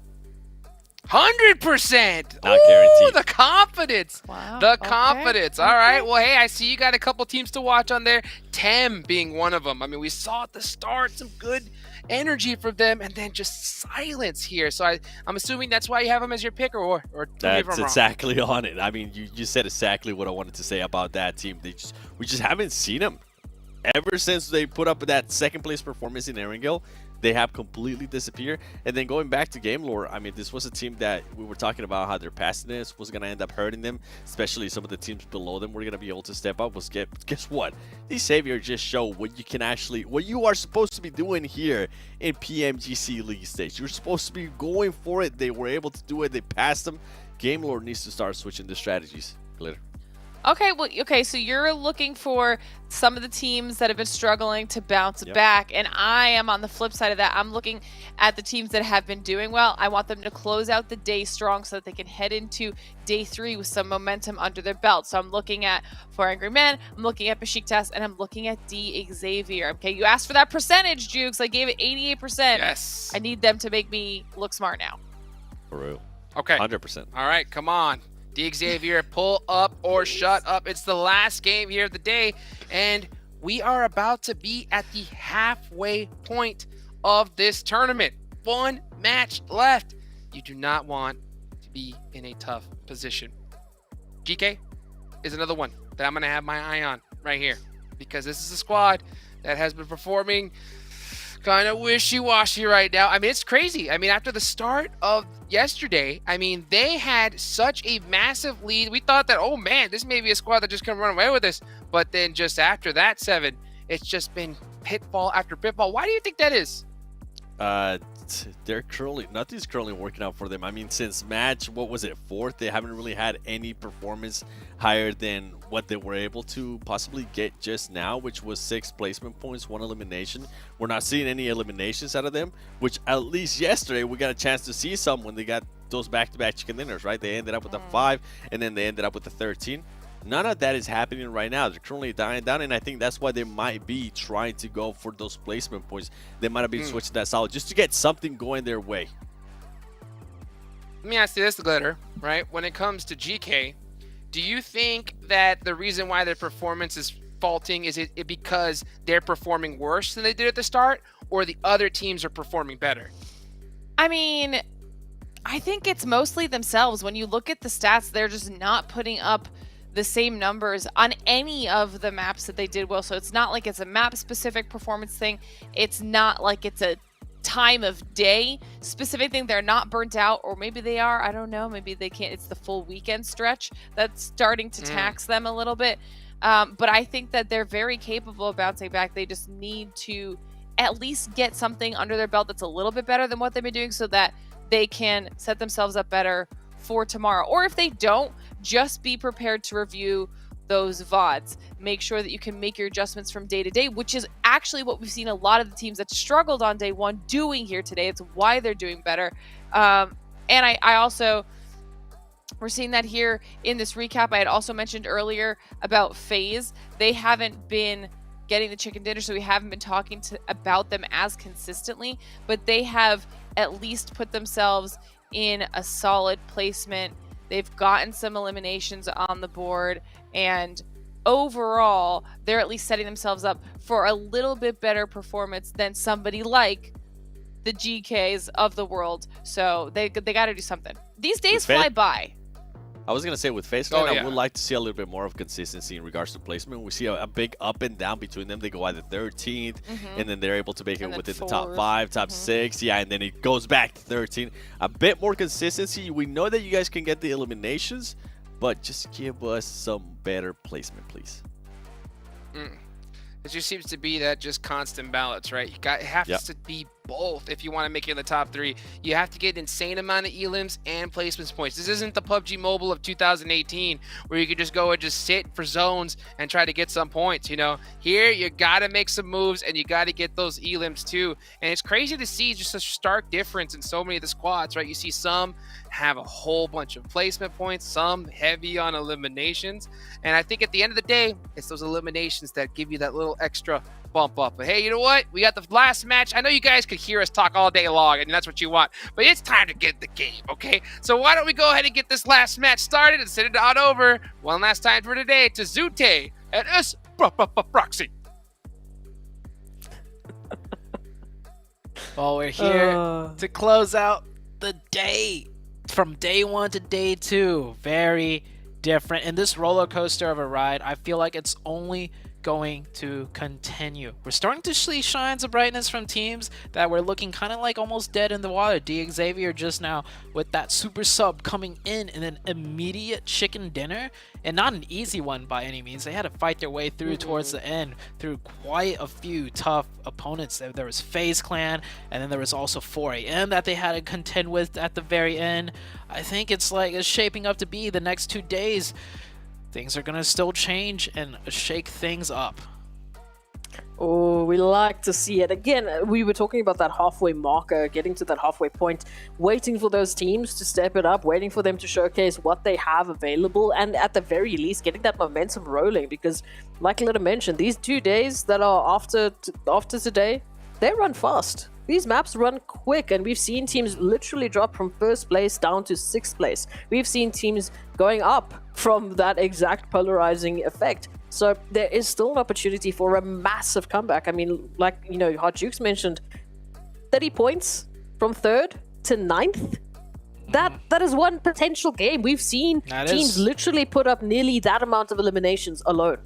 100%! Not guaranteed. The confidence! Wow. The confidence. All right. Well, hey, I see you got a couple teams to watch on there. Tem being one of them. I mean, we saw at the start some good energy from them, and then just silence here. So I'm assuming that's why you have them as your pick, or tell me if I'm That's wrong. exactly on it. I mean, you said exactly what I wanted to say about that team. We just haven't seen them ever since they put up that second place performance in Erangel. They have completely disappeared. And then going back to game lore, I mean, this was a team that we were talking about how their passiveness was going to end up hurting them, especially some of the teams below them were going to be able to step up. Guess what? These Savior just show what you are supposed to be doing here in PMGC League stage. You're supposed to be going for it. They were able to do it. They passed them. Game lore needs to start switching the strategies. Glitter. Okay, so you're looking for some of the teams that have been struggling to bounce back, and I am on the flip side of that. I'm looking at the teams that have been doing well. I want them to close out the day strong so that they can head into day 3 with some momentum under their belt. So I'm looking at For Angry Men, I'm looking at Besiktas, and I'm looking at D Xavier. Okay, you asked for that percentage, Jukes. I gave it 88%. Yes. I need them to make me look smart now. For real. Okay. 100%. All right, come on. D Xavier, pull up or shut up. It's the last game here of the day, and we are about to be at the halfway point of this tournament. 1 match left. You do not want to be in a tough position. GK is another one that I'm going to have my eye on right here, because this is a squad that has been performing kind of wishy-washy right now. I mean, it's crazy. I mean, after the start of yesterday, I mean, they had such a massive lead. We thought that, oh man, this may be a squad that just can run away with this. But then just after that 7, it's just been pitfall after pitfall. Why do you think that is? Nothing's currently working out for them. I mean, since match, what was it, 4th, they haven't really had any performance higher than what they were able to possibly get just now, which was 6 placement points, 1 elimination. We're not seeing any eliminations out of them, which at least yesterday we got a chance to see some when they got those back-to-back chicken dinners, right? They ended up with a 5, and then they ended up with a 13. None of that is happening right now. They're currently dying down, and I think that's why they might be trying to go for those placement points. They might have been switching that solid just to get something going their way. Let me ask you this, Glitter, right? When it comes to GK, do you think that the reason why their performance is faulting is it because they're performing worse than they did at the start, or the other teams are performing better? I mean, I think it's mostly themselves. When you look at the stats, they're just not putting up the same numbers on any of the maps that they did well. So it's not like it's a map specific performance thing. It's not like it's a time of day specific thing. They're not burnt out, or maybe they are. I don't know. Maybe they can't. It's the full weekend stretch that's starting to tax them a little bit. But I think that they're very capable of bouncing back. They just need to at least get something under their belt that's a little bit better than what they've been doing, so that they can set themselves up better for tomorrow. Or if they don't, just be prepared to review those VODs. Make sure that you can make your adjustments from day to day, which is actually what we've seen a lot of the teams that struggled on day 1 doing here today. It's why they're doing better. And I also, we're seeing that here in this recap. I had also mentioned earlier about FaZe. They haven't been getting the chicken dinner, so we haven't been talking about them as consistently, but they have at least put themselves in a solid placement. They've gotten some eliminations on the board, and overall, they're at least setting themselves up for a little bit better performance than somebody like the GKs of the world. So they got to do something. These days fly by. I was going to say, with FaZe, I would like to see a little bit more of consistency in regards to placement. We see a big up and down between them. They go either 13th, and then they're able to make it within the top 5, top 6. Yeah, and then it goes back to 13. A bit more consistency. We know that you guys can get the eliminations, but just give us some better placement, please. It just seems to be that just constant balance, right? It has to be both if you want to make it in the top 3. You have to get an insane amount of elims and placements points. This isn't the PUBG Mobile of 2018 where you can just go and just sit for zones and try to get some points, you know. Here, you got to make some moves and you got to get those elims too. And it's crazy to see just a stark difference in so many of the squads, right? You see some have a whole bunch of placement points, some heavy on eliminations. And I think at the end of the day, it's those eliminations that give you that little extra bump up. But hey, you know what? We got the last match. I know you guys could hear us talk all day long, and that's what you want, but it's time to get the game, okay? So why don't we go ahead and get this last match started and send it on over one last time for today to Zute and us Proxy. Well, we're here to close out the day. From day 1 to day 2. Very different. In this roller coaster of a ride, I feel like it's only going to continue. We're starting to see shines of brightness from teams that were looking kind of like almost dead in the water. Xavier just now with that super sub coming in an immediate chicken dinner, and not an easy one by any means. They had to fight their way through towards the end through quite a few tough opponents. There was FaZe Clan, and then there was also 4AM that they had to contend with at the very end. I think it's shaping up to be the next 2 days. Things are going to still change and shake things up. Oh, we like to see it. Again, we were talking about that halfway marker, getting to that halfway point, waiting for those teams to step it up, waiting for them to showcase what they have available, and at the very least, getting that momentum rolling. Because, like Lita mentioned, these 2 days that are after today, they run fast. These maps run quick, and we've seen teams literally drop from 1st place down to 6th place. We've seen teams going up from that exact polarizing effect. So there is still an opportunity for a massive comeback. I mean, like, Hot Jukes mentioned, 30 points from 3rd to 9th. That is one potential game. We've seen teams literally put up nearly that amount of eliminations alone.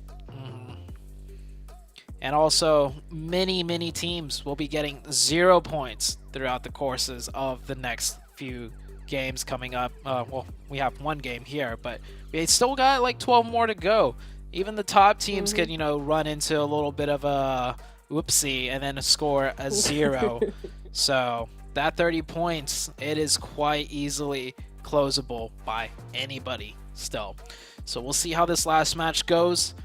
And also, many teams will be getting 0 points throughout the courses of the next few games coming up. Well, we have 1 game here, but we still got like 12 more to go. Even the top teams could, run into a little bit of a whoopsie and then score a 0. So that 30 points, it is quite easily closable by anybody still. So we'll see how this last match goes.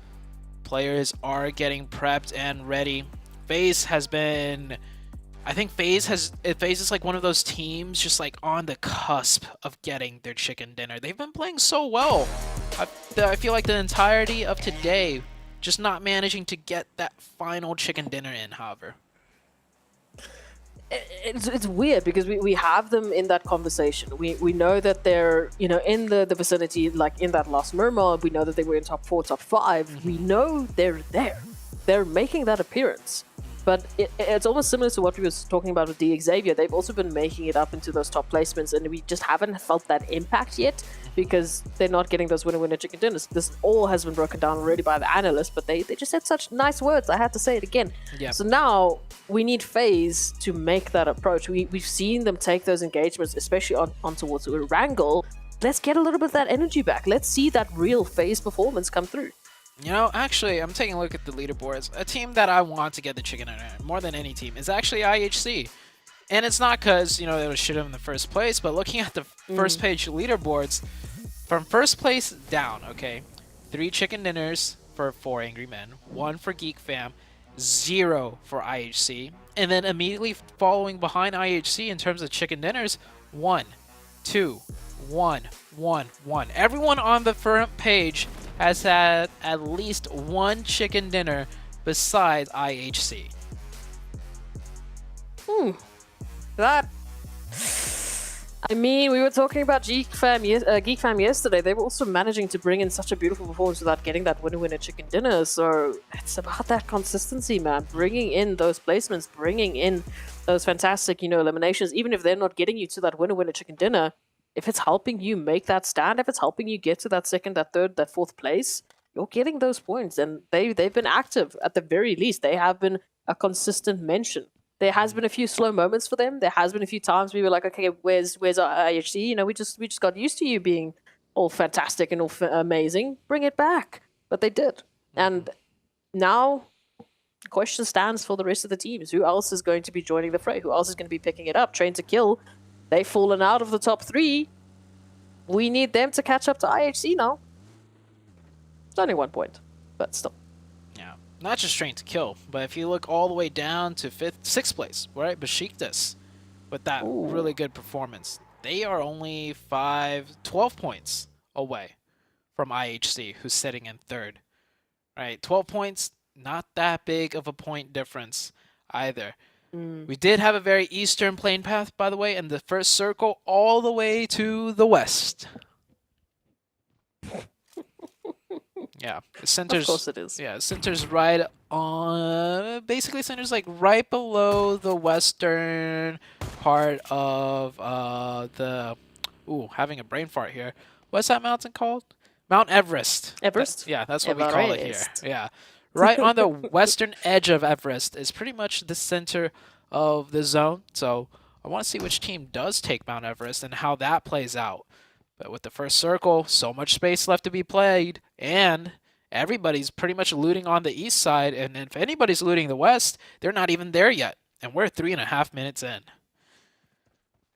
Players are getting prepped and ready. FaZe has been... I think FaZe is like one of those teams just like on the cusp of getting their chicken dinner. They've been playing so well. I feel like the entirety of today just not managing to get that final chicken dinner in, however. It's weird because we have them in that conversation. We know that they're in the vicinity, like in that last Mermaid. We know that they were in top 4, top 5. We know they're there. They're making that appearance. But it's almost similar to what we were talking about with Xavier. They've also been making it up into those top placements, and we just haven't felt that impact yet because they're not getting those winner chicken dinners. This all has been broken down already by the analysts, but they just said such nice words. I had to say it again. Yep. So now we need FaZe to make that approach. We've seen them take those engagements, especially on towards Wrangle. Let's get a little bit of that energy back. Let's see that real FaZe performance come through. Actually, I'm taking a look at the leaderboards. A team that I want to get the chicken dinner more than any team is actually IHC. And it's not because, they was shit in the first place, but looking at the first page leaderboards, from first place down, okay, 3 chicken dinners for 4 Angry Men, 1 for Geek Fam, 0 for IHC, and then immediately following behind IHC in terms of chicken dinners, 1, 2, 1, 1, 1. Everyone on the front page has had at least 1 chicken dinner besides IHC. That... I mean, we were talking about Geek Fam yesterday. They were also managing to bring in such a beautiful performance without getting that winner chicken dinner. So it's about that consistency, man. Bringing in those placements, bringing in those fantastic, eliminations. Even if they're not getting you to that winner chicken dinner, if it's helping you make that stand, if it's helping you get to that 2nd, that 3rd, that 4th place, you're getting those points. And they've been active at the very least. They have been a consistent mention. There has been a few slow moments for them. There has been a few times we were like, okay, where's our IHC? We just got used to you being all fantastic and all amazing. Bring it back. But they did. And now the question stands for the rest of the teams. Who else is going to be joining the fray? Who else is going to be picking it up? Train to Kill. They've fallen out of the top 3. We need them to catch up to IHC now. It's only 1 point, but still. Yeah, not just Train to Kill, but if you look all the way down to 6th place, right? Besiktas, with that really good performance, they are only 12 points away from IHC, who's sitting in 3rd. Right, 12 points, not that big of a point difference either. We did have a very eastern plane path, by the way, in the first circle all the way to the west. Yeah, it centers. Of course it is. Yeah, it centers right on. Basically, centers like right below the western part of the. Ooh, having a brain fart here. What's that mountain called? Mount Everest. Everest? Yeah, that's what we call it here. Everest. Yeah, right on the western edge of Everest is pretty much the center of the zone. So I want to see which team does take Mount Everest and how that plays out. But with the first circle, so much space left to be played, and everybody's pretty much looting on the east side, and if anybody's looting the west, they're not even there yet. And we're 3.5 minutes in.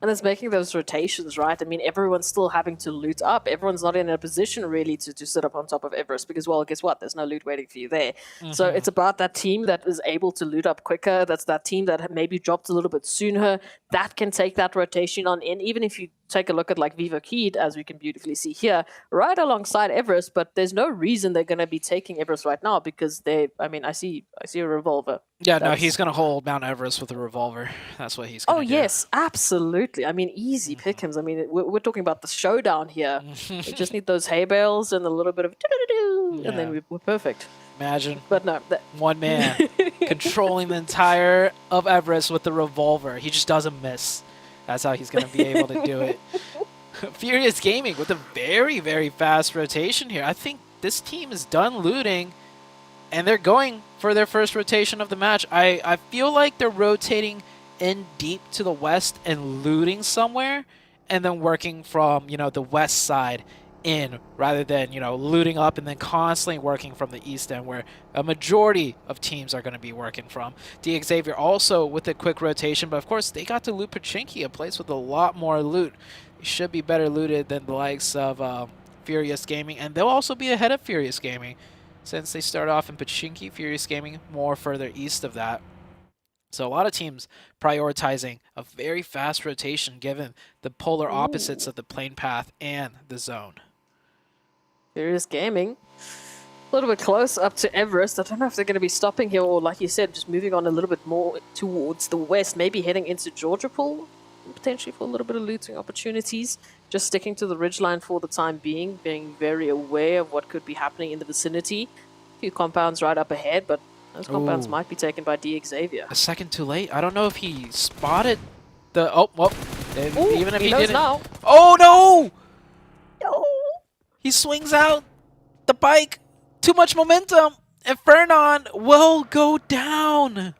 And it's making those rotations, right? I mean, everyone's still having to loot up. Everyone's not in a position really to sit up on top of Everest because, well, guess what? There's no loot waiting for you there. So it's about that team that is able to loot up quicker. That's that team that maybe dropped a little bit sooner. That can take that rotation on in. Even if you take a look at like Vivo Keed, as we can beautifully see here, right alongside Everest, but there's no reason they're going to be taking Everest right now because I see a revolver. Yeah, no, he's going to hold Mount Everest with a revolver. That's what he's going to do. Oh, yes, absolutely. I mean, easy pickings. I mean, we're talking about the showdown here. We just need those hay bales and a little bit of and then we're perfect. Imagine. But no. One man controlling the entire of Everest with the revolver. He just doesn't miss. That's how he's going to be able to do it. Furious Gaming with a very, very fast rotation here. I think this team is done looting, and they're going for their first rotation of the match. I feel like they're rotating in deep to the west and looting somewhere, and then working from, the west side in, rather than, looting up and then constantly working from the east end, where a majority of teams are going to be working from. Xavier also with a quick rotation, but of course they got to loot Pachinki, a place with a lot more loot. It should be better looted than the likes of Furious Gaming, and they'll also be ahead of Furious Gaming since they start off in Pachinki. Furious Gaming more further east of that. So a lot of teams prioritizing a very fast rotation given the polar opposites of the plane path and the zone. Furious Gaming. A little bit close up to Everest. I don't know if they're going to be stopping here or, like you said, just moving on a little bit more towards the west, maybe heading into Georgia Pool, potentially for a little bit of looting opportunities. Just sticking to the ridgeline for the time being very aware of what could be happening in the vicinity. A few compounds right up ahead, but those compounds might be taken by Xavier. A second too late. I don't know if he spotted the... even if he knows didn't... now. Oh, no! No! He swings out the bike. Too much momentum. And Fernan will go down.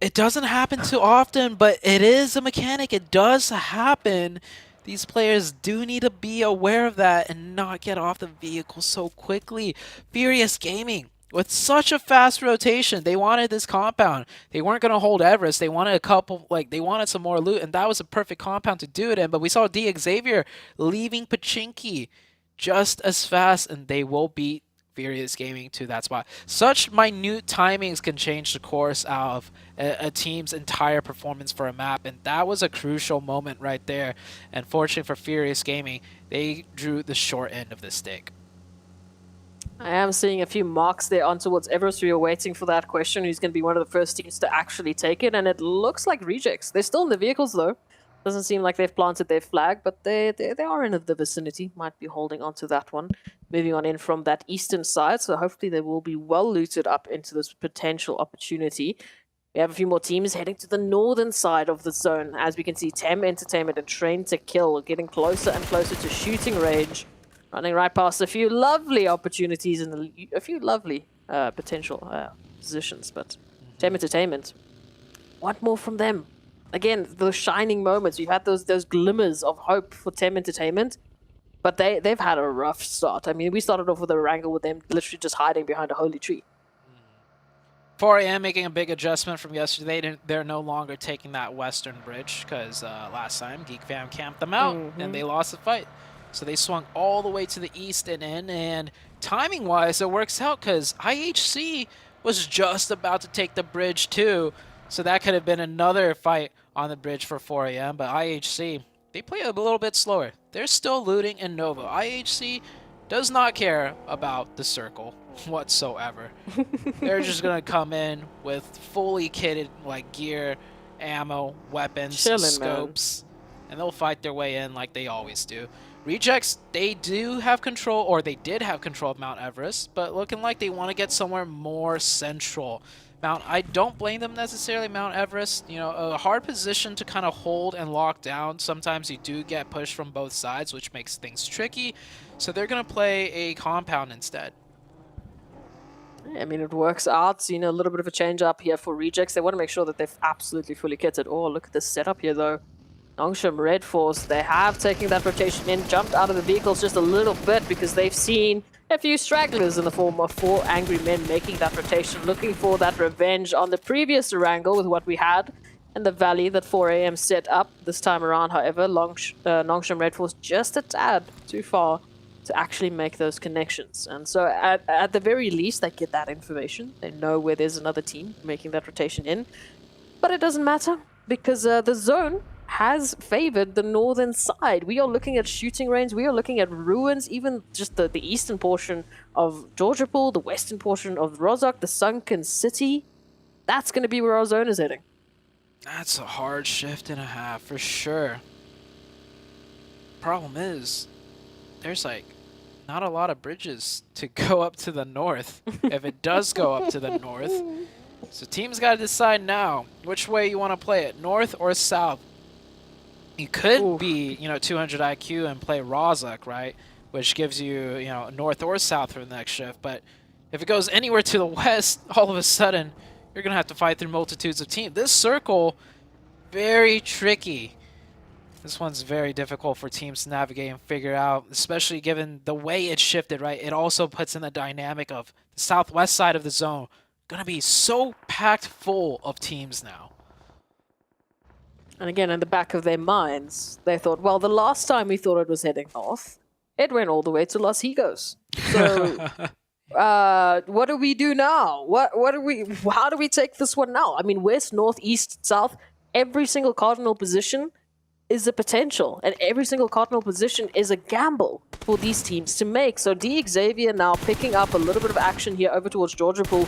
It doesn't happen too often, but it is a mechanic. It does happen. These players do need to be aware of that and not get off the vehicle so quickly. Furious Gaming, with such a fast rotation, they wanted this compound. They weren't going to hold Everest. They wanted a couple, they wanted some more loot, and that was a perfect compound to do it in. But we saw Xavier leaving Pachinki just as fast, and they will beat Furious Gaming to that spot. Such minute timings can change the course of a team's entire performance for a map, and that was a crucial moment right there. And fortunately for Furious Gaming, they drew the short end of the stick. I am seeing a few marks there on towards Everest. We are waiting for that question. Who's going to be one of the first teams to actually take it? And it looks like Rejects. They're still in the vehicles, though. Doesn't seem like they've planted their flag, but they are in the vicinity. Might be holding on to that one. Moving on in from that eastern side, so hopefully they will be well looted up into this potential opportunity. We have a few more teams heading to the northern side of the zone. As we can see, Tem Entertainment and Train to Kill are getting closer and closer to shooting range. Running right past a few lovely opportunities and a few lovely potential positions, but Tem Entertainment, what more from them? Again, those shining moments. We've had those glimmers of hope for Tem Entertainment, but they've had a rough start. I mean, we started off with a wrangle with them literally just hiding behind a holy tree. 4AM making a big adjustment from yesterday. They're no longer taking that western bridge because last time Geek Fam camped them out and they lost the fight. So they swung all the way to the east and in, and timing-wise, it works out because IHC was just about to take the bridge too. So that could have been another fight on the bridge for 4AM, but IHC, they play a little bit slower. They're still looting in Nova. IHC does not care about the circle whatsoever. They're just going to come in with fully kitted gear, ammo, weapons, scopes, and they'll fight their way in like they always do. Rejects, they do have control, or they did have control of Mount Everest, but looking like they want to get somewhere more central. I don't blame them necessarily, Mount Everest. You know, a hard position to kind of hold and lock down. Sometimes you do get pushed from both sides, which makes things tricky. So they're going to play a compound instead. I mean, it works out. You know, a little bit of a change up here for Rejects. They want to make sure that they've absolutely fully kitted. Oh, look at this setup here, though. Nongshim Red Force, they have taken that rotation in, jumped out of the vehicles just a little bit because they've seen a few stragglers in the form of 4 angry men making that rotation, looking for that revenge on the previous wrangle with what we had in the valley that 4am set up. This time around, however, Nongshim Red Force just a tad too far to actually make those connections. And so at the very least, they get that information. They know where there's another team making that rotation in. But it doesn't matter because the zone has favored the northern side. We are looking at shooting range, we are looking at ruins, even just the eastern portion of Georgiapol, the western portion of Rozhok, the sunken city. That's going to be where our zone is heading. That's a hard shift and a half for sure. Problem is, there's like not a lot of bridges to go up to the north if it does go up to the north. So teams got to decide now which way you want to play it, north or south. You could be, 200 IQ and play Rozhok, right? Which gives you, north or south for the next shift. But if it goes anywhere to the west, all of a sudden, you're going to have to fight through multitudes of teams. This circle, very tricky. This one's very difficult for teams to navigate and figure out, especially given the way it shifted, right? It also puts in the dynamic of the southwest side of the zone. Going to be so packed full of teams now. And again, in the back of their minds, they thought, well, the last time we thought it was heading north, it went all the way to Los Higos. So, what do we do now? How do we take this one now? I mean, west, north, east, south, every single cardinal position is a potential, and every single cardinal position is a gamble for these teams to make. So Xavier now picking up a little bit of action here over towards Georgiapol.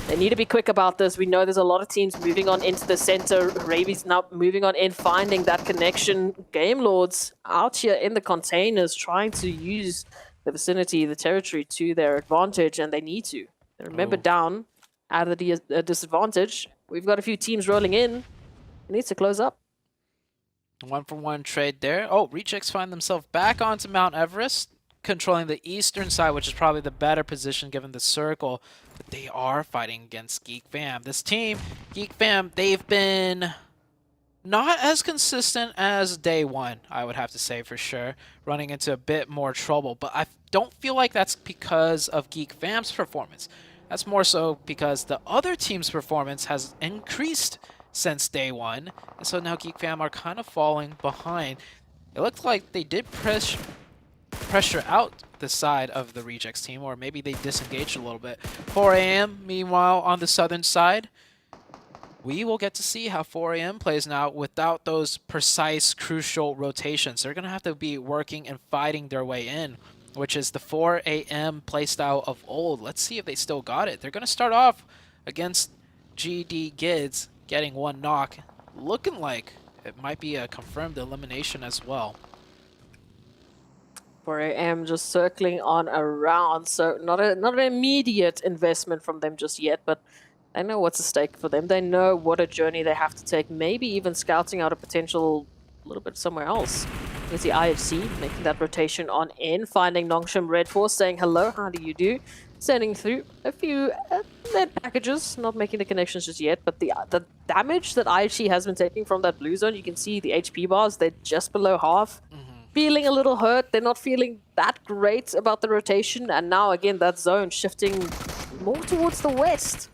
They need to be quick about this. We know there's a lot of teams moving on into the center. Ravi's now moving on in, finding that connection. Game Lords out here in the containers trying to use the vicinity, the territory to their advantage, and they need to. And remember, down out of the disadvantage, we've got a few teams rolling in. It needs to close up. 1-for-1 trade there. Oh, Rejects find themselves back onto Mount Everest, controlling the eastern side, which is probably the better position given the circle. But they are fighting against Geek Fam. This team, Geek Fam, they've been not as consistent as day one, I would have to say for sure, running into a bit more trouble. But I don't feel like that's because of Geek Fam's performance. That's more so because the other team's performance has increased since day one. And so now Geek Fam are kind of falling behind. It looked like they did pressure out the side of the Rejects team, or maybe they disengaged a little bit. 4am, meanwhile, on the southern side. We will get to see how 4am plays now without those precise, crucial rotations. They're going to have to be working and fighting their way in, which is the 4am playstyle of old. Let's see if they still got it. They're going to start off against GD Gids, getting one knock. Looking like it might be a confirmed elimination as well. 4am just circling on around, so not an immediate investment from them just yet, but they know what's at stake for them. They know what a journey they have to take, maybe even scouting out a potential a little bit somewhere else. There's the IHC making that rotation on in, finding Nongshim Red Force, saying hello, how do you do? Sending through a few lead packages, not making the connections just yet, but the damage that IHC has been taking from that blue zone, you can see the HP bars, they're just below half. Feeling a little hurt, they're not feeling that great about the rotation, and now again that zone shifting more towards the west.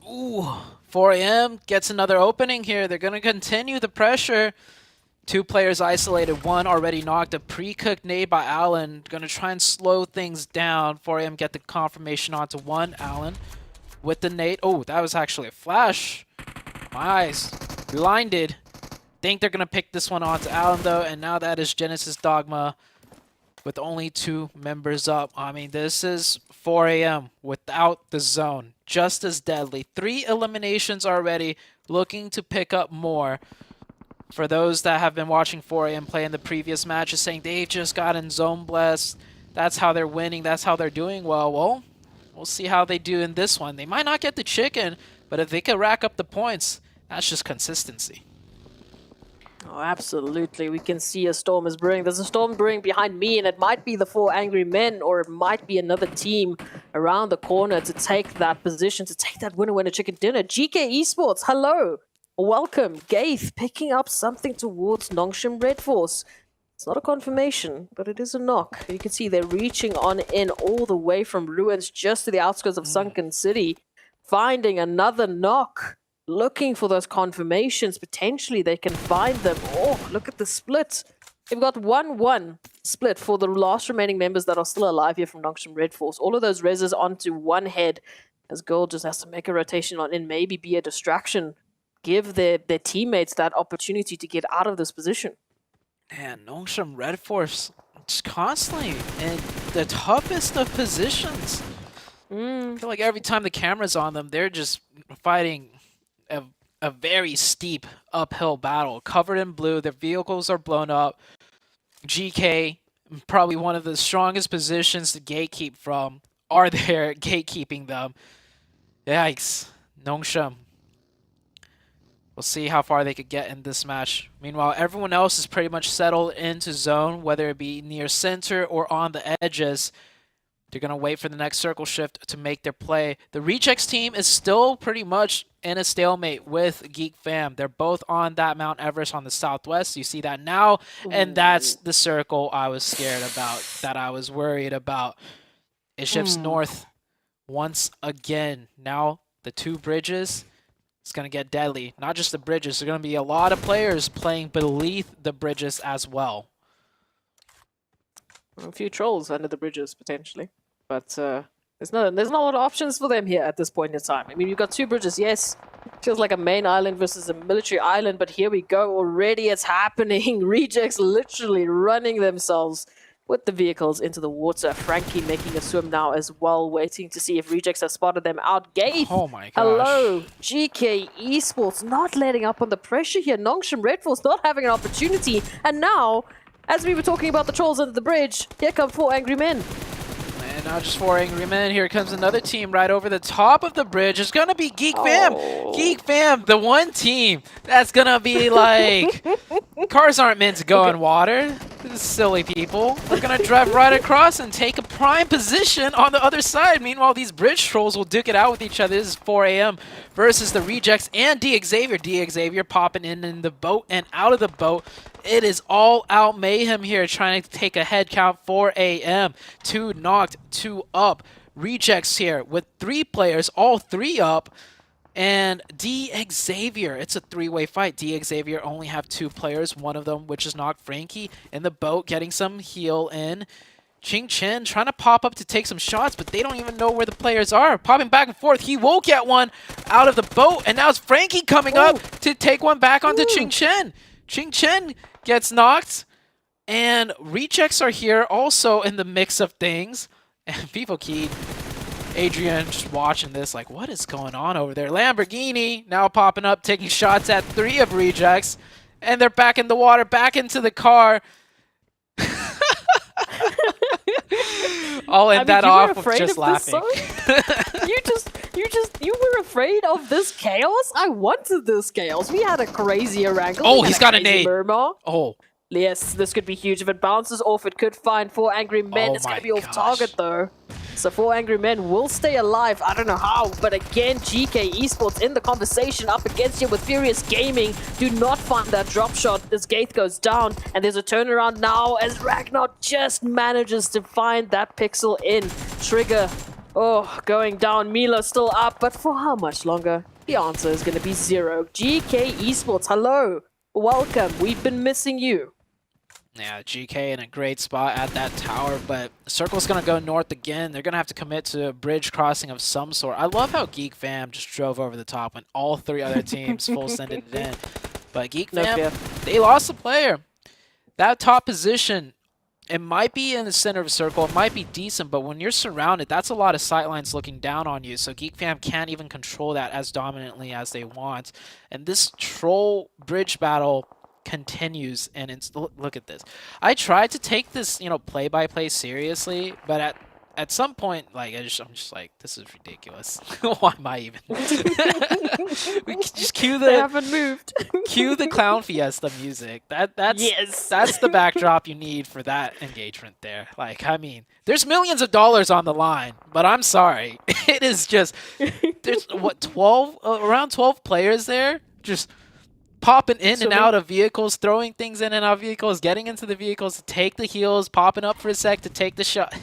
Ooh, 4am gets another opening here. They're going to continue the pressure. 2 players isolated, 1 already knocked, a pre-cooked nade by Allen. Going to try and slow things down. 4am get the confirmation onto 1. Allen with the nade. Oh, that was actually a flash. My eyes blinded. Think they're going to pick this one onto Allen, though, and now that is Genesis Dogma with only 2 members up. I mean, this is 4am without the zone. Just as deadly. 3 eliminations already, looking to pick up more. for those that have been watching 4AM play in the previous matches, saying they've just gotten zone blessed, that's how they're winning, that's how they're doing well, we'll see how they do in this one. They might not get the chicken, but if they can rack up the points, that's just consistency. Oh, absolutely. We can see a storm is brewing. There's a storm brewing behind me, and it might be the 4 Angry Men, or it might be another team around the corner to take that position, to take that winner chicken dinner. GK Esports, hello. Welcome. Gaith picking up something towards Nongshim Red Force. It's not a confirmation, but it is a knock. You can see they're reaching on in all the way from Ruins just to the outskirts of Sunken City, finding another knock. Looking for those confirmations. Potentially they can find them. Oh, look at the split. They've got 1-1 split for the last remaining members that are still alive here from Nongshim Red Force. All of those reses onto one head as Gold just has to make a rotation on in, maybe be a distraction. Give their teammates that opportunity to get out of this position. Man, Nongshim Red Force just constantly in the toughest of positions. I feel like every time the camera's on them, they're just fighting a very steep uphill battle, covered in blue. Their vehicles are blown up. GK, probably one of the strongest positions to gatekeep from, are there gatekeeping them. Yikes. Nongshim. We'll see how far they could get in this match. Meanwhile, everyone else is pretty much settled into zone, whether it be near center or on the edges. They're going to wait for the next circle shift to make their play. The Rejects team is still pretty much in a stalemate with Geek Fam. They're both on that Mount Everest on the southwest. You see that now, and that's the circle I was scared about, that I was worried about. It shifts north once again. Now the two bridges, it's going to get deadly. Not just the bridges. There's going to be a lot of players playing beneath the bridges as well. A few trolls under the bridges, potentially. But there's not a lot of options for them here at this point in time. I mean, you've got two bridges, yes. Feels like a main island versus a military island, but here we go. Already it's happening. Rejects literally running themselves with the vehicles into the water. Frankie making a swim now as well, waiting to see if Rejects have spotted them out. Gaith, oh my gosh. Hello. GK Esports not letting up on the pressure here. Nongshim Red Force not having an opportunity. And now, as we were talking about the trolls under the bridge, here come 4 Angry Men. And not just 4 Angry Men, here comes another team right over the top of the bridge. It's gonna be Geek Fam. Geek Fam, the one team that's gonna be like, cars aren't meant to go in water. This is silly people. We're gonna drive right across and take a prime position on the other side. Meanwhile, these bridge trolls will duke it out with each other. This is 4 AM versus the Rejects and D-Xavier. D-Xavier popping in the boat and out of the boat. It is all out mayhem here, trying to take a head count. 4 AM, 2 knocked, 2 up. Rejects here with 3 players, all 3 up. And D-Xavier, it's a 3-way fight. D-Xavier only have 2 players, one of them which is knocked. Frankie in the boat getting some heal in. Ching Chen trying to pop up to take some shots, but they don't even know where the players are. Popping back and forth. He will get one out of the boat, and now it's Frankie coming up to take one back onto Ching Chen. Ching Chen gets knocked, and Rejects are here also in the mix of things. And Vivo Key, Adrian just watching this like, what is going on over there? Lamborghini now popping up, taking shots at 3 of Rejects, and they're back in the water, back into the car. I'll end that off with just laughing. You were afraid of this chaos? I wanted this chaos. We had a crazy wrangle. Oh, he's got a nade. Murmur. Oh. Yes, this could be huge. If it bounces off, it could find 4 Angry Men. It's going to be off target, though. So 4 Angry Men will stay alive. I don't know how, but again, GK Esports in the conversation up against you with Furious Gaming. Do not find that drop shot as Gaith goes down, and there's a turnaround now as Ragnar just manages to find that pixel in. Trigger, going down. Milo still up, but for how much longer? The answer is going to be 0. GK Esports, hello. Welcome. We've been missing you. Yeah, GK in a great spot at that tower, but Circle's going to go north again. They're going to have to commit to a bridge crossing of some sort. I love how Geek Fam just drove over the top when all 3 other teams full-sended it in. But Geek Fam, they lost a player. That top position, it might be in the center of a circle, it might be decent, but when you're surrounded, that's a lot of sightlines looking down on you, so Geek Fam can't even control that as dominantly as they want. And this troll bridge battle continues, and look at this. I tried to take this, play-by-play seriously, but at some point, like I'm just like, this is ridiculous. Why am I even? We can just cue the. They haven't moved. Cue the Clown Fiesta music. That's the backdrop you need for that engagement there. Like, I mean, there's millions of dollars on the line, but I'm sorry, it is just there's around 12 players there, just popping in and out of vehicles, throwing things in and out of vehicles, getting into the vehicles to take the heals, popping up for a sec to take the shot.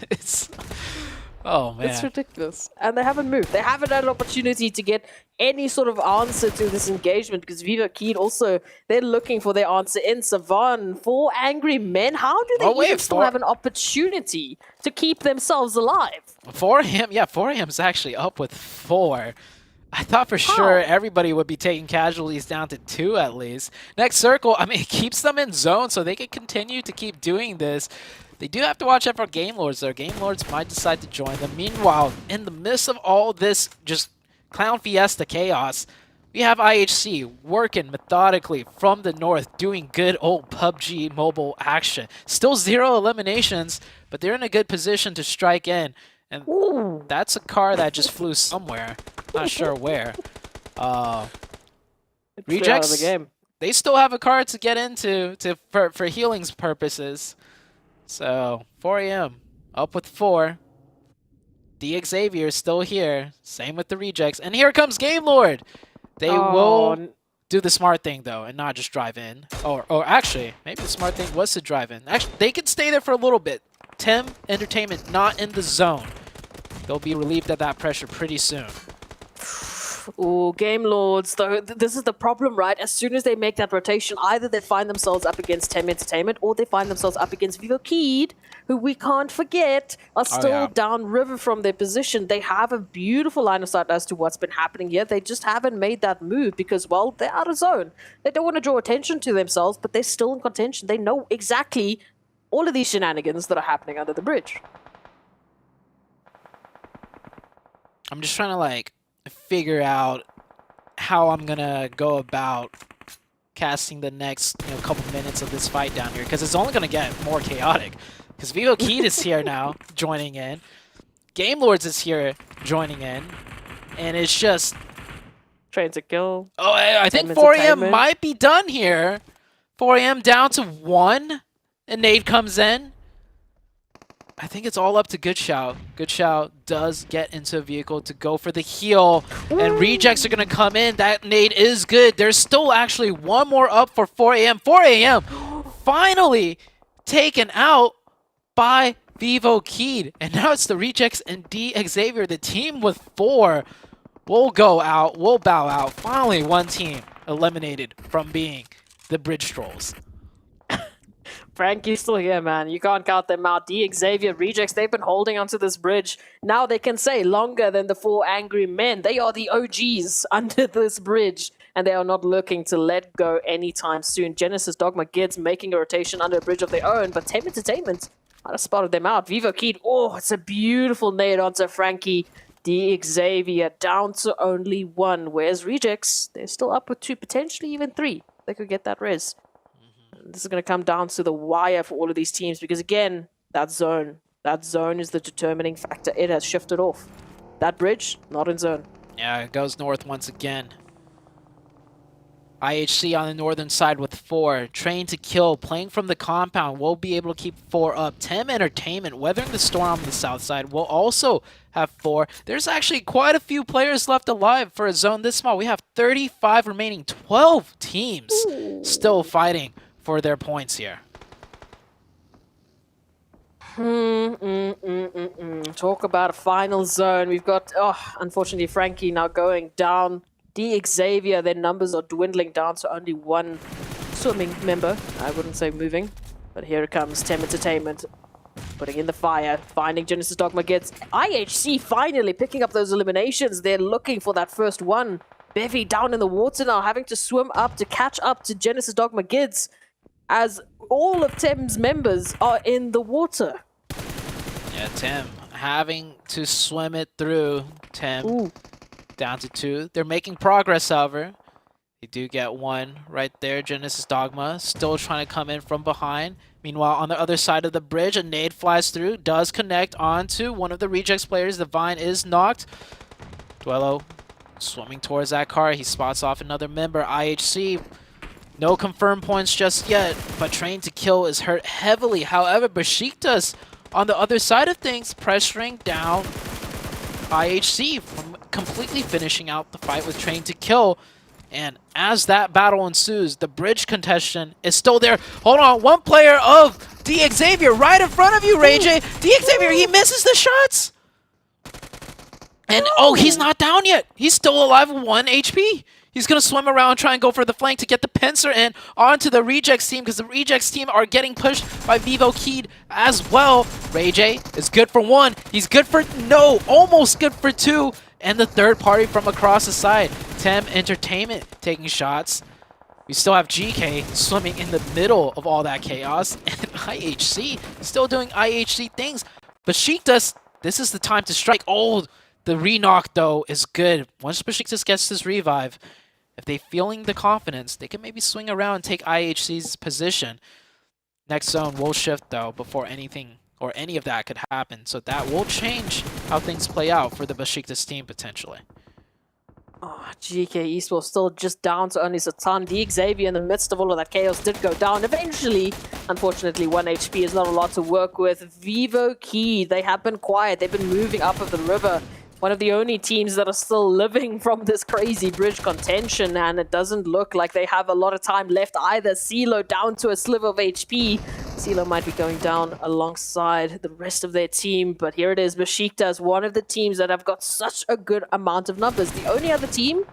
Oh, man. It's ridiculous. And they haven't moved. They haven't had an opportunity to get any sort of answer to this engagement because Viva Keed also, they're looking for their answer in Savan. 4 angry men. How do they even still have an opportunity to keep themselves alive? 4AM's actually up with 4. I thought for sure everybody would be taking casualties down to 2 at least. Next circle, I mean, it keeps them in zone so they can continue to keep doing this. They do have to watch out for Game Lords, though. Game Lords might decide to join them. Meanwhile, in the midst of all this just Clown Fiesta chaos, we have IHC working methodically from the north, doing good old PUBG Mobile action. Still 0 eliminations, but they're in a good position to strike in. And that's a car that just flew somewhere. Not sure where. Rejects, the game. They still have a car to get into for healing's purposes. So, 4AM up with 4. The Xavier is still here. Same with the Rejects. And here comes Game Lord. They will do the smart thing, though, and not just drive in. Or actually, maybe the smart thing was to drive in. Actually, they could stay there for a little bit. Tim Entertainment not in the zone. They'll be relieved of that pressure pretty soon. Oh, Game Lords, though, this is the problem, right? As soon as they make that rotation, either they find themselves up against Tem Entertainment or they find themselves up against Vivo Keed, who we can't forget are still downriver from their position. They have a beautiful line of sight as to what's been happening here. They just haven't made that move because, well, they're out of zone. They don't want to draw attention to themselves, but they're still in contention. They know exactly all of these shenanigans that are happening under the bridge. I'm just trying to, like, figure out how I'm gonna go about casting the next couple minutes of this fight down here, because it's only gonna get more chaotic. Because Vivo Keed is here now, joining in. Game Lords is here, joining in, and it's just Train to kill. Oh, I think 4AM might be done here. 4AM down to 1, and Nade comes in. I think it's all up to Good Shout. Good Shout does get into a vehicle to go for the heal. And Rejects are going to come in. That nade is good. There's still actually one more up for 4AM. 4AM finally taken out by Vivo Keed. And now it's the Rejects and D Xavier. The team with 4 will go out, will bow out. Finally, one team eliminated from being the Bridge Trolls. Frankie's still here, man. You can't count them out. D Xavier, Rejects, they've been holding onto this bridge. Now they can say longer than the 4 angry men. They are the OGs under this bridge, and they are not looking to let go anytime soon. Genesis Dogma Gids making a rotation under a bridge of their own, but Tem Entertainment might have spotted them out. Vivo Keed, oh, it's a beautiful nade onto Frankie. D Xavier down to only 1, whereas Rejects, they're still up with 2, potentially even 3. They could get that res. This is going to come down to the wire for all of these teams because, again, that zone is the determining factor. It has shifted off. That bridge, not in zone. Yeah, it goes north once again. IHC on the northern side with 4. Train to kill, playing from the compound. Will be able to keep 4 up. Tem Entertainment, weathering the storm on the south side, will also have 4. There's actually quite a few players left alive for a zone this small. We have 35 remaining, 12 teams still fighting for their points here. Talk about a final zone. We've got, unfortunately, Frankie now going down. D Xavier, their numbers are dwindling down to only 1 swimming member. I wouldn't say moving, but here it comes. Tem Entertainment putting in the fire, finding Genesis Dogma Gids. IHC finally picking up those eliminations. They're looking for that first one. Bevy down in the water now, having to swim up to catch up to Genesis Dogma Gids, as all of Tem's members are in the water. Yeah, Tem having to swim it through. Tem down to 2. They're making progress, however. They do get one right there. Genesis Dogma still trying to come in from behind. Meanwhile, on the other side of the bridge, a nade flies through, does connect onto one of the rejects players. The Vine is knocked. Duello swimming towards that car. He spots off another member, IHC. No confirmed points just yet, but Train to Kill is hurt heavily. However, Besiktas on the other side of things, pressuring down IHC from completely finishing out the fight with Train to Kill. And as that battle ensues, the bridge contention is still there. Hold on, one player of D Xavier right in front of you, Ray J. D Xavier, he misses the shots. And oh, he's not down yet. He's still alive with 1 HP. He's going to swim around and try and go for the flank to get the pincer in onto the Rejects team, because the Rejects team are getting pushed by Vivo Keed as well. Ray J is good for 1. He's good for, no, almost good for 2. And the third party from across the side, Tem Entertainment taking shots. We still have GK swimming in the middle of all that chaos. And IHC still doing IHC things. Besiktas, this is the time to strike. Oh, the re-knock, though, is good. Once Besiktas gets this revive, if they're feeling the confidence, they can maybe swing around and take IHC's position. Next zone will shift, though, before anything or any of that could happen. So that will change how things play out for the Besiktas team, potentially. Oh, GK Esports still just down to only Satan. D Xavier in the midst of all of that chaos did go down eventually. Unfortunately, 1 HP is not a lot to work with. Vivo Key, they have been quiet. They've been moving up of the river. One of the only teams that are still living from this crazy bridge contention, and it doesn't look like they have a lot of time left either. CeeLo down to a sliver of HP. CeeLo might be going down alongside the rest of their team, but here it is. Besiktas, one of the teams that have got such a good amount of numbers. The only other team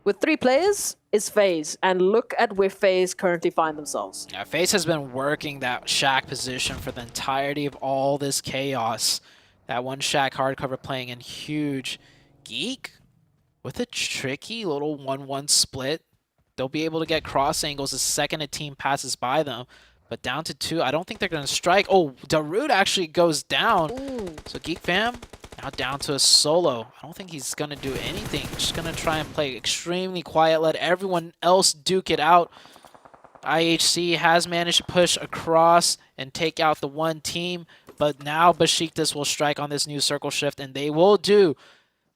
with 3 players is FaZe, and look at where FaZe currently find themselves. Yeah, FaZe has been working that Shack position for the entirety of all this chaos. That one Shack hardcover playing in huge. Geek with a tricky little 1-1 split. They'll be able to get cross angles the second a team passes by them. But down to 2, I don't think they're going to strike. Oh, Darude actually goes down. Ooh. So Geek Fam now down to a solo. I don't think he's going to do anything. Just going to try and play extremely quiet. Let everyone else duke it out. IHC has managed to push across and take out the one team. But now Besiktas will strike on this new circle shift, and they will do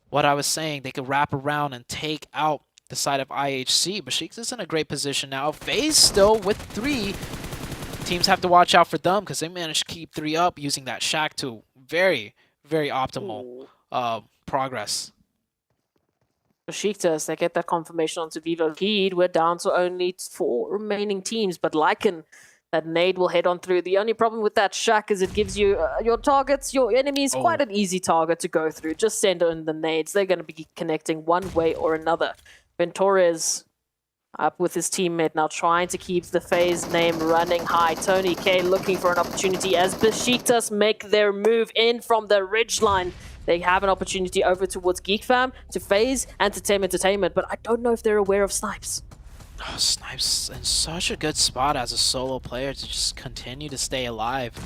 what I was saying. They could wrap around and take out the side of IHC. Besiktas is in a great position now. FaZe still with 3. Teams have to watch out for them because they managed to keep 3 up using that Shack to very, very optimal progress. Besiktas, they get that confirmation onto Vivo Keed. We're down to only 4 remaining teams, but Lycan, that nade will head on through. The only problem with that Shack is it gives you your targets, your enemies, quite an easy target to go through. Just send in the nades. They're going to be connecting one way or another. Ventorez up with his teammate now, trying to keep the FaZe name running high. Tony K looking for an opportunity as Besiktas make their move in from the ridgeline. They have an opportunity over towards GeekFam, to FaZe, and to Tem Entertainment, but I don't know if they're aware of Snipes. Oh, Snipes in such a good spot as a solo player to just continue to stay alive.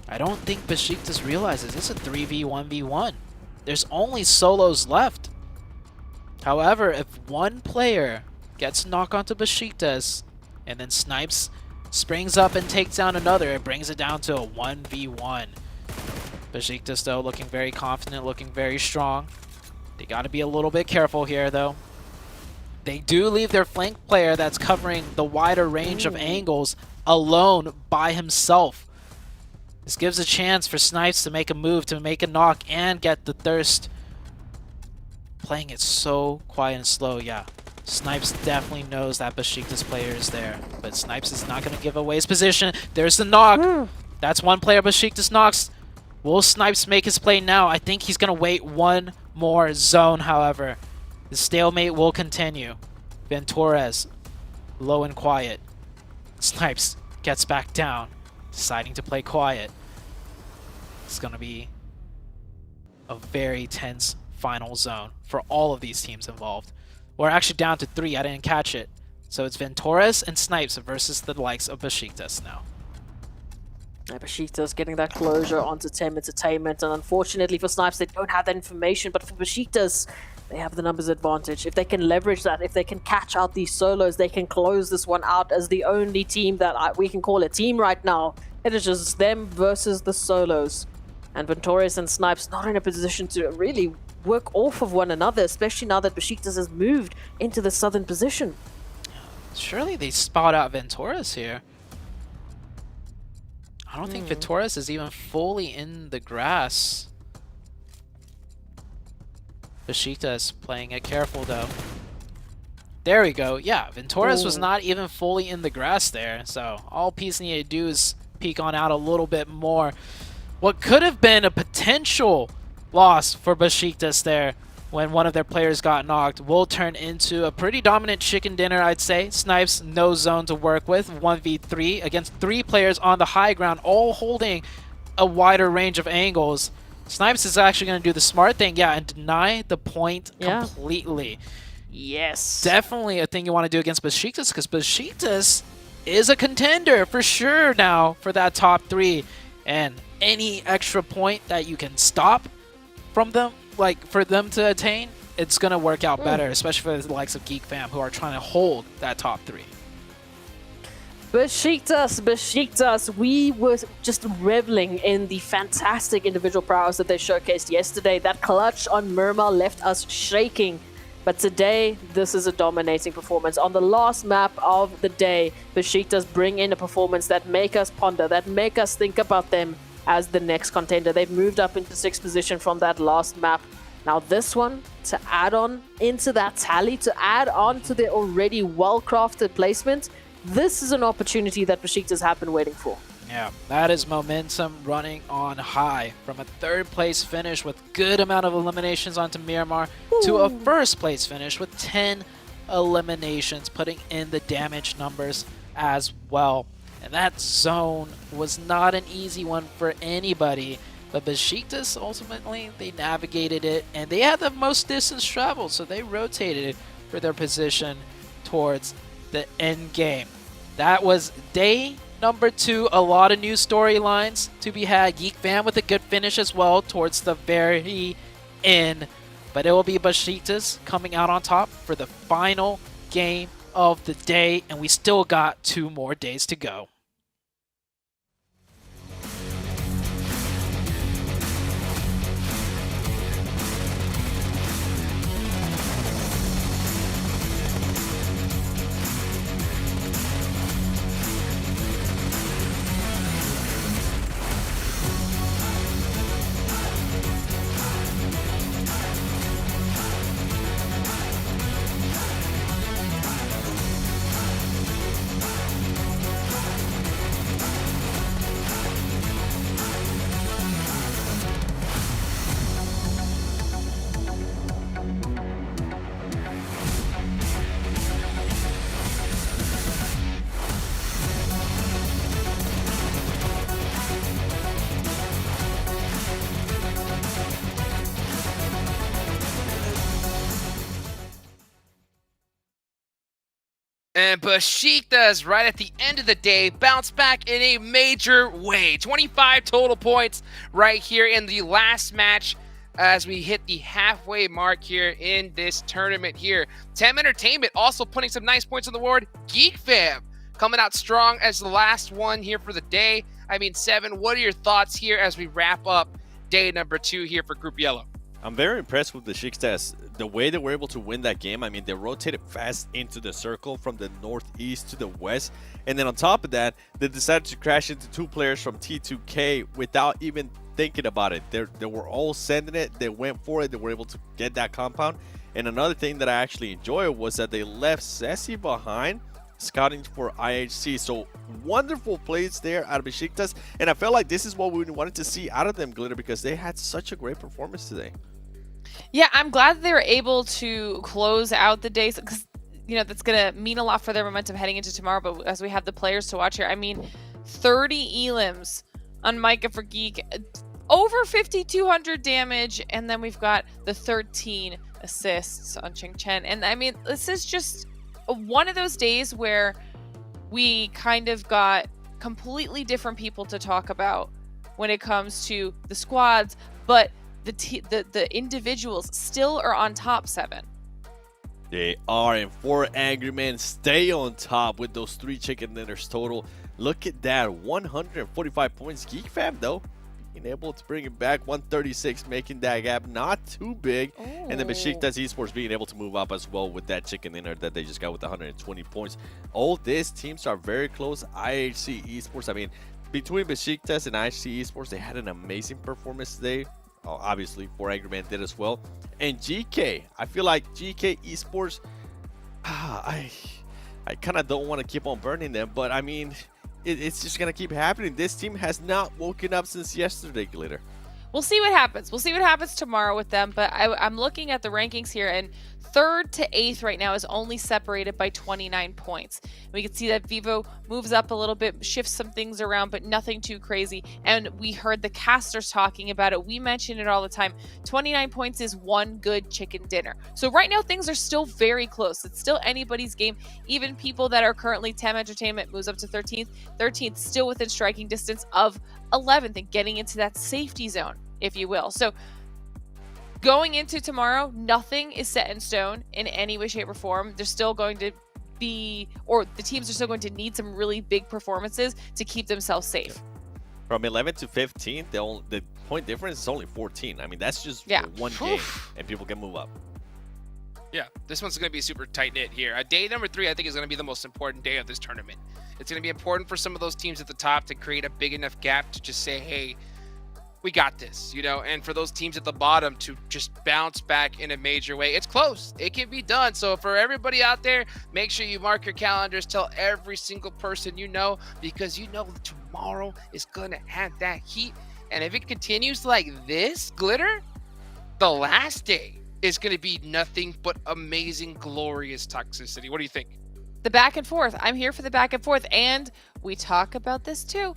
I don't think Besiktas realizes it's a 3v1v1. There's only solos left. However, if one player gets a knock onto Besiktas and then Snipes springs up and takes down another, it brings it down to a 1v1. Besiktas, though, looking very confident, looking very strong. They got to be a little bit careful here, though. They do leave their flank player that's covering the wider range of angles alone by himself. This gives a chance for Snipes to make a move, to make a knock, and get the thirst. Playing it so quiet and slow, yeah. Snipes definitely knows that Besiktas player is there, but Snipes is not going to give away his position. There's the knock. That's one player Besiktas knocks. Will Snipes make his play now? I think he's going to wait one more zone, however. The stalemate will continue. Ventorez, low and quiet. Snipes gets back down, deciding to play quiet. It's going to be a very tense final zone for all of these teams involved. We're actually down to 3. I didn't catch it. So it's Ventorez and Snipes versus the likes of Besiktas now. Besiktas getting that closure onto Tem Entertainment, and unfortunately for Snipes, they don't have that information, but for Besiktas, they have the numbers advantage. If they can leverage that, if they can catch out these solos, they can close this one out as the only team that we can call a team right now. It is just them versus the solos. And Ventorius and Snipes not in a position to really work off of one another, especially now that Besiktas has moved into the southern position. Surely they spot out Ventorius here. I don't think Ventorius is even fully in the grass. Besiktas playing it careful though. There we go. Yeah, Ventorius was not even fully in the grass there. So all Peace needed to do is peek on out a little bit more. What could have been a potential loss for Besiktas there when one of their players got knocked will turn into a pretty dominant chicken dinner, I'd say. Snipes, no zone to work with, 1v3 against 3 players on the high ground, all holding a wider range of angles. Snipes is actually going to do the smart thing, and deny the point completely. Yes. Definitely a thing you want to do against Besiktas, because Besiktas is a contender for sure now for that top 3. And any extra point that you can stop from them, like for them to attain, it's going to work out better, especially for the likes of Geek Fam, who are trying to hold that top 3. Besiktas, we were just reveling in the fantastic individual prowess that they showcased yesterday. That clutch on Murmur left us shaking. But today, this is a dominating performance. On the last map of the day, Besiktas bring in a performance that make us ponder, that make us think about them as the next contender. They've moved up into 6th position from that last map. Now this one, to add on into that tally, to add on to the already well-crafted placement, this is an opportunity that Besiktas have been waiting for. Yeah, that is momentum running on high. From a 3rd place finish with good amount of eliminations onto Miramar to a 1st place finish with 10 eliminations, putting in the damage numbers as well. And that zone was not an easy one for anybody, but Besiktas ultimately, they navigated it, and they had the most distance traveled, so they rotated for their position towards the end game. That was day number 2. A lot of new storylines to be had. Geek Fam with a good finish as well towards the very end. But it will be Besiktas coming out on top for the final game of the day, and we still got 2 more days to go. And Besiktas, right at the end of the day, bounced back in a major way. 25 total points right here in the last match as we hit the halfway mark here in this tournament here. Tem Entertainment also putting some nice points on the board. Geek Fam coming out strong as the last one here for the day. I mean, Seven, what are your thoughts here as we wrap up day number 2 here for Group Yellow? I'm very impressed with the Besiktas. The way they were able to win that game, I mean, they rotated fast into the circle from the northeast to the west. And then on top of that, they decided to crash into 2 players from T2K without even thinking about it. They were all sending it. They went for it. They were able to get that compound. And another thing that I actually enjoyed was that they left Ceci behind, scouting for IHC. So wonderful plays there out of Besiktas. And I felt like this is what we wanted to see out of them, Glitter, because they had such a great performance today. Yeah, I'm glad they were able to close out the day, because that's going to mean a lot for their momentum heading into tomorrow. But as we have the players to watch here, I mean, 30 elims on Micah for Geek, over 5,200 damage, and then we've got the 13 assists on Ching Chen. And I mean, this is just one of those days where we kind of got completely different people to talk about when it comes to the squads, but the individuals still are on top, Seven. They are, and 4 Angry Men stay on top with those 3 chicken dinners total. Look at that, 145 points. Geek Fam, though, being able to bring it back, 136, making that gap not too big. And then Besiktas Esports being able to move up as well with that chicken dinner that they just got with 120 points. All these teams are very close. IHC Esports, I mean, between Besiktas and IHC Esports, they had an amazing performance today. Obviously, 4 Angry Men did as well. And GK, I feel like GK Esports, I kind of don't want to keep on burning them, but I mean, it's just going to keep happening. This team has not woken up since yesterday, Glitter. We'll see what happens. We'll see what happens tomorrow with them, but I'm looking at the rankings here, and 3rd to 8th right now is only separated by 29 points. We can see that Vivo moves up a little bit, shifts some things around, but nothing too crazy. And we heard the casters talking about it. We mention it all the time. 29 points is one good chicken dinner. So right now things are still very close. It's still anybody's game. Even people that are currently TEM Entertainment moves up to 13th. 13th still within striking distance of 11th and getting into that safety zone, if you will. So going into tomorrow, nothing is set in stone in any way, shape, or form. There's still going to be, or the teams are still going to need some really big performances to keep themselves safe. From 11th to 15th, the point difference is only 14. I mean, that's just one game, and people can move up. Yeah, this one's going to be super tight-knit here. Day number 3, I think, is going to be the most important day of this tournament. It's going to be important for some of those teams at the top to create a big enough gap to just say, hey, we got this, you know, and for those teams at the bottom to just bounce back in a major way. It's close. It can be done. So for everybody out there, make sure you mark your calendars. Tell every single person you know, because you know tomorrow is going to have that heat. And if it continues like this, Glitter, the last day is going to be nothing but amazing, glorious toxicity. What do you think? The back and forth. I'm here for the back and forth. And we talk about this too.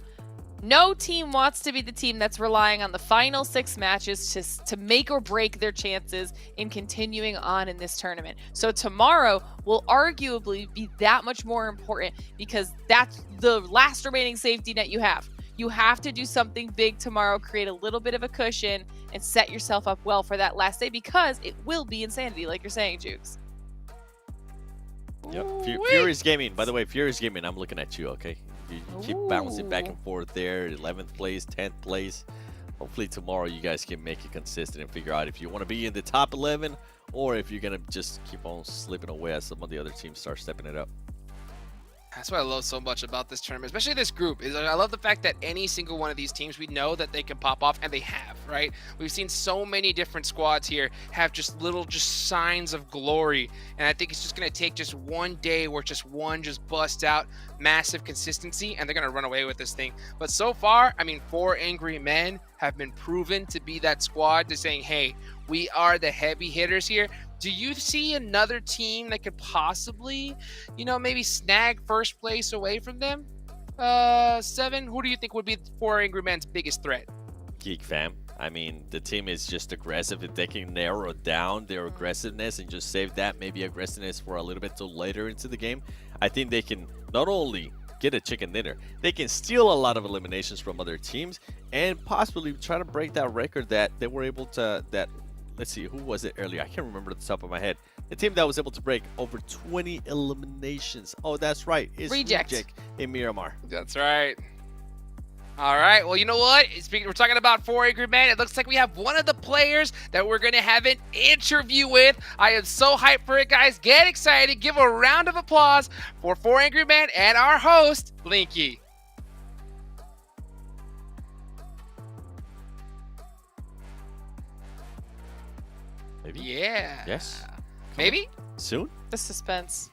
No team wants to be the team that's relying on the final 6 matches to make or break their chances in continuing on in this tournament. So tomorrow will arguably be that much more important because that's the last remaining safety net you have. You have to do something big tomorrow, create a little bit of a cushion, and set yourself up well for that last day because it will be insanity, like you're saying, Jukes. Yep. Furious Gaming. By the way, Furious Gaming, I'm looking at you, okay? You keep bouncing back and forth there. 11th place, 10th place. Hopefully tomorrow you guys can make it consistent and figure out if you want to be in the top 11 or if you're going to just keep on slipping away as some of the other teams start stepping it up. That's what I love so much about this tournament, especially this group, is I love the fact that any single one of these teams, we know that they can pop off, and they have, right? We've seen so many different squads here have just little signs of glory, and I think it's just going to take just one day where just one busts out massive consistency, and they're going to run away with this thing. But so far, I mean, 4 Angry Men have been proven to be that squad to saying, hey, we are the heavy hitters here. Do you see another team that could possibly, you know, maybe snag first place away from them? 7, who do you think would be 4 Angry Men's biggest threat? Geek Fam. I mean, the team is just aggressive. If they can narrow down their aggressiveness and just save that maybe aggressiveness for a little bit till later into the game, I think they can not only get a chicken dinner, they can steal a lot of eliminations from other teams and possibly try to break that record that they were able to, let's see, who was it earlier? I can't remember at the top of my head. The team that was able to break over 20 eliminations. Oh, that's right. It's Reject in Miramar. That's right. All right. Well, you know what? We're talking about 4 Angry Men. It looks like we have one of the players that we're going to have an interview with. I am so hyped for it, guys. Get excited. Give a round of applause for 4 Angry Men and our host, Blinky. Maybe? Yeah. Yes. Maybe? Soon? The suspense.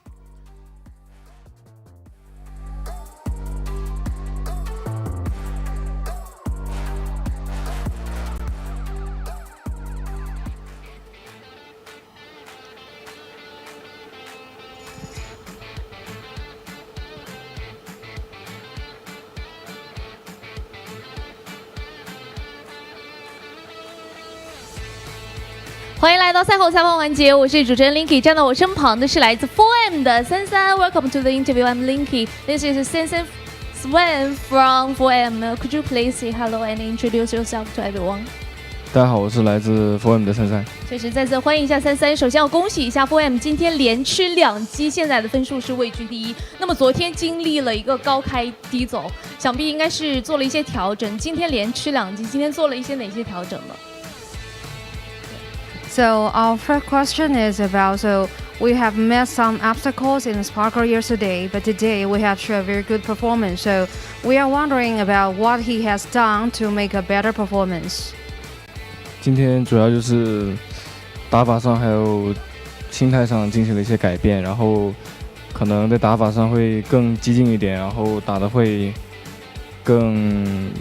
欢迎来到赛后采访环节，我是主持人 Linky， 站到我身旁的是来自 4M 的森森。Welcome to the interview. I'm Linky. This is Sensen Swen from 4M. Could you please say hello and introduce yourself to everyone? 大家好，我是来自 4M 的33。确实，再次欢迎一下33。首先要恭喜一下 4M 今天连吃2击，现在的分数是位居第一。那么昨天经历了一个高开低走，想必应该是做了一些调整。今天连吃2击，今天做了一些哪些调整呢？ So our first question is about we have met some obstacles in Sparkle yesterday, but today we have shown a very good performance. So we are wondering about what he has done to make a better performance. 今天主要就是打法上还有心态上进行了一些改变，然后可能在打法上会更激进一点，然后打得会更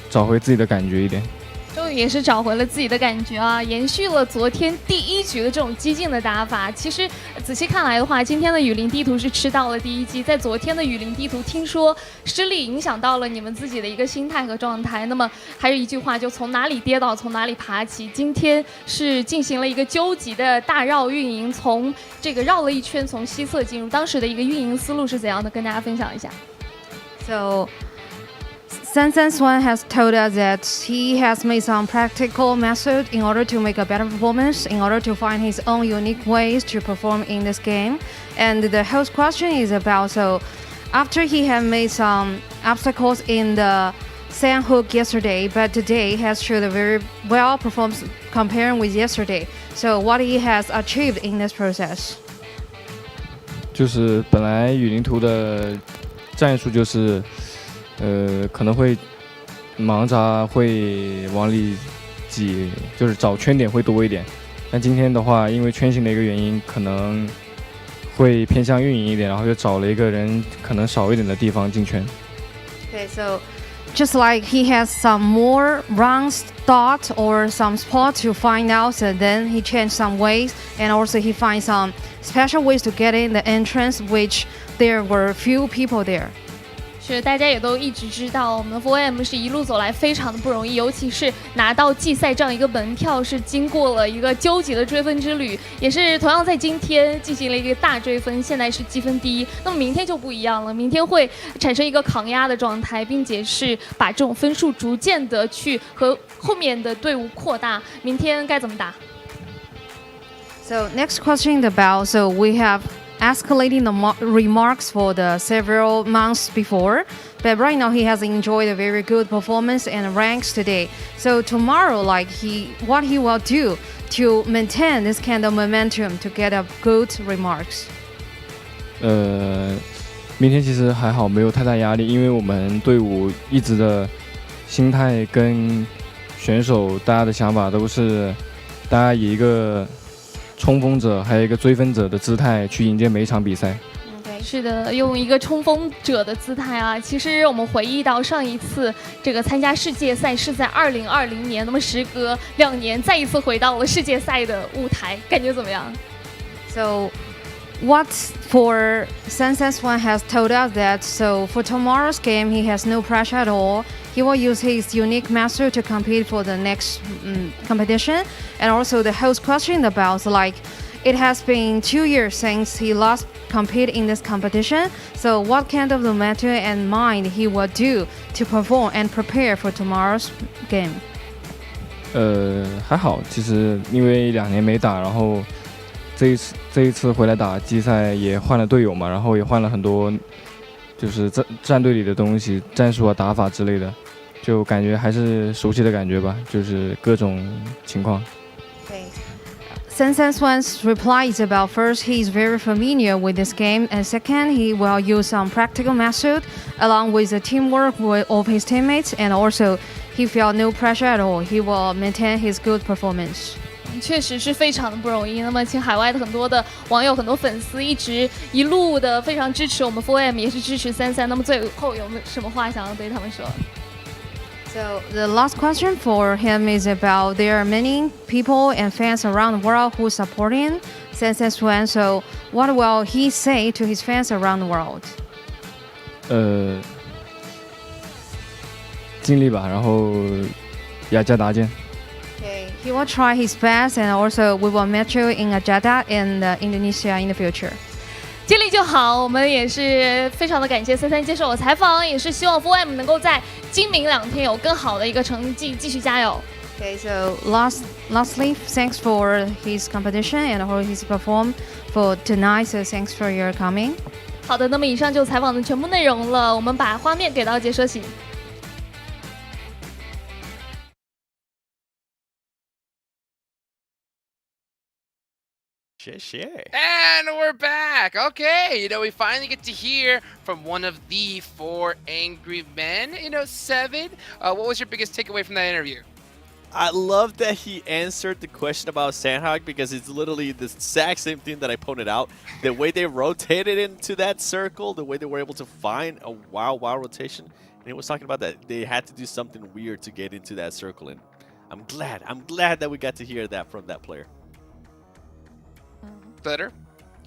找回自己的感觉一点。 终于也是找回了自己的感觉啊，延续了昨天第1局的这种激进的打法。其实仔细看来的话，今天的雨林地图是吃到了第1击，在昨天的雨林地图，听说失利影响到了你们自己的一个心态和状态。那么还有一句话，就从哪里跌倒从哪里爬起。今天是进行了一个究极的大绕运营，从这个绕了一圈，从西侧进入，当时的一个运营思路是怎样的？跟大家分享一下。So Swan has told us that he has made some practical method in order to make a better performance, in order to find his own unique ways to perform in this game. And the host question is about, so after he had made some obstacles in the sand hook yesterday, but today has showed a very well performance comparing with yesterday. So what he has achieved in this process? 就是本来雨林图的战术就是。 可能会盲扎会往里挤，就是找圈点会多一点。但今天的话，因为圈型的一个原因，可能会偏向运营一点，然后就找了一个人可能少一点的地方进圈。Okay, so just like he has some more rounds thought or some spot to find out, and then he changed some ways, and also he finds some special ways to get in the entrance, which there were few people there. 是大家也都一直知道，我们的 4M 是一路走来非常的不容易，尤其是拿到季赛这样一个门票，是经过了一个究极的追分之旅，也是同样在今天进行了一个大追分，现在是积分第一。那么明天就不一样了，明天会产生一个抗压的状态，并且是把这种分数逐渐的去和后面的队伍扩大。明天该怎么打 ？So next question about, so we have escalating the remarks for the several months before, but right now he has enjoyed a very good performance and ranks today. So tomorrow, like what he will do to maintain this kind of momentum to get a good remarks. 明天其实还好，没有太大压力，因为我们队伍一直的心态跟选手大家的想法都是，大家以一个 冲锋者还有一个追分者的姿态去迎接每一场比赛。对，是的，用一个冲锋者的姿态啊。其实我们回忆到上一次这个参加世界赛是在2020年，那么时隔2年，再一次回到了世界赛的舞台，感觉怎么样 ？So what for Swan has told us that so for tomorrow's game he has no pressure at all. He will use his unique method to compete for the next competition. And also the host question about, like, it has been 2 years since he last competed in this competition. So what kind of the method and mind he will do to perform and prepare for tomorrow's game? 还好，其实因为2年没打，然后这一次回来打季赛也换了队友嘛，然后也换了很多，就是战队里的东西、战术啊、打法之类的，就感觉还是熟悉的感觉吧，就是各种情况。Swan's reply is about, first, he is very familiar with this game, and second, he will use some practical method along with the teamwork of his teammates, and also he felt no pressure at all. He will maintain his good performance. 确实是非常的不容易。那么，请海外的很多的网友、很多粉丝一路的非常支持我们 4M， 也是支持33。那么最后有什么话想要对他们说？ So the last question for him is about, there are many people and fans around the world who support him since Swan. So what will he say to his fans around the world? 尽力吧，然后雅加达见。 He will try his best, and also we will meet you in Jakarta in Indonesia in the future. 尽力就好，我们也是非常的感谢33接受我采访，也是希望 4M 能够在今明2天有更好的一个成绩，继续加油。Okay, so lastly, thanks for his competition and for his perform for tonight. So thanks for your coming. 好的，那么以上就是采访的全部内容了。我们把画面给到解说席。And we're back. Okay, we finally get to hear from one of the 4 angry men. Seven. What was your biggest takeaway from that interview? I love that he answered the question about Sandhog because it's literally the exact same thing that I pointed out. The way they rotated into that circle, the way they were able to find a wild rotation. And he was talking about that they had to do something weird to get into that circle. And I'm glad that we got to hear that from that player. Better?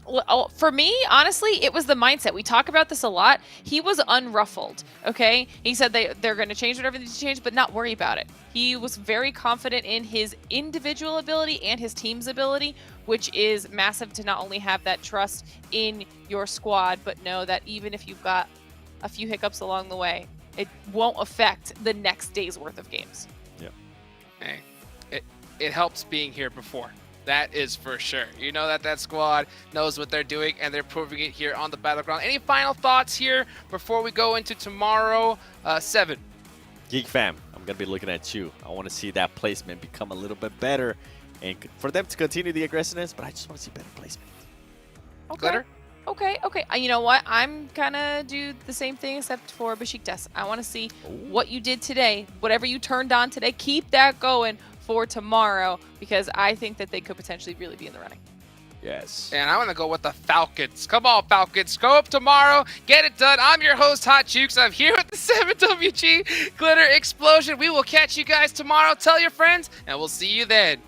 Well, for me, honestly, it was the mindset. We talk about this a lot. He was unruffled, okay? He said they're going to change whatever they need to change, but not worry about it. He was very confident in his individual ability and his team's ability, which is massive to not only have that trust in your squad, but know that even if you've got a few hiccups along the way, it won't affect the next day's worth of games. Yeah. Hey, it helps being here before. That is for sure. That squad knows what they're doing, and they're proving it here on the battleground. Any final thoughts here before we go into tomorrow? Seven. Geek fam, I'm going to be looking at you. I want to see that placement become a little bit better and for them to continue the aggressiveness, but I just want to see better placement. Okay. Glitter? Okay. You know what? I'm gonna do the same thing except for Besiktas. I want to see what you did today. Whatever you turned on today, keep that going for tomorrow because I think that they could potentially really be in the running. Yes. And I want to go with the Falcons. Come on, Falcons. Go up tomorrow. Get it done. I'm your host, Hot Jukes. I'm here with the 7WG Glitter Explosion. We will catch you guys tomorrow. Tell your friends, and we'll see you then.